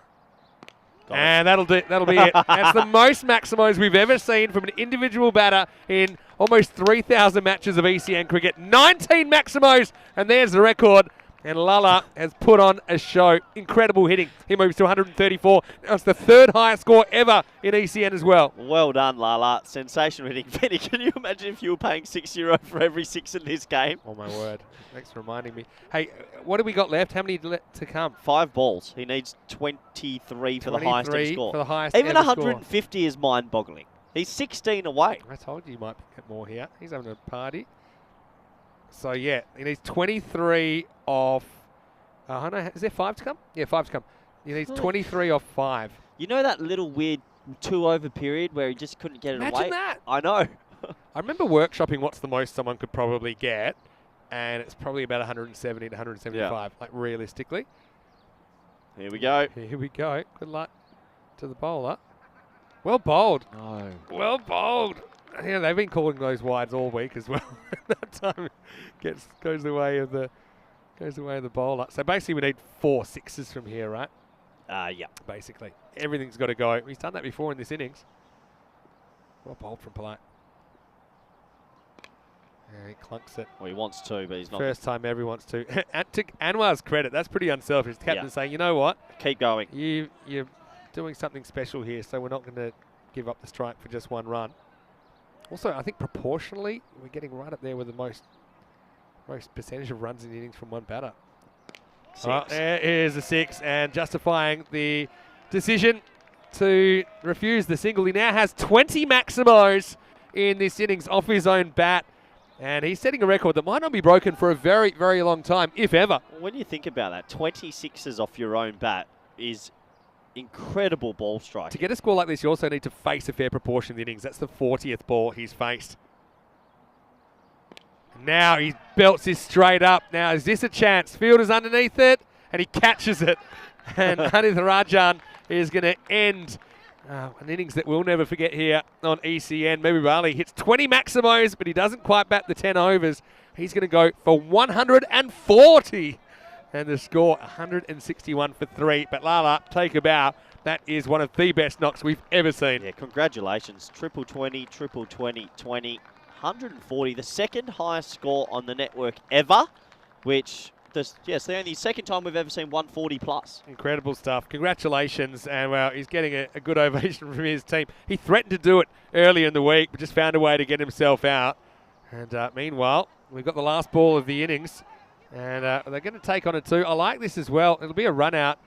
And that'll be it. That's the most Maximos we've ever seen from an individual batter in almost 3,000 matches of ECN cricket. 19 Maximos, and there's the record. And Lala has put on a show. Incredible hitting. He moves to 134. That's the 3rd highest score ever in ECN as well. Well done, Lala. Sensational hitting. Benny, can you imagine if you were paying €6 for every 6 in this game? Oh, my word. Thanks for reminding me. Hey, what have we got left? How many to come? 5 balls. He needs 23 for the highest ever score. For the highest Even ever 150 score. is mind-boggling. He's 16 away. I told you might get more here. He's having a party. So, yeah, he needs 23 off. Oh, no, is there 5 to come? Yeah, 5 to come. He needs 23 off 5. You know that little weird 2-over period where he just couldn't get it away? Imagine that. I know. I remember workshopping what's the most someone could probably get, and it's probably about 170 to 175, like realistically. Here we go. Here we go. Good luck to the bowler. Well bowled. No. Well bowled. Yeah, they've been calling those wides all week as well. That time goes the way of the bowler. So basically, we need 4 sixes from here, right? Yeah. Basically, everything's got to go. He's done that before in this innings. Well bowled from Polite. Yeah, he clunks it. Well, he wants to, but he's not. First time ever wants to. And to Anwar's credit, that's pretty unselfish. The captain saying, you know what? Keep going. You're doing something special here, so we're not going to give up the strike for just 1 run. Also, I think proportionally, we're getting right up there with the most percentage of runs in the innings from one batter. There is a 6, and justifying the decision to refuse the single. He now has 20 Maximos in this innings off his own bat, and he's setting a record that might not be broken for a very, very long time, if ever. When you think about that, 26s off your own bat is incredible ball strike. To get a score like this, you also need to face a fair proportion of the innings. That's the 40th ball he's faced. Now he belts this straight up. Now, is this a chance? Fielder's underneath it, and he catches it. And Hanith Rajan is going to end an innings that we'll never forget here on ECN. Mehboob Ali hits 20 Maximos, but he doesn't quite bat the 10 overs. He's going to go for 140. And the score, 161 for 3. But Lala, take a bow. That is one of the best knocks we've ever seen. Yeah, congratulations. Triple 20, triple 20, 20. 140, the second highest score on the network ever, which, yes, the only second time we've ever seen 140 plus. Incredible stuff. Congratulations. And, well, he's getting a good ovation from his team. He threatened to do it early in the week, but just found a way to get himself out. And meanwhile, we've got the last ball of the innings, and they're going to take on a 2. I like this as well. It'll be a run out.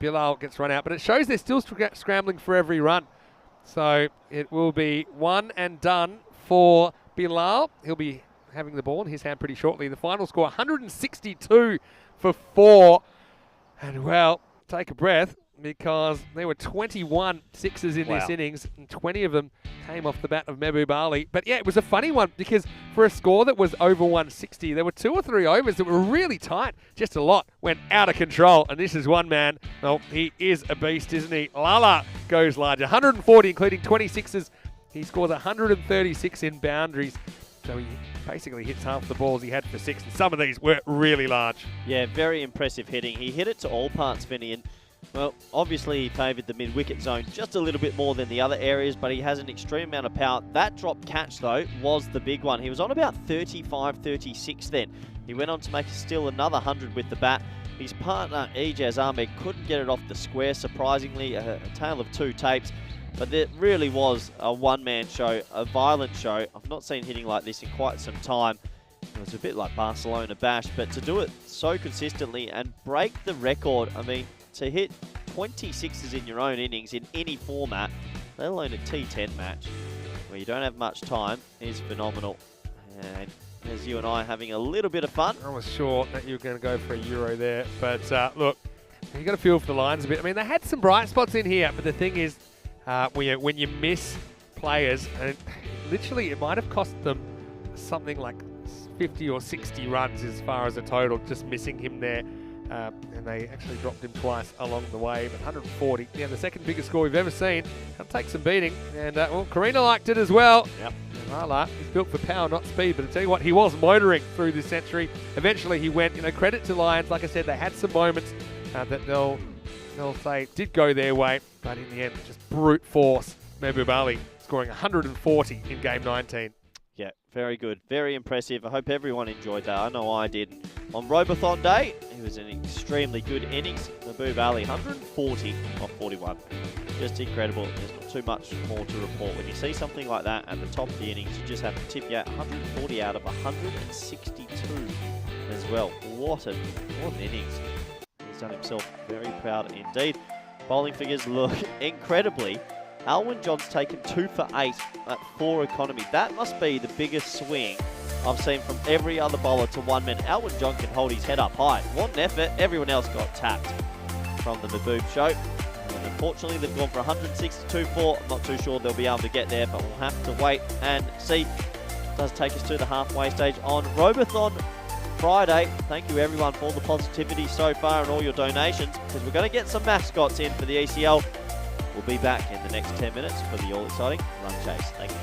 Bilal gets run out, but it shows they're still scrambling for every run. So it will be 1 and done for Bilal. He'll be having the ball in his hand pretty shortly. The final score, 162 for 4. And, well, take a breath, because there were 21 sixes in this innings, and 20 of them came off the bat of Mehboob Ali. But, yeah, it was a funny one, because for a score that was over 160, there were 2 or 3 overs that were really tight. Just a lot went out of control. And this is one man. Well, he is a beast, isn't he? Lala goes larger. 140, including 26s. He scores 136 in boundaries, so he basically hits half the balls he had for 6, and some of these were really large. Yeah, very impressive hitting. He hit it to all parts, Vinny, and, well, obviously he favoured the mid-wicket zone just a little bit more than the other areas, but he has an extreme amount of power. That drop catch, though, was the big one. He was on about 35, 36 then. He went on to make still another 100 with the bat. His partner, Ijaz Ahmed, couldn't get it off the square, surprisingly, a tale of 2 tapes. But it really was a one-man show, a violent show. I've not seen hitting like this in quite some time. It was a bit like Barcelona Bash, but to do it so consistently and break the record, I mean, to hit 26s in your own innings in any format, let alone a T10 match, where you don't have much time, is phenomenal. And as you and I are having a little bit of fun. I was sure that you were going to go for a Euro there, but look, you got to feel for the Lions a bit. I mean, they had some bright spots in here, but the thing is, when you miss players, and literally it might have cost them something like 50 or 60 runs as far as a total, just missing him there. And they actually dropped him twice along the way, but 140, yeah, the second biggest score we've ever seen. That'll take some beating. And, well, Karina liked it as well. Yep. Lala, he's built for power, not speed, but I tell you what, he was motoring through this century. Eventually he went, credit to Lions. Like I said, they had some moments that they'll say did go their way, but in the end, just brute force. Mehboob Ali scoring 140 in game 19. Yeah, very good. Very impressive. I hope everyone enjoyed that. I know I did. On Robothon Day, it was an extremely good innings. Mehboob Ali, 140 off 41. Just incredible. There's not too much more to report. When you see something like that at the top of the innings, you just have to tip you out 140 out of 162 as well. What an innings. He's done himself very proud indeed. Bowling figures look incredibly. Alwyn John's taken 2 for 8 at 4 economy. That must be the biggest swing I've seen from every other bowler to 1 man. Alwyn John can hold his head up high. What an effort. Everyone else got tapped from the Maboob show. And unfortunately, they've gone for 162.4. I'm not too sure they'll be able to get there, but we'll have to wait and see. It does take us to the halfway stage on Robothon Friday. Thank you everyone for all the positivity so far and all your donations, because we're going to get some mascots in for the ECL. We'll be back in the next 10 minutes for the all-exciting Run Chase. Thank you.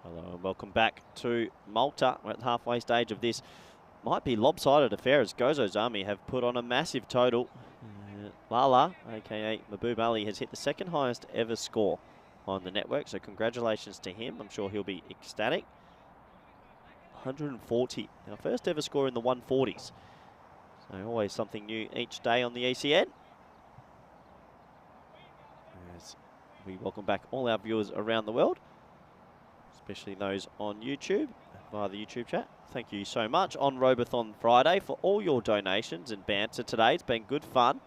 Hello and welcome back to Malta. We're at the halfway stage of this. Might be lopsided affair as Gozo's Army have put on a massive total. Lala, aka Mahbub Ali, has hit the second highest ever score on the network, so congratulations to him. I'm sure he'll be ecstatic. 140, our first ever score in the 140s. So always something new each day on the ECN. As we welcome back all our viewers around the world, especially those on YouTube, via the YouTube chat. Thank you so much on Robothon Friday for all your donations and banter today. It's been good fun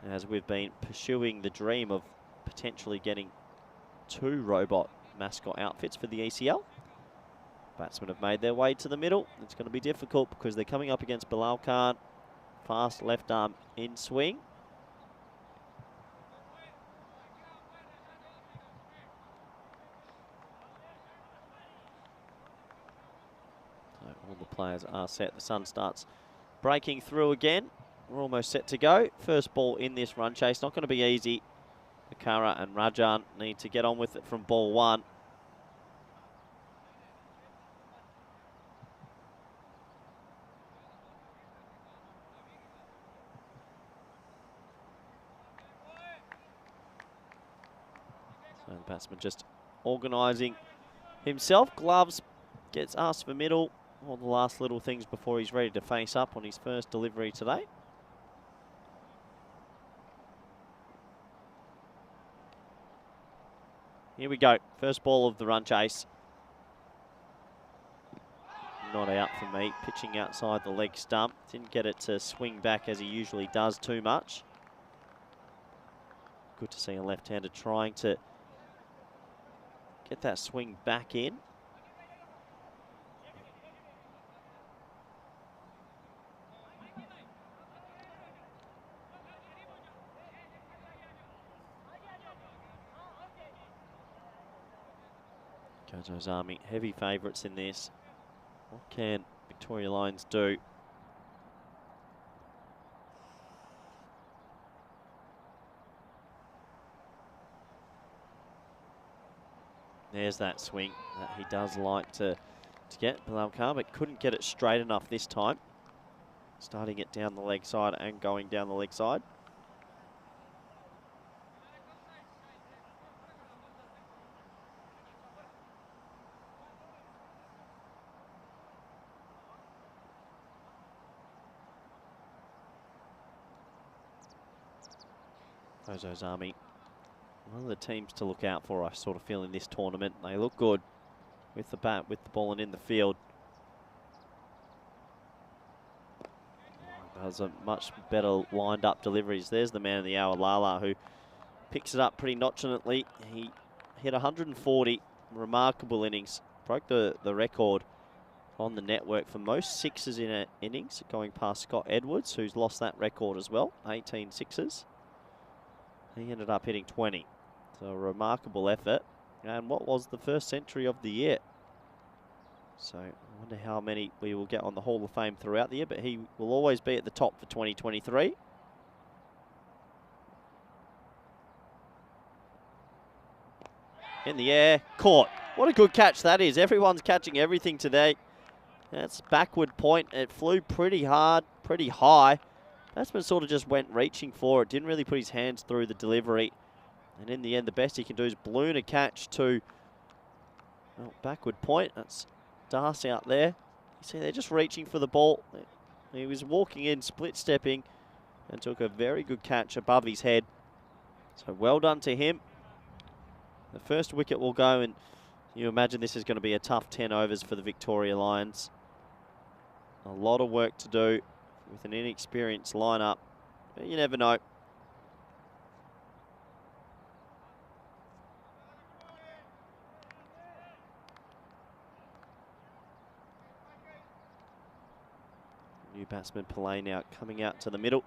as we've been pursuing the dream of potentially getting 2 robot mascot outfits for the ECL. Batsmen have made their way to the middle. It's going to be difficult because they're coming up against Bilal Khan. Fast left arm in swing. So all the players are set. The sun starts breaking through again. We're almost set to go. First ball in this run chase. Not going to be easy. Akara and Rajan need to get on with it from ball 1. So the batsman just organising himself. Gloves, gets asked for middle. All the last little things before he's ready to face up on his first delivery today. Here we go. First ball of the run chase. Not out for me. Pitching outside the leg stump. Didn't get it to swing back as he usually does too much. Good to see a left-hander trying to get that swing back in. Gozo's Army, heavy favourites in this. What can Victoria Lions do? There's that swing that he does like to get. Bilal Khan, but couldn't get it straight enough this time. Starting it down the leg side and going down the leg side. Gozo's Army, one of the teams to look out for, I sort of feel, in this tournament. They look good with the bat, with the ball and in the field. Does a much better lined up deliveries. There's the man of the hour, Lala, who picks it up pretty nonchalantly. He hit 140, remarkable innings. Broke the record on the network for most sixes in an innings, going past Scott Edwards, who's lost that record as well, 18 sixes. He ended up hitting 20. So a remarkable effort. And what was the first century of the year? So I wonder how many we will get on the Hall of Fame throughout the year, but he will always be at the top for 2023. In the air, caught. What a good catch that is. Everyone's catching everything today. That's backward point. It flew pretty hard, pretty high. Batsman sort of just went reaching for it, didn't really put his hands through the delivery. And in the end, the best he can do is balloon a catch to backward point. That's Darcy out there. You see, they're just reaching for the ball. He was walking in, split-stepping, and took a very good catch above his head. So well done to him. The first wicket will go, and you imagine this is going to be a tough 10 overs for the Victoria Lions. A lot of work to do with an inexperienced lineup. But you never know. New batsman Pillay now coming out to the middle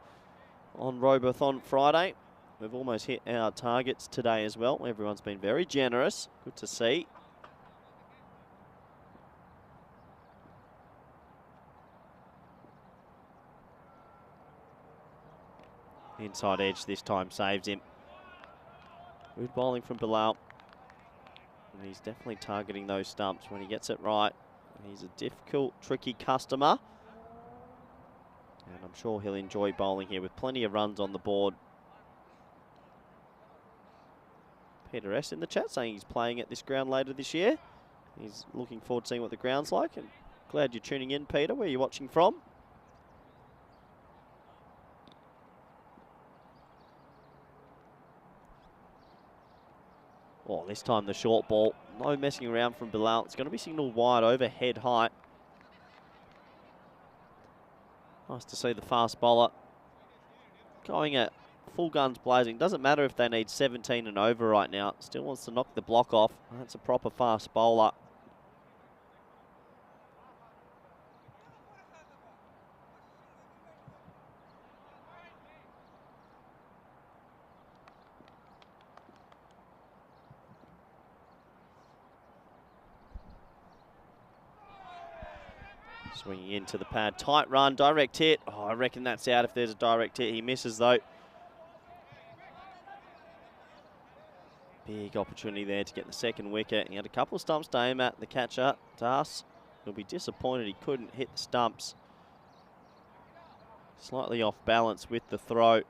on Robothon Friday. We've almost hit our targets today as well. Everyone's been very generous. Good to see. Inside edge this time saves him. Good bowling from Bilal. And he's definitely targeting those stumps when he gets it right. He's a difficult, tricky customer. And I'm sure he'll enjoy bowling here with plenty of runs on the board. Peter S. in the chat saying he's playing at this ground later this year. He's looking forward to seeing what the ground's like. And glad you're tuning in, Peter. Where are you watching from? Oh, this time the short ball. No messing around from Bilal. It's going to be signalled wide over head height. Nice to see the fast bowler going at full guns blazing. Doesn't matter if they need 17 and over right now. Still wants to knock the block off. That's a proper fast bowler. Swinging into the pad. Tight run, direct hit. Oh, I reckon that's out if there's a direct hit. He misses though. Big opportunity there to get the second wicket. He had a couple of stumps to aim at. The catcher, Das, he'll be disappointed he couldn't hit the stumps. Slightly off balance with the throw.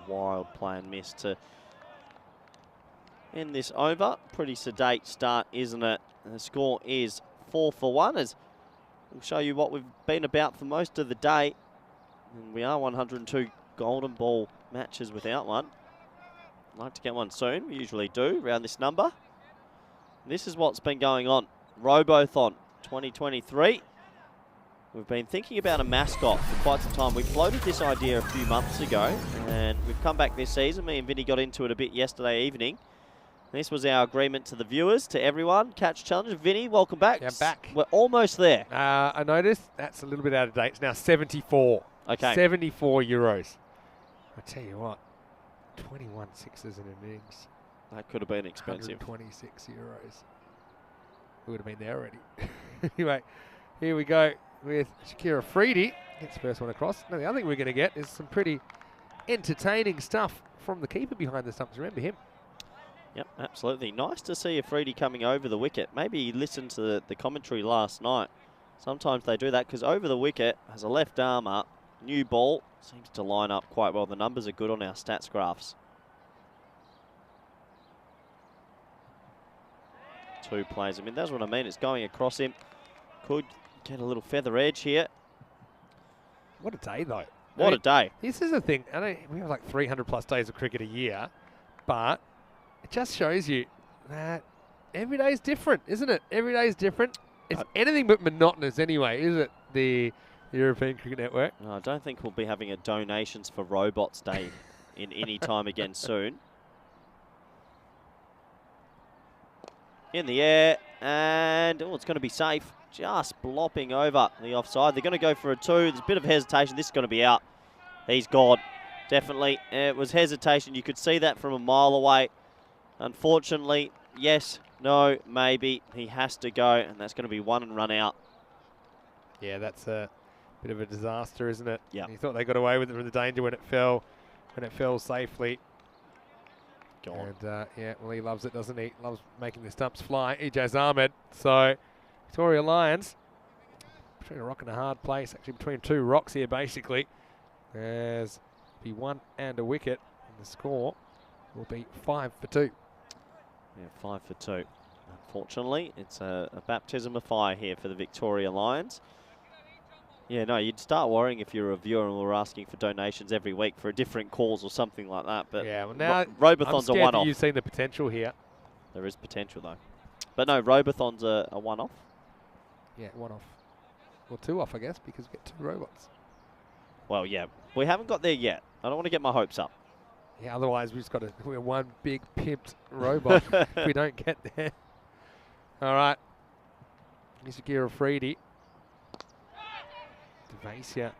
Wild play and miss to end this over. Pretty sedate start, isn't it? And the score is 4 for 1, as we'll show you what we've been about for most of the day. And we are 102 golden ball matches without one. I'd like to get one soon. We usually do around this number. This is what's been going on. Robothon 2023. We've been thinking about a mascot for quite some time. We floated this idea a few months ago, and we've come back this season. Me and Vinny got into it a bit yesterday evening. This was our agreement to the viewers, to everyone. Catch Challenge. Vinny, welcome back. Yeah, back. We're almost there. I noticed that's a little bit out of date. It's now 74. Okay. 74 euros. I tell you what, 21 sixes in innings. That could have been expensive. 126 euros. We would have been there already. Anyway, here we go with Shakira Freedy. Gets the first one across. Now, the other thing we're going to get is some pretty entertaining stuff from the keeper behind the stumps. Remember him? Yep, absolutely. Nice to see Afridi coming over the wicket. Maybe he listened to the commentary last night. Sometimes they do that because over the wicket has a left armer, new ball, seems to line up quite well. The numbers are good on our stats graphs. 2 plays. I mean, that's what I mean. It's going across him. Could get a little feather edge here. What a day, though. What a day. This is the thing. We have like 300 plus days of cricket a year, but it just shows you that every day is different, isn't it? Every day is different. It's anything but monotonous anyway, is it? The European Cricket Network. No, I don't think we'll be having a donations for robots day in any time again soon. In the air, and it's going to be safe. Just blopping over the offside. They're going to go for a 2. There's a bit of hesitation. This is going to be out. He's gone. Definitely. It was hesitation. You could see that from a mile away. Unfortunately, yes, no, maybe. He has to go, and that's going to be 1 and run out. Yeah, that's a bit of a disaster, isn't it? Yeah. He thought they got away with it from the danger when it fell safely. Gone. And yeah, well, he loves it, doesn't he? Loves making the stumps fly. Ijaz Ahmed. So Victoria Lions between a rock and a hard place, actually between 2 rocks here, basically. There's be 1 and a wicket, and the score will be 5 for 2. Yeah, 5 for 2. Unfortunately, it's a baptism of fire here for the Victoria Lions. Yeah, no, you'd start worrying if you're a viewer and we're asking for donations every week for a different cause or something like that. But yeah, well now Robothon's a one-off. You've seen the potential here. There is potential though. But no, Robothon's a one-off. Yeah, 1 off. Or 2 off, I guess, because we get 2 robots. Well, yeah, we haven't got there yet. I don't want to get my hopes up. Yeah, otherwise we've just got we're one big pimped robot if we don't get there. All right. Shakira Freedy. Devasia,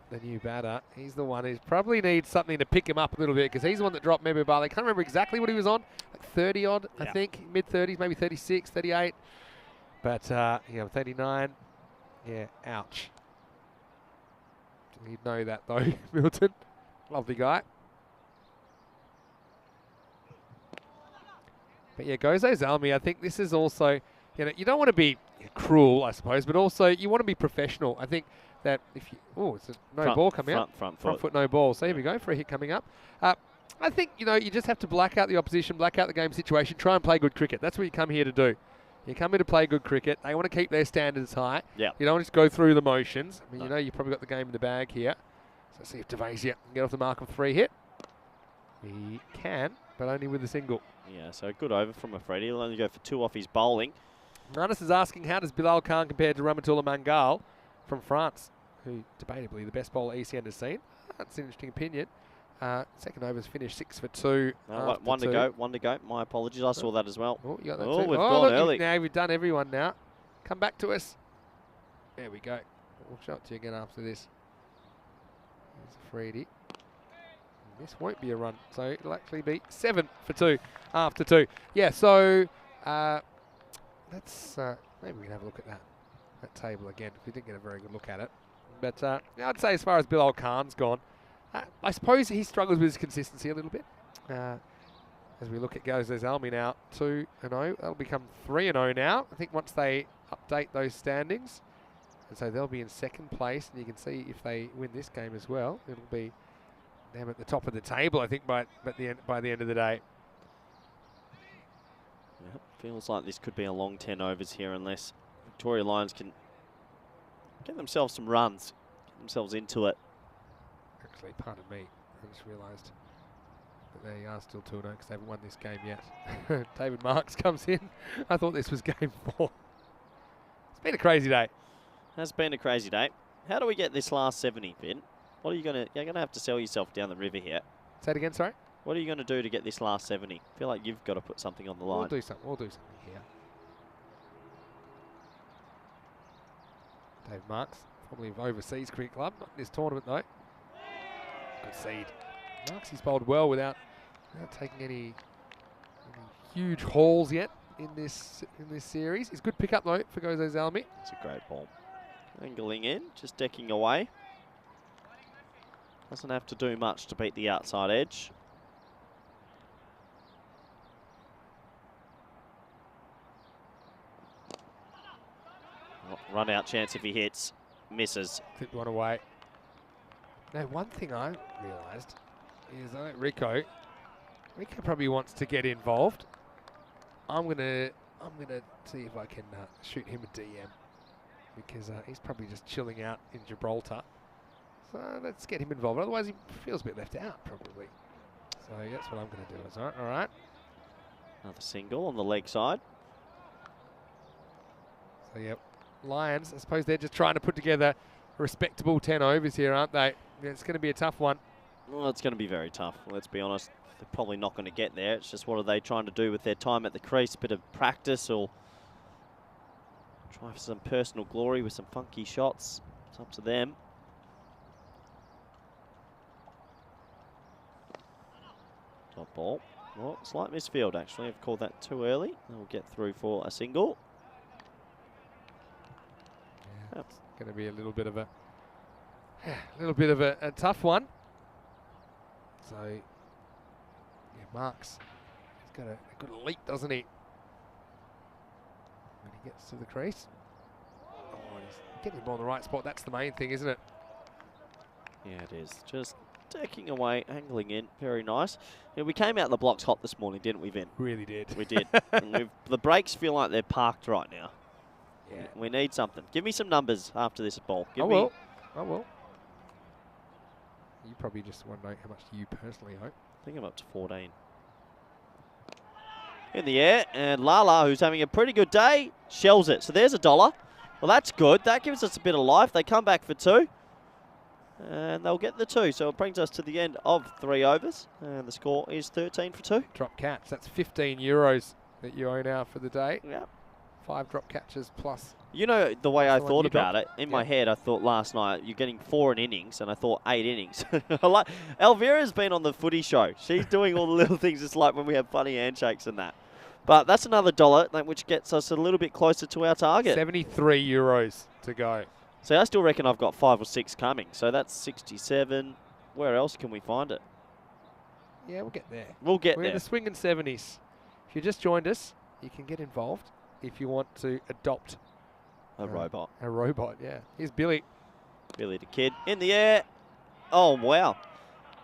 the new batter. He's the one who probably needs something to pick him up a little bit because he's the one that dropped Mehboob Ali. I can't remember exactly what he was on. Like 30 odd, I think. Mid-30s, maybe 36, 38. But, yeah, 39, yeah, ouch. You'd know that, though, Milton. Lovely guy. But, yeah, Gozo Zalmi, I think this is also, you know, you don't want to be cruel, I suppose, but also you want to be professional. I think that if you, oh, it's a no ball coming out. Front Front foot, no ball. So here we go for a hit coming up. I think, you know, you just have to black out the opposition, black out the game situation, try and play good cricket. That's what you come here to do. You come here to play good cricket. They want to keep their standards high. Yep. You don't want to just go through the motions. I mean, No. you know, you've probably got the game in the bag here. So let's see if Devasia can get off the mark of 3 hit. He can, but only with a single. Yeah, so a good over from Afridi. He'll only go for 2 off his bowling. Ranus is asking, how does Bilal Khan compare to Ramatullah Mangal from France, who debatably the best bowler ECN has seen? That's an interesting opinion. Second over's finished 6 for 2. One to go. One to go. My apologies. I saw that as well. Oh, you got that Oh, too. we've Oh, gone look, early. now we've done everyone now. Come back to us. There we go. We'll show it to you again after this. There's a Freedy. This won't be a run, so it'll actually be 7 for 2 after 2. Yeah, so let's maybe we can have a look at that table again. We didn't get a very good look at it. But I'd say as far as Bilal Khan's gone, I suppose he struggles with his consistency a little bit. As we look at Gozo Zalmi now, 2-0. That'll become 3-0 now. I think once they update those standings. And so they'll be in second place. And you can see if they win this game as well, it'll be them at the top of the table, I think, by the end of the day. Yep. Feels like this could be a long 10 overs here unless Victoria Lions can get themselves some runs, get themselves into it. Actually, pardon me, I just realised that they are still 2-0 because they haven't won this game yet. David Marks comes in. I thought this was game 4. It's been a crazy day. Has been a crazy day. How do we get this last 70, Vin? What are you gonna? You're gonna have to sell yourself down the river here. Say it again, sorry. What are you gonna do to get this last 70? I feel like you've got to put something on the line. We'll do something. We'll do something here. Dave Marks, probably of Overseas Cricket Club, not in this tournament though. Good seed. Marks, he's bowled well without taking any huge hauls yet in this series. It's good pick up though for Gozo Zalmi. It's a great ball. Angling in, just decking away. Doesn't have to do much to beat the outside edge. Run out chance if he hits. Misses. Clipped one away. Now, one thing I realised is Rico probably wants to get involved. I'm gonna see if I can shoot him a DM because he's probably just chilling out in Gibraltar. So let's get him involved. Otherwise, he feels a bit left out probably. So that's what I'm going to do. Is all right. Another single on the leg side. So yep, Lions. I suppose they're just trying to put together a respectable 10 overs here, aren't they? Yeah, it's going to be a tough one. Well, it's going to be very tough. Let's be honest. They're probably not going to get there. It's just what are they trying to do with their time at the crease? Bit of practice or try for some personal glory with some funky shots. It's up to them. Top ball. Well, slight misfield actually. I've called that too early. They'll get through for a single. Yeah, it's going to be a little bit of a tough one. So, yeah, Marks, he's got a good leap, doesn't he? When he gets to the crease. Oh, he's getting the ball in the right spot. That's the main thing, isn't it? Yeah, it is. Just decking away, angling in. Very nice. Yeah, we came out the blocks hot this morning, didn't we, Vin? Really did. We did. And the brakes feel like they're parked right now. Yeah. We need something. Give me some numbers after this ball. I will. You probably just want to know how much you personally hope. I think I'm up to 14. In the air, and Lala, who's having a pretty good day, shells it. So there's $1. Well, that's good. That gives us a bit of life. They come back for 2. And they'll get the 2. So it brings us to the end of 3 overs. And the score is 13 for 2. Drop catch. That's €15 that you owe now for the day. Yeah. 5 drop catches plus. You know, the way I the one thought you about dropped? it, in my head, I thought last night, you're getting 4 in innings, and I thought 8 innings. Elvira's been on the footy show. She's doing all the little things. It's like when we have funny handshakes and that. But that's another dollar, which gets us a little bit closer to our target. 73 euros to go. So I still reckon I've got 5 or 6 coming. So that's 67. Where else can we find it? Yeah, we'll get there. We'll get We're there. in the swinging 70s. If you just joined us, you can get involved if you want to adopt A robot. a robot, yeah. Here's Billy. Billy the Kid in the air. Oh, wow.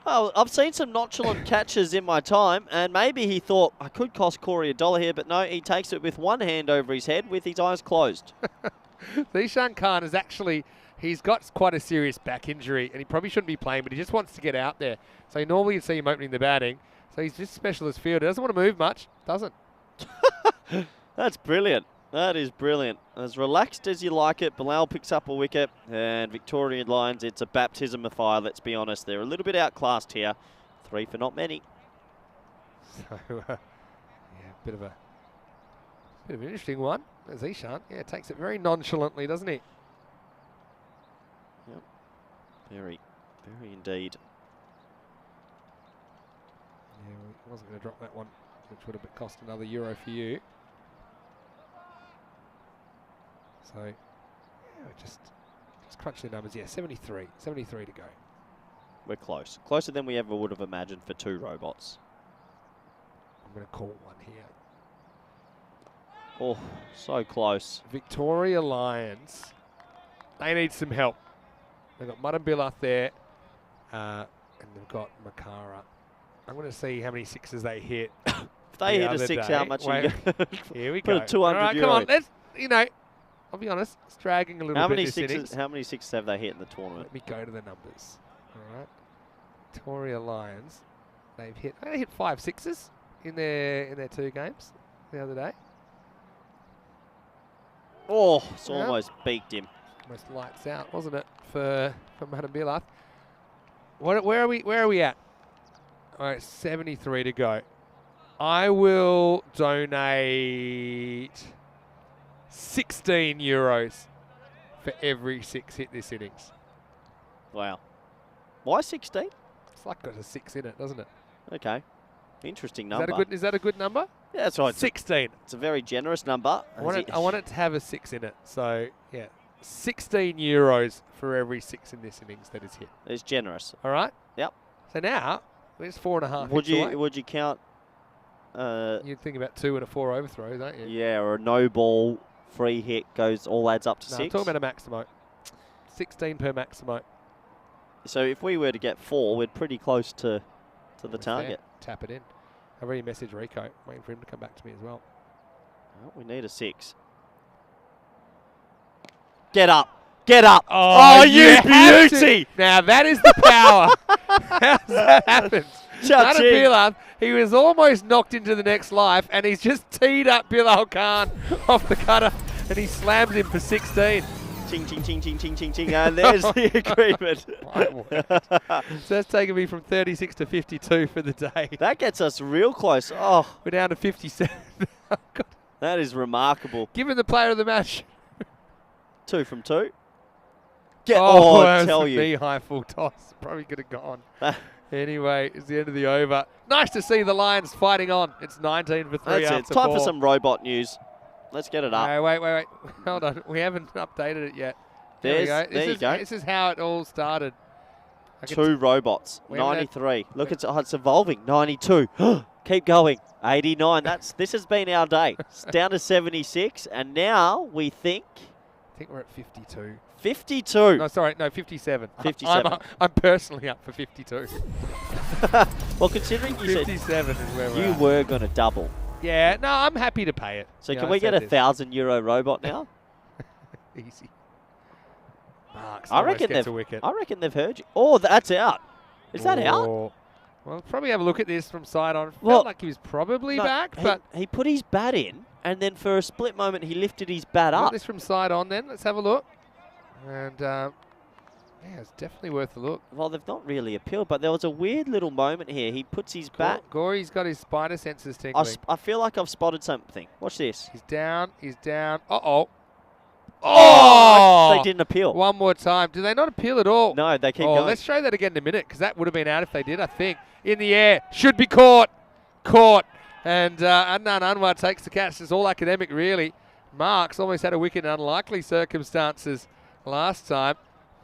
Oh, I've seen some nonchalant catches in my time, and maybe he thought I could cost Corey $1 here, but no, he takes it with one hand over his head with his eyes closed. Zishan Khan is actually, he's got quite a serious back injury, and he probably shouldn't be playing, but he just wants to get out there. So normally you'd see him opening the batting. So he's just specialist fielder. Doesn't want to move much. Doesn't. That's brilliant. That is brilliant. As relaxed as you like it, Bilal picks up a wicket, and Victorian Lions, it's a baptism of fire, let's be honest. They're a little bit outclassed here. 3 for not many. So, yeah, bit of an interesting one. Zishan, yeah, takes it very nonchalantly, doesn't he? Yep. Very, very indeed. Yeah, well, he wasn't going to drop that one, which would have cost another euro for you. So, yeah, just crunch the numbers. Yeah, 73 to go. We're close. Closer than we ever would have imagined for 2 robots. I'm going to call one here. Oh, so close. Victoria Lions, they need some help. They've got Muddenbill there, and they've got Makara. I'm going to see how many sixes they hit. If they hit a 6, how much are you going to Here we put go. a 200 All right, euro come on, in? let's, I'll be honest, it's dragging a little How bit many this sixes? innings. How many sixes have they hit in the tournament? Let me go to the numbers. All right, Victoria Lions, they hit 5 sixes in their 2 games the other day. Oh, it's Yeah. almost beaked him. Almost lights out, wasn't it, for Muddenbill? Where are we at? All right, 73 to go. I will donate 16 euros for every 6 hit this innings. Wow. Why 16? It's like got a 6 in it, doesn't it? Okay. Interesting Is number. that a good number? Yeah, that's right. 16. It's a very generous number. I want it to have a 6 in it. So yeah, 16 euros for every 6 in this innings that is hit. It's generous. All right. Yep. So now it's 4.5. Would hits away. you count? You'd think about 2 and a 4 overthrow, don't you? Yeah, or a no ball free hit all adds up to No, 6. I'm talking about a Maximo. 16 per Maximo. So if we were to get 4, we're pretty close to the Almost target. there. Tap it in. I've already messaged Rico, waiting for him to come back to me as well. Oh, we need a 6. Get up. Get up. Oh, you have to. beauty. Now that is the power. How's that happened? Cha-ching. Bilal, he was almost knocked into the next life, and he's just teed up Bilal Khan off the cutter, and he slams him for 16. Ching, ching, ching, ching, ching, ching, ching. And there's the agreement. So that's taken me from 36 to 52 for the day. That gets us real close. Oh, We're down to 57. Oh, God. that is remarkable. Give him the player of the match. 2 from 2. That I was tell a you. knee-high full toss. Probably could have gone. Anyway, it's the end of the over. Nice to see the Lions fighting on. It's 19 for 3 That's it. after It's time 4. for some robot news. Let's get it up. Wait. Hold on. We haven't updated it yet. There we go. There you go. This is how it all started. 2 robots. We haven't had- 93. Look, it's evolving. 92. Keep going. 89. This has been our day. It's down to 76, and now we think I think we're at 52. 52. No, sorry. No, 57. 57. I'm personally up for 52. Well, considering you said 57 is where we're you at. were going to double, Yeah, no, I'm happy to pay it. so You can know, we get said a this. €1,000 robot now? Easy. Marks I reckon gets a wicket. I reckon they've heard you. Oh, that's out. Is that out? Oh. Well, probably have a look at this from side on. Well, Felt like he was probably No, back, he, but he put his bat in, and then for a split moment he lifted his bat got up. this from side on then. Let's have a look. And yeah, it's definitely worth a look. Well, they've not really appealed, but there was a weird little moment here. He puts his bat. Gory's got his spider senses tingling. I feel like I've spotted something. Watch this. He's down. Uh-oh. Oh! They didn't appeal. One more time. Do they not appeal at all? No, they keep Oh, going. let's show that again in a minute, because that would have been out if they did, I think. In the air. Should be caught. Caught. And Adnan Anwar takes the catch. It's all academic, really. Marks almost had a wicket in unlikely circumstances last time.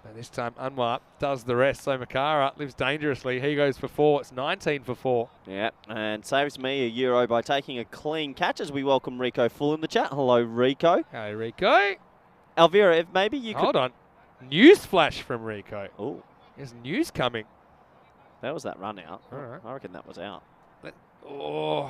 And this time Anwar does the rest. So Makara lives dangerously. He goes for 4. It's 19 for 4. Yeah, and saves me a euro by taking a clean catch as we welcome Rico Full in the chat. Hello, Rico. Hey, Rico. Alvira, if maybe you could... Hold on. News flash from Rico. Oh, There's news coming. that was that run out. All right. I reckon that was out. Oh,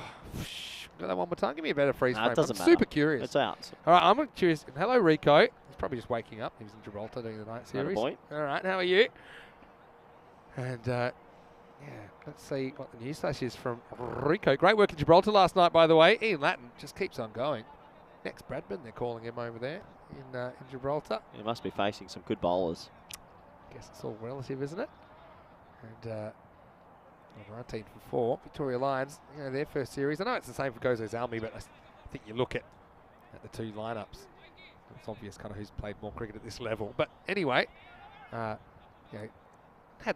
got that one more time. Give me a better freeze frame. It doesn't I'm matter. super curious. It's out. All right, I'm curious. Hello, Rico. He's probably just waking up. He was in Gibraltar doing the night Atta series. boy. All right, how are you? And yeah, let's see what the news flash is from Rico. Great work in Gibraltar last night, by the way. Ian Latin just keeps on going. Next Bradman, they're calling him over there in Gibraltar. He must be facing some good bowlers. Guess it's all relative, isn't it? And 19 for 4. Victoria Lions, their first series. I know it's the same for Gozo Zalmi, but I think you look at the two lineups. It's obvious kind of who's played more cricket at this level. But anyway, had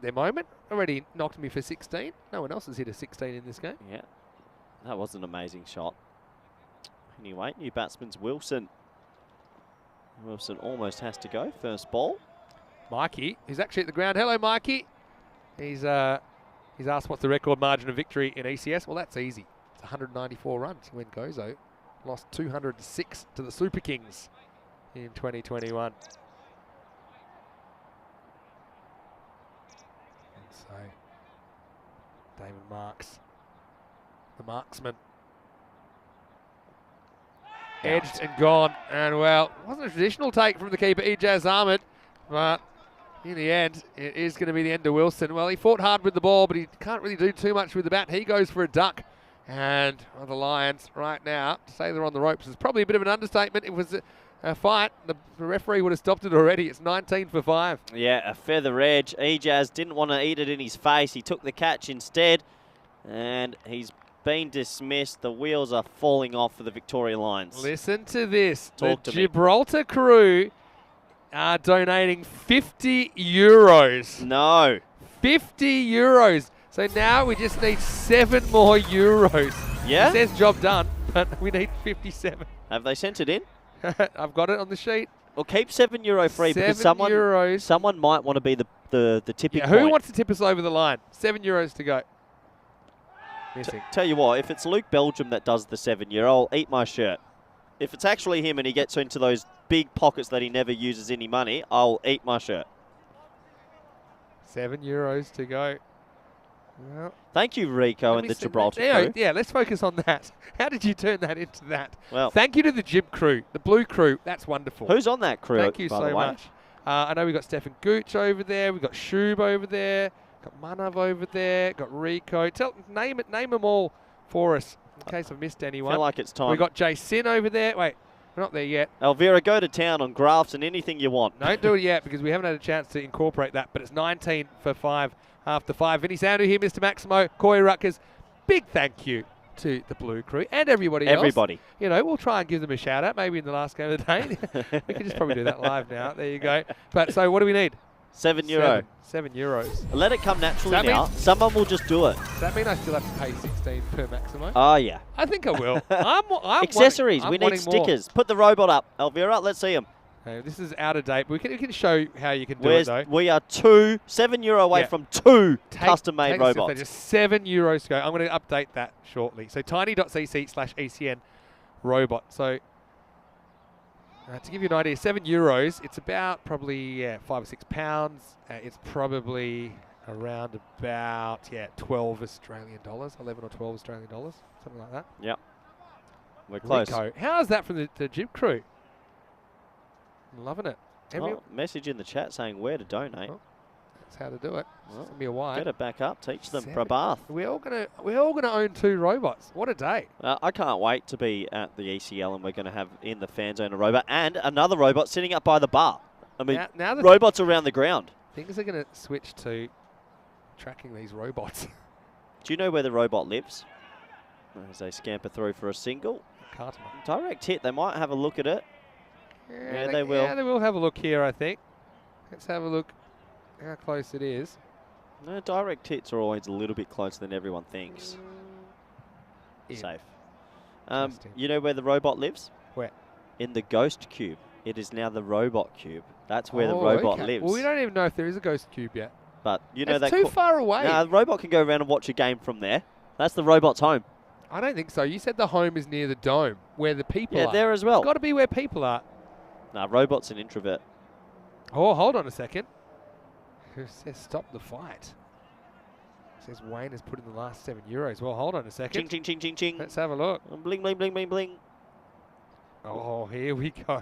their moment. Already knocked me for 16. No one else has hit a 16 in this game. Yeah, that was an amazing shot. Anyway, new batsman's Wilson. Wilson almost has to go. First ball. Mikey, who's actually at the ground. Hello, Mikey. He's asked what's the record margin of victory in ECS. Well, that's easy. It's 194 runs when Gozo lost 206 to the Super Kings in 2021. And so, David Marks, the marksman, edged and gone. And well, wasn't a traditional take from the keeper, Ijaz Ahmed, but in the end, it is going to be the end of Wilson. Well, he fought hard with the ball, but he can't really do too much with the bat. He goes for a duck. And the Lions right now, to say they're on the ropes is probably a bit of an understatement. It was a fight. The referee would have stopped it already. It's 19 for 5. Yeah, a feather edge. Ijaz didn't want to eat it in his face. He took the catch instead. And he's been dismissed. The wheels are falling off for the Victoria Lions. Listen to this. Talk the to me. Gibraltar crew are donating 50 euros. No. 50 euros. So now we just need 7 more euros. Yeah? It says job done, but we need 57. Have they sent it in? I've got it on the sheet. Well, keep €7 free because someone might want to be the tipping point. Who wants to tip us over the line? €7 to go. Missing. Tell you what, if it's Luke Belgium that does the €7, I'll eat my shirt. If it's actually him and he gets into those big pockets that he never uses any money, I'll eat my shirt. €7 to go. Well, thank you, Rico and the Gibraltar crew. Yeah, let's focus on that. How did you turn that into that? Well, thank you to the Jib crew, the blue crew. That's wonderful. Who's on that crew? Thank you so much. I know we've got Stefan Gooch over there. We've got Shub over there. Got Manav over there. Got Rico. Name them all for us in case I've missed anyone. I feel like it's time. We've got Jay Sin over there. Wait, we're not there yet. Elvira, go to town on graphs and anything you want. Don't do it yet because we haven't had a chance to incorporate that. But it's 19 for 5 after 5. Vinny Sandu here, Mr. Maximo, Corey Ruckers. Big thank you to the blue crew and everybody else. Everybody. You know, we'll try and give them a shout out maybe in the last game of the day. We can just probably do that live now. There you go. But so what do we need? €7. €7. Let it come naturally Does now. Someone will just do it. Does that mean I still have to pay 16 per Maximo? Oh, yeah. I think I will. I'm Accessories. I'm we wanting need stickers. More. Put the robot up. Elvira, let's see him. Okay, this is out of date. But we can show how you can do it, though. We are €7 away from 2 custom-made robots. Just €7 to go. I'm going to update that shortly. So tiny.cc/ACN robot. So to give you an idea, €7, it's about probably £5 or £6. It's probably around about 12 Australian dollars, 11 or 12 Australian dollars, something like that. Yep, we're close. Rico. How's that from the Jib crew? I'm loving it. Message in the chat saying where to donate. Oh, that's how to do it. Send me a wire. Get it back up. Teach them for a bath. We're all gonna own 2 robots. What a day! I can't wait to be at the ECL and we're going to have in the fan zone a robot and another robot sitting up by the bar. I mean, now robots around the ground. Things are going to switch to tracking these robots. Do you know where the robot lives? As they scamper through for a single. Direct hit. They might have a look at it. Yeah, they will. Yeah, they will have a look here, I think. Let's have a look how close it is. No, direct hits are always a little bit closer than everyone thinks. In. Safe. Just in. You know where the robot lives? Where? In the ghost cube. It is now the robot cube. That's where the robot lives. Well, we don't even know if there is a ghost cube yet. But you know It's that too far away. Nah, the robot can go around and watch a game from there. That's the robot's home. I don't think so. You said the home is near the dome, where the people are. Yeah, there as well. It's got to be where people are. Nah, robot's an introvert. Oh, hold on a second. Who says stop the fight? Says Wayne has put in the last €7. Well, hold on a second. Ching, ching, ching, ching, ching. Let's have a look. Bling, bling, bling, bling, bling. Oh, here we go.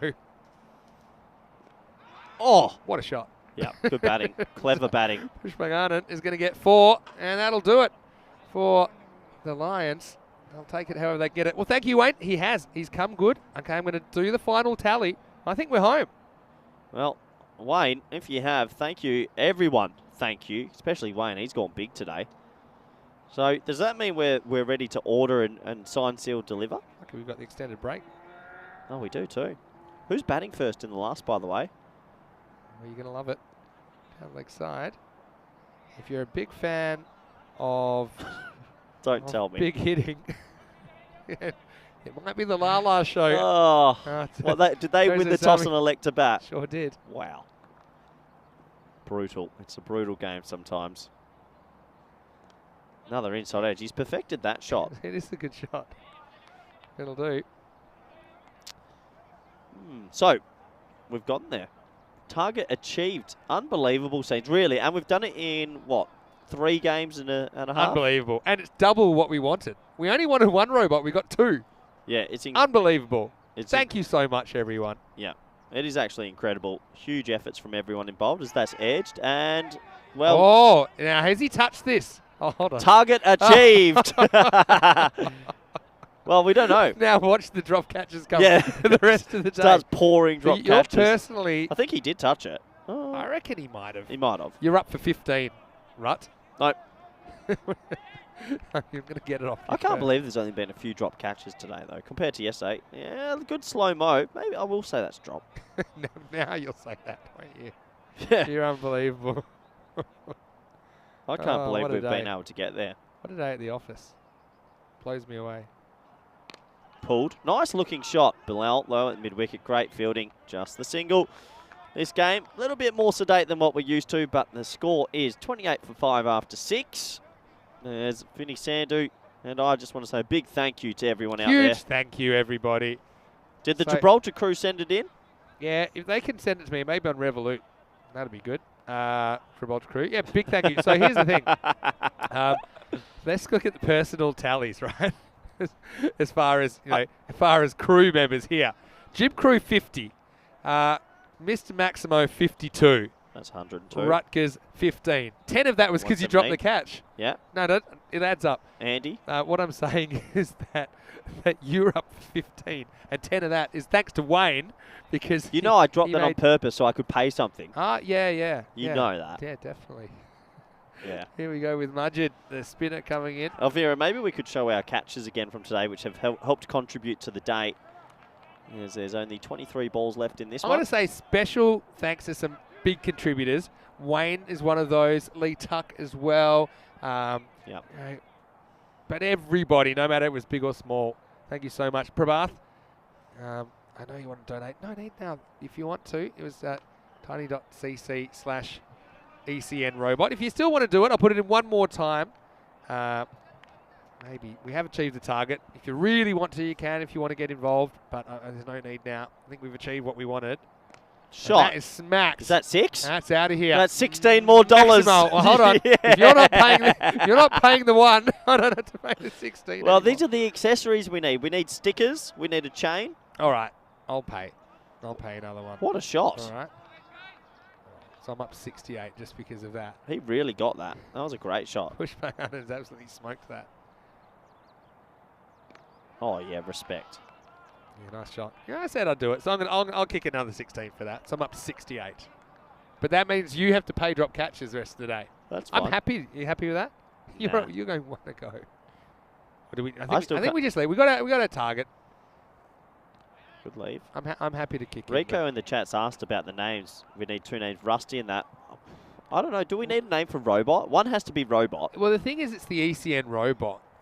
Oh! What a shot. Yeah, good batting. Clever batting. Pushpanganen is going to get 4, and that'll do it for the Lions. They'll take it however they get it. Well, thank you, Wayne. He has. He's come good. Okay, I'm going to do the final tally. I think we're home. Well, Wayne, if you have, thank you. Everyone, thank you. Especially Wayne. He's gone big today. So, does that mean we're ready to order and sign, seal, deliver? Okay, we've got the extended break. Oh, we do too. Who's batting first in the last, by the way? Well, you're going to love it. Down leg side. If you're a big fan of... Don't tell me. Big hitting. It might be the La show. Oh, did they win the toss and elect to bat? Sure did. Wow. Brutal. It's a brutal game sometimes. Another inside edge. He's perfected that shot. It is a good shot. It'll do. So, we've gotten there. Target achieved. Unbelievable scenes, really. And we've done it in, what, 3 games and a half? Unbelievable. And it's double what we wanted. We only wanted 1 robot. We got 2. Yeah, it's unbelievable. Thank you so much, everyone. Yeah, it is actually incredible. Huge efforts from everyone involved as that's edged. And, well... Oh, now has he touched this? Oh, hold on. Target achieved. Well, we don't know. Now watch the drop catches come for the rest of the day. Starts pouring drop catches. Personally... I think he did touch it. Oh. I reckon he might have. He might have. You're up for 15, Rut. Nope. You're going to get it off. I can't believe there's only been a few drop catches today, though, compared to yesterday. Yeah, good slow-mo. Maybe I will say that's drop. Now you'll say that, won't you? Yeah. You're unbelievable. I can't believe we've been able to get there. What a day at the office. Blows me away. Pulled. Nice looking shot. Bilal low at mid-wicket. Great fielding. Just the single. This game, a little bit more sedate than what we're used to, but the score is 28 for 5 after 6. There's Vinny Sandhu, and I just want to say a big thank you to everyone out there. Huge thank you, everybody. Did the Gibraltar crew send it in? Yeah, if they can send it to me, maybe on Revolut, that'd be good. Gibraltar crew. Yeah, big thank you. So here's the thing. Let's look at the personal tallies, right? as far as crew members here. Jib crew 50. Mr. Maximo 52. That's 102. Rutgers 15. 10 of that was because you dropped the catch. Yeah. No, it adds up. Andy? What I'm saying is that you're up for 15, and 10 of that is thanks to Wayne because I dropped that on purpose so I could pay something. Yeah. You know that. Yeah, definitely. Yeah. Here we go with Majid, the spinner coming in. Elvira, maybe we could show our catches again from today, which have helped contribute to the day. As there's only 23 balls left in this one. I want to say special thanks to some big contributors. Wayne is one of those. Lee Tuck as well. Yeah. But everybody, no matter if it was big or small, thank you so much. Prabhath, I know you want to donate. Donate now if you want to. It was at tiny.cc/ECN robot. If you still want to do it, I'll put it in one more time. Maybe. We have achieved the target. If you really want to, you can if you want to get involved. But there's no need now. I think we've achieved what we wanted. Shot. And that is smacked. Is that 6? That's out of here. That's 16 more dollars. Well, hold on. Yeah. If you're not paying the one, I don't have to pay the 16. Well, anymore. these are the accessories we need. We need stickers. We need a chain. All right. I'll pay another one. What a shot. All right. So I'm up 68 just because of that. He really got that. That was a great shot. Pushpanganen has absolutely smoked that. Oh, yeah, respect. Yeah, nice shot. Yeah, I said I'd do it. So I'll kick another 16 for that. So I'm up 68. But that means you have to pay drop catches the rest of the day. That's fine. I'm happy. You happy with that? Nah. You're going one to go. Or do we? I still think we just leave. We got a target. Good leave. I'm happy to kick Rico in the chat's asked about the names. We need 2 names. Rusty and that. I don't know. Do we need a name for robot? One has to be robot. Well, the thing is, it's the ECN robot.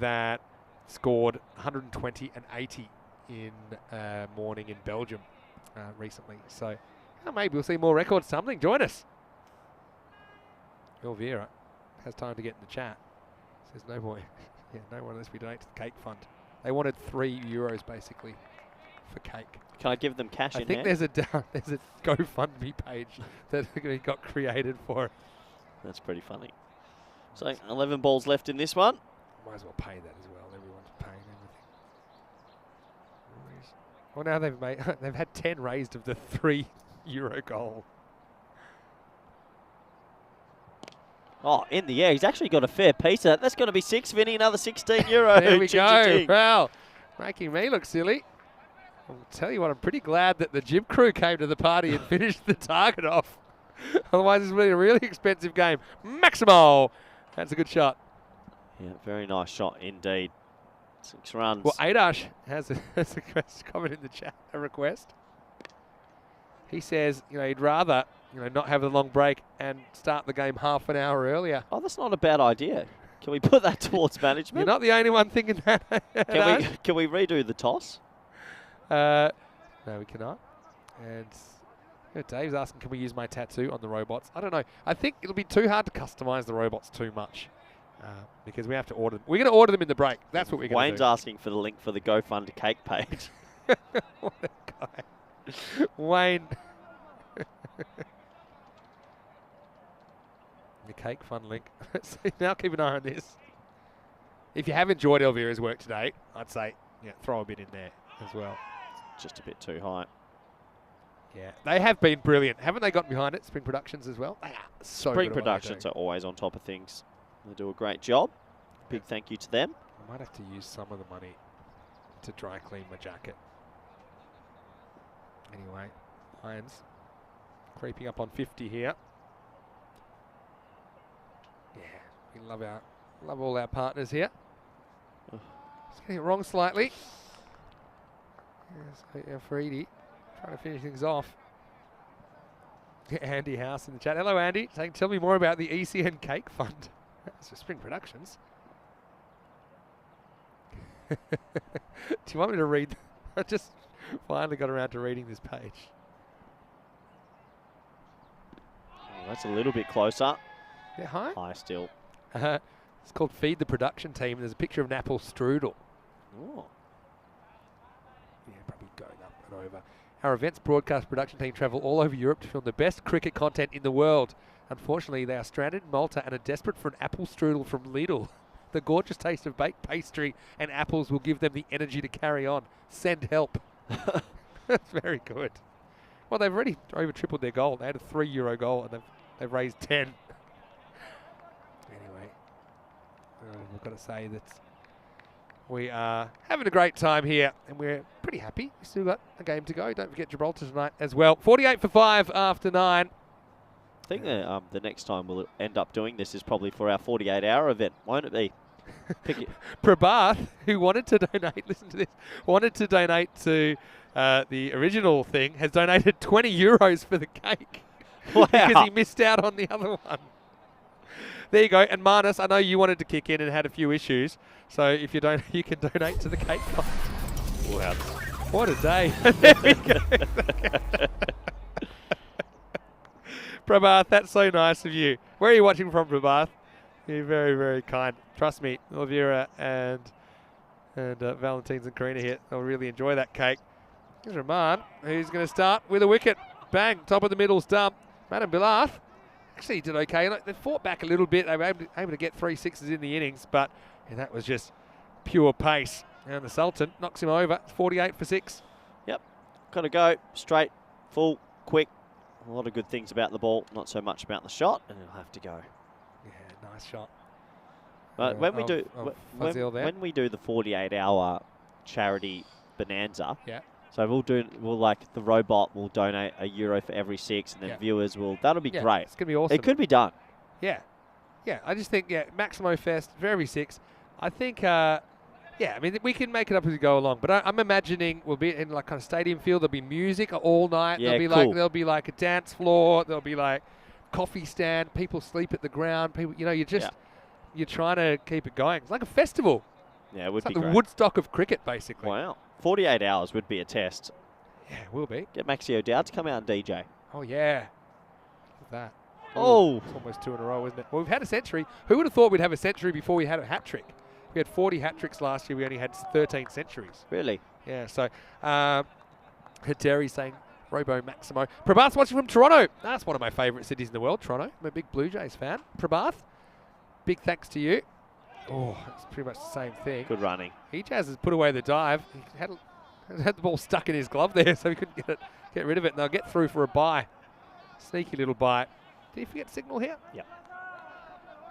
that scored 120 and 80 in morning in Belgium recently. So maybe we'll see more records. Something. Join us. Elvira has time to get in the chat. Says no boy. Yeah, no one unless we donate to the cake fund. They wanted €3 basically for cake. Can I give them cash I in think hand? there's a GoFundMe page that got created for it. That's pretty funny. So 11 balls left in this one. Might as well pay that as well. Everyone's paying everything. Well, now they've had 10 raised of the €3 goal. Oh, in the air. He's actually got a fair piece of that. That's going to be 6, Vinny. Another €16. There we go. Well, making me look silly. I'll tell you what, I'm pretty glad that the gym crew came to the party and finished the target off. Otherwise, this would be a really expensive game. Maximo. That's a good shot. Yeah, very nice shot indeed. 6 runs. Well, Adash has a comment in the chat, a request. He says, he'd rather, not have a long break and start the game half an hour earlier. Oh, that's not a bad idea. Can we put that towards management? You're not the only one thinking that. Can we redo the toss? No, we cannot. And Dave's asking, can we use my tattoo on the robots? I don't know. I think it'll be too hard to customize the robots too much because we have to order them. We're going to order them in the break. That's what we're going to do. Wayne's asking for the link for the GoFund cake page. What a guy. Wayne. The cake fund link. So now keep an eye on this. If you have enjoyed Elvira's work today, I'd say throw a bit in there as well. Just a bit too high. Yeah, they have been brilliant. Haven't they gotten behind it? Spring Productions as well. They are so Spring good at what they Productions do. are always on top of things. They do a great job. Big thank you to them. I might have to use some of the money to dry clean my jacket. Anyway, Irons creeping up on 50 here. Yeah, we love all our partners here. Just getting it wrong slightly. Yes, Freedy trying to finish things off. Andy House in the chat. Hello, Andy. Saying, tell me more about the ECN Cake Fund. That's for Spring Productions. Do you want me to read? I just finally got around to reading this page. Oh, that's a little bit closer. Yeah, hi. High still. It's called Feed the Production Team. There's a picture of an apple strudel. Oh. Yeah, probably going up and over. Our events broadcast production team travel all over Europe to film the best cricket content in the world. Unfortunately, they are stranded in Malta and are desperate for an apple strudel from Lidl. The gorgeous taste of baked pastry and apples will give them the energy to carry on. Send help. That's very good. Well, they've already over tripled their goal. They had a €3 goal and they've raised 10. Anyway, I've got to say that we are having a great time here and we're pretty happy. We've still got a game to go. Don't forget Gibraltar tonight as well. 48 for 5 after 9. I think the next time we'll end up doing this is probably for our 48-hour event, won't it be? Pick it. Prabhath, who wanted to donate, listen to this, wanted to donate to the original thing, has donated €20 for the cake. Wow. Because he missed out on the other one. There you go. And Marnus, I know you wanted to kick in and had a few issues. So if you don't, you can donate to the cake fund. Wow. What a day. There we go. Prabhath, that's so nice of you. Where are you watching from, Prabhath? You're very, very kind. Trust me, Elvira and Valentine's and Karina here, they'll really enjoy that cake. Here's Rahman, who's going to start with a wicket. Bang, top of the middle stump. Madam Bilath actually did okay. They fought back a little bit. They were able to get 3 sixes in the innings, but that was just pure pace. And the Sultan knocks him over. 48 for 6. Yep. Got to go straight, full, quick. A lot of good things about the ball, not so much about the shot, and it'll have to go. Yeah, nice shot. But when we do when we do the 48-hour charity bonanza, yeah. So we'll like the robot will donate €1 for every 6, and then viewers will. That'll be great. It's gonna be awesome. It could be done. Yeah, yeah. I just think Maximo Fest for every 6. I think I mean we can make it up as we go along. But I'm imagining we'll be in like kind of stadium feel. There'll be music all night. Yeah, there'll be like a dance floor. There'll be like coffee stand. People sleep at the ground. People, you're trying to keep it going. It's like a festival. Yeah, it would It's like be the great. Woodstock of cricket, basically. Wow. 48 hours would be a test. Yeah, it will be. Get Maxi O'Dowd to come out and DJ. Oh, yeah. Look at that. Oh. It's almost 2 in a row, isn't it? Well, we've had a century. Who would have thought we'd have a century before we had a hat trick? We had 40 hat tricks last year. We only had 13 centuries. Really? Yeah, so Terry saying Robo Maximo. Prabhath's watching from Toronto. That's one of my favourite cities in the world, Toronto. I'm a big Blue Jays fan. Prabhath, big thanks to you. Oh, it's pretty much the same thing. Good running. Ejaz has put away the dive. He had the ball stuck in his glove there, so he couldn't get rid of it. And they'll get through for a bye. Sneaky little bite. Did he forget signal here? Yep.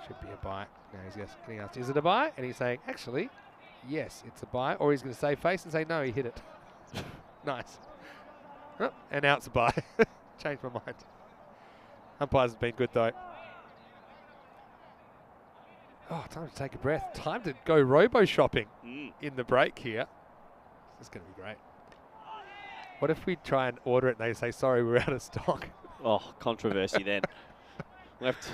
Should be a bite. Now he's getting asked, is it a bye? And he's saying, actually, yes, it's a bye. Or he's going to save face and say, no, he hit it. Nice. Oh, and now it's a bye. Changed my mind. Umpires have been good, though. Oh, time to take a breath. Time to go robo shopping in the break here. This is going to be great. What if we try and order it and they say, sorry, we're out of stock? Oh, controversy then. Left.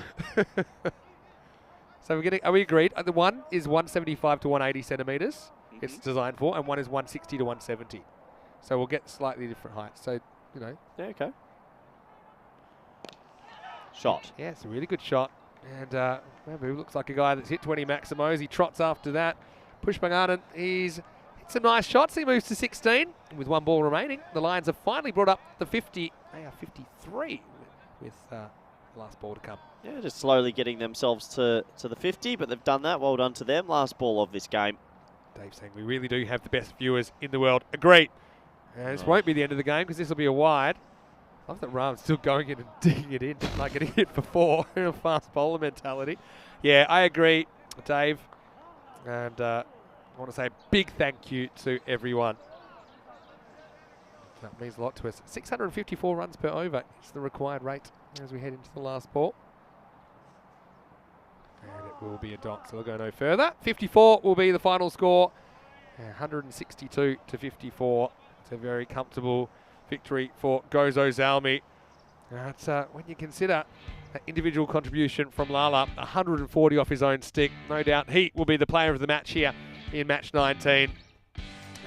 So are we agreed? The one is 175 to 180 centimetres. It's Mm-hmm. designed for, and one is 160 to 170. So we'll get slightly different heights. So, you know. Yeah, okay. Shot. Yeah, it's a really good shot. And Mabu looks like a guy that's hit 20 Maximos. He trots after that. Pushpanganan, he's hit some nice shots. He moves to 16 with 1 ball remaining. The Lions have finally brought up the 50. They are 53 with the last ball to come. Yeah, just slowly getting themselves to the 50, but they've done that. Well done to them. Last ball of this game. Dave saying we really do have the best viewers in the world. Agreed. This won't be the end of the game because this will be a wide. I love that Ram's still going in and digging it in, like getting hit for 4 in a fast bowler mentality. Yeah, I agree, Dave. And I want to say a big thank you to everyone. That means a lot to us. 654 runs per over is the required rate as we head into the last ball. And it will be a dot, so we'll go no further. 54 will be the final score. 162 to 54. It's a very comfortable victory for Gozo Zalmi. That's when you consider that individual contribution from Lala, 140 off his own stick. No doubt he will be the player of the match here in match 19.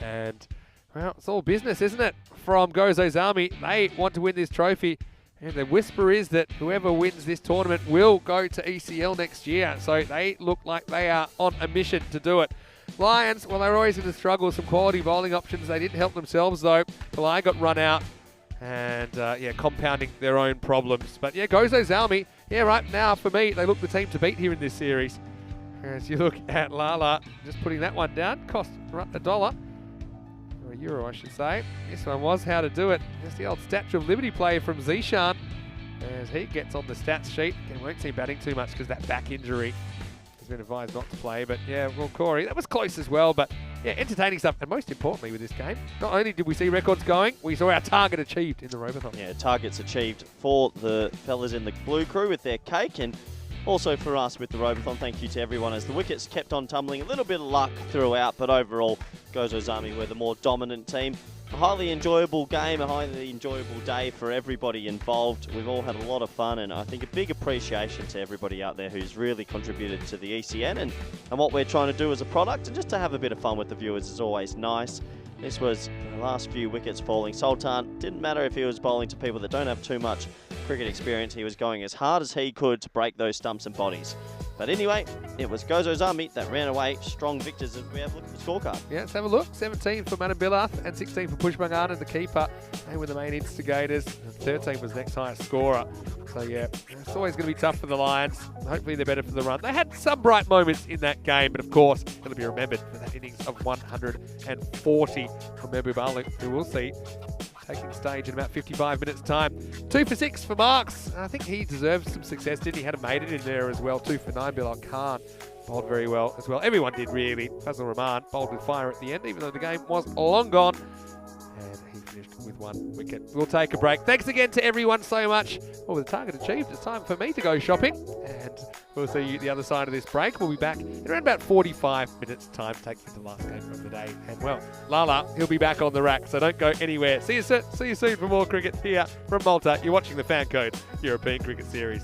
And, well, it's all business, isn't it? From Gozo Zalmi, they want to win this trophy. And the whisper is that whoever wins this tournament will go to ECL next year. So they look like they are on a mission to do it. Lions, well, they're always going to struggle with some quality bowling options. They didn't help themselves, though. Pillai got run out and, yeah, compounding their own problems. But, yeah, Gozo Zalmi, yeah, right now, for me, they look the team to beat here in this series. As you look at Lala, just putting that one down, cost $1, or €1, I should say. This one was how to do it. Just the old Statue of Liberty play from Zishan as he gets on the stats sheet. Again, won't see batting too much because that back injury has been advised not to play. But yeah, well, Corey, that was close as well. But yeah, entertaining stuff. And most importantly with this game, not only did we see records going, we saw our target achieved in the Robothon. Yeah, targets achieved for the fellas in the blue crew with their cake, and also for us with the Robothon. Thank you to everyone as the wickets kept on tumbling. A little bit of luck throughout, but overall, Gozo Zalmi were the more dominant team. A highly enjoyable game, a highly enjoyable day for everybody involved. We've all had a lot of fun, and I think a big appreciation to everybody out there who's really contributed to the ECN and what we're trying to do as a product. And just to have a bit of fun with the viewers is always nice. This was the last few wickets falling. Sultan, didn't matter if he was bowling to people that don't have too much cricket experience. He was going as hard as he could to break those stumps and bodies. But anyway, it was Gozo Zalmi that ran away. Strong victors as we have a look at the scorecard. Yeah, let's have a look. 17 for Manambilath and 16 for Pushpanganan, the keeper. They were the main instigators. And 13 was next highest scorer. So yeah, it's always going to be tough for the Lions. Hopefully they're better for the run. They had some bright moments in that game, but of course, it'll be remembered for that innings of 140 from Mebu Balik, who we'll see taking the stage in about 55 minutes' time. 2 for 6 for Marks. I think he deserves some success, didn't he? Had a made it in there as well. 2 for 9, Bilal Khan bowled very well as well. Everyone did really. Fazal Rahman bowled with fire at the end, even though the game was long gone. And he finished with 1 wicket. We'll take a break. Thanks again to everyone so much. Well, with the target achieved, it's time for me to go shopping. And we'll see you at the other side of this break. We'll be back in around about 45 minutes' time to take you to the last game of the day. And well, Lala, he'll be back on the rack, so don't go anywhere. See you soon for more cricket here from Malta. You're watching the FanCode European Cricket Series.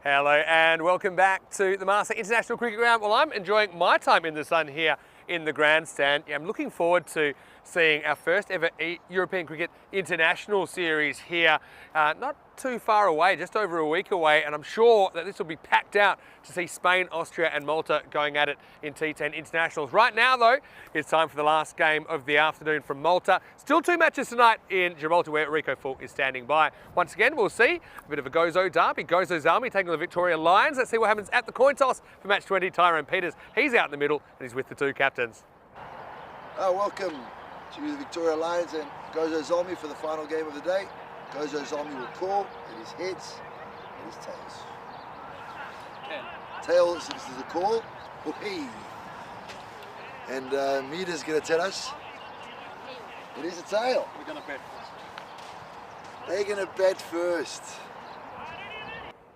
Hello and welcome back to the Malta International Cricket Ground. Well, I'm enjoying my time in the sun here in the grandstand. I'm looking forward to seeing our first ever European Cricket International Series here, not too far away, just over a week away, and I'm sure that this will be packed out to see Spain, Austria and Malta going at it in T10 Internationals. Right now though, it's time for the last game of the afternoon from Malta. Still 2 matches tonight in Gibraltar where Rico Full is standing by. Once again, we'll see a bit of a Gozo derby. Gozo's Army taking on the Victoria Lions. Let's see what happens at the coin toss for match 20. Tyrone Peters, he's out in the middle and he's with the two captains. Welcome to the Victoria Lions and Gozo Zalmi for the final game of the day. Gozo Zalmi will call, it is heads, it is tails. Tails is the call. Whee. And Mita's going to tell us it is a tail. We're going to bet first. They're going to bet first.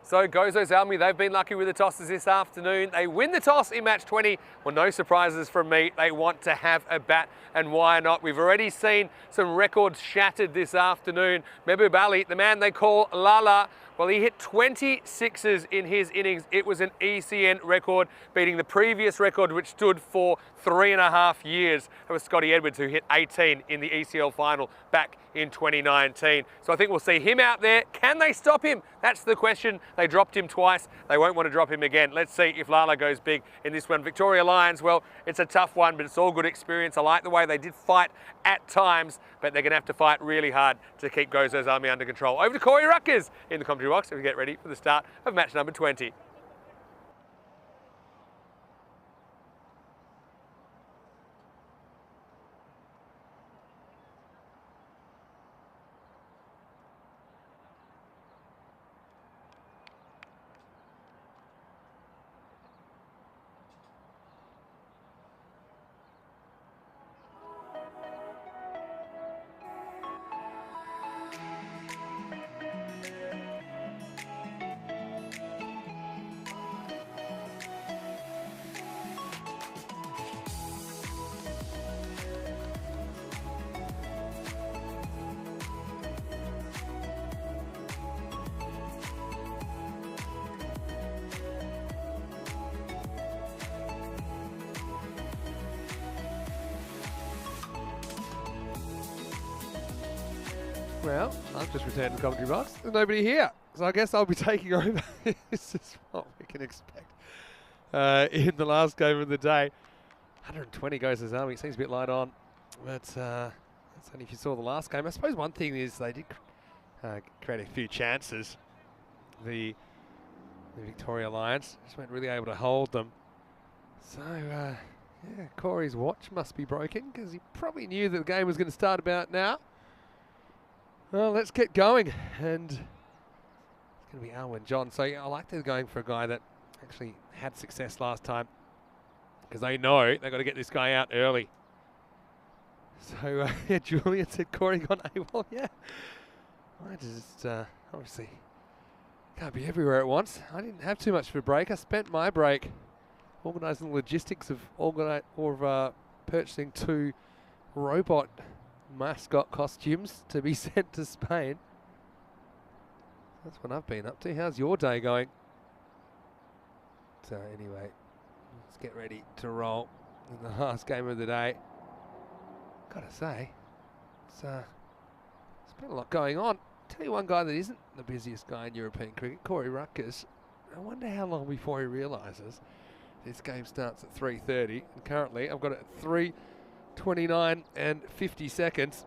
So Gozo's Army, they've been lucky with the tosses this afternoon. They win the toss in match 20. Well, no surprises from me. They want to have a bat, and why not? We've already seen some records shattered this afternoon. Mehboob Ali, the man they call Lala, well, he hit 20 sixes in his innings. It was an ECN record, beating the previous record, which stood for 3.5 years. That was Scotty Edwards, who hit 18 in the ECL final back in 2019. So I think we'll see him out there. Can they stop him? That's the question. They dropped him twice. They won't want to drop him again. Let's see if Lala goes big in this one. Victoria Lions, well, it's a tough one, but it's all good experience. I like the way they did fight at times, but they're going to have to fight really hard to keep Gozo's Army under control. Over to Corey Ruckers in the commentary box as we get ready for the start of match number 20. Well, I've just returned to the commentary box. There's nobody here, so I guess I'll be taking over. This is what we can expect in the last game of the day. 120 goes to Army. It seems a bit light on, but that's only if you saw the last game. I suppose one thing is they did create a few chances. The Victoria Lions just weren't really able to hold them. So, yeah, Corey's watch must be broken because he probably knew that the game was going to start about now. Well, let's get going, and it's going to be Alwyn John. So yeah, I like they're going for a guy that actually had success last time because they know they've got to get this guy out early. So yeah, Julian said Corey got AWOL. Yeah, I just obviously can't be everywhere at once. I didn't have too much for a break. I spent my break organising the logistics of purchasing 2 robot mascot costumes to be sent to Spain. That's what I've been up to. How's your day going? So anyway, let's get ready to roll in the last game of the day. Gotta say, it's been a lot going on. Tell you one guy that isn't the busiest guy in European cricket, Corey Ruckers. I wonder how long before he realises this game starts at 3:30, and currently I've got it at 3:29 and 50 seconds.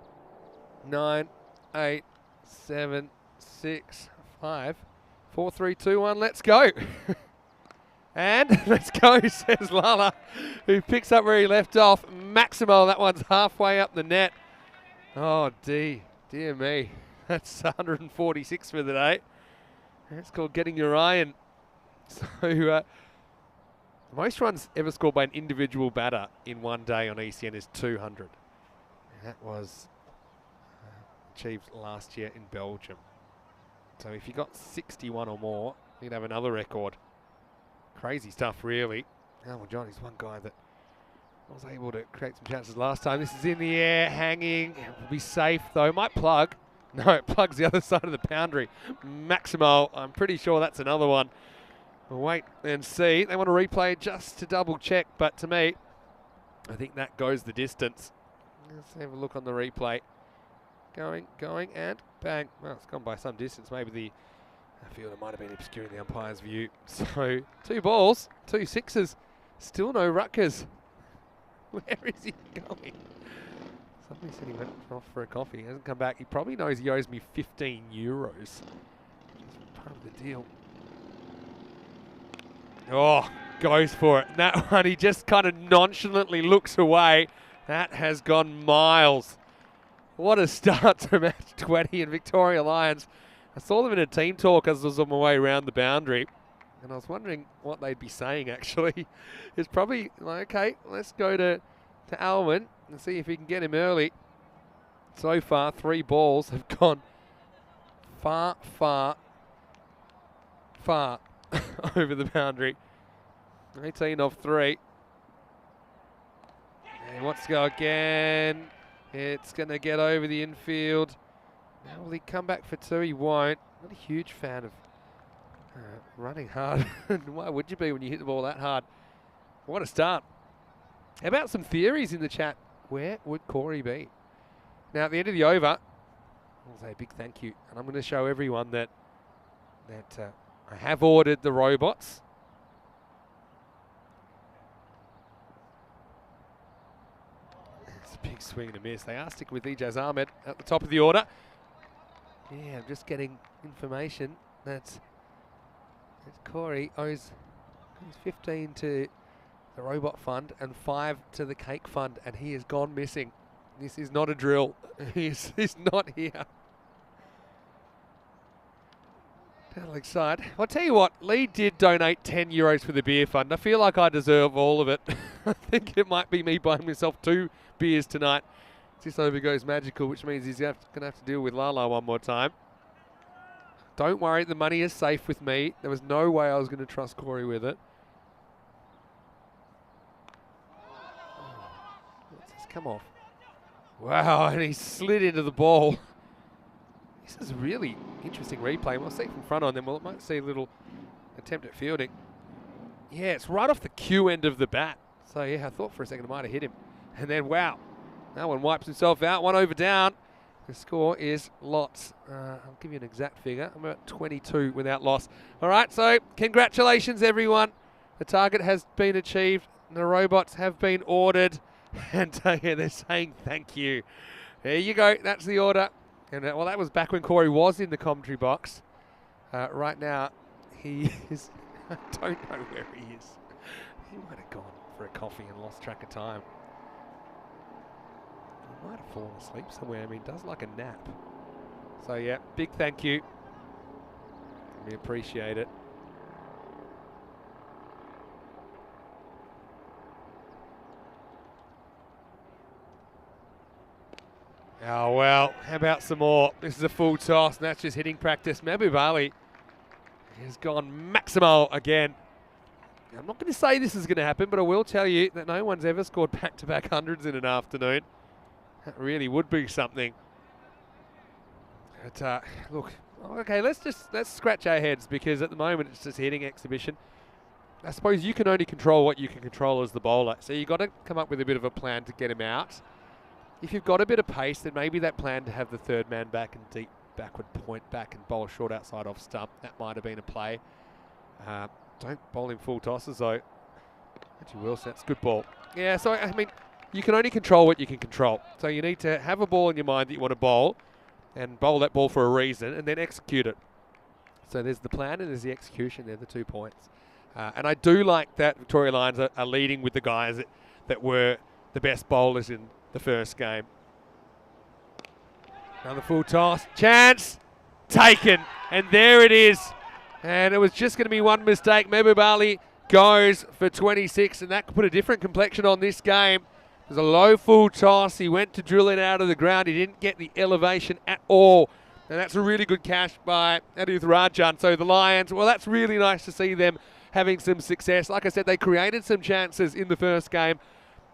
9, 8, 7, 6, 5, 4, 3, 2, 1. Let's go. And let's go, says Lala, who picks up where he left off. Maximo, that one's halfway up the net. Oh, dear me. That's 146 for the day. That's called getting your iron. So, the most runs ever scored by an individual batter in one day on ECN is 200. And that was achieved last year in Belgium. So if you got 61 or more, you'd have another record. Crazy stuff, really. Oh, well, Johnny's one guy that was able to create some chances last time. This is in the air, hanging. It will be safe, though. Might plug. No, it plugs the other side of the boundary. Maximo, I'm pretty sure that's another one. We'll wait and see. They want to replay just to double check, but to me, I think that goes the distance. Let's have a look on the replay. Going, and bang. Well, it's gone by some distance. Maybe the fielder might have been obscuring the umpire's view. So, 2 balls, 2 sixes. Still no ruckers. Where is he going? Somebody said he went off for a coffee. He hasn't come back. He probably knows he owes me 15 euros. It's part of the deal. Oh, goes for it. That one, he just kind of nonchalantly looks away. That has gone miles. What a start to match 20 in Victoria Lions. I saw them in a team talk as I was on my way around the boundary. And I was wondering what they'd be saying, actually. It's probably like, okay, let's go to Alwyn and see if we can get him early. So far, 3 balls have gone far over the boundary. 18 of 3. And he wants to go again. It's going to get over the infield. Now will he come back for 2? He won't. Not a huge fan of running hard. Why would you be when you hit the ball that hard? What a start. How about some theories in the chat? Where would Corey be? Now at the end of the over, I'll say a big thank you. And I'm going to show everyone that I have ordered the robots. It's a big swing and a miss. They are sticking with Ijaz Ahmed at the top of the order. Yeah, I'm just getting information that Corey owes 15 to the robot fund and 5 to the cake fund, and he has gone missing. This is not a drill. He's not here. Alex side. I'll tell you what, Lee did donate 10 euros for the beer fund. I feel like I deserve all of it. I think it might be me buying myself 2 beers tonight. This over goes magical, which means he's going to have to deal with Lala one more time. Don't worry, the money is safe with me. There was no way I was going to trust Corey with it. What's this come off? Wow, and he slid into the ball. This is a really interesting replay. We'll see from front on, then we might see a little attempt at fielding. Yeah, it's right off the Q end of the bat. So yeah, I thought for a second I might have hit him. And then, wow, that one wipes himself out. 1 over down. The score is lots. I'll give you an exact figure. I'm at 22 without loss. All right, so congratulations, everyone. The target has been achieved. The robots have been ordered. And yeah, they're saying thank you. There you go. That's the order. And well, that was back when Corey was in the commentary box. Right now, he is... I don't know where he is. He might have gone for a coffee and lost track of time. He might have fallen asleep somewhere. I mean, does like a nap. So yeah, big thank you. We appreciate it. Oh, well, how about some more? This is a full toss, and that's just hitting practice. Mahbub Ali has gone Maximo again. I'm not going to say this is going to happen, but I will tell you that no one's ever scored back-to-back hundreds in an afternoon. That really would be something. But, look, okay, let's scratch our heads, because at the moment it's just a hitting exhibition. I suppose you can only control what you can control as the bowler, so you've got to come up with a bit of a plan to get him out. If you've got a bit of pace, then maybe that plan to have the third man back and deep backward point back and bowl short outside off stump, that might have been a play. Don't bowl in full tosses though. Actually, Wilson, that's a good ball. Yeah, so I mean, you can only control what you can control. So you need to have a ball in your mind that you want to bowl and bowl that ball for a reason and then execute it. So there's the plan and there's the execution. They're the 2 points. And I do like that Victoria Lions are leading with the guys that were the best bowlers in the first game. Another full toss. Chance. Taken. And there it is. And it was just going to be one mistake. Mahbub Ali goes for 26, and that could put a different complexion on this game. It was a low full toss. He went to drill it out of the ground. He didn't get the elevation at all. And that's a really good catch by Adith Rajan. So the Lions, well, that's really nice to see them having some success. Like I said, they created some chances in the first game.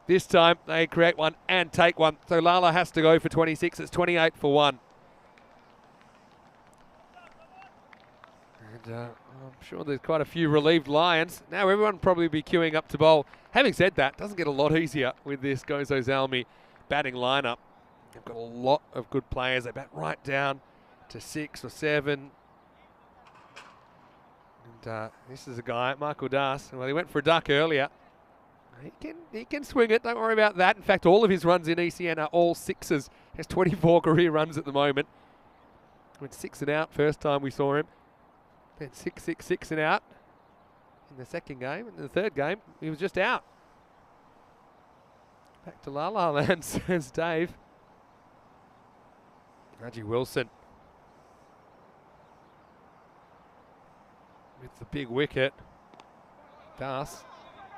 This time, they create one and take one. So Lala has to go for 26. It's 28 for 1. And I'm sure there's quite a few relieved Lions. Now everyone will probably be queuing up to bowl. Having said that, doesn't get a lot easier with this Gozo Zalmi batting lineup. They've got a lot of good players. They bat right down to 6 or 7. And this is a guy, Michael Das. Well, he went for a duck earlier. He can swing it. Don't worry about that. In fact, all of his runs in ECN are all sixes. He has 24 career runs at the moment. Went 6 and out first time we saw him. Then 6 and out in the second game. In the third game, he was just out. Back to La La Land, says Dave. Reggie Wilson with the big wicket. Das.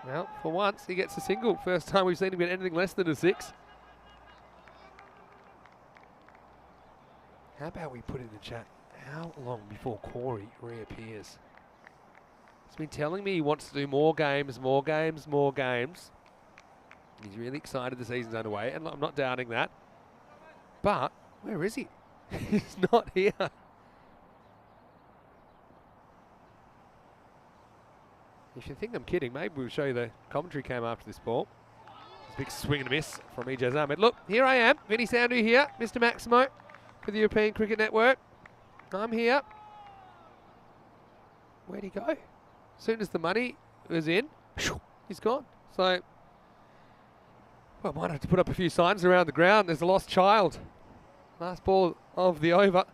Well, for once, he gets a single. First time we've seen him get anything less than a 6. How about we put in the chat, how long before Corey reappears? He's been telling me he wants to do more games. He's really excited the season's underway, and I'm not doubting that. But where is he? He's not here. If you think I'm kidding, maybe we'll show you the commentary cam after this ball. It's a big swing and a miss from Ijaz Ahmed. Look, here I am, Vinny Sandhu here, Mr. Maximo for the European Cricket Network. I'm here. Where'd he go? As soon as the money was in, he's gone. So, well, I might have to put up a few signs around the ground. There's a lost child. Last ball of the over.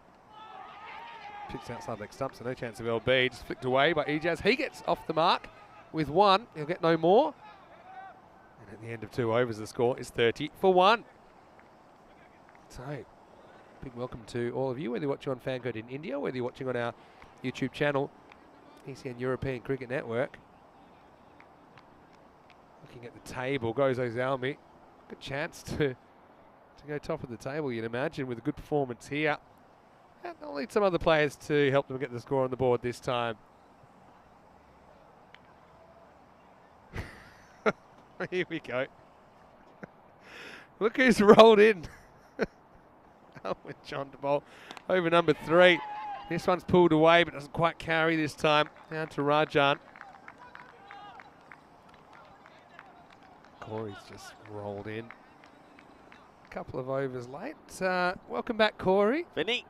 Picks outside leg stump, so no chance of LB. Just flicked away by Ijaz. He gets off the mark with 1. He'll get no more. And at the end of 2 overs, the score is 30 for 1. So, big welcome to all of you, whether you're watching on FanCode in India, whether you're watching on our YouTube channel, ECN European Cricket Network. Looking at the table, Gozo Zalmi. Good chance to go top of the table, you'd imagine, with a good performance here. And they'll need some other players to help them get the score on the board this time. Here we go. Look who's rolled in. With John de bowl over number 3. This one's pulled away, but doesn't quite carry this time. Down to Rajan. Corey's just rolled in. Couple of overs late. Welcome back, Corey. Vinny.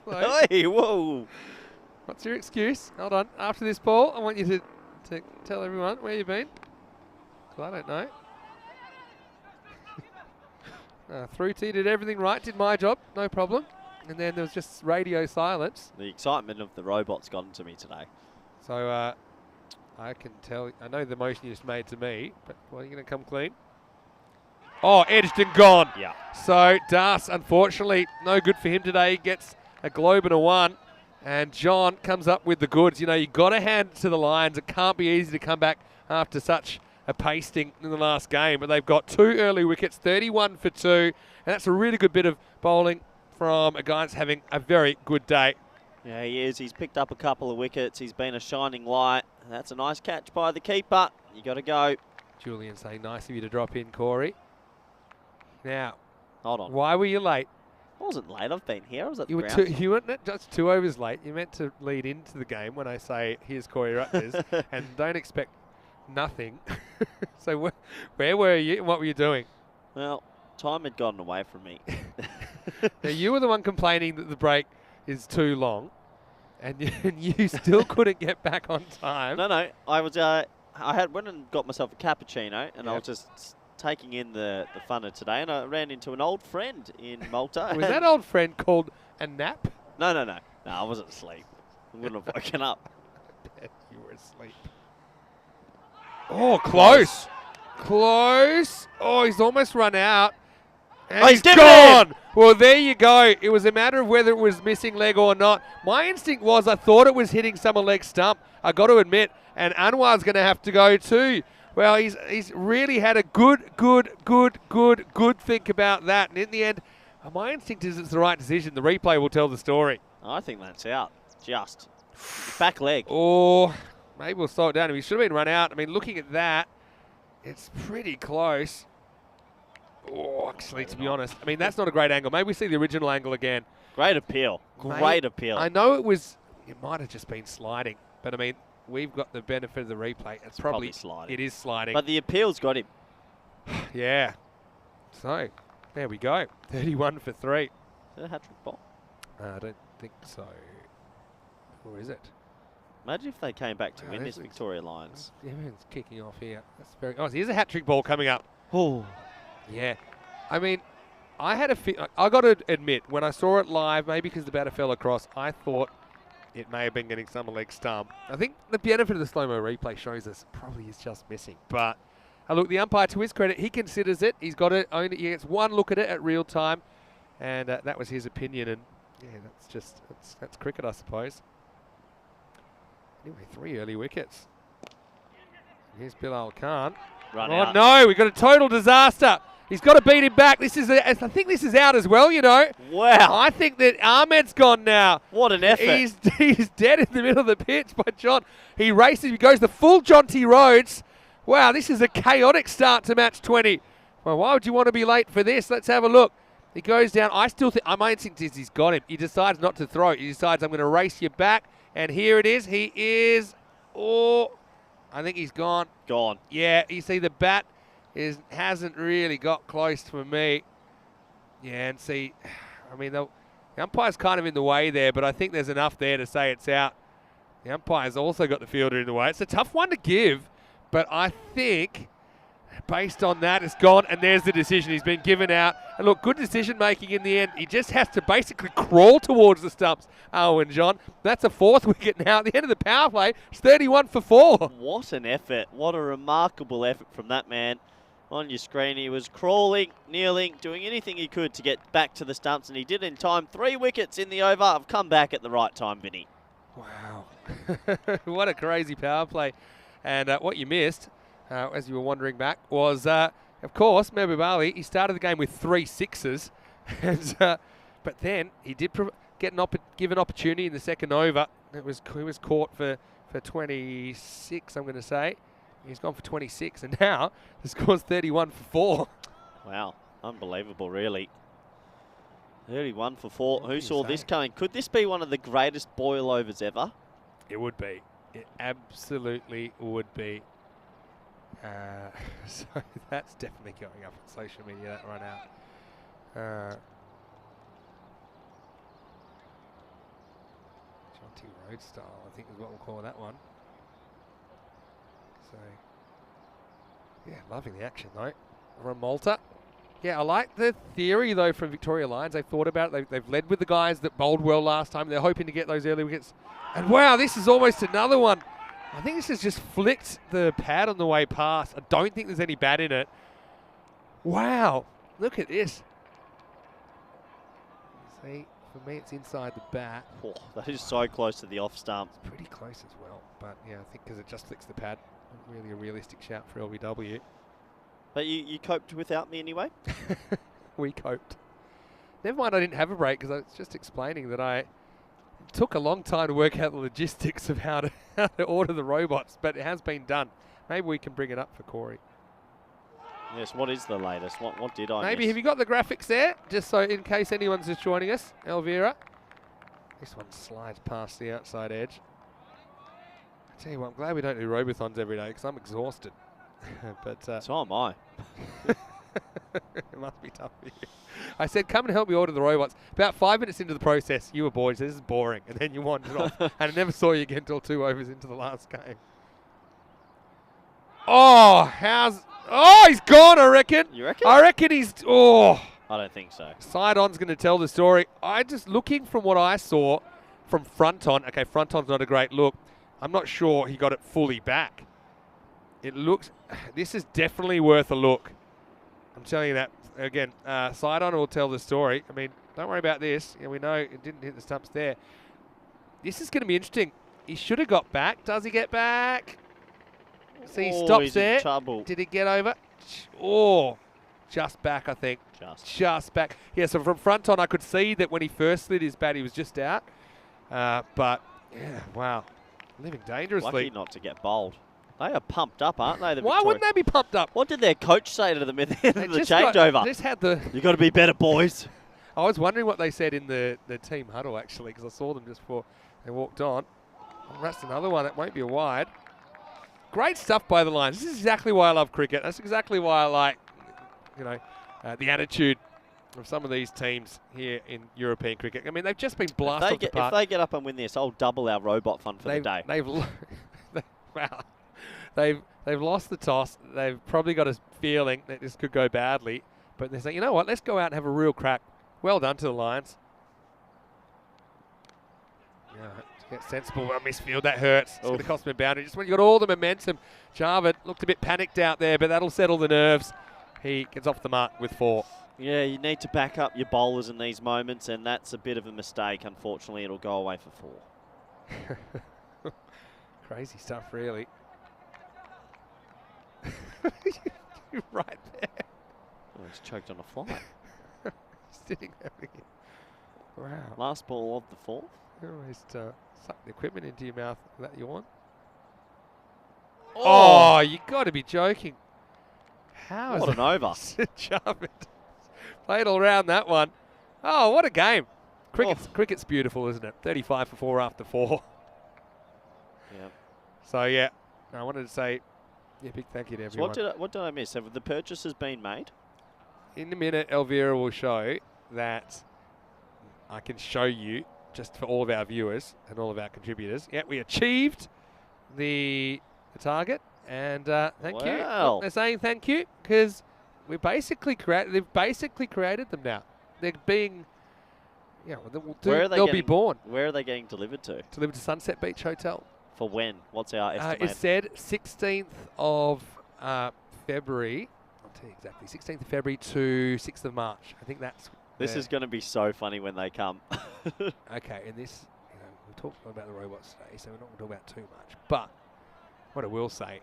Hello. Hey, whoa. What's your excuse? Hold on. After this ball, I want you to tell everyone where you've been. Well, I don't know. Thruti did everything right, did my job, no problem. And then there was just radio silence. The excitement of the robots got into me today. So I can tell, I know the motion you just made to me, but well, are you going to come clean? Oh, edged and gone. Yeah. So Das, unfortunately, no good for him today. He gets a globe and a 1. And John comes up with the goods. You know, you got to hand it to the Lions. It can't be easy to come back after such a pasting in the last game. But they've got 2 early wickets, 31 for 2. And that's a really good bit of bowling from a guy that's having a very good day. Yeah, he is. He's picked up a couple of wickets. He's been a shining light. That's a nice catch by the keeper. You got to go. Julian saying, nice of you to drop in, Corey. Now, hold on. Why were you late? I wasn't late. I've been here. I was at You the were ground. you weren't just 2 overs late. You meant to lead into the game when I say, here's Corey Rutgers, and don't expect nothing. So where were you and what were you doing? Well, time had gotten away from me. Now, you were the one complaining that the break is too long, and you still couldn't get back on time. No. I was. I went and got myself a cappuccino, and I was just taking in the fun of today, and I ran into an old friend in Malta. Was that old friend called a nap? No. No, I wasn't asleep. I wouldn't have woken up. I bet you were asleep. Oh, close. Close. Oh, he's almost run out. And he's gone. Well, there you go. It was a matter of whether it was missing leg or not. My instinct was I thought it was hitting someone leg stump. I got to admit. And Anwar's going to have to go too. Well, he's really had a good think about that. And in the end, my instinct is it's the right decision. The replay will tell the story. I think that's out. Just. Back leg. Oh, maybe we'll slow it down. He should have been run out. I mean, looking at that, it's pretty close. Oh, actually, to be honest, I mean, that's not a great angle. Maybe we see the original angle again. Great appeal. Great appeal. I know it was it might have just been sliding. But, I mean, we've got the benefit of the replay. It's probably sliding. It is sliding. But the appeal's got him. Yeah. So, there we go. 31 for 3. Is it a hat-trick ball? I don't think so. Or is it? Imagine if they came back to Wow, win this this looks- Victoria Lions. Everyone's kicking off here. That's very. Oh, here's a hat-trick ball coming up. Oh. Yeah. I mean, I had a I got to admit, when I saw it live, maybe because the batter fell across, I thought it may have been getting some leg stump. I think the benefit of the slow-mo replay shows us probably is just missing. But look, the umpire, to his credit, he considers it. He's got it. He gets one look at it at real time, and that was his opinion. And yeah, that's cricket, I suppose. Anyway, 3 early wickets. Here's Bilal Khan. Run Oh out. no, we've got a total disaster. He's got to beat him back. I think this is out as well, you know. Wow. I think that Ahmed's gone now. What an effort. He's dead in the middle of the pitch by John. He races, he goes the full Jonty Rhodes. Wow, this is a chaotic start to match 20. Well, why would you want to be late for this? Let's have a look. He goes down. I still think, my instinct is he's got him. He decides not to throw it. He decides, I'm going to race you back. And here it is. He is, I think he's gone. Gone. Yeah, you see the bat hasn't really got close for me. Yeah, and see, I mean, the umpire's kind of in the way there, but I think there's enough there to say it's out. The umpire's also got the fielder in the way. It's a tough one to give, but I think based on that, it's gone, and there's the decision. He's been given out. And look, good decision-making in the end. He just has to basically crawl towards the stumps, Owen John. That's a 4th wicket now. At the end of the power play, it's 31 for 4. What an effort. What a remarkable effort from that man. On your screen, he was crawling, kneeling, doing anything he could to get back to the stumps, and he did in time. 3 wickets in the over. I've come back at the right time, Vinny. Wow. What a crazy power play. And what you missed, as you were wandering back, was, of course, Mehboob Ali. He started the game with 3 sixes. And, but then he did give an opportunity in the second over. He was caught for 26, I'm going to say. He's gone for 26, and now the score's 31 for 4. Wow, unbelievable, really. 31 for 4. Who saw this coming? Could this be one of the greatest boil overs ever? It would be. It absolutely would be. So that's definitely going up on social media, that run out. Jonty Road style, I think is what we'll call that one. So, yeah, loving the action though from Malta. Yeah, I like the theory though from Victoria Lions. They've thought about it. They've led with the guys that bowled well last time. They're hoping to get those early wickets. And wow, this is almost another one. I think this has just flicked the pad on the way past. I don't think there's any bat in it. Wow, look at this. See, for me it's inside the bat. Oh, that is so close to the off stump. It's pretty close as well. But yeah, I think because it just flicks the pad. Not really a realistic shout for LBW. But you coped without me anyway? We coped. Never mind I didn't have a break because I was just explaining that it took a long time to work out the logistics of how to order the robots, but it has been done. Maybe we can bring it up for Corey. Yes, what is the latest? What did I Maybe, miss? have you got the graphics there? Just so in case anyone's just joining us, Elvira. This one slides past the outside edge. I tell you what, I'm glad we don't do robothons every day because I'm exhausted. But So am I. it must be tough for you. I said, come and help me order the robots. About 5 minutes into the process, you were bored. This is boring. And then you wandered off. And I never saw you again until 2 overs into the last game. Oh, he's gone, I reckon. You reckon? I reckon he's, I don't think so. Side-on's going to tell the story. Looking from what I saw from front-on, okay, front-on's not a great look. I'm not sure he got it fully back. It looks, this is definitely worth a look. I'm telling you that. Again, side-on will tell the story. I mean, don't worry about this. Yeah, we know it didn't hit the stumps there. This is going to be interesting. He should have got back. Does he get back? See, he stops he's there. in trouble. Did he get over? Oh, just back, I think. Just back. Yeah, so from front on, I could see that when he first slid his bat, he was just out. But, yeah, wow. Living dangerously. Lucky not to get bowled. They are pumped up, aren't they? Why wouldn't they be pumped up? What did their coach say to them at the end of the changeover? You got to be better, boys. I was wondering what they said in the team huddle, actually, because I saw them just before. They walked on. Oh, that's another one. It won't be a wide. Great stuff by the Lions. This is exactly why I love cricket. That's exactly why I like, the attitude of some of these teams here in European cricket. I mean, they've just been blasted off the park. If they get up and win this, I'll double our robot fund for the day. They've lost the toss. They've probably got a feeling that this could go badly. But they say, you know what, let's go out and have a real crack. Well done to the Lions. Yeah, to get sensible. Well, misfield, that hurts. It's going to cost them a boundary. Just when you got all the momentum. Jarvid looked a bit panicked out there, but that'll settle the nerves. He gets off the mark with 4. Yeah, you need to back up your bowlers in these moments, and that's a bit of a mistake. Unfortunately, it'll go away for 4. Crazy stuff, really. You're right there. Oh, he's choked on a fly. Sitting there. Wow. Last ball of the 4th. You almost suck the equipment into your mouth that you want. Oh, you got to be joking. How what is an over. Jarvid played all around that one. Oh, what a game. Cricket's beautiful, isn't it? 35 for 4 after 4. Yeah. So, yeah, I wanted to say big thank you to everyone. So what did I miss? Have the purchases been made? In a minute, Elvira will show that I can show you, just for all of our viewers and all of our contributors. Yeah, we achieved the target, and thank you. Look, they're saying thank you because they've basically created them now. They're being, they'll be born. Where are they getting delivered to? Delivered to Sunset Beach Hotel. For when? What's our estimate? It said 16th of February. I'll tell you exactly. 16th of February to 6th of March. I think that's. This is going to be so funny when they come. Okay, and this, we'll talk about the robots today, so we're not going to talk about too much. But what I will say,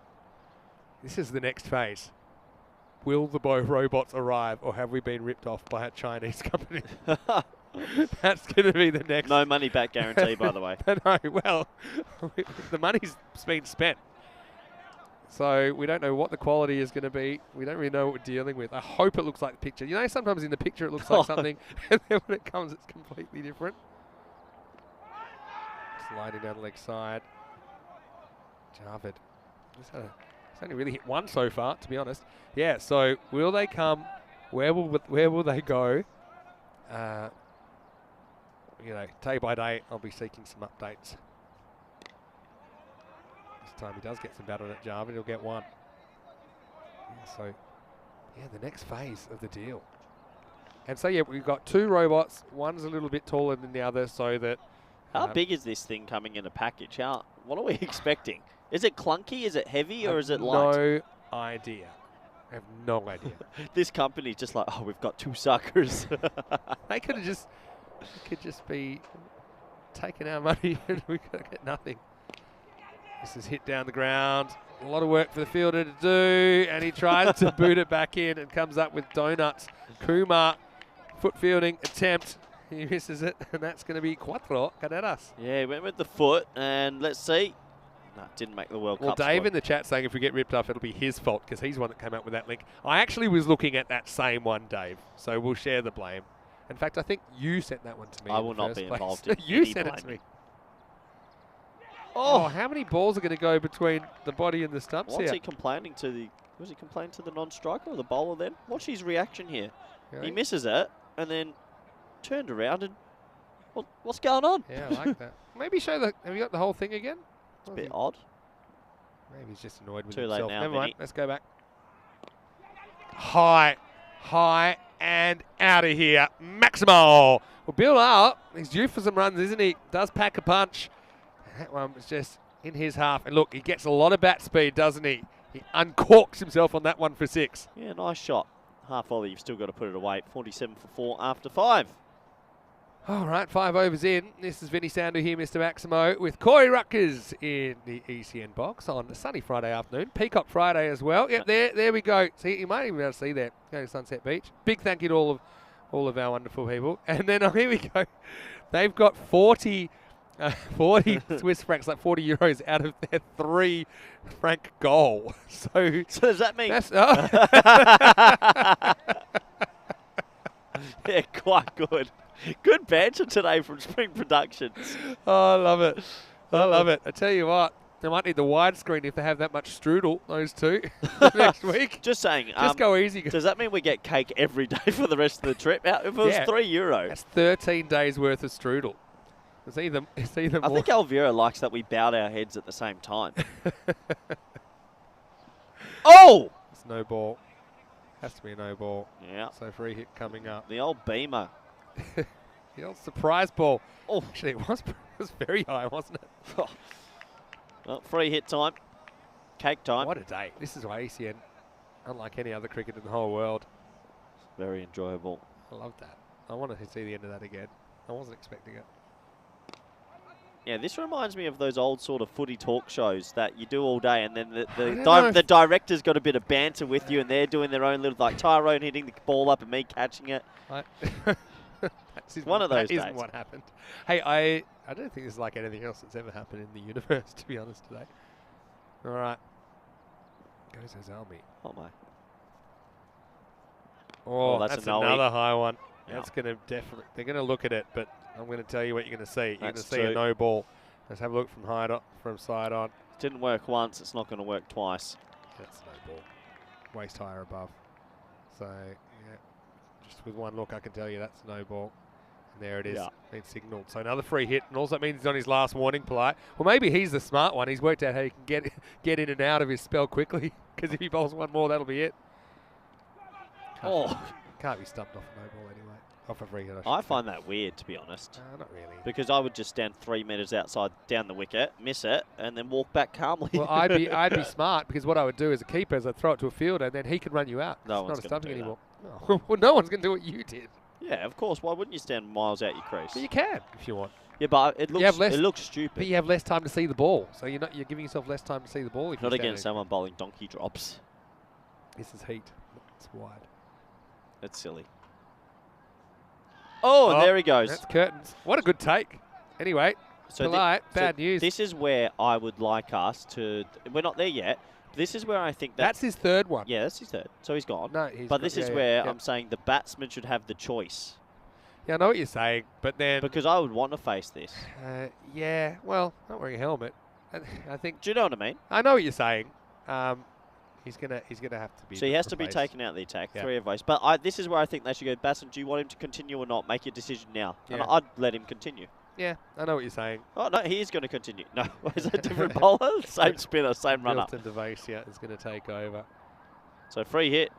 this is the next phase. Will the robots arrive, or have we been ripped off by a Chinese company? That's going to be the next. No money back guarantee, by the way. No, well, the money's been spent. So we don't know what the quality is going to be. We don't really know what we're dealing with. I hope it looks like the picture. Sometimes in the picture it looks like something, and then when it comes, it's completely different. Sliding down the leg side. Jarvid. He's only really hit 1 so far, to be honest. Yeah, so will they come? Where will they go? Day by day, I'll be seeking some updates. This time he does get some batter at Jarvid, he'll get 1. Yeah, so, the next phase of the deal. And so, we've got 2 robots. One's a little bit taller than the other, so that... How big is this thing coming in a package? What are we expecting? Is it clunky? Is it heavy? Or is it light? No idea. I have no idea. This company's just like, we've got 2 suckers. They could just be taking our money and we could get nothing. This is hit down the ground. A lot of work for the fielder to do, and he tries to boot it back in and comes up with donuts. Kumar, foot fielding attempt. He misses it, and that's going to be 4 carreras. Yeah, he went with the foot, and let's see. No, didn't make the World Cup. Well, Dave squad. in the chat saying if we get ripped off, it'll be his fault because he's the one that came up with that link. I actually was looking at that same one, Dave, so we'll share the blame. In fact, I think you sent that one to me. I will not be involved in You any sent it to blaming. me. Oh, how many balls are going to go between the body and the stumps What's here? he complaining to the... Was he complaining to the non-striker or the bowler then? Watch his reaction here. Really? He misses it and then turned around and... What's going on? Yeah, I like that. Maybe show the... Have you got the whole thing again? It's a bit odd. Maybe he's just annoyed with Too late himself. now, Never mind. Vinny. Let's go back. High, and out of here. Maximo. Well, Bill up. He's due for some runs, isn't he? Does pack a punch. That one was just in his half. And look, he gets a lot of bat speed, doesn't he? He uncorks himself on that one for 6. Yeah, nice shot. Half volley, you've still got to put it away. 47 for 4 after 5. All right, 5 overs in. This is Vinny Sandu here, Mr. Maximo, with Corey Ruckers in the ECN box on a sunny Friday afternoon. Peacock Friday as well. Yep, there we go. See, you might even be able to see there. Go to Sunset Beach. Big thank you to all of our wonderful people. And then here we go. They've got 40 Swiss francs, like 40 euros out of their 3 franc goal. So does that mean? That's, yeah, quite good. Good banter today from Spring Productions. Oh, I love it. I love it. I tell you what, they might need the widescreen if they have that much strudel, those two, next week. Just saying. Just go easy. Does that mean we get cake every day for the rest of the trip? If it was €3. That's 13 days worth of strudel. It's either I more. think Elvira likes that we bowed our heads at the same time. Oh! It's no ball. Has to be a no ball. Yeah. So free hit coming up. The old beamer. The old surprise ball. Oh. Actually, it was very high, wasn't it? Well, free hit time. Cake time. What a day. This is why ACN, unlike any other cricket in the whole world. Very enjoyable. I love that. I want to see the end of that again. I wasn't expecting it. Yeah, this reminds me of those old sort of footy talk shows that you do all day, and then the director's got a bit of banter with you, and they're doing their own little, like Tyrone hitting the ball up and me catching it. One of those days. That isn't what happened. Hey, I don't think this is like anything else that's ever happened in the universe, to be honest, today. All right. Goes Azalmi. Oh, my. Oh, that's another high one. Yeah. That's going to definitely, they're going to look at it, but I'm going to tell you what you're going to see. You're going to That's see two. a no ball. Let's have a look from side on. Didn't work once, it's not going to work twice. That's no ball. Waist high or above. So, yeah, just with one look, I can tell you that's no ball. And there it is. Yeah. Been signalled. So another free hit, and also that means he's on his last warning, Polite. Well, maybe he's the smart one. He's worked out how he can get in and out of his spell quickly, because if he bowls one more, that'll be it. Can't be stumped off a no ball anyway. Off a free hit, I find that weird, to be honest. Not really. Because I would just stand 3 metres outside down the wicket, miss it, and then walk back calmly. Well, I'd be smart, because what I would do as a keeper is I'd throw it to a fielder, and then he can run you out. No It's one's not a gonna stumping do anymore. No. Well, no one's going to do what you did. Yeah, of course. Why wouldn't you stand miles out your crease? But you can if you want. Yeah, but it looks stupid. But you have less time to see the ball, so you're giving yourself less time to see the ball. If Not you stand against there. someone bowling donkey drops. This is heat. It's wide. That's silly. Oh, there he goes. That's curtains. What a good take. Anyway, So Polite, bad news. This is where I would like us to. We're not there yet. This is where I think that's his third one. Yeah, that's his third. So he's gone. No, but this is where I'm saying the batsman should have the choice. Yeah, I know what you're saying, but then because I would want to face this. Yeah, well, not wearing a helmet. I think. Do you know what I mean? I know what you're saying. He's gonna have to be. So he has to be taken out of the attack. Yeah. 3 of those. But this is where I think they should go. Batsman, do you want him to continue or not? Make your decision now. Yeah. And I'd let him continue. Yeah, I know what you're saying. Oh no, he is going to continue. No, is that a different bowler? Same spinner, same runner. Milton DeVase, yeah, is going to take over. So free hit.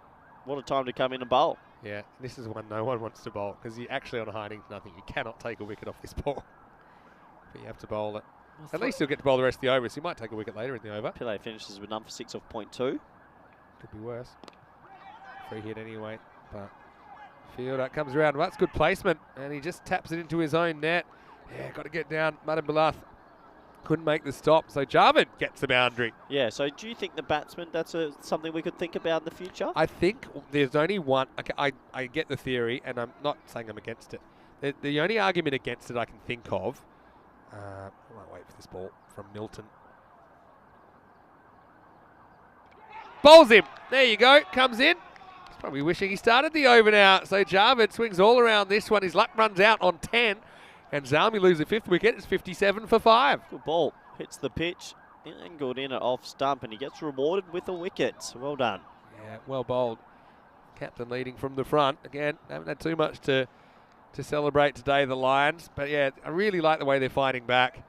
What a time to come in and bowl. Yeah, this is one no one wants to bowl because you're actually on a hiding to nothing. You cannot take a wicket off this ball. But you have to bowl it. At least you'll get to bowl the rest of the over, so you might take a wicket later in the over. Pillay finishes with none for 6 off .2. Could be worse. Free hit anyway, but fielder comes around. Well, that's good placement, and he just taps it into his own net. Yeah, got to get down. Madam Balath couldn't make the stop, so Jarvan gets the boundary. Yeah, so do you think the batsman, that's something we could think about in the future? I think there's only one. Okay, I get the theory, and I'm not saying I'm against it. The only argument against it I can think of, I might wait for this ball from Milton. Bowls him. There you go. Comes in. He's probably wishing he started the over now. So Jarvan swings all around this one. His luck runs out on 10. And Zalmi loses the 5th wicket. It's 57 for 5. Good ball. Hits the pitch. Angled in it off stump. And he gets rewarded with a wicket. Well done. Yeah, well bowled. Captain leading from the front. Again, haven't had too much to celebrate today, the Lions. But yeah, I really like the way they're fighting back.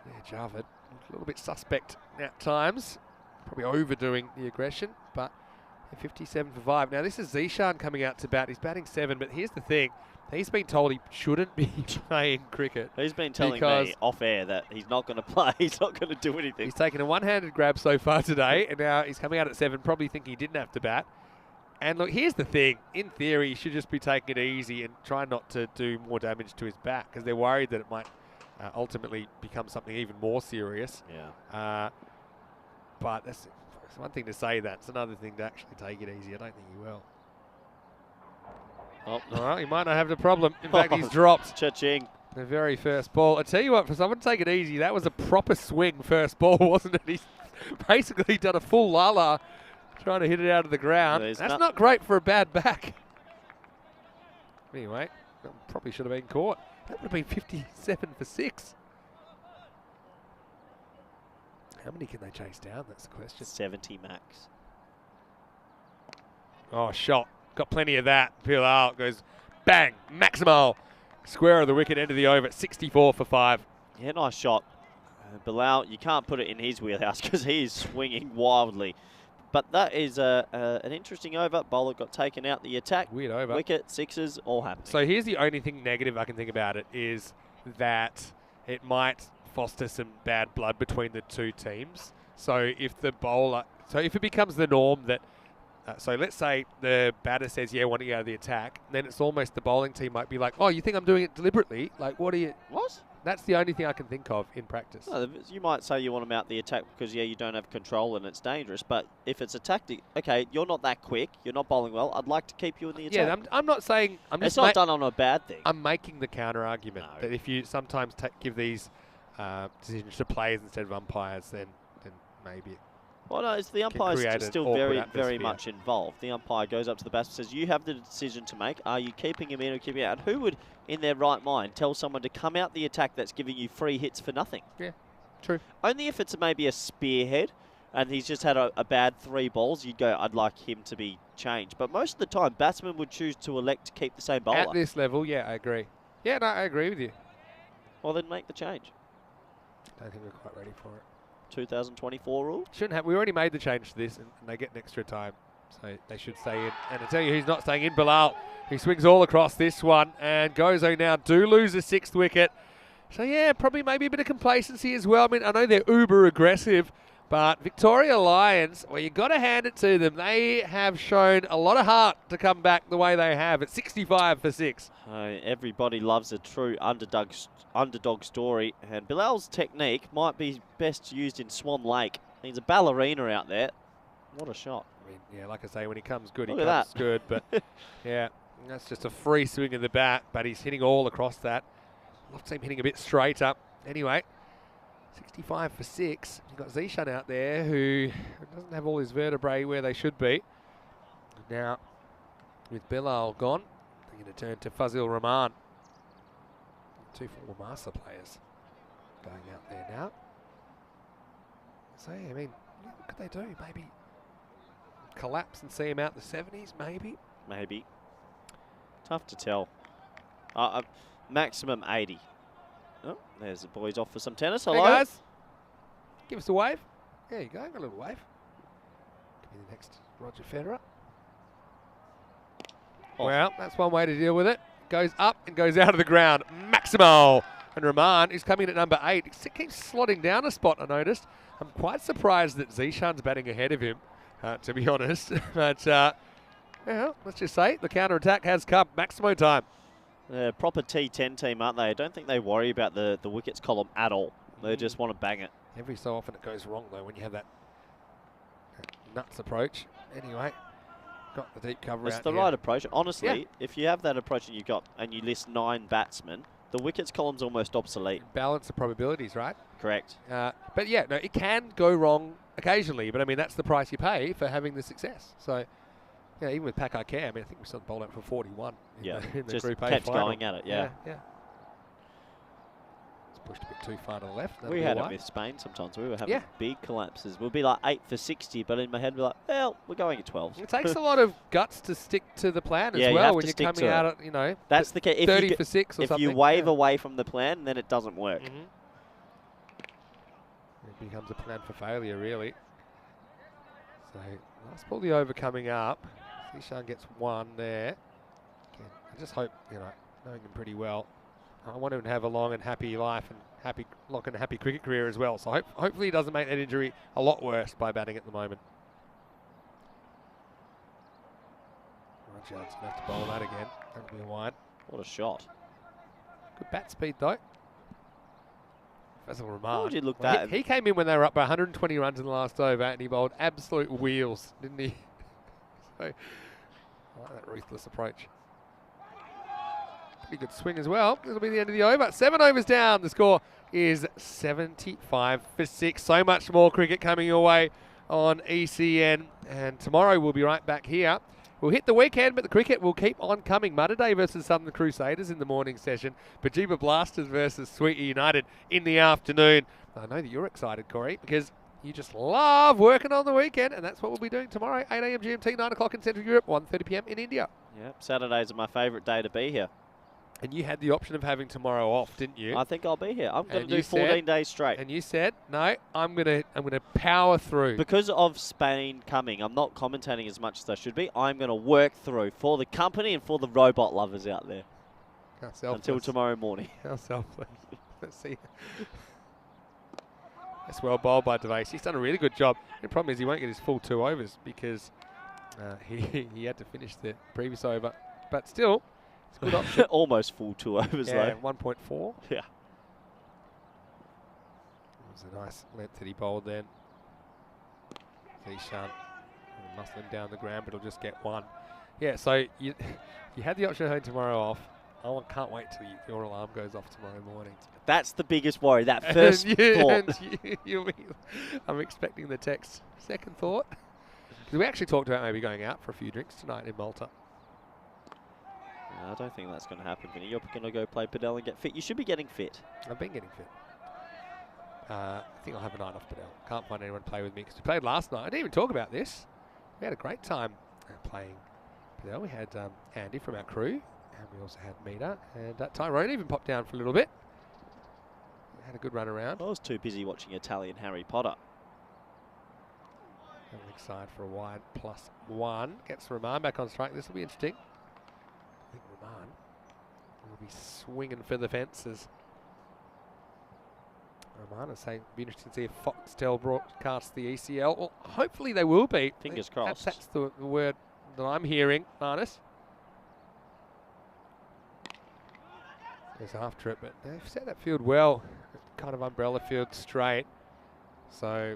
Yeah, Jarvan, a little bit suspect at times. Probably overdoing the aggression, but 57 for 5. Now, this is Zishan coming out to bat. He's batting 7, but here's the thing. He's been told he shouldn't be playing cricket. He's been telling me off air that he's not going to play. He's not going to do anything. He's taken a one-handed grab so far today, and now he's coming out at 7, probably thinking he didn't have to bat. And look, here's the thing. In theory, he should just be taking it easy and try not to do more damage to his bat, because they're worried that it might ultimately become something even more serious. Yeah. But that's one thing to say that. It's another thing to actually take it easy. I don't think he will. Oh. All right, he might not have the problem. In fact, he's dropped Cha-ching. the very first ball. I tell you what, for someone to take it easy, that was a proper swing first ball, wasn't it? He's basically done a full lala trying to hit it out of the ground. That's not great for a bad back. Anyway, that probably should have been caught. That would have been 57 for 6. How many can they chase down? That's the question. 70 max. Oh, shot. Got plenty of that. Bilal goes bang. Maximal. Square of the wicket, end of the over. 64 for 5. Yeah, nice shot. Bilal, you can't put it in his wheelhouse because he's swinging wildly. But that is an interesting over. Bowler got taken out. The attack, Weird over. wicket, sixes, all happening. So here's the only thing negative I can think about it is that it might foster some bad blood between the two teams. So if if it becomes the norm that, so let's say the batter says, yeah, I want to go out of the attack, then it's almost the bowling team might be like, oh, you think I'm doing it deliberately? Like, what are you? What? That's the only thing I can think of in practice. No, you might say you want them out the attack because, yeah, you don't have control and it's dangerous. But if it's a tactic, okay, you're not that quick, you're not bowling well, I'd like to keep you in the attack. Yeah, I'm not saying... It's not done on a bad thing. I'm making the counter-argument No. that if you sometimes give these decisions to players instead of umpires, then maybe... Well, no, it's the umpire's create an still awkward very atmosphere. much involved. The umpire goes up to the batsman and says, you have the decision to make. Are you keeping him in or keeping him out? And who would, in their right mind, tell someone to come out the attack that's giving you free hits for nothing? Yeah, true. Only if it's maybe a spearhead and he's just had a bad 3 balls, you'd go, I'd like him to be changed. But most of the time, batsmen would choose to elect to keep the same bowler. At this level, yeah, I agree. Yeah, no, I agree with you. Well, then make the change. I don't think we're quite ready for it. 2024 rule? Shouldn't have. We already made the change to this, and they get an extra time, so they should stay in. And I tell you who's not staying in, Bilal. He swings all across this one, and Gozo now do lose a 6th wicket. So yeah, probably maybe a bit of complacency as well. I mean, I know they're uber aggressive, but Victoria Lions, well, you got to hand it to them. They have shown a lot of heart to come back the way they have at 65 for 6. Everybody loves a true underdog story, and Bilal's technique might be best used in Swan Lake. He's a ballerina out there. What a shot. I mean, yeah, like I say, when he comes good, Look he at comes that. good. But yeah, that's just a free swing of the bat, but he's hitting all across that. Love to see him hitting a bit straighter. Anyway, 65 for 6. You've got Zishan out there who doesn't have all his vertebrae where they should be. Now, with Bilal gone, they're going to turn to Fazil Rahman. 2 former master players going out there now. So, yeah, I mean, what could they do? Maybe collapse and see him out the 70s, maybe? Maybe. Tough to tell. Maximum 80. Oh, there's the boys off for some tennis. Hello. Hey guys, give us a wave. There you go, got a little wave. Could be the next Roger Federer. Oh. Well, that's one way to deal with it. Goes up and goes out of the ground. Maximal. And Rahman is coming in at number 8. He keeps slotting down a spot, I noticed. I'm quite surprised that Zishan's batting ahead of him, to be honest. But, well, let's just say the counter-attack has come. Maximo time. Proper T10 team, aren't they? I don't think they worry about the wickets column at all. They just want to bang it. Every so often it goes wrong, though, when you have that nuts approach. Anyway, got the deep cover It's out the here. right approach. Honestly, Yeah. if you have that approach and you list 9 batsmen, the wickets column's almost obsolete. Balance the probabilities, right? Correct. But yeah, no, it can go wrong occasionally. But I mean, that's the price you pay for having the success. So, yeah, even with Pakai Care, I mean, I think we saw the bowled out for 41 in the just Group A kept final. going at it, yeah. It's pushed a bit too far to the left. We had it with Spain sometimes. We were having Yeah. big collapses. We'd be like 8 for 60, but in my head, we're like, well, we're going at 12. It takes a lot of guts to stick to the plan as Yeah, you well have when to you're stick coming to out it. at, you know, That's the case. 30 for 6 or if something. you wave yeah. away from the plan, then it doesn't work. It becomes a plan for failure, really. So, let's pull the over coming up. Zishan gets 1 there. Again, I just hope, you know, knowing him pretty well, I want him to have a long and happy life and happy cricket career as well. So hopefully he doesn't make that injury a lot worse by batting at the moment. Rudyard's going to have to bowl that again. That'll be a wide. What a shot. Good bat speed though. Fazil Rahman. would you look Well, that- he came in when they were up by 120 runs in the last over and he bowled absolute wheels, didn't he? So, I like that ruthless approach. Pretty good swing as well. This will be the end of the over. 7 overs down. The score is 75 for 6. So much more cricket coming your way on ECN. And tomorrow we'll be right back here We'll hit the weekend, but the cricket will keep on coming. Mudda Day versus Southern Crusaders in the morning session. Bajiba Blasters versus Sweetie United in the afternoon. I know that you're excited, Corey, because you just love working on the weekend, and that's what we'll be doing tomorrow, 8 a.m. GMT, 9 o'clock in Central Europe, 1:30 p.m. in India. Yep, Saturdays are my favourite day to be here. And you had the option of having tomorrow off, didn't you? I think I'll be here. I'm going And to do you 14 said- days straight. And you said, no, I'm gonna power through. Because of Spain coming, I'm not commentating as much as I should be. I'm going to work through for the company and for the robot lovers out there How selfless. until tomorrow morning. How selfless. Let's see. That's well bowled by Devase. He's done a really good job. The problem is he won't get his full 2 overs because he had to finish the previous over. But still, it's a good option. Almost full 2 overs Yeah, though. 1.4. Yeah. It was a nice length that he bowled then. Zishan muscle him down the ground, but he'll just get 1. Yeah, so you had the option of having tomorrow off. I can't wait till your alarm goes off tomorrow morning. That's the biggest worry, that first thought. I'm expecting the text. Second thought. Because we actually talked about maybe going out for a few drinks tonight in Malta. No, I don't think that's going to happen, Vinny. You're going to go play padel and get fit. You should be getting fit. I've been getting fit. I think I'll have a night off padel. Can't find anyone to play with me because we played last night. I didn't even talk about this. We had a great time playing padel. We had Andy from our crew, and we also had Mita, and Tyrone even popped down for a little bit. We had a good run around. I was too busy watching Italian Harry Potter. Having side for a wide +1. Gets Rahman back on strike. This will be interesting. I think Rahman will be swinging for the fences. Rahman is saying it'll be interesting to see if Foxtel broadcasts the ECL. Well, hopefully they will be. Fingers Perhaps crossed. that's the word that I'm hearing, Marnus. Is after it, but they've set that field well. Kind of umbrella field straight. So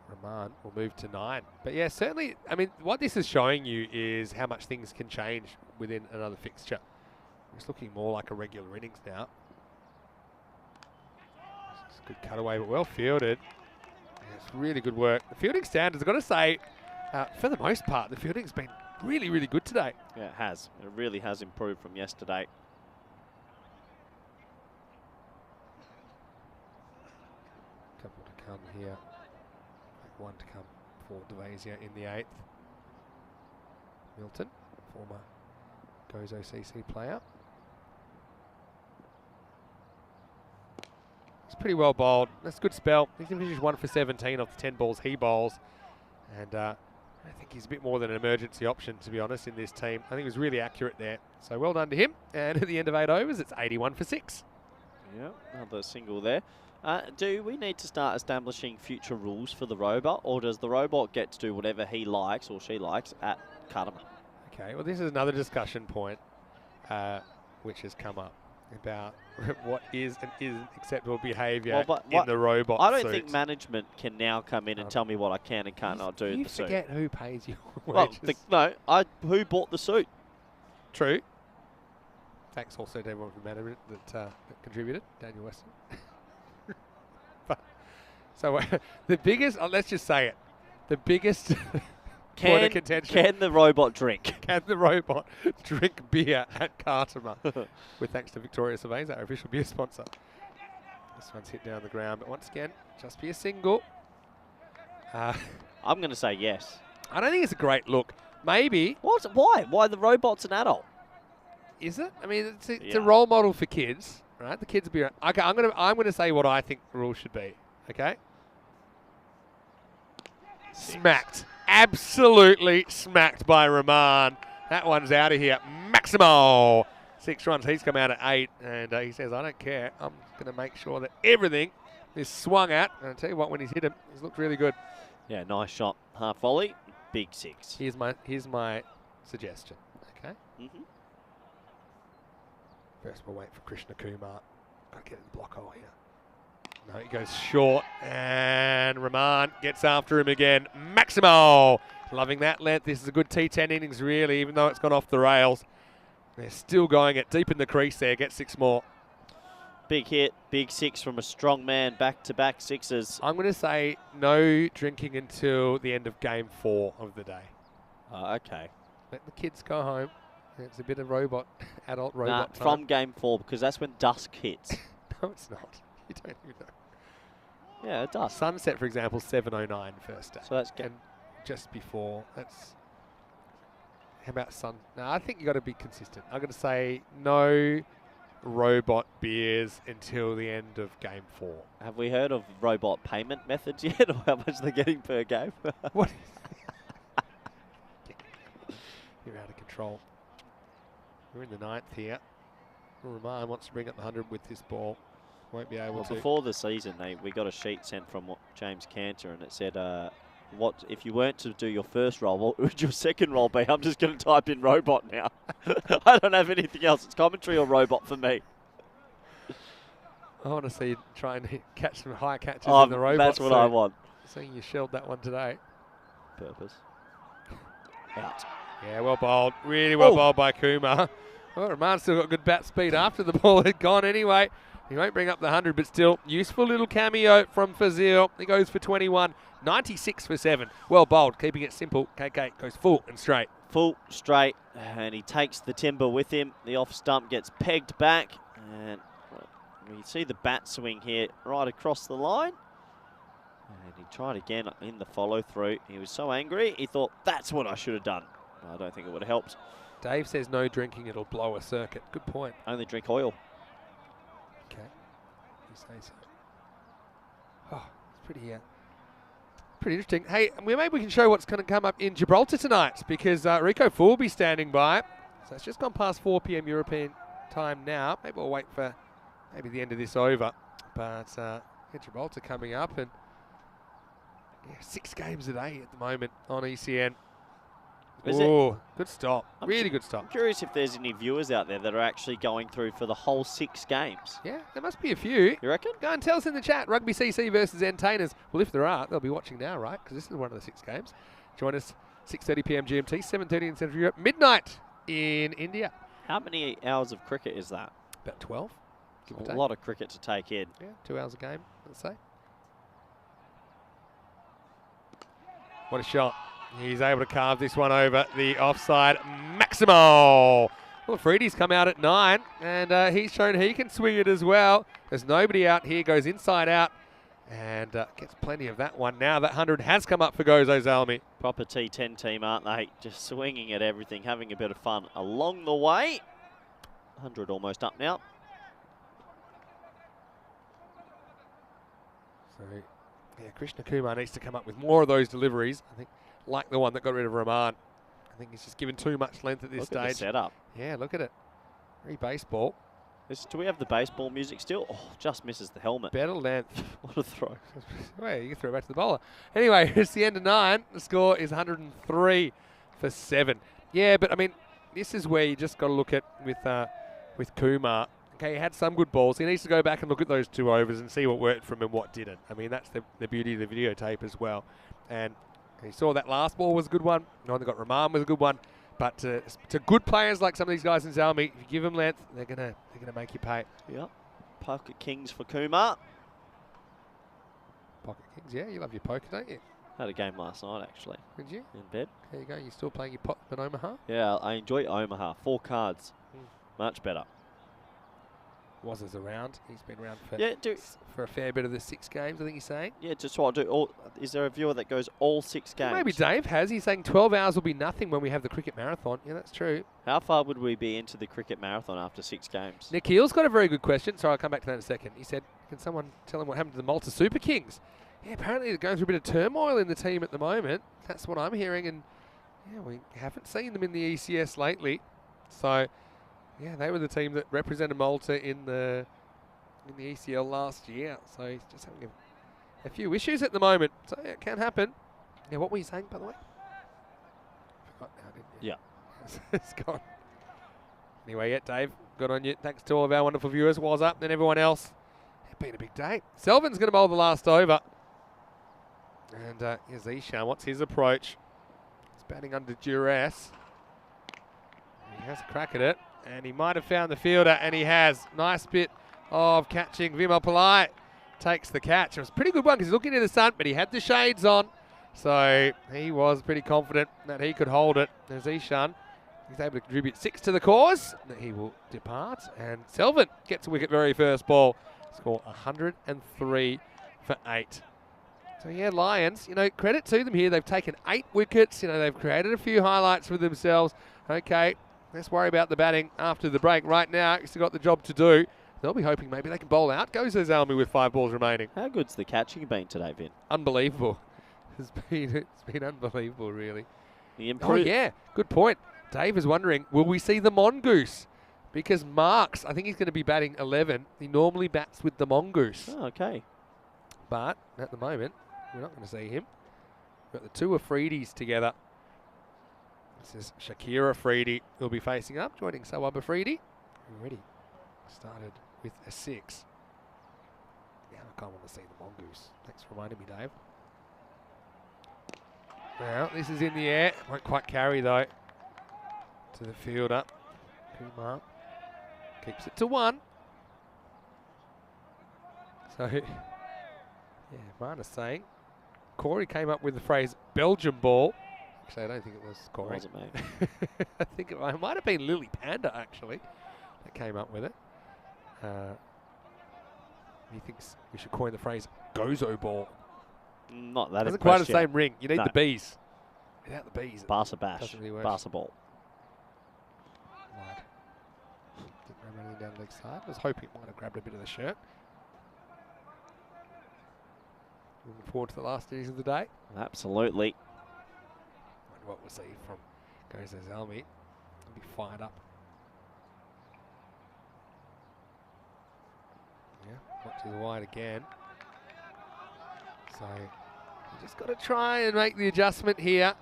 Rahman will move to 9. But yeah, certainly, I mean, what this is showing you is how much things can change within another fixture. It's looking more like a regular innings now. It's a good cutaway, but well fielded. Yeah, it's really good work. The fielding standards, I've got to say, for the most part, the fielding's been really, really good today. Yeah, it has. It really has improved from yesterday. Couple to come here. 1 to come for Devasia in the 8th. Milton, former Gozo CC player. It's pretty well bowled. That's a good spell. He's finished 1 for 17 off the 10 balls he bowls. And I think he's a bit more than an emergency option, to be honest, in this team. I think he was really accurate there. So well done to him. And at the end of 8 overs, it's 81 for 6. Yeah, another single there. Do we need to start establishing future rules for the robot, or does the robot get to do whatever he likes or she likes at Karma? Okay, well, this is another discussion point which has come up about what is and isn't acceptable behaviour in the robot I don't suits. think management can now come in and tell me what I can and can't not do in You the suit. forget who pays you Well, wages. who bought the suit? True. Thanks also to everyone from management that contributed, Daniel Weston. So the biggest, let's just say it, the biggest point of contention. Can the robot drink? Can the robot drink beer at Karma? With thanks to Victoria Surveys, our official beer sponsor. This one's hit down the ground, but once again, just be a single. I'm going to say yes. I don't think it's a great look. Maybe. Why? Why the robot's an adult? Is it? I mean, it's a role model for kids, right? The kids will be. Okay, I'm gonna say what I think the rules should be. Okay. Smacked. Absolutely smacked by Rahman. That one's out of here. Maximo. 6 runs. He's come out at 8, and he says, I don't care. I'm going to make sure that everything is swung at. And I'll tell you what, when he's hit him, he's looked really good. Yeah, nice shot. Half volley. Big 6. Here's my suggestion. Okay. Mm-hmm. First we'll wait for Krishna Kumar. Got to get in the block hole here. No, he goes short, and Rahman gets after him again. Maximo, loving that length. This is a good T10 innings, really, even though it's gone off the rails. They're still going it deep in the crease there. Get 6 more. Big hit, big six from a strong man, back-to-back sixes. I'm going to say no drinking until the end of game 4 of the day. Okay. Let the kids go home. It's a bit of adult Nah, robot time. from game 4, because that's when dusk hits. No, it's not. You don't even know. Yeah, it does. Sunset, for example, 7:09 first day. So that's and just before. That's. How about sun? No, I think you got to be consistent. I'm going to say no robot beers until the end of game 4. Have we heard of robot payment methods yet, or how much they're getting per game? What? You're out of control. We're in the 9th here. Rahman wants to bring up the 100 with this ball. Won't be able to. Before the season, we got a sheet sent from James Cantor, and it said, "What if you weren't to do your first roll? What would your second roll be?" I'm just going to type in robot now. I don't have anything else. It's commentary or robot for me. I want to see you try and catch some high catches in the robot. That's what I want. Seeing you shelled that one today. Purpose. Out. Yeah, well bowled. Really well bowled by Kumar. Well, Rahman still got good bat speed after the ball had gone anyway. He won't bring up the 100, but still, useful little cameo from Fazil. He goes for 21, 96 for 7. Well bowled, keeping it simple. KK goes full and straight. Full, straight, and he takes the timber with him. The off stump gets pegged back, and we see the bat swing here right across the line. And he tried again in the follow-through. He was so angry, he thought, that's what I should have done. I don't think it would have helped. Dave says no drinking, it'll blow a circuit. Good point. Only drink oil. Okay, you say so. Oh, it's pretty interesting. Hey, maybe we can show what's going to come up in Gibraltar tonight, because Rico Fu will be standing by. So it's just gone past 4 p.m. European time now. Maybe we'll wait for maybe the end of this over. But Gibraltar coming up, and 6 games a day at the moment on ECN. Oh, good stop. Really good stop. I'm curious if there's any viewers out there that are actually going through for the whole 6 games. Yeah, there must be a few. You reckon? Go and tell us in the chat. Rugby CC versus Entertainers. Well, if there are, they'll be watching now, right? Because this is one of the 6 games. Join us 6:30 p.m. GMT, 7:30 in Central Europe, midnight in India. How many hours of cricket is that? About 12. A lot of cricket to take in. Yeah, 2 hours a game, let's say. What a shot. He's able to carve this one over the offside. Maximo! Well, Freedy's come out at 9, and he's shown he can swing it as well. There's nobody out here, goes inside out, and gets plenty of that one. Now that 100 has come up for Gozo Zalmi. Proper T10 team, aren't they? Just swinging at everything, having a bit of fun along the way. 100 almost up now. So, yeah, Krishna Kumar needs to come up with more of those deliveries. I think, like the one that got rid of Rahman. I think he's just given too much length at this stage. Look at the setup. Yeah, look at it. Very baseball. Do we have the baseball music still? Oh, just misses the helmet. Better length. What a throw. Well, you can throw it back to the bowler. Anyway, it's the end of 9. The score is 103 for 7. Yeah, but I mean, this is where you just got to look at with Kumar. Okay, he had some good balls. He needs to go back and look at those 2 overs and see what worked from him and what didn't. I mean, that's the beauty of the videotape as well. And he saw that last ball was a good one. The one that got Rahman was a good one. But to good players like some of these guys in Zalmi, if you give them length, they're gonna make you pay. Yep. Pocket kings for Kumar. Pocket kings, yeah. You love your poker, don't you? Had a game last night, actually. Did you? In bed. There you go. You still playing your pot in Omaha? Yeah, I enjoy Omaha. 4 cards. Much better. Was around. He's been around for a fair bit of the 6 games, I think he's saying. Yeah, just what I do. Is there a viewer that goes all 6 games? Well, maybe Dave has. He's saying 12 hours will be nothing when we have the cricket marathon. Yeah, that's true. How far would we be into the cricket marathon after 6 games? Nikhil's got a very good question. Sorry, I'll come back to that in a second. He said, can someone tell him what happened to the Malta Super Kings? Yeah, apparently they're going through a bit of turmoil in the team at the moment. That's what I'm hearing. And yeah, we haven't seen them in the ECS lately. So, yeah, they were the team that represented Malta in the ECL last year. So he's just having a few issues at the moment. So yeah, it can happen. Yeah, what were you saying, by the way? Forgot now, didn't you? Yeah. It's gone. Anyway, yeah, Dave, good on you. Thanks to all of our wonderful viewers. Was up, and everyone else. It's been a big day. Selvin's going to bowl the last over. And here's Ishan. What's his approach? He's batting under duress. He has a crack at it. And he might have found the fielder, and he has. Nice bit of catching. Vimal Pillai takes the catch. It was a pretty good one because he's looking in the sun, but he had the shades on. So he was pretty confident that he could hold it. As Ishan, he's able to contribute 6 to the cause. He will depart. And Selvin gets a wicket very first ball. Score 103 for 8. So yeah, Lions, you know, credit to them here. They've taken 8 wickets. You know, they've created a few highlights for themselves. Okay, let's worry about the batting after the break. Right now, he's still got the job to do. They'll be hoping maybe they can bowl out. Goes Zalmi with 5 balls remaining. How good's the catching been today, Vin? Unbelievable. It's been unbelievable, really. He Oh yeah, good point. Dave is wondering, will we see the mongoose? Because Marks, I think he's going to be batting 11. He normally bats with the mongoose. Oh, okay. But at the moment, we're not going to see him. We've got the 2 Afridis together. This is Shakira Afridi who'll be facing up, joining Sawab Afridi. Already started with a 6. Yeah, I can't want to see the mongoose. Thanks for reminding me, Dave. Now, this is in the air. Won't quite carry, though, to the fielder. Kumar keeps it to 1. So, yeah, Mana's saying Corey came up with the phrase Belgium ball. Actually, I don't think it was Corey. Was it, mate? I think it might have been Lily Panda, actually, that came up with it. He thinks we should coin the phrase Gozo ball. Not that Doesn't quite have impressed the yet. same ring. You need No. the B's. Without the B's, Barca bash. doesn't really work. Barca ball. Wide. Didn't grab anything down the leg side. Was hoping it might have grabbed a bit of the shirt. Looking forward to the last innings of the day. Absolutely. Wonder what we'll see from Gozo Zalmi. He'll be fired up. Yeah, not too wide again. So you just got to try and make the adjustment here.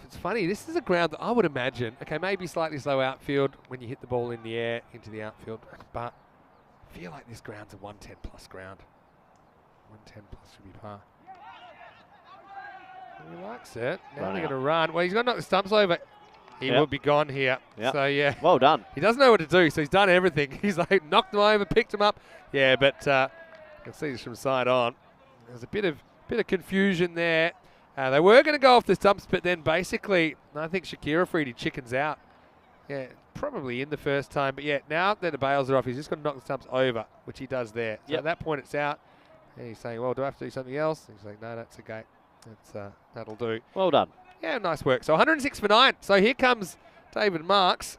It's funny, this is a ground that I would imagine, okay, maybe slightly slow outfield when you hit the ball in the air into the outfield, but I feel like this ground's a 110 plus ground. 110 plus should be par. He likes it. Now Run they're out. going to run. Well, he's going to knock the stumps over. He Yep. will be gone here. Yep. So, yeah. Well done. He doesn't know what to do, so he's done everything. He's like knocked them over, picked them up. Yeah, but you'll see this from side on. There's a bit of confusion there. They were going to go off the stumps, but then basically, I think Shakira Afridi chickens out. Yeah, probably in the first time. But yeah, now that the bails are off, he's just going to knock the stumps over, which he does there. So Yep. at that point, it's out. And he's saying, well, do I have to do something else? And he's like, no, that's okay. That'll do. Well done. Yeah, nice work. So 106 for 9. So here comes David Marks.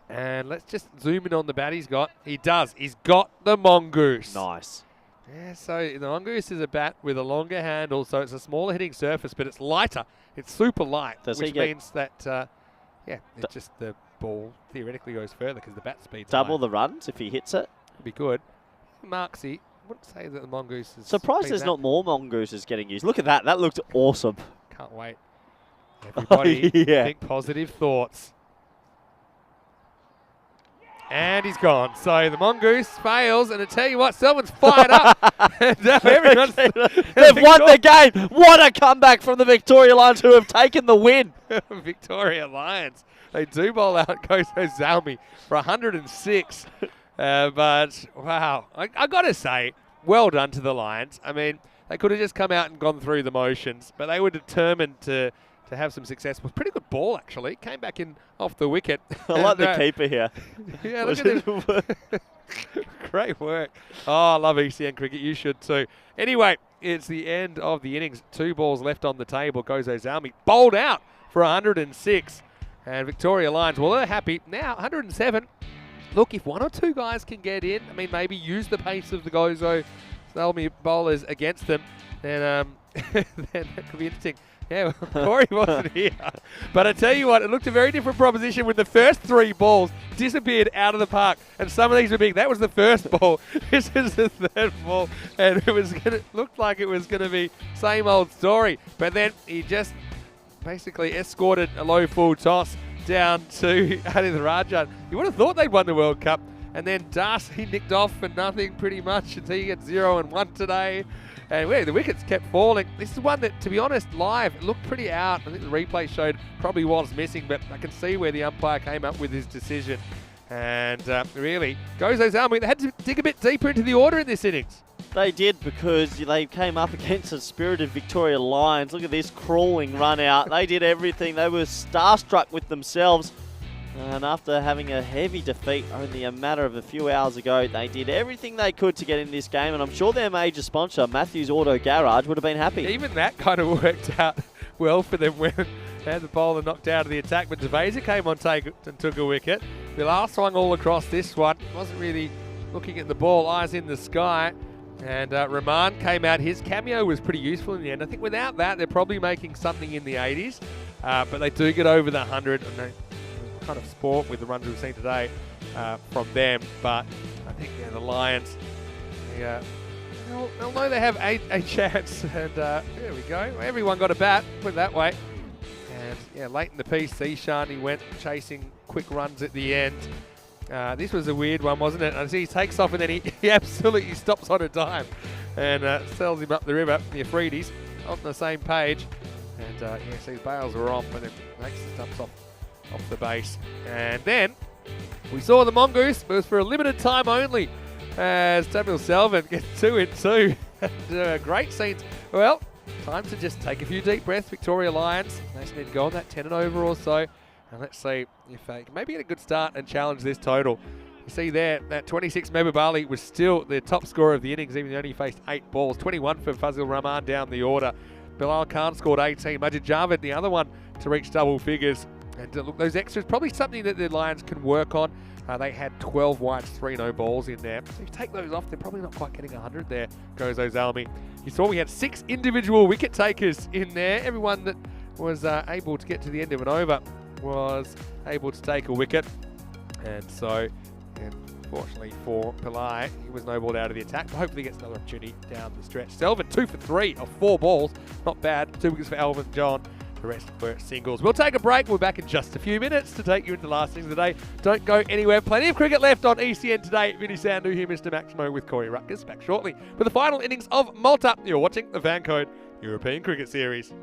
And let's just zoom in on the bat he's got. He does. He's got the mongoose. Nice. Yeah, so the mongoose is a bat with a longer handle, so it's a smaller hitting surface, but it's lighter. It's super light, Does he which get means that, yeah, it's just the ball theoretically goes further because the bat speed's Double higher. the runs if he hits it. It'd be good. Marksy, I wouldn't say that the mongoose is... Surprised there's not more mongooses getting used. Look at that. That looked awesome. Can't wait. Everybody yeah. think positive thoughts. And he's gone. So the mongoose fails, and I tell you what, someone's fired up. Now everyone's They've won the game. What a comeback from the Victoria Lions, who have taken the win. Victoria Lions. They do bowl out Gozo Zalmi for 106. But, wow, I got to say, well done to the Lions. I mean, they could have just come out and gone through the motions, but they were determined to have some success. It was a pretty good ball, actually. Came back in off the wicket. I like And, the keeper here. Yeah, look at it. Great work. Oh, I love ECN cricket. You should too. Anyway, it's the end of the innings. 2 balls left on the table. Gozo Zalmi bowled out for 106. And Victoria Lions, well, they're happy. Now, 107. Look, if 1 or 2 guys can get in, I mean, maybe use the pace of the Gozo Zalmi bowlers against them, then, then that could be interesting. Yeah, well, Corey wasn't here. But I tell you what, it looked a very different proposition when the first 3 balls disappeared out of the park. And some of these were big. That was the first ball. This is the 3rd ball. And it looked like it was going to be same old story. But then he just basically escorted a low full toss down to Adith Rajan. You would have thought they'd won the World Cup. And then Das, he nicked off for nothing pretty much until he gets 0 and 1 today. And the wickets kept falling. This is one that, to be honest, live, it looked pretty out. I think the replay showed probably was missing, but I can see where the umpire came up with his decision. And really, Gozo's Army, they had to dig a bit deeper into the order in this innings. They did, because they came up against a spirited Victoria Lions. Look at this crawling run out. They did everything. They were starstruck with themselves. And after having a heavy defeat only a matter of a few hours ago, they did everything they could to get in this game. And I'm sure their major sponsor, Matthews Auto Garage, would have been happy. Even that kind of worked out well for them when they had the bowler knocked out of the attack. But Devesa came on take and took a wicket. Bilar swung all across this one. Wasn't really looking at the ball, eyes in the sky. And Rahman came out. His cameo was pretty useful in the end. I think without that, they're probably making something in the 80s. But they do get over the 100. And they kind of sport with the runs we've seen today from them. But I think the Lions, they'll know they have a chance. And there we go. Everyone got a bat, put it that way. And late in the piece, Ishan, he went chasing quick runs at the end. This was a weird one, wasn't it? I see he takes off and then he absolutely stops on a dime and sells him up the river. The Afridi's on the same page. And these bails were off, but then makes the stumps off the base. And then we saw the Mongoose, but it was for a limited time only as Samuel Selvin gets 2 in 2. Great scenes. Well, time to just take a few deep breaths. Victoria Lions, they just need to go on that 10 and over or so. And let's see if they can maybe get a good start and challenge this total. You see there, that 26 Mebabali was still the top scorer of the innings, even though he only faced 8 balls. 21 for Fazil Rahman down the order. Bilal Khan scored 18. Majid Javed, the other one to reach double figures. And look, those extras, probably something that the Lions can work on. They had 12 wides, 3 no balls in there. So if you take those off, they're probably not quite getting 100 there, Gozo Zalmi. You saw we had 6 individual wicket takers in there. Everyone that was able to get to the end of an over was able to take a wicket. And so, unfortunately for Pillai, he was no balled out of the attack, but hopefully he gets another opportunity down the stretch. Selvin, 2 for 3 of 4 balls. Not bad. 2 wickets for Alvin John. The rest were singles. We'll take a break. We're back in just a few minutes to take you into the last things of the day. Don't go anywhere. Plenty of cricket left on ECN today. Vinny Sandhu here, Mr. Maximo with Corey Rutgers. Back shortly for the final innings of Malta. You're watching the FanCode European Cricket Series.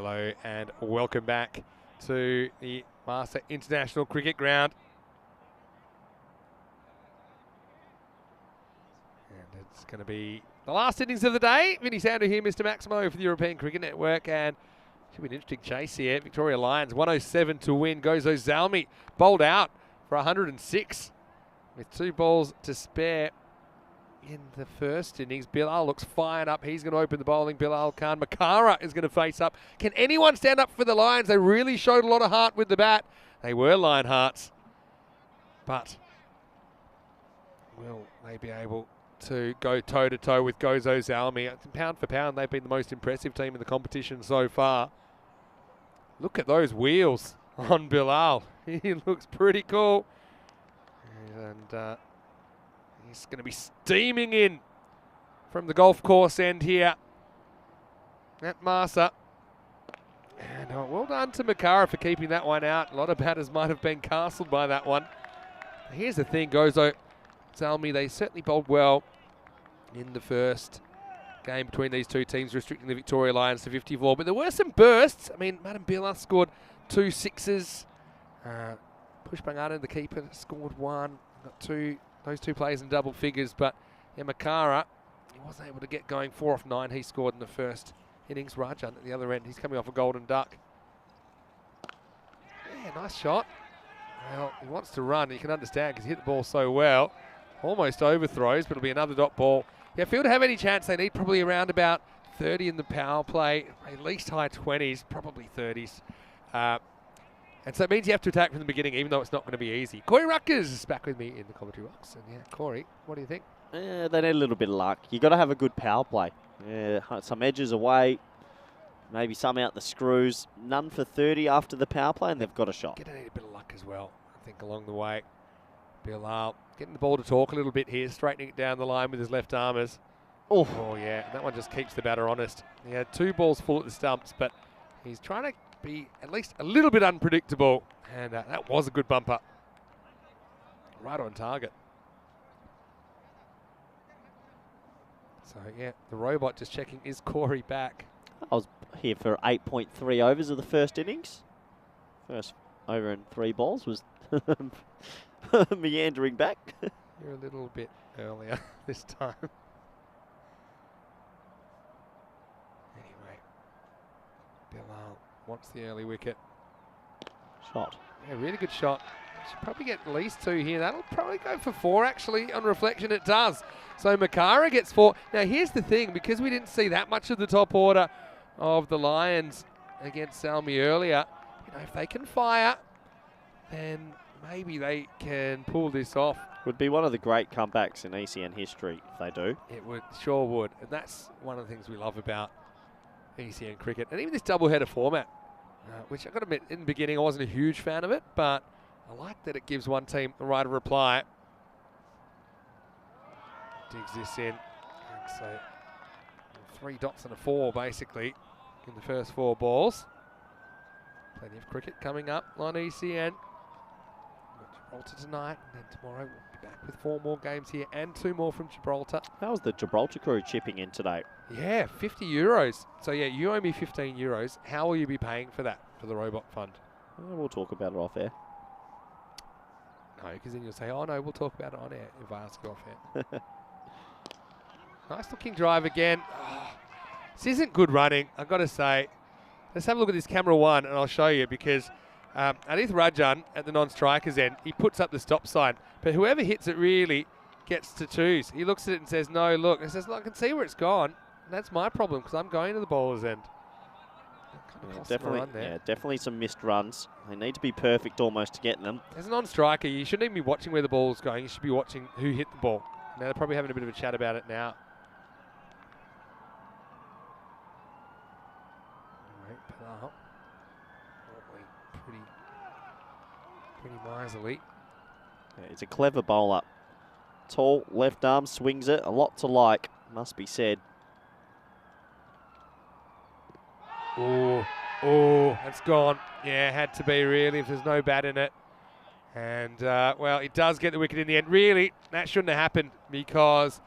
Hello and welcome back to the Malta International Cricket Ground. And it's going to be the last innings of the day. Vinny Sandu here, Mr. Maximo for the European Cricket Network, and should be an interesting chase here. Victoria Lions 107 to win. Gozo Zalmi bowled out for 106 with 2 balls to spare in the first innings. Bilal looks fired up. He's going to open the bowling. Bilal Khan. Makara is going to face up. Can anyone stand up for the Lions? They really showed a lot of heart with the bat. They were Lion hearts. But will they be able to go toe-to-toe with Gozo Zalmi? Pound for pound, they've been the most impressive team in the competition so far. Look at those wheels on Bilal. He looks pretty cool. And he's going to be steaming in from the golf course end here at Marsa. And well done to Makara for keeping that one out. A lot of batters might have been castled by that one. Here's the thing, Gozo Zalmi, they certainly bowled well in the first game between these two teams, restricting the Victoria Lions to 54. But there were some bursts. I mean, Madam Bila scored 2 sixes. Push Bangada, the keeper, scored 1. Got those 2 players in double figures. But yeah, Makara, he wasn't able to get going. 4 off 9 he scored in the first innings. Rajan at the other end, he's coming off a golden duck. Yeah, nice shot. Well, he wants to run. You can understand because he hit the ball so well. Almost overthrows, but it'll be another dot ball. Yeah, Phil to have any chance, they need probably around about 30 in the power play, at least high 20s, probably 30s. And so it means you have to attack from the beginning, even though it's not going to be easy. Corey Ruckers is back with me in the commentary box. And yeah, Corey, what do you think? They need a little bit of luck. You've got to have a good power play. Some edges away, maybe some out the screws. None for 30 after the power play, and they've got a shot. Going to need a bit of luck as well, I think, along the way. Bilal getting the ball to talk a little bit here, straightening it down the line with his left armers. Oh yeah, and that one just keeps the batter honest. He had 2 balls full at the stumps, but he's trying to be at least a little bit unpredictable, and that was a good bumper. Right on target. So yeah, the robot just checking, is Corey back? I was here for 8.3 overs of the first innings. First over and 3 balls was meandering back. You're a little bit earlier this time. Anyway, Bilal wants the early wicket. Shot. Yeah, really good shot. Should probably get at least 2 here. That'll probably go for 4, actually. On reflection, it does. So Makara gets 4. Now, here's the thing. Because we didn't see that much of the top order of the Lions against Salmi earlier, you know, if they can fire, then maybe they can pull this off. Would be one of the great comebacks in ECN history if they do. It would, sure would. And that's one of the things we love about ECN cricket. And even this double-header format, which I've got to admit, in the beginning, I wasn't a huge fan of it, but I like that it gives one team the right of reply. Digs this in. And so 3 dots and a 4, basically, in the first 4 balls. Plenty of cricket coming up on ECN. Gibraltar tonight, and then tomorrow we'll be back with 4 more games here and 2 more from Gibraltar. How was the Gibraltar crew chipping in today? Yeah, 50 euros. So yeah, you owe me 15 euros. How will you be paying for that, for the robot fund? We'll talk about it off air. No, because then you'll say, oh no, we'll talk about it on air if I ask you off air. Nice looking drive again. Oh, this isn't good running, I've got to say. Let's have a look at this camera 1 and I'll show you, because Adith Rajan at the non-strikers end, he puts up the stop sign, but whoever hits it really gets to choose. He looks at it and says, no, look. And says, look, I can see where it's gone. And that's my problem, because I'm going to the bowler's end. Definitely some missed runs. They need to be perfect almost to get them. As a non-striker, you shouldn't even be watching where the ball's going. You should be watching who hit the ball. Now they're probably having a bit of a chat about it now. Normally pretty miserly. Yeah, he's a clever bowler. Tall, left arm, swings it. A lot to like, must be said. Oh, that's gone. Yeah, had to be really if there's no bat in it. And, well, it does get the wicket in the end. Really, that shouldn't have happened, because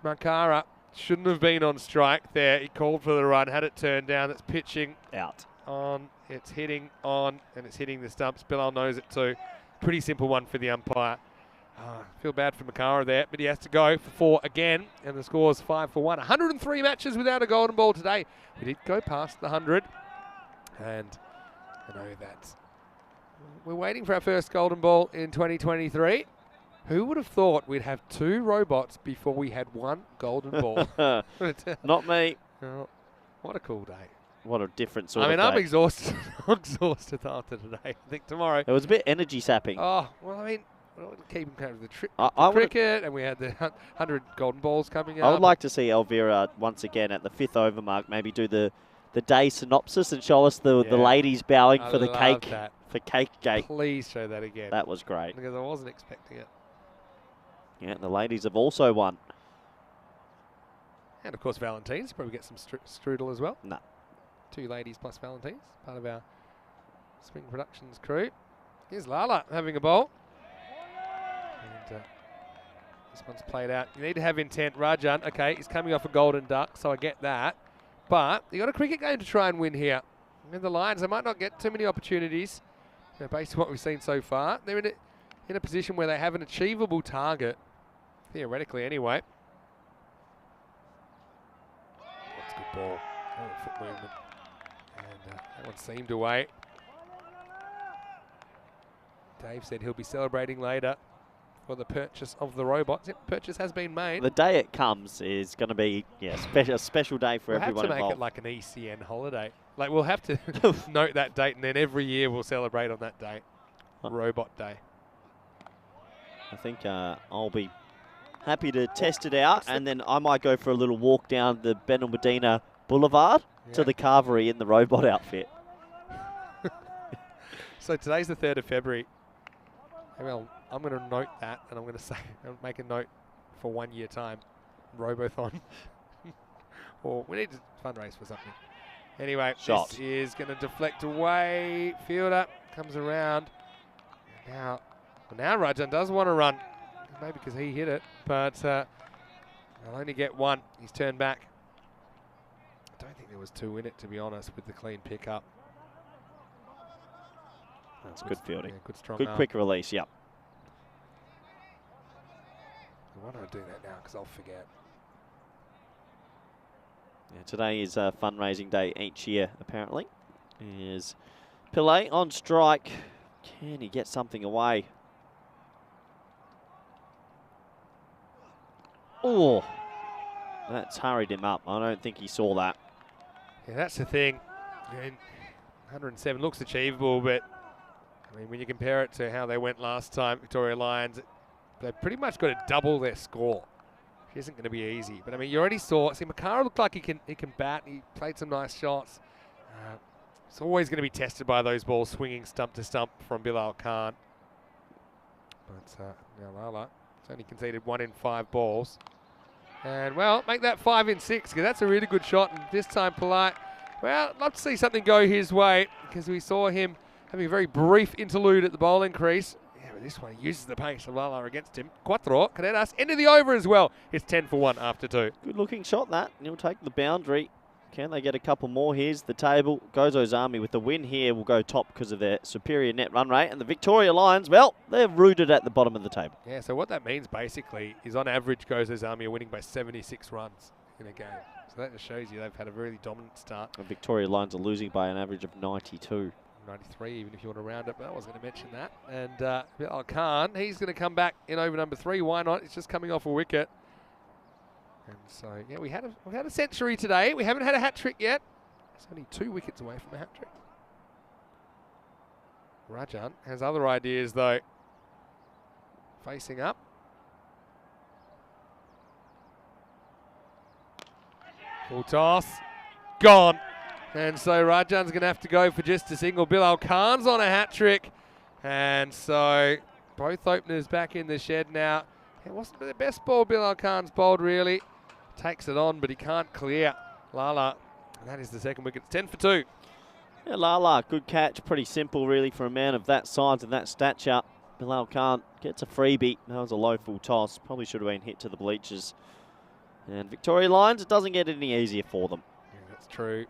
Makara shouldn't have been on strike there. He called for the run, had it turned down. It's pitching Out. on, it's hitting on, and it's hitting the stumps. Bilal knows it too. Pretty simple one for the umpire. Feel bad for Makara there, but he has to go for 4 again, and the score's 5 for 1. 103 matches without a golden ball today. We did go past the 100, and I know that we're waiting for our first golden ball in 2023. Who would have thought we'd have 2 robots before we had 1 golden ball? Not me. Oh, what a cool day. What a different sort I mean, of I'm day. exhausted. I'm exhausted after today. I think tomorrow. It was a bit energy sapping. Oh, well, I mean, we'll keep him kind of the I would- cricket, and we had the 100 golden balls coming I up. would like to see Elvira once again at the 5th over mark, maybe do the day synopsis and show us the Yeah. ladies bowing I for the love cake, that. for Cake Gate. Please show that again. That was great. Because I wasn't expecting it. Yeah, the ladies have also won. And, of course, Valentine's. Probably get some strudel as well. No. 2 ladies plus Valentine's, part of our Spring Productions crew. Here's Lala having a bowl. And this one's played out. You need to have intent. Rajan, okay, he's coming off a golden duck, so I get that. But you got a cricket game to try and win here. And the Lions, they might not get too many opportunities, based on what we've seen so far. They're in a position where they have an achievable target, theoretically anyway. That's a good ball. Oh, foot movement. And that one seemed away. Dave said he'll be celebrating later for the purchase of the robots. Yep, purchase has been made. The day it comes is going to be a special day for We'll have everyone to make involved. it like an ECN holiday. Like, we'll have to note that date, and then every year we'll celebrate on that date. Robot Day. I think I'll be happy to test it out, and then I might go for a little walk down the Ben Medina Boulevard to the Carvery in the robot outfit. So today's the 3rd of February. Well, I'm going to note that, and I'm going to say, I'll make a note for 1 year time. Robothon. Or we need to fundraise for something. Anyway, Shot. This is going to deflect away. Fielder comes around. Now Rajan does want to run. Maybe because he hit it, but they'll only get 1. He's turned back. I don't think there was 2 in it, to be honest, with the clean pickup. That's good fielding. Yeah, good strong Good arm. quick release, yep. Why don't I do that now? Because I'll forget. Yeah, today is a fundraising day each year, apparently. Is Pillay on strike. Can he get something away? Oh, that's hurried him up. I don't think he saw that. Yeah, that's the thing. I mean, 107 looks achievable, but I mean, when you compare it to how they went last time, Victoria Lions, they've pretty much got to double their score. Which isn't going to be easy. But I mean, you already saw. See, Makara looked like he can bat. He played some nice shots. It's always going to be tested by those balls swinging stump to stump from Bilal Khan. But now Lala has only conceded 1 in 5 balls. And, well, make that 5 in 6, because that's a really good shot. And this time, Polite, well, I'd love to see something go his way, because we saw him having a very brief interlude at the bowling crease. Yeah, but this one, he uses the pace of Lala against him. Cuatro, Carreras, end of the over as well. It's 10 for 1 after 2. Good looking shot that. He'll take the boundary. Can they get a couple more? Here's the table. Gozo's Army with the win here will go top because of their superior net run rate. And the Victoria Lions, well, they're rooted at the bottom of the table. Yeah, so what that means basically is on average, Gozo's Army are winning by 76 runs in a game. So that just shows you they've had a really dominant start. And Victoria Lions are losing by an average of 92. 93, even if you want to round it, but I wasn't going to mention that. And Bilal Khan, he's going to come back in over number 3. Why not? It's just coming off a wicket. And so, yeah, we had a century today. We haven't had a hat-trick yet. It's only 2 wickets away from a hat-trick. Rajan has other ideas, though. Facing up. Full toss. Gone. And so Rajan's going to have to go for just a single. Bilal Khan's on a hat-trick. And so both openers back in the shed now. It wasn't the best ball Bilal Khan's bowled, really. Takes it on, but he can't clear Lala. And that is the second wicket. It's 10 for 2. Yeah, Lala, good catch. Pretty simple, really, for a man of that size and that stature. Bilal Khan gets a freebie. That was a low full toss. Probably should have been hit to the bleachers. And Victoria Lions, it doesn't get any easier for them. Yeah, that's true.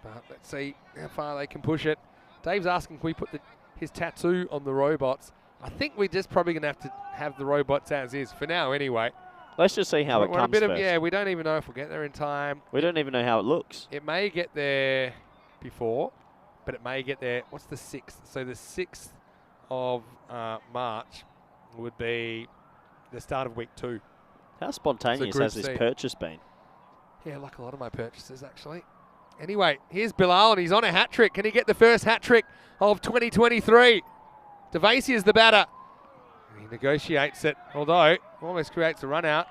But let's see how far they can push it. Dave's asking, can we put his tattoo on the robots? I think we're just probably going to have the robots as is, for now anyway. Let's just see how it We're comes first. yeah, we don't even know if we'll get there in time. We don't even know how it looks. It may get there before, but it may get there. What's the 6th? So the 6th of March would be the start of week 2. How spontaneous has this purchase been? Yeah, like a lot of my purchases, actually. Anyway, here's Bilal, and he's on a hat-trick. Can he get the first hat-trick of 2023? Devasi is the batter. He negotiates it, although almost creates a run out.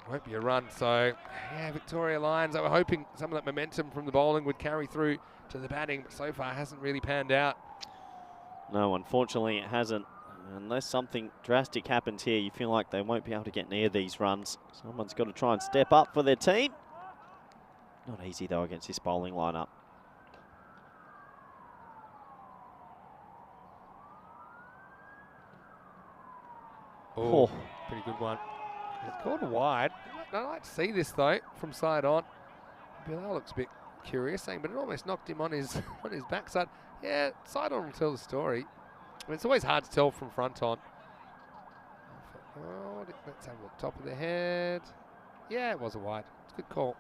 Won't be a run, so yeah, Victoria Lions, they were hoping some of that momentum from the bowling would carry through to the batting, but so far hasn't really panned out. No, unfortunately it hasn't. Unless something drastic happens here, you feel like they won't be able to get near these runs. Someone's got to try and step up for their team. Not easy though against this bowling lineup. Oh, pretty good one. It's called wide. I like to see this though from side on. Bilal looks a bit curious, saying, but it almost knocked him on his backside. Yeah, side on will tell the story. I mean, it's always hard to tell from front on. Oh, let's have a look. Top of the head. Yeah, it was a wide. It's a good call.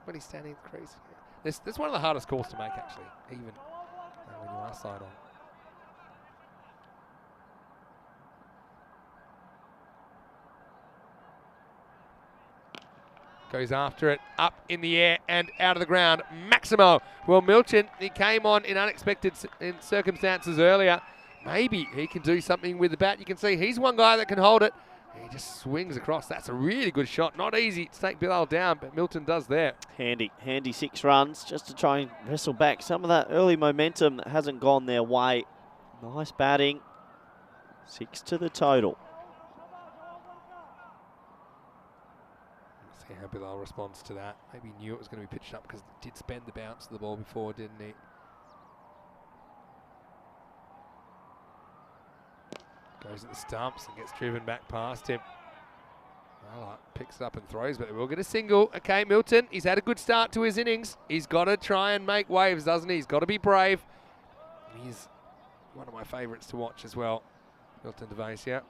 When he's standing in the crease. Yeah. This is one of the hardest calls to make, actually, even when you are side on. Goes after it, up in the air and out of the ground. Maximo. Well, Milton, he came on in unexpected circumstances earlier. Maybe he can do something with the bat. You can see he's one guy that can hold it. He just swings across. That's a really good shot. Not easy to take Bilal down, but Milton does there. Handy 6 runs just to try and wrestle back some of that early momentum that hasn't gone their way. Nice batting. 6 to the total. See how Bilal responds to that. Maybe he knew it was going to be pitched up because he did spend the bounce of the ball before, didn't he? Goes at the stumps and gets driven back past him. Well, picks it up and throws, but they will get a single. Okay, Milton, he's had a good start to his innings. He's got to try and make waves, doesn't he? He's got to be brave. He's one of my favourites to watch as well, Milton Devasi.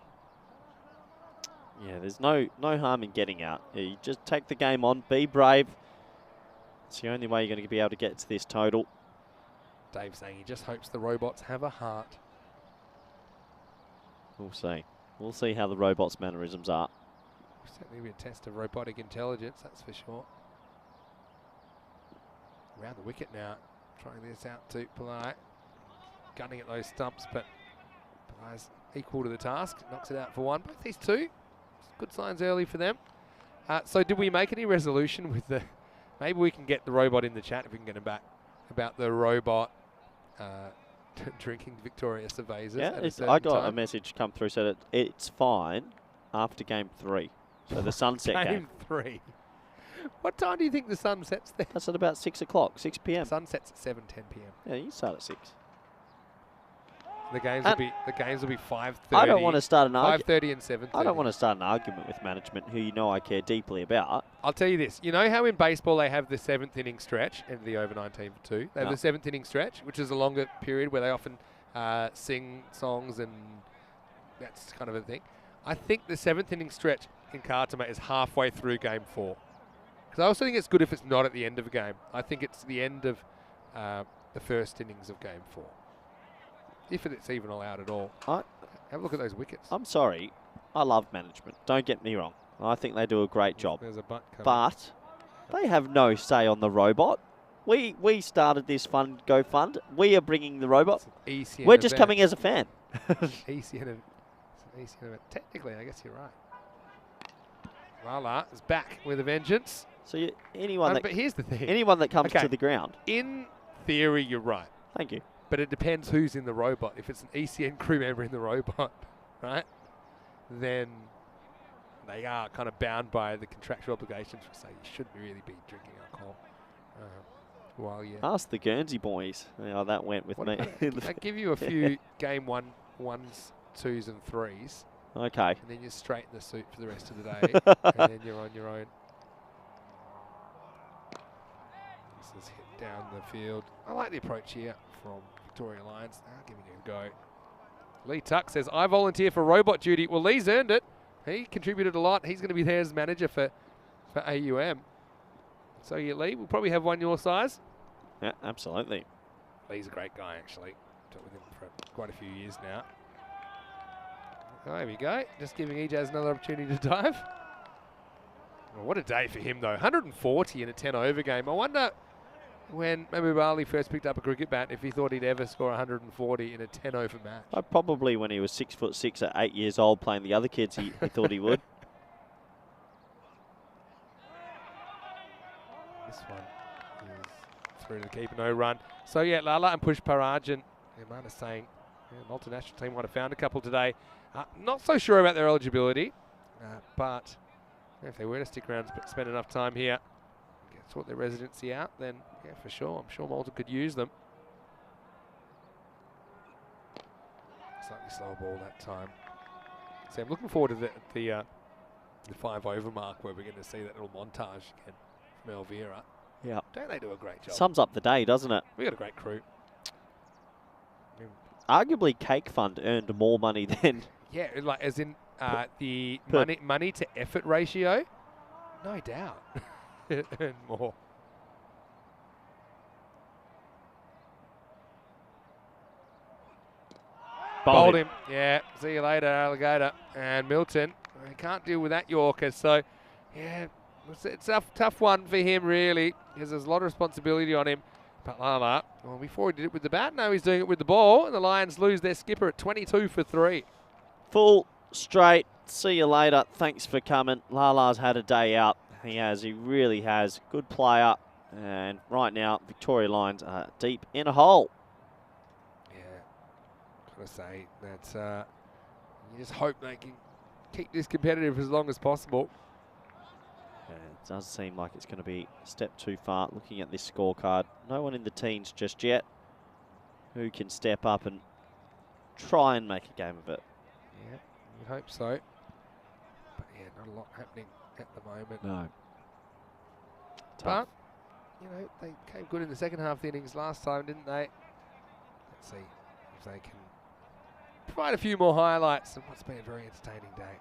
Yeah, there's no harm in getting out. Yeah, you just take the game on, be brave. It's the only way you're going to be able to get to this total. Dave saying he just hopes the robots have a heart. We'll see. We'll see how the robots' mannerisms are. Certainly be a test of robotic intelligence, that's for sure. Around the wicket now, trying this out to Pillai. Gunning at those stumps, but Pillai's equal to the task. Knocks it out for one. Both these two, good signs early for them. So did we make any resolution with the... Maybe we can get the robot in the chat if we can get him back. About the robot drinking Victoria Cervezas. Yeah, I got a message come through said it's fine after game 3. So the sunset game. Game 3. What time do you think the sun sets there? That's at about 6 o'clock, 6 p.m. Sun sets at 7:10 p.m. Yeah, you start at 6. The games will be 5:30. I don't want to start an argument. 5:30 and 7:30. I don't want to start an argument with management, who you know I care deeply about. I'll tell you this. You know how in baseball they have the 7th inning stretch and the over 19 for 2? They have the 7th inning stretch, which is a longer period where they often sing songs and that's kind of a thing. I think the 7th inning stretch in Kartama is halfway through game 4. Because I also think it's good if it's not at the end of a game. I think it's the end of the first innings of game 4. If it's even allowed at all. Have a look at those wickets. I'm sorry. I love management. Don't get me wrong. I think they do a great job. There's a butt coming. But they have no say on the robot. We started this go fund. We are bringing the robot. We're just coming as a fan. ECN event. Technically, I guess you're right. Lala is back with a vengeance. So anyone that, but here's the thing. Anyone that comes to the ground. In theory, you're right. Thank you. But it depends who's in the robot. If it's an ECN crew member in the robot, right, then they are kind of bound by the contractual obligations which say you shouldn't really be drinking alcohol while you... Ask the Guernsey boys how that went with me. I give you a few game 1s, 2s and 3s. Okay. And then you straighten the suit for the rest of the day, and then you're on your own. This is hit down the field. I like the approach here from Victoria Lions. Now giving it a go. Lee Tuck says, I volunteer for robot duty. Well, Lee's earned it. He contributed a lot. He's going to be there as manager for AUM. So, yeah, Lee, we'll probably have one your size. Yeah, absolutely. Lee's a great guy, actually. Talked with him for quite a few years now. Oh, there we go. Just giving Ejaz another opportunity to dive. Well, what a day for him, though. 140 in a 10-over game. I wonder when Mamu Bali first picked up a cricket bat if he thought he'd ever score 140 in a 10-over match. Probably when he was 6'6" at 8 years old playing the other kids, he thought he would. This one is through to the keeper, no run. So, yeah, Lala and Push Parajan, Amanda saying, the multinational team might have found a couple today. Not so sure about their eligibility, but if they were to stick around and spend enough time here, sort their residency out, then, yeah, for sure. I'm sure Malta could use them. Slightly slower ball that time. So I'm looking forward to the 5-over mark where we're going to see that little montage again from Elvira. Yeah. Don't they do a great job? Sums up the day, doesn't it? We got a great crew. Arguably, Cake Fund earned more money than... Yeah, like as in the per money to effort ratio. No doubt. It earned more. Bowled him. Yeah, see you later, Alligator. And Milton, he can't deal with that Yorker. So, yeah, it's a tough one for him, really, because there's a lot of responsibility on him. But Lala, well, before he did it with the bat, now he's doing it with the ball. And the Lions lose their skipper at 22 for 3. Full, straight, see you later. Thanks for coming. Lala's had a day out. He has. He really has. Good player. And right now, Victoria Lions are deep in a hole. Yeah, gotta say that you just hope they can keep this competitive as long as possible. Yeah, it does seem like it's going to be a step too far. Looking at this scorecard, no one in the teens just yet who can step up and try and make a game of it. Yeah, you hope so. But yeah, not a lot happening at the moment. No. But, you know, they came good in the second half of the innings last time, didn't they? Let's see if they can provide a few more highlights of what's been a very entertaining day.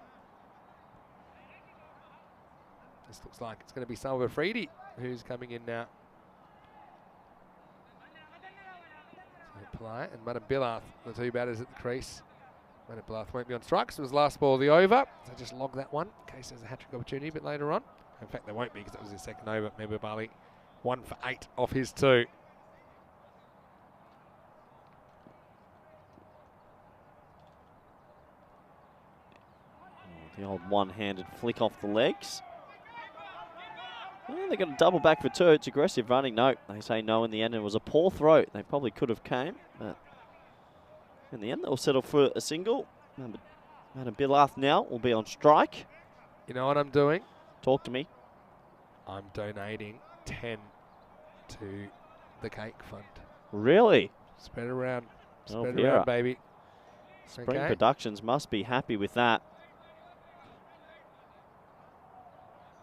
This looks like it's going to be Salva Afridi who's coming in now. So Polite and Madam Billath, the two batters at the crease. Madam Billath won't be on strike, so it was last ball of the over. So just log that one in case there's a hat-trick opportunity a bit later on. In fact, there won't be because that was his second over. Member Bali 1 for 8 off his 2. The old one-handed flick off the legs. Well, they're going to double back for 2. It's aggressive running. No, they say no in the end. It was a poor throw. They probably could have came, but in the end, they'll settle for a single. Madam Billath now will be on strike. You know what I'm doing? Talk to me. I'm donating 10 to the Cake Fund. Really? Spread around. Oh, Spread yeah. around, baby. Spring Okay. Productions must be happy with that.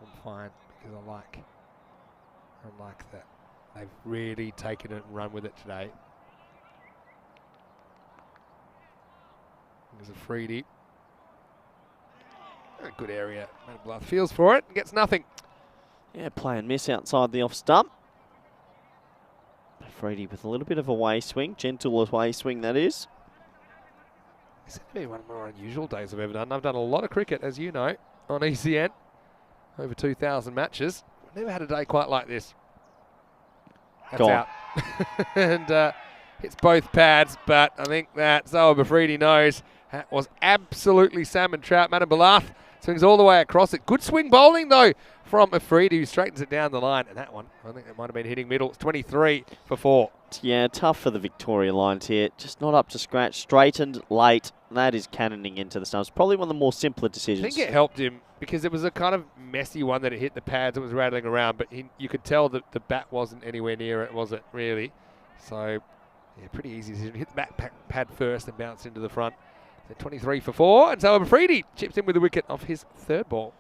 I'm fine because I like that. They've really taken it and run with it today. There's a Freedy. A good area. Madam Bluff feels for it and gets nothing. Yeah, play and miss outside the off stump. Freedy with a little bit of a way swing, gentle away swing that is. This has been one of the more unusual days I've ever done. I've done a lot of cricket, as you know, on ECN. Over 2,000 matches. I've never had a day quite like this. That's Gone. out. And hits both pads, but I think that Zoa Bafridi knows that was absolutely salmon trout. Madam Billath swings all the way across it. Good swing bowling, though, from Afridi, who straightens it down the line. And that one, I think it might have been hitting middle. It's 23 for 4. Yeah, tough for the Victoria Lions here. Just not up to scratch. Straightened late. That is cannoning into the stumps. Probably one of the more simpler I decisions. think it helped him because it was a kind of messy one that it hit the pads. It was rattling around, but you could tell that the bat wasn't anywhere near it, was it, really? So, yeah, pretty easy decision. Hit the back pad first and bounce into the front. So 23 for 4, and so Afridi chips in with the wicket off his third ball.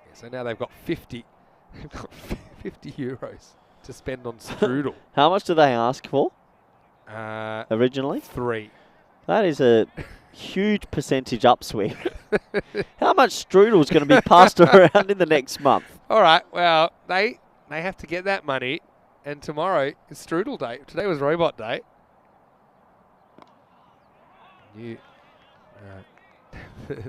Yeah, so now they've got 50. They've got 50 euros to spend on strudel. How much do they ask for originally? 3. That is a huge percentage upswing. How much strudel is going to be passed around in the next month? All right, well, they have to get that money, and tomorrow is strudel day. Today was robot day. The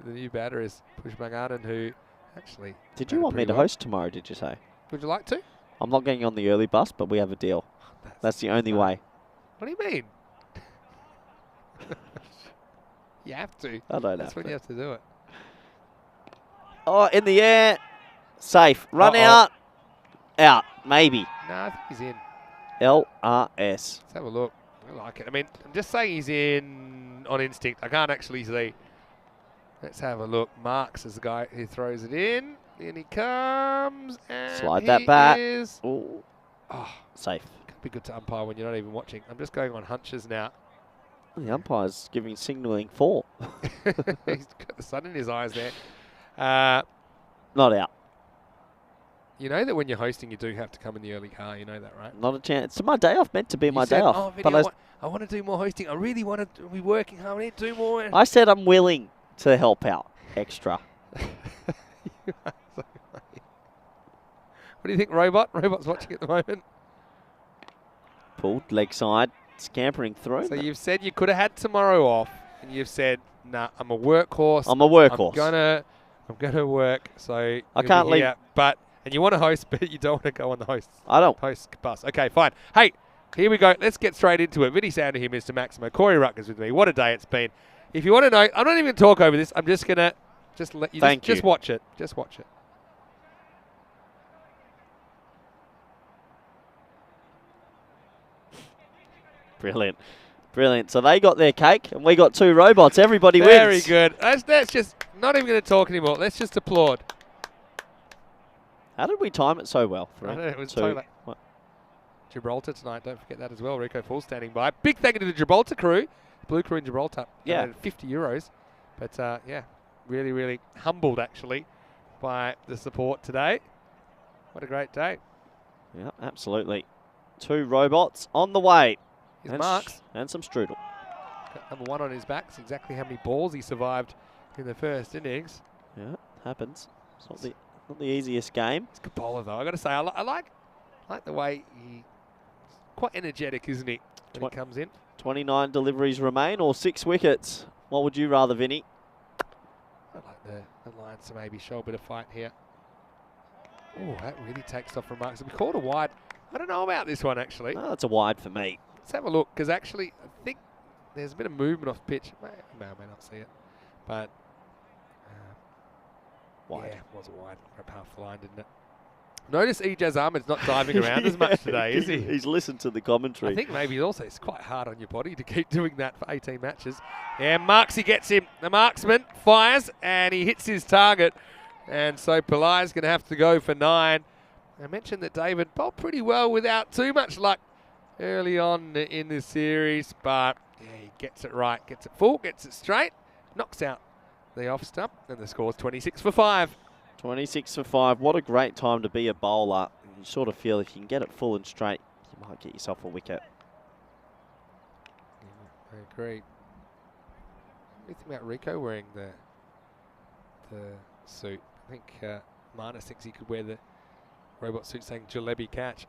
new batter is Pushpanganan, who actually... Did you want me to host tomorrow, did you say? Would you like to? I'm not getting on the early bus, but we have a deal. That's the only way. What do you mean? You have to. I don't know. That's when you have to do it. Oh, in the air. Safe. Run out. Out. Maybe. No, I think he's in. LRS. Let's have a look. I like it. I mean, I'm just saying he's in on instinct. I can't actually see. Let's have a look. Marks is the guy who throws it in. In he comes. And slide that back. Oh, safe. Could be good to umpire when you're not even watching. I'm just going on hunches now. The umpire's giving signalling 4. He's got the sun in his eyes there. Not out. You know that when you're hosting, you do have to come in the early car. You know that, right? Not a chance. It's my day off. Meant to be my said, day off. Oh, but Vinny, I want to do more hosting. I really want to be working hard. I need to do more. I said I'm willing to help out extra. What do you think, Robot? Robot's watching at the moment. Pulled, leg side, scampering through. So you've said you could have had tomorrow off, and you've said, nah, I'm a workhorse. I'm a workhorse. I'm gonna work, so I can't leave. And you want to host, but you don't want to go on the host bus. Okay, fine. Hey, here we go. Let's get straight into it. Vinny Sounder here, Mr. Maximo. Corey Ruckers with me. What a day it's been. If you want to know, I'm not even going to talk over this. I'm just going to let you just watch it. Just watch it. Brilliant. Brilliant. So they got their cake, and we got 2 robots. Everybody wins. Very good. That's just not even going to talk anymore. Let's just applaud. How did we time it so well? I don't know, it was totally Gibraltar tonight. Don't forget that as well. Rico Full standing by. Big thank you to the Gibraltar crew. Blue crew in Gibraltar. Yeah. 50 euros. But, yeah, really, really humbled, actually, by the support today. What a great day. Yeah, absolutely. 2 robots on the way. His marks. And some strudel. Got number 1 on his back. It's exactly how many balls he survived in the first innings. Yeah, happens. It's not the easiest game. It's good bowler, though. I got to say, I like the way he's quite energetic, isn't he, when he comes in. 29 deliveries remain, or 6 wickets. What would you rather, Vinny? I'd like the Lions to maybe show a bit of fight here. Oh, that really takes off from marks. We called a wide. I don't know about this one, actually. No, that's a wide for me. Let's have a look, because actually, I think there's a bit of movement off pitch. May or may not see it, but wide. Yeah, it was wide. Up half the line, didn't it? Notice Ijaz Ahmed's not diving around as much today, is he? He's listened to the commentary. I think maybe also it's quite hard on your body to keep doing that for 18 matches. Yeah, Marksy gets him. The marksman fires, and he hits his target. And so Pillai's going to have to go for 9. I mentioned that David bowled pretty well without too much luck early on in the series, but yeah, he gets it right, gets it full, gets it straight, knocks out the off stump, and the score's 26 for 5. 26 for 5. What a great time to be a bowler. You sort of feel if you can get it full and straight, you might get yourself a wicket. Yeah, I agree. What do you think about Rico wearing the suit? I think Marnus thinks he could wear the robot suit saying Jalebi catch.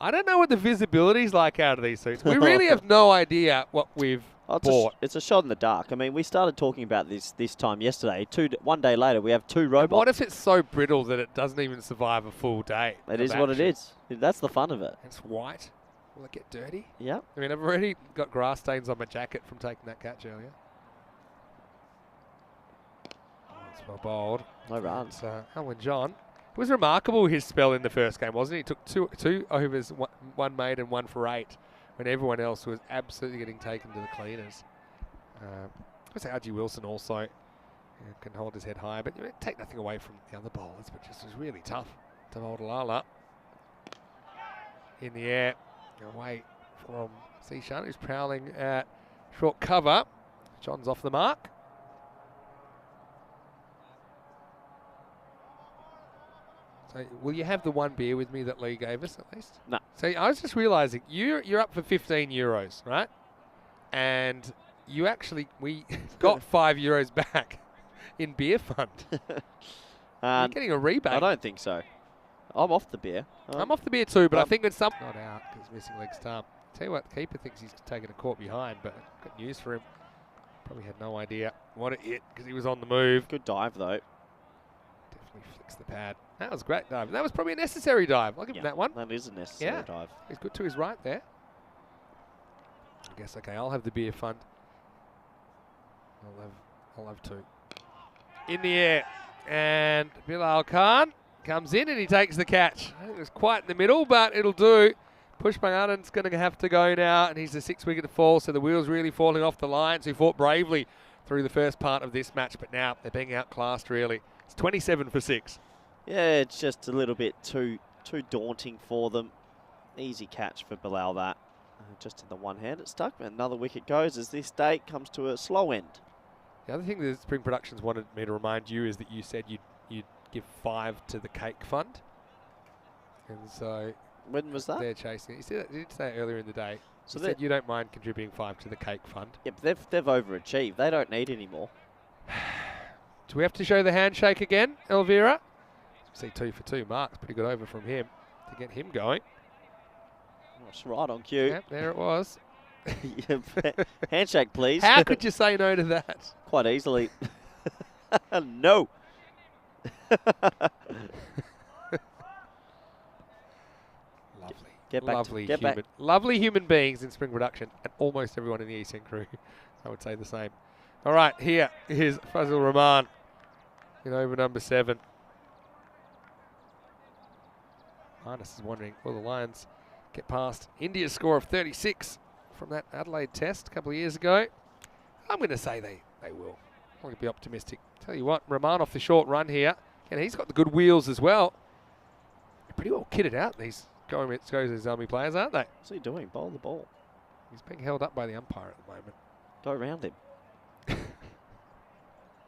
I don't know what the visibility's like out of these suits. We really have no idea what we've bought. It's a shot in the dark. I mean, we started talking about this time yesterday. 1 day later, we have 2 robots. And what if it's so brittle that it doesn't even survive a full day? It is what it is. That's the fun of it. It's white. Will it get dirty? Yeah. I mean, I've already got grass stains on my jacket from taking that catch earlier. Oh, it's well bowled. No runs. Alan John. It was remarkable his spell in the first game, wasn't he? He took two overs, one made and 1 for 8, when everyone else was absolutely getting taken to the cleaners. I say Archie Wilson also can hold his head high, but take nothing away from the other bowlers, but just was really tough to hold Lala. In the air, away from Sishan, who's prowling at Short cover. John's off the mark. So will you have the one beer with me that Lee gave us at least? No. So I was just realising, you're up for 15 euros, right? And we got €5 back in beer fund. You're getting a rebate. I don't think so. I'm off the beer. I'm off the beer too, but I think when some not out because missing leg stump. Tell you what, the keeper thinks he's taking a caught behind, but got news for him. Probably had no idea what it hit because he was on the move. Good dive though. Definitely flicks the pad. That was a great dive. That was probably a necessary dive. I'll give him that one. That is a necessary Yeah. dive. He's good to his right there. I guess, okay, I'll have the beer fund. I'll have two. In the air. And Bilal Khan comes in and he takes the catch. I think it was quite in the middle, but it'll do. Pushpangan's going to have to go now, and he's the 6th wicket to fall, so the wheel's really falling off the Lions, who fought bravely through the first part of this match, but now they're being outclassed, really. It's 27 for 6. Yeah, it's just a little bit too daunting for them. Easy catch for Bilal, that. Just in the one hand it stuck, but another wicket goes as this day comes to a slow end. The other thing that Spring Productions wanted me to remind you is that you said you'd give 5 to the cake fund. And so when was that? They're chasing it. You did say it earlier in the day. So you said you don't mind contributing 5 to the cake fund. Yep, they've overachieved. They don't need any more. Do we have to show the handshake again, Elvira? See 2 for 2. Mark's pretty good over from him to get him going. That's right on cue. Yep, there it was. Handshake, please. How could you say no to that? Quite easily. No. Lovely human beings in Spring Production, and almost everyone in the ECN crew. I would say the same. All right, here is Fazil Rahman in over number 7. Arnis is wondering, will the Lions get past India's score of 36 from that Adelaide test a couple of years ago? I'm going to say they will. I'm going to be optimistic. Tell you what, Rahman off the short run here, and he's got the good wheels as well. They're pretty well kitted out, these Goes Army players, aren't they? What's he doing? Bowl the ball. He's being held up by the umpire at the moment. Go around him.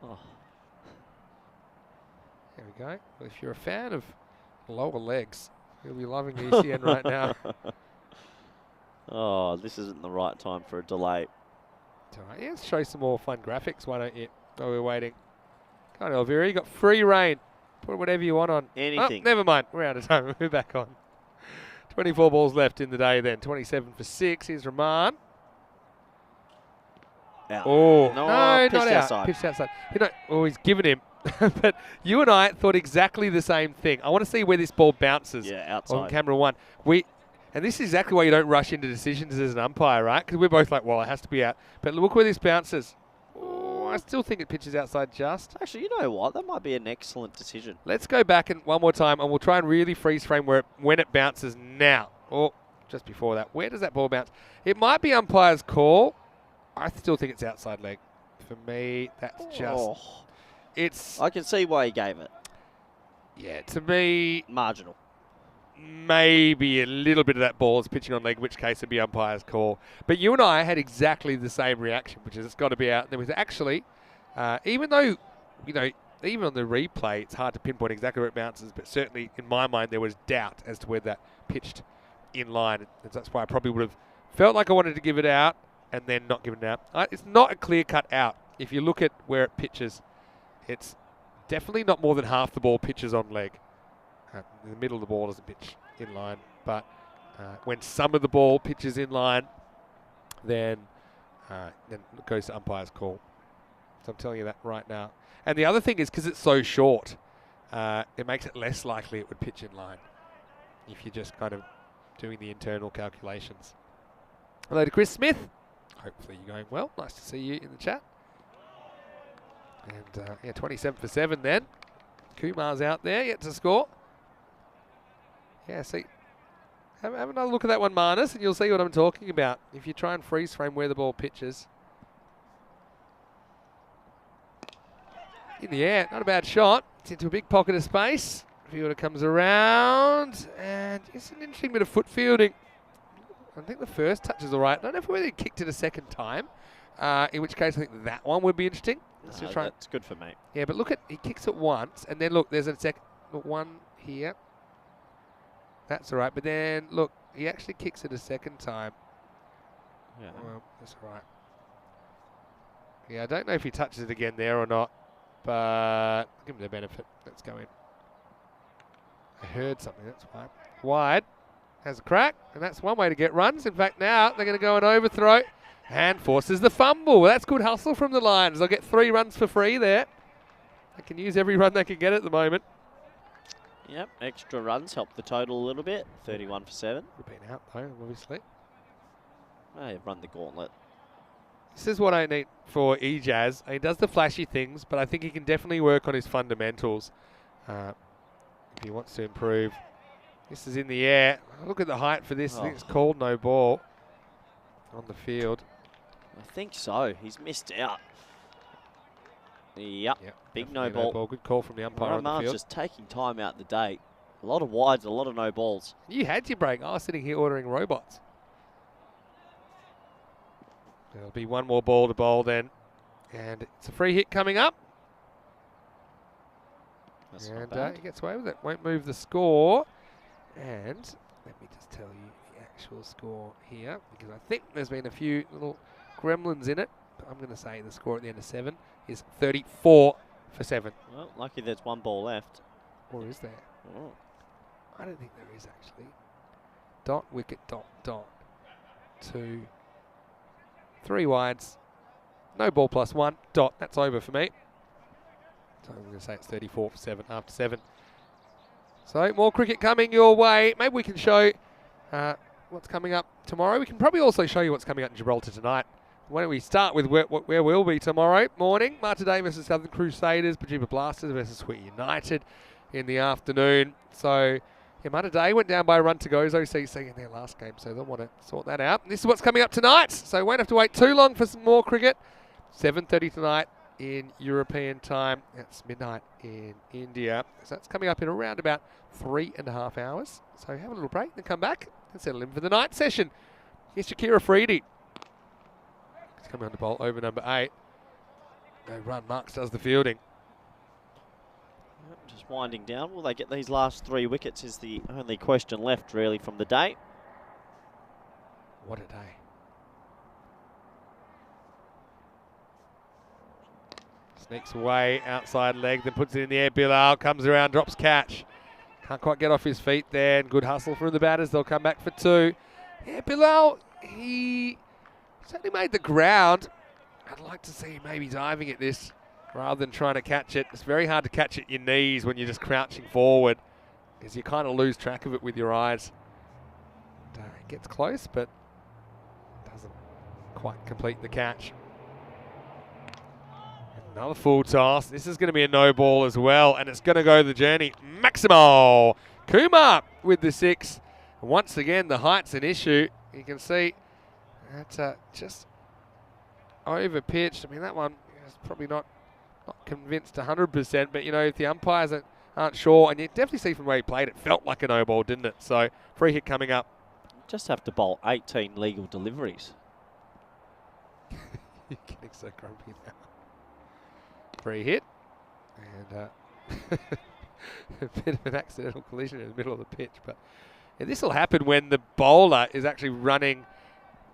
Oh. There we go. Well, if you're a fan of lower legs, you'll be loving ECN right now. Oh, this isn't the right time for a delay. It's all right. Yeah, let's show some more fun graphics, why don't you? While we're waiting. Come on, Elvira, you got free reign. Put whatever you want on. Anything. Oh, never mind. We're out of time. We're back on. 24 balls left in the day then. 27 for 6. Here's Rahman. Out. Oh, no, not out. outside. Pitched outside. You know, oh, he's given him. But you and I thought exactly the same thing. I want to see where this ball bounces. Yeah, outside. On camera 1. And this is exactly why you don't rush into decisions as an umpire, right? Because we're both like, well, it has to be out. But look where this bounces. Oh, I still think it pitches outside just. Actually, you know what? That might be an excellent decision. Let's go back and one more time, and we'll try and really freeze frame when it bounces now. Or just before that. Where does that ball bounce? It might be umpire's call. I still think it's outside leg. For me, that's just... It's... I can see why he gave it. Yeah, to me... Marginal. Maybe a little bit of that ball is pitching on leg, in which case it'd be umpire's call. But you and I had exactly the same reaction, which is it's got to be out. There was actually, even though, you know, even on the replay, it's hard to pinpoint exactly where it bounces, but certainly in my mind there was doubt as to where that pitched in line. And that's why I probably would have felt like I wanted to give it out and then not given it out. It's not a clear-cut out. If you look at where it pitches, it's definitely not more than half the ball pitches on leg. In the middle of the ball doesn't pitch in line, but when some of the ball pitches in line, then it goes to umpire's call. So I'm telling you that right now. And the other thing is, because it's so short, it makes it less likely it would pitch in line if you're just kind of doing the internal calculations. Hello to Chris Smith. Hopefully you're going well. Nice to see you in the chat. And yeah, 27 for 7 then. Kumar's out there yet to score. Yeah, see, have another look at that one, Marnus, and you'll see what I'm talking about. If you try and freeze frame where the ball pitches. In the air, not a bad shot. It's into a big pocket of space. Fielder comes around, and it's an interesting bit of foot fielding. I think the first touch is all right. I don't know if whether he kicked it a second time, in which case I think that one would be interesting. Let's just try. That's good for me. Yeah, but look at, he kicks it once, and then look, there's a one here. That's all right, but then look, he actually kicks it a second time. Yeah. Well, that's all right. Yeah, I don't know if he touches it again there or not, but give him the benefit. Let's go in. I heard something, that's why. Wide, has a crack, and that's one way to get runs. In fact, now they're going to go and overthrow and forces the fumble. Well, that's good hustle from the Lions. They'll get 3 runs for free there. They can use every run they can get at the moment. Yep, extra runs help the total a little bit. 31 for 7. Would have been out though, obviously. Oh, you've run the gauntlet. This is what I need for Ejaz. He does the flashy things, but I think he can definitely work on his fundamentals if he wants to improve. This is in the air. Look at the height for this. I think it's called no ball on the field. I think so. He's missed out. Yep. Big no ball. Good call from the umpire on the field. Just taking time out the day. A lot of wides, a lot of no balls. You had your break. I was sitting here ordering robots. There'll be one more ball to bowl then. And it's a free hit coming up. That's and not bad. he gets away with it. Won't move the score. And let me just tell you the actual score here, because I think there's been a few little gremlins in it. But I'm going to say the score at the end of 7 is 34 for 7. Well, lucky there's one ball left. Or is there? Oh. I don't think there is actually. Dot, wicket, dot, dot. 2, 3 wides. No ball plus 1. Dot. That's over for me. So I'm going to say it's 34 for 7 after 7. So more cricket coming your way. Maybe we can show what's coming up tomorrow. We can probably also show you what's coming up in Gibraltar tonight. Why don't we start with where we'll be tomorrow morning. Malta Day versus Southern Crusaders. Pajiba Blasters versus Sweet United in the afternoon. So yeah, Malta Day went down by a run to Gozo CC in their last game, so they'll want to sort that out. And this is what's coming up tonight, so won't have to wait too long for some more cricket. 7:30 tonight in European time. That's midnight in India. So that's coming up in around about 3.5 hours. So have a little break, then come back and settle in for the night session. Here's Shakira Freedy. He's coming on to bowl over number 8. No run, Marks does the fielding. Yep, just winding down. Will they get these last 3 wickets is the only question left really from the day. What a day. Sneaks away, outside leg, then puts it in the air. Bilal comes around, drops catch. Can't quite get off his feet there. And good hustle from the batters. They'll come back for 2. Yeah, Bilal, he certainly made the ground. I'd like to see him maybe diving at this rather than trying to catch it. It's very hard to catch at your knees when you're just crouching forward, because you kind of lose track of it with your eyes. And, it gets close, but doesn't quite complete the catch. Another full toss. This is going to be a no ball as well, and it's going to go the journey. Maximo Kumar with the 6. Once again, the height's an issue. You can see that's just over pitched. I mean, that one is probably not convinced 100%, but you know, if the umpires aren't sure, and you definitely see from the way he played, it felt like a no ball, didn't it? So free hit coming up. Just have to bowl 18 legal deliveries. You're getting so grumpy now. Free hit, and a bit of an accidental collision in the middle of the pitch. But yeah, this will happen when the bowler is actually running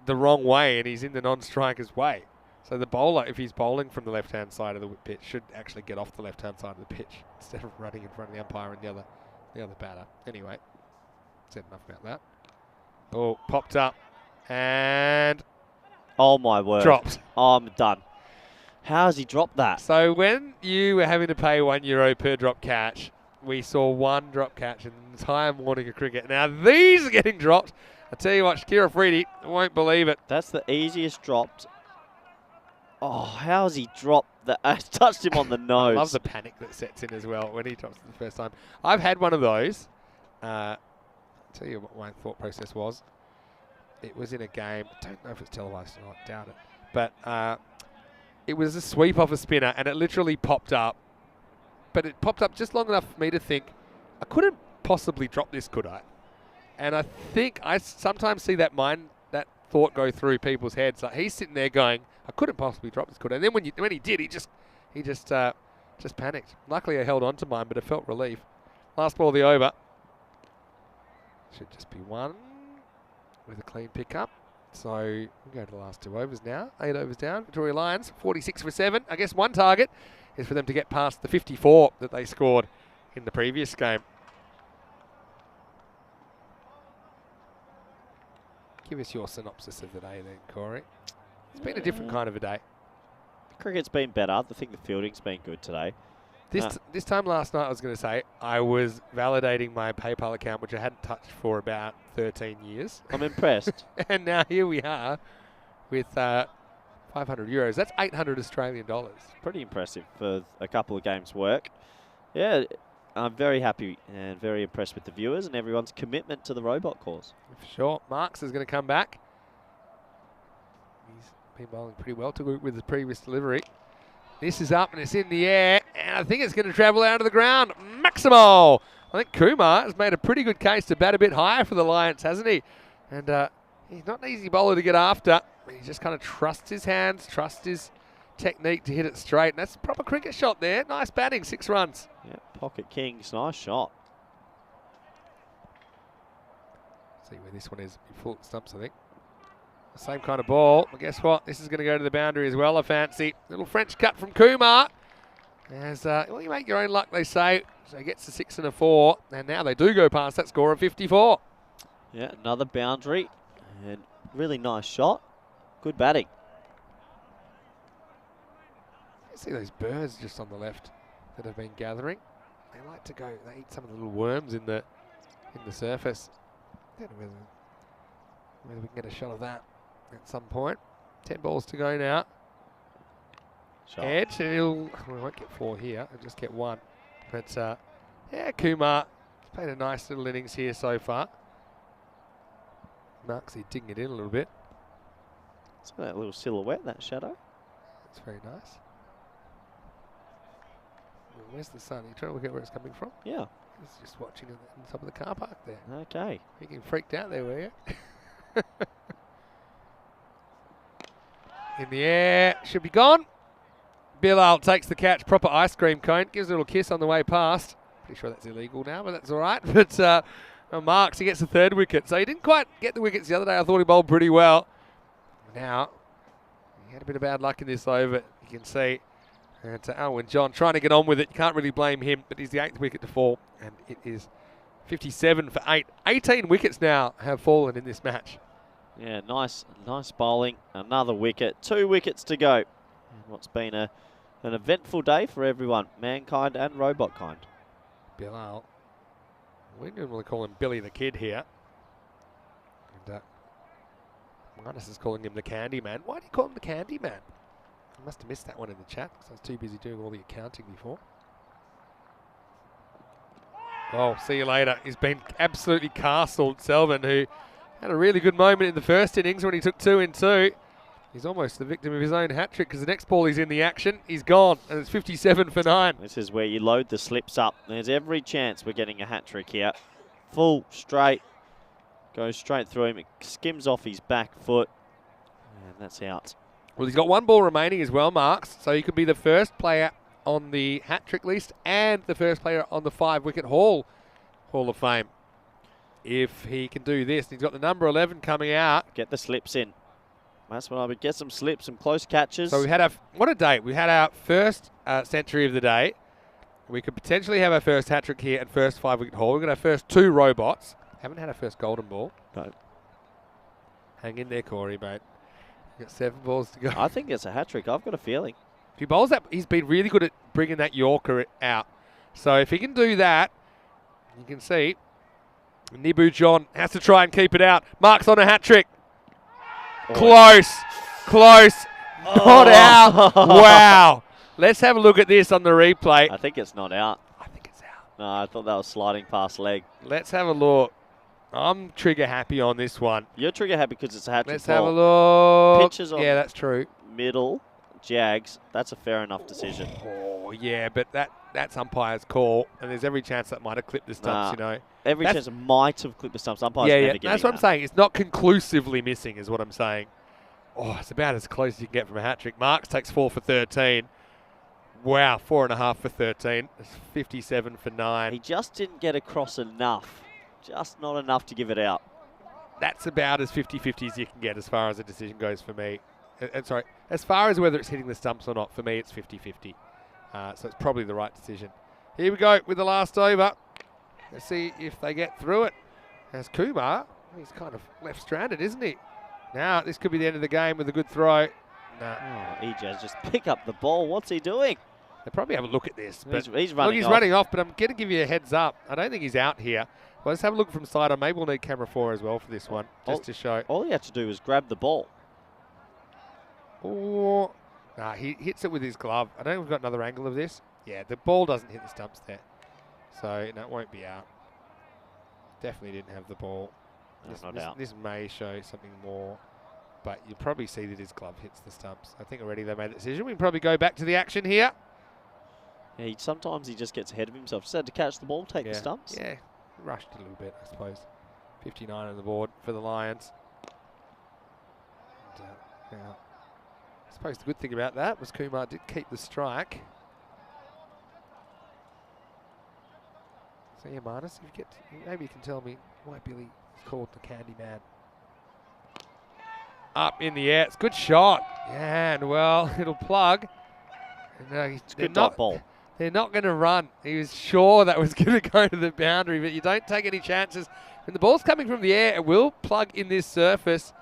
the wrong way and he's in the non-striker's way. So the bowler, if he's bowling from the left-hand side of the pitch, should actually get off the left-hand side of the pitch instead of running in front of the umpire and the other batter. Anyway, said enough about that. Oh, popped up and oh my word! Dropped. Oh, I'm done. How has he dropped that? So when you were having to pay €1 per drop catch, we saw 1 drop catch in the entire morning of cricket. Now these are getting dropped. I tell you what, Shakira Freedy won't believe it. That's the easiest dropped. Oh, how has he dropped that? I touched him on the nose. I love the panic that sets in as well when he drops it the first time. I've had one of those. I'll tell you what my thought process was. It was in a game. I don't know if it's televised or not. Doubt it. But it was a sweep off a spinner, and it literally popped up. But it popped up just long enough for me to think, I couldn't possibly drop this, could I? And I think I sometimes see that thought go through people's heads. Like he's sitting there going, I couldn't possibly drop this, could I? And then when he did, he just panicked. Luckily, I held on to mine, but it felt relief. Last ball of the over. Should just be one with a clean pickup. So we'll go to the last 2 overs now. 8 overs down. Victoria Lions, 46 for 7. I guess one target is for them to get past the 54 that they scored in the previous game. Give us your synopsis of the day then, Corey. It's been a different kind of a day. Cricket's been better. I think the fielding's been good today. This time last night, I was going to say, I was validating my PayPal account, which I hadn't touched for about 13 years. I'm impressed. And now here we are with 500 euros. That's 800 Australian dollars. Pretty impressive for a couple of games' work. Yeah, I'm very happy and very impressed with the viewers and everyone's commitment to the robot cause. For sure. Marks is going to come back. He's been bowling pretty well with his previous delivery. This is up and it's in the air, and I think it's going to travel out of the ground. Maximo! I think Kumar has made a pretty good case to bat a bit higher for the Lions, hasn't he? And he's not an easy bowler to get after. He just kind of trusts his hands, trusts his technique to hit it straight. And that's a proper cricket shot there. Nice batting, 6 runs. Yeah, pocket kings, nice shot. See where this one is. Full stumps, I think. The same kind of ball. Well, guess what? This is going to go to the boundary as well, I fancy. Little French cut from Kumar. As well, you make your own luck, they say. So he gets a 6 and a 4. And now they do go past that score of 54. Yeah, another boundary. And really nice shot. Good batting. You see those birds just on the left that have been gathering. They like to go, they eat some of the little worms in the surface. I don't know whether we can get a shot of that at some point. 10 balls to go now. Shot. Edge, we won't get 4 here, we'll just get 1. But yeah, Kumar has played a nice little innings here so far. Marksy digging it in a little bit. It's got that little silhouette, that shadow. That's very nice. Where's the sun? Are you trying to work out where it's coming from? Yeah. He's just watching in the top of the car park there. Okay. You getting freaked out there, were you? In the air, should be gone. Bilal takes the catch, proper ice cream cone, gives a little kiss on the way past. Pretty sure that's illegal now, but that's all right. But Marks, he gets the 3rd wicket. So he didn't quite get the wickets the other day. I thought he bowled pretty well. Now, he had a bit of bad luck in this over, you can see. And Alwyn John trying to get on with it. You can't really blame him, but he's the 8th wicket to fall. And it is 57 for 8. 18 wickets now have fallen in this match. Yeah, nice bowling. Another wicket. 2 wickets to go. And what's been an eventful day for everyone, mankind and robot kind. Bilal. We normally call him Billy the Kid here. And Minus is calling him the Candy Man. Why do you call him the Candy Man? I must have missed that one in the chat because I was too busy doing all the accounting before. Oh, see you later. He's been absolutely castled, Selvin, who had a really good moment in the first innings when he took 2 in 2. He's almost the victim of his own hat-trick because the next ball he's in the action, he's gone, and it's 57 for 9. This is where you load the slips up. There's every chance we're getting a hat-trick here. Full, straight, goes straight through him. It skims off his back foot, and that's out. Well, he's got 1 ball remaining as well, Marks, so he could be the first player on the hat-trick list and the first player on the 5-wicket Hall of Fame. If he can do this, he's got the number 11 coming out. Get the slips in. That's what I would get, some slips, some close catches. So we had what a day. We had our first century of the day. We could potentially have our first hat-trick here and first 5-wicket haul. We've got our first 2 robots. Haven't had our first golden ball. No. Hang in there, Corey, mate. We've got 7 balls to go. I think it's a hat-trick. I've got a feeling. If he bowls that, he's been really good at bringing that Yorker out. So if he can do that, you can see Nibu John has to try and keep it out. Marks on a hat-trick. Oh. Close. Not out. Wow. Let's have a look at this on the replay. I think it's not out. I think it's out. No, I thought that was sliding past leg. Let's have a look. I'm trigger happy on this one. You're trigger happy because it's a hat-trick. Let's have a look. Pitches on that's true. Middle, Jags. That's a fair enough decision. Oh, yeah, but that's umpire's call, and there's every chance that might have clipped the stumps, you know. Every chance it might have clipped the stumps. Umpire's never that's what I'm saying. It's not conclusively missing is what I'm saying. Oh, it's about as close as you can get from a hat-trick. Marks takes 4 for 13. Wow, 4.5 for 13. It's 57 for 9. He just didn't get across enough. Just not enough to give it out. That's about as 50-50 as you can get as far as a decision goes for me. Sorry, as far as whether it's hitting the stumps or not, for me it's 50-50. So it's probably the right decision. Here we go with the last over. Let's see if they get through it. As Kumar, he's kind of left stranded, isn't he? Now, this could be the end of the game with a good throw. No. Oh, Ejaz just pick up the ball. What's he doing? They probably have a look at this. But He's running he's off. running off, but I'm going to give you a heads up. I don't think he's out here. Well, let's have a look from side on. Maybe we'll need camera 4 as well for this one, just to show. All he had to do was grab the ball. Oh, nah, he hits it with his glove. I don't know if we've got another angle of this. Yeah, the ball doesn't hit the stumps there. So, no, it won't be out. Definitely didn't have the ball. This may show something more, but you'll probably see that his glove hits the stumps. I think already they made the decision. We can probably go back to the action here. Yeah, sometimes he just gets ahead of himself. Just had to catch the ball, take the stumps. Yeah, rushed a little bit, I suppose. 59 on the board for the Lions. And, now, I suppose the good thing about that was Kumar did keep the strike. So yeah, Marnus, if maybe you can tell me why Billy is called the Candy Man. Up in the air, it's a good shot. Yeah, and well, it'll plug. And, it's a good dot ball. They're not going to run. He was sure that was going to go to the boundary, but you don't take any chances. When the ball's coming from the air, it will plug in this surface.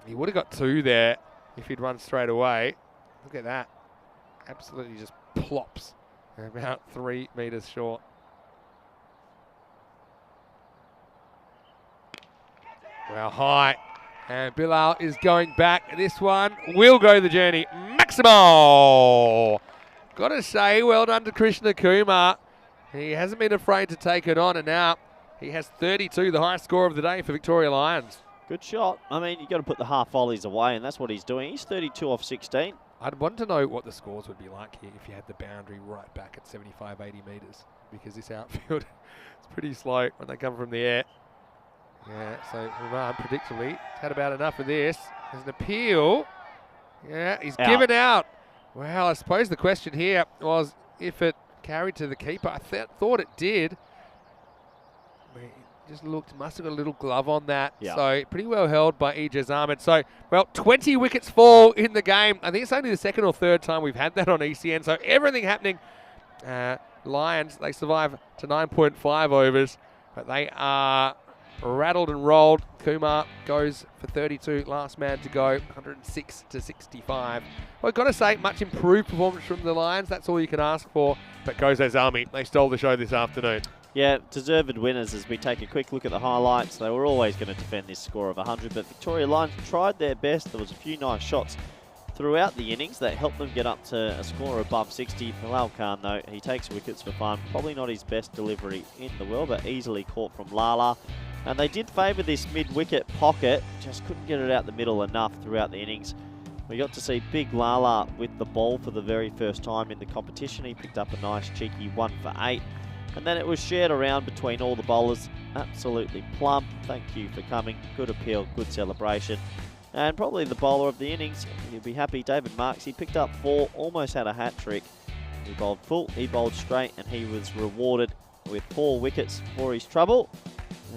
He would have got 2 there if he'd run straight away. Look at that. Absolutely just plops. About 3 metres short. Well, high. And Bilal is going back. This one will go the journey. Maximo! Got to say, well done to Krishna Kumar. He hasn't been afraid to take it on, and now he has 32, the highest score of the day for Victoria Lions. Good shot. I mean, you've got to put the half volleys away, and that's what he's doing. He's 32 off 16. I'd want to know what the scores would be like here if you had the boundary right back at 75, 80 metres, because this outfield is pretty slow when they come from the air. Yeah, so Rahman predictably had about enough of this. There's an appeal. Yeah, he's given out. Well, I suppose the question here was if it carried to the keeper. I thought it did. He just must have got a little glove on that. Yeah. So pretty well held by Ejaz Ahmed. So, well, 20 wickets fall in the game. I think it's only the 2nd or 3rd time we've had that on ECN. So everything happening. Lions, they survive to 9.5 overs, but they are rattled and rolled. Kumar goes for 32, last man to go, 106 to 65. Well, I've got to say, much improved performance from the Lions. That's all you can ask for. But Gozo's Army, they stole the show this afternoon. Yeah, deserved winners as we take a quick look at the highlights. They were always going to defend this score of 100, but Victoria Lions tried their best. There was a few nice shots throughout the innings that helped them get up to a score above 60. Bilal Khan, though, he takes wickets for fun. Probably not his best delivery in the world, but easily caught from Lala. And they did favour this mid-wicket pocket, just couldn't get it out the middle enough throughout the innings. We got to see Big Lala with the ball for the very first time in the competition. He picked up a nice cheeky 1 for 8. And then it was shared around between all the bowlers. Absolutely plump. Thank you for coming. Good appeal, good celebration. And probably the bowler of the innings, you'll be happy, David Marks. He picked up 4, almost had a hat-trick. He bowled full, he bowled straight, and he was rewarded with 4 wickets for his trouble.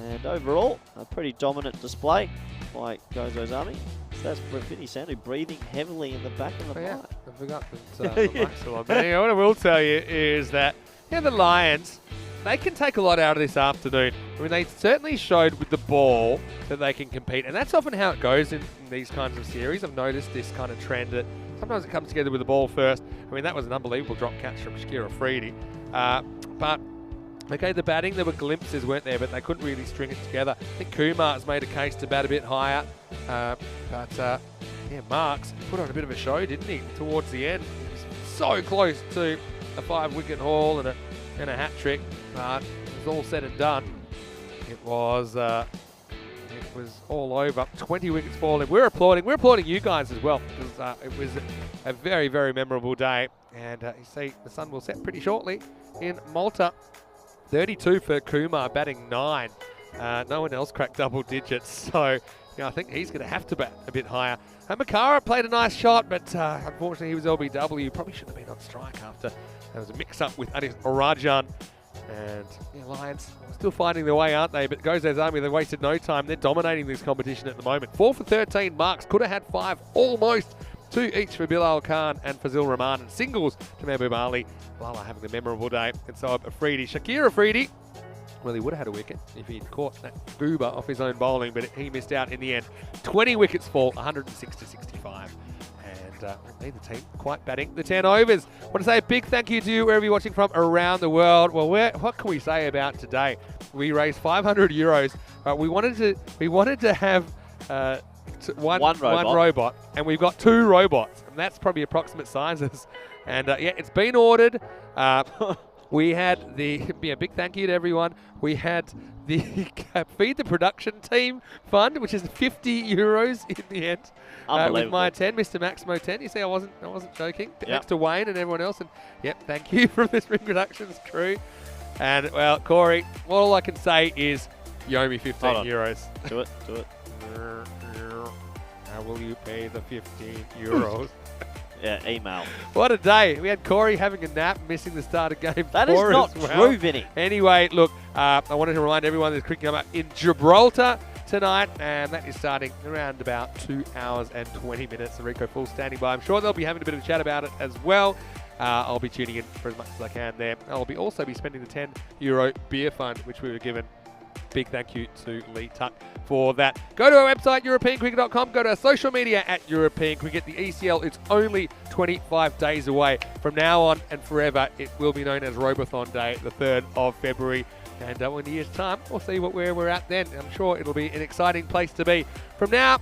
And overall, a pretty dominant display by Gozo's Army. So that's Vinny Sandu breathing heavily in the back of the mic. I forgot that the mic's still on. But anyway, what I will tell you is that the Lions, they can take a lot out of this afternoon. I mean, they certainly showed with the ball that they can compete. And that's often how it goes in these kinds of series. I've noticed this kind of trend that sometimes it comes together with the ball first. I mean, that was an unbelievable drop catch from Shakir Afridi. But okay, the batting, there were glimpses, weren't there, but they couldn't really string it together. I think Kumar's made a case to bat a bit higher. Yeah, Marks put on a bit of a show, didn't he, towards the end. He was so close to a 5-wicket haul and a hat-trick, but it was all said and done. It was all over. 20 wickets falling. We're applauding you guys as well, because it was a very, very memorable day. And you see the sun will set pretty shortly in Malta. 32 for Kumar, batting 9. No one else cracked double digits, so I think he's going to have to bat a bit higher. And Makara played a nice shot, but unfortunately he was LBW. Probably shouldn't have been on strike after there was a mix-up with Anis Rajan. And Lions still finding their way, aren't they? But Gozo's Army, they wasted no time. They're dominating this competition at the moment. 4 for 13 marks. Could have had 5 almost. 2 each for Bilal Khan and Fazil Rahman. And singles to Mahbub Ali. Lala having a memorable day. And so Afridi. Shakir Afridi. Well, he would have had a wicket if he'd caught that goober off his own bowling, but he missed out in the end. 20 wickets fall, 106 to 65. And the team quite batting the 10 overs. I want to say a big thank you to you wherever you're watching from around the world. Well, what can we say about today? We raised 500 euros. We wanted to have one robot, and we've got 2 robots, and that's probably approximate sizes. And yeah, it's been ordered. We had big thank you to everyone. We had the Feed the Production Team Fund, which is 50 euros in the end. With my 10, Mr. Maximo 10. You see, I wasn't joking. Yep. Thanks to Wayne and everyone else. And yep, thank you from the Spring Productions crew. And well, Corey, all I can say is you owe me 15 euros. Do it. How will you pay the 15 euros? Yeah, email. What a day. We had Corey having a nap, missing the start of game 4 That is not true, Vinny. Anyway, look, I wanted to remind everyone there's cricket coming up in Gibraltar tonight, and that is starting around about 2 hours and 20 minutes. The Rico Full standing by. I'm sure they'll be having a bit of a chat about it as well. I'll be tuning in for as much as I can there. I'll also be spending the 10 euro beer fund, which we were given. Big thank you to Lee Tuck for that. Go to our website, EuropeanCricket.com. Go to our social media at European Cricket. The ECL, it's only 25 days away. From now on and forever, it will be known as Robothon Day, the 3rd of February. And in a year's time, we'll see where we're at then. I'm sure it'll be an exciting place to be. For now,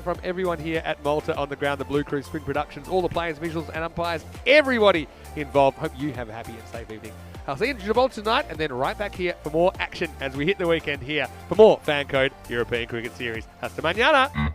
from everyone here at Malta on the ground, the Blue Crew, Spring Productions, all the players, visuals and umpires, everybody involved. Hope you have a happy and safe evening. I'll see you in Gibraltar tonight and then right back here for more action as we hit the weekend here for more FanCode European Cricket Series. Hasta mañana!